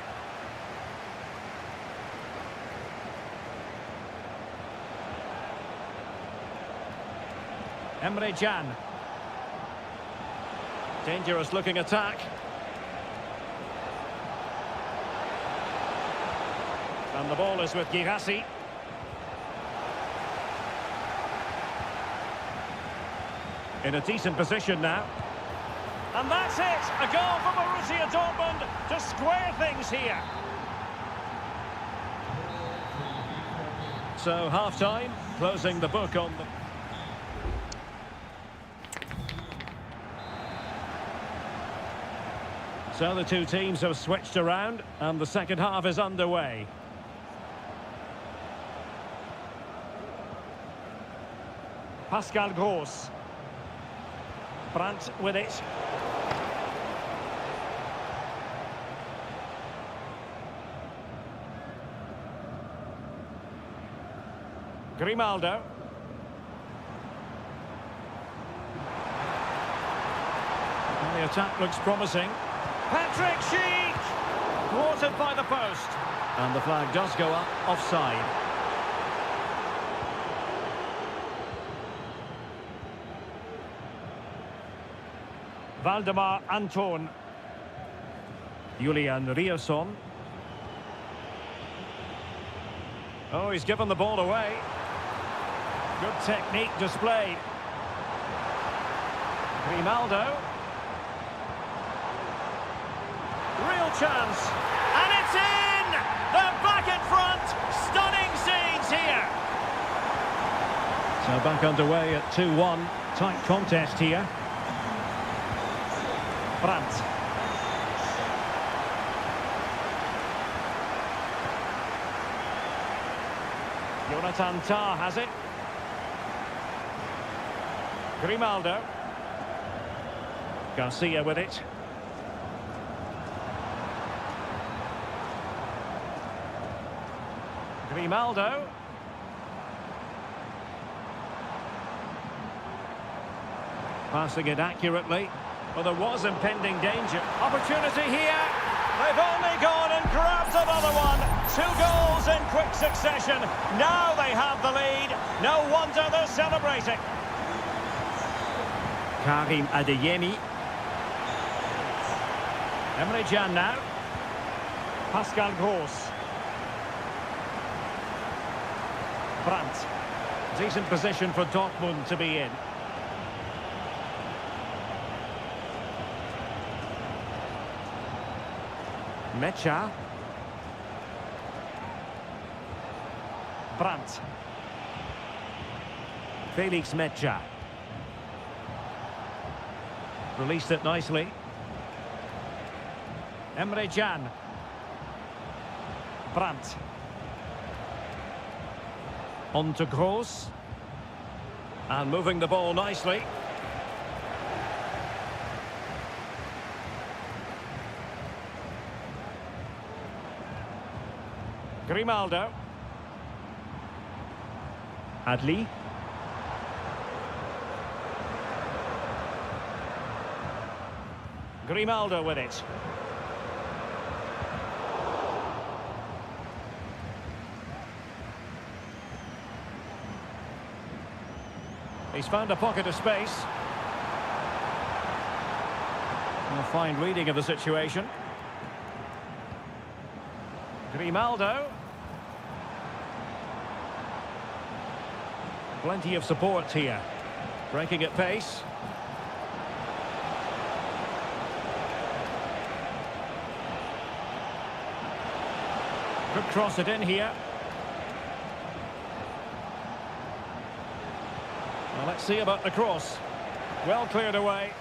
Emre Can. Dangerous looking attack. And the ball is with Girassi. In a decent position now. And that's it! A goal for Borussia Dortmund to square things here. So half-time, closing the book on the... So the two teams have switched around and the second half is underway. Pascal Gross. Brandt with it. Grimaldo. And the attack looks promising. Patrick Schick! Thwarted by the post. And the flag does go up, offside. Valdemar Anton. Julian Rierson. Oh, he's given the ball away. Good technique displayed. Grimaldo. Real chance. And it's in! They're back in front. Stunning scenes here. So back underway at 2-1. Tight contest here. Brandt. Jonathan Tah has it. Grimaldo. Garcia with it. Grimaldo. Passing it accurately. Well, there was impending danger. Opportunity here. They've only gone and grabbed another one. 2 goals in quick succession. Now they have the lead. No wonder they're celebrating. Karim Adeyemi. Emre Can now. Pascal Gross. Brandt. Decent position for Dortmund to be in. Mecha. Brandt. Felix Mecha. Released it nicely. Emre Can. Brandt. On to Gross. And moving the ball nicely. Grimaldo. Adli. Grimaldo with it. He's found a pocket of space. A fine reading of the situation. Grimaldo. Plenty of support here. Breaking at pace. Could cross it in here. Well, let's see about the cross. Well cleared away.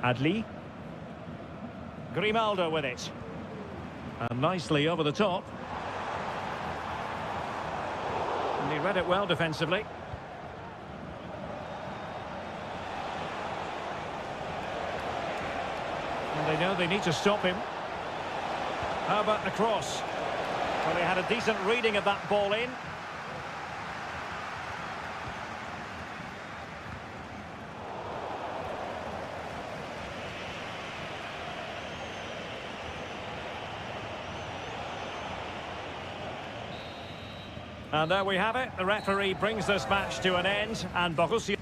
Adli. Grimaldo with it. And nicely over the top. And he read it well defensively. And they know they need to stop him. How about the cross? Well, they had a decent reading of that ball in. And there we have it. The referee brings this match to an end, and Borussia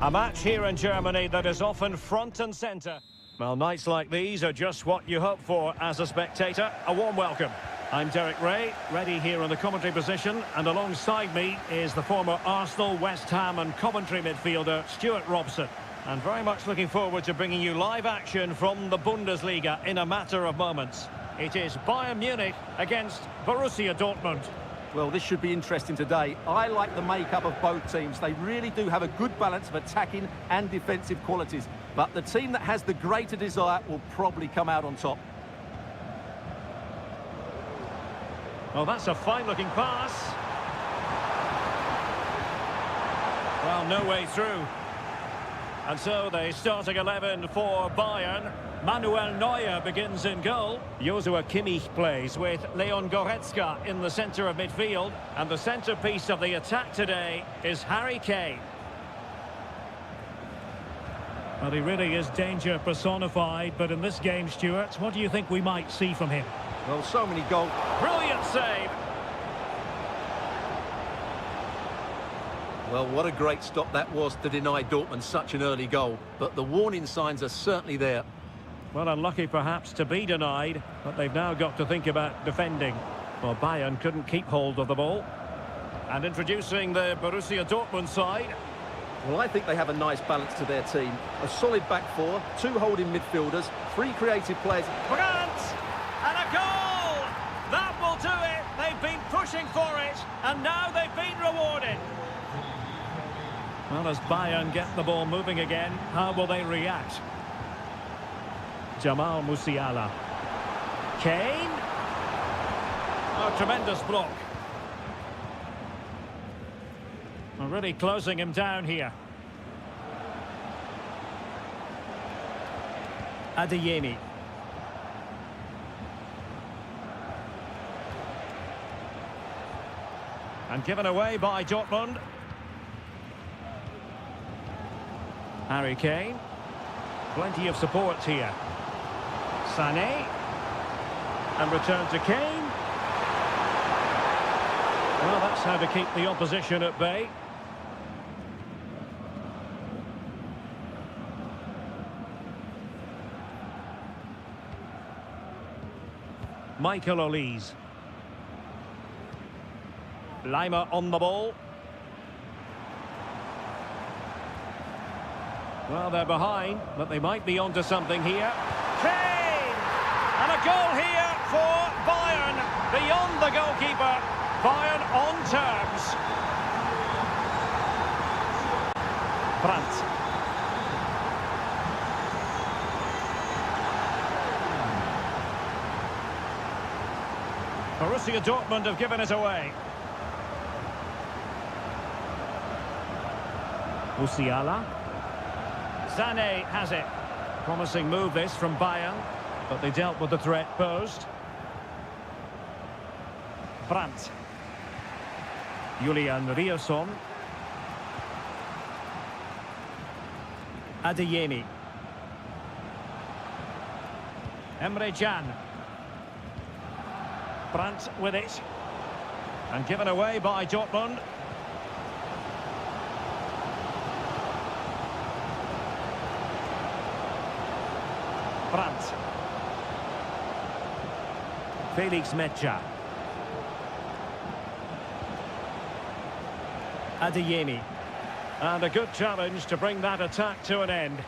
A match here in Germany that is often front and centre. Well, nights like these are just what you hope for as a spectator. A warm welcome. I'm Derek Ray, ready here in the commentary position, and alongside me is the former Arsenal, West Ham and Coventry midfielder, Stuart Robson. And very much looking forward to bringing you live action from the Bundesliga in a matter of moments. It is Bayern Munich against Borussia Dortmund. Well, this should be interesting today. I like the makeup of both teams. They really do have a good balance of attacking and defensive qualities. But the team that has the greater desire will probably come out on top. Well, that's a fine-looking pass. Well, no way through. And so the starting 11 for Bayern. Manuel Neuer begins in goal. Joshua Kimmich plays with Leon Goretzka in the centre of midfield. And the centrepiece of the attack today is Harry Kane. Well, he really is danger personified, but in this game, Stuart, what do you think we might see from him? Well, so many goals. Brilliant save. Well, what a great stop that was to deny Dortmund such an early goal. But the warning signs are certainly there. Well, unlucky perhaps to be denied, but they've now got to think about defending. Well, Bayern couldn't keep hold of the ball. And introducing the Borussia Dortmund side. Well, I think they have a nice balance to their team. A solid back four, two holding midfielders, three creative players. Brandt! And a goal! That will do it! They've been pushing for it, and now they've been rewarded. Well, as Bayern get the ball moving again, how will they react? Jamal Musiala. Kane. Oh, tremendous block. Well, really closing him down here. Adeyemi. And given away by Dortmund. Harry Kane. Plenty of support here. Sané. And return to Kane. Well, that's how to keep the opposition at bay. Michael Olise. Lima on the ball. Well, they're behind, but they might be onto something here. Kane! And a goal here for Bayern. Beyond the goalkeeper. Bayern on terms. Brandt. Borussia Dortmund have given it away. Musiala. Sané has it. Promising move this from Bayern, but they dealt with the threat posed. Brandt. Julian Riasson. Adeyemi. Emre Can. Brandt with it. And given away by Dortmund. Brandt. Felix Metscher. Adeyemi. And a good challenge to bring that attack to an end.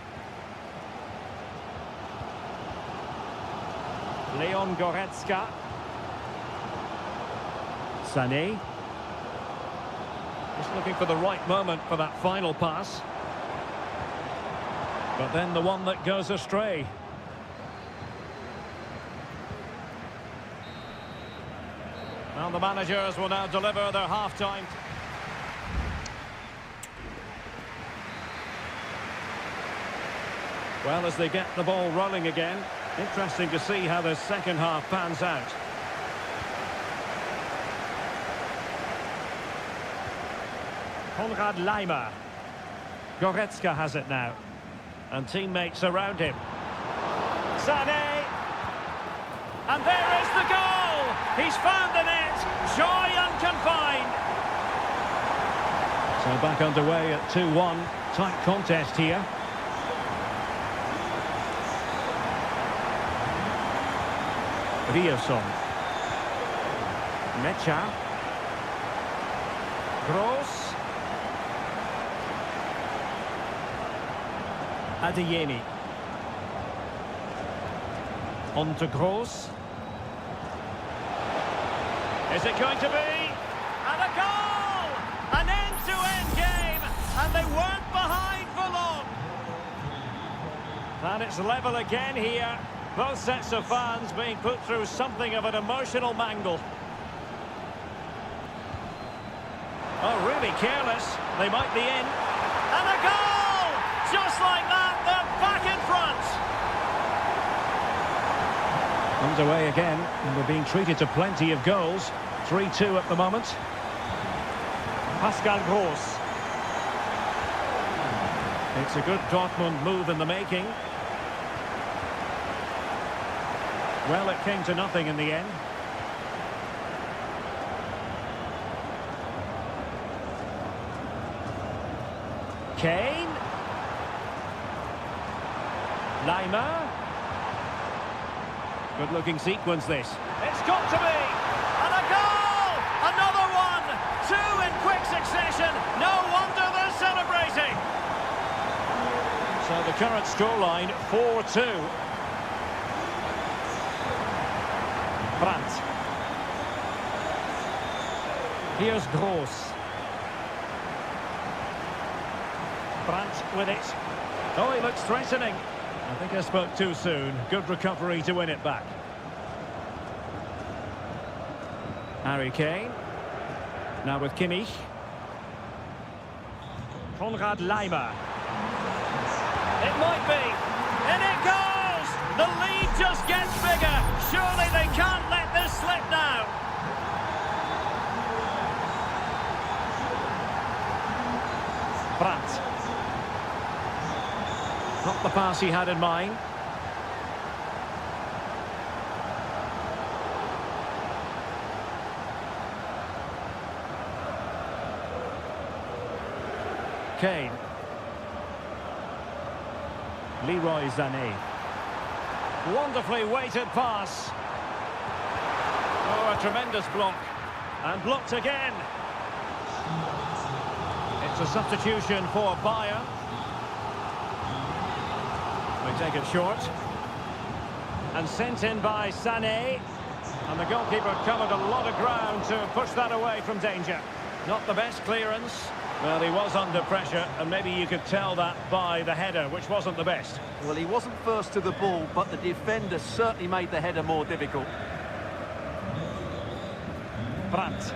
Leon Goretzka. Sané. Just looking for the right moment for that final pass. But then the one that goes astray. Well, the managers will now deliver their half-time. Well, as they get the ball rolling again, interesting to see how the second half pans out. Konrad Laimer. Goretzka has it now. And teammates around him. Sané. And there is the goal! He's found the net. Joy unconfined. So back underway at 2-1. Tight contest here. Rierson. Mecha. Gross. Adeyemi. On to Gross. Is it going to be? And a goal! An end-to-end game, and they weren't behind for long. And it's level again here. Both sets of fans being put through something of an emotional mangle. Oh, really careless. They might be in. And a goal! Just like that, they're back in front. Underway again, and we're being treated to plenty of goals. 3-2 at the moment. Pascal Gross. It's a good Dortmund move in the making. Well, it came to nothing in the end. Kane. Lima. Good-looking sequence, this. It's got to be! And a goal! Another one! Two in quick succession! No wonder they're celebrating! So the current scoreline, 4-2. Brandt. Here's Gross. Brandt with it. Oh, he looks threatening. I think I spoke too soon. Good recovery to win it back. Harry Kane. Now with Kimmich. Konrad Laimer. It might be. And it goes! The lead just gets bigger. Surely they can't let this slip now. Brandt. Not the pass he had in mind. Kane. Leroy Sané. Wonderfully weighted pass. Oh, a tremendous block. And blocked again. It's a substitution for Bayern. They take it short. And sent in by Sané. And the goalkeeper covered a lot of ground to push that away from danger. Not the best clearance. Well, he was under pressure, and maybe you could tell that by the header, which wasn't the best. Well, he wasn't first to the ball, but the defender certainly made the header more difficult. Brandt.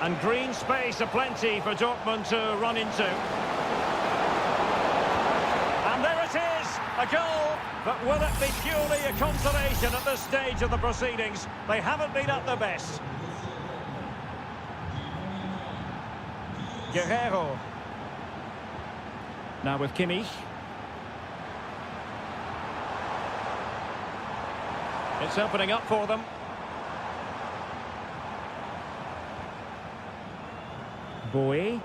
And green space aplenty for Dortmund to run into. And there it is, a goal. But will it be purely a consolation at this stage of the proceedings? They haven't been at their best. Guerrero. Now with Kimmich. It's opening up for them. Bowie.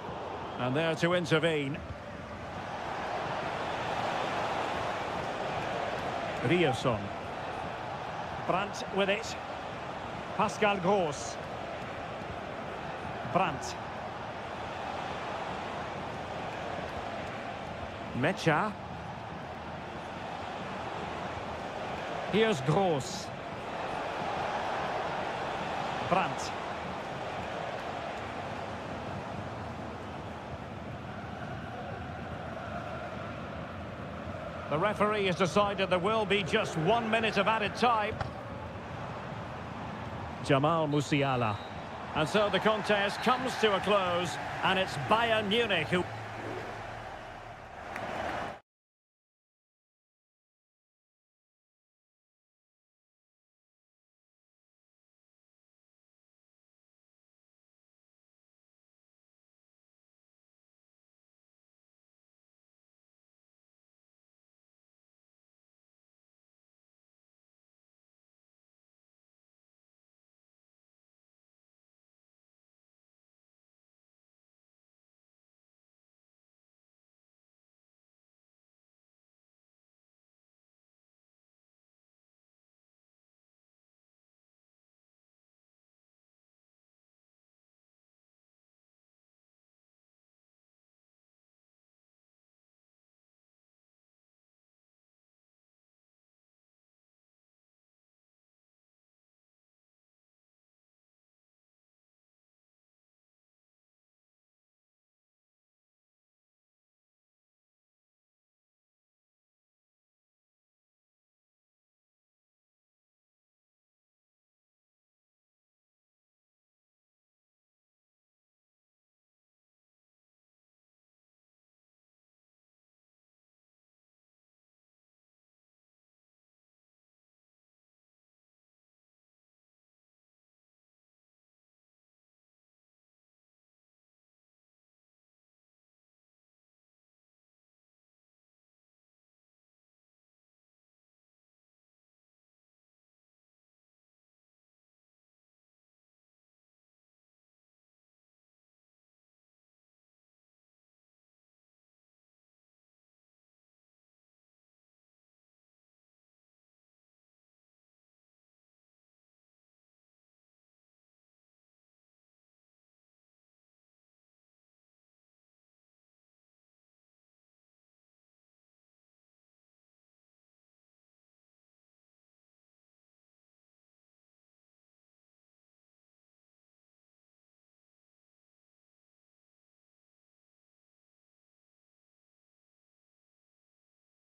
And there to intervene. Rierson. Brandt with it. Pascal Gross. Brandt. Mecha. Here's Gross. Brandt. The referee has decided there will be just 1 minute of added time. Jamal Musiala. And so the contest comes to a close, and it's Bayern Munich who...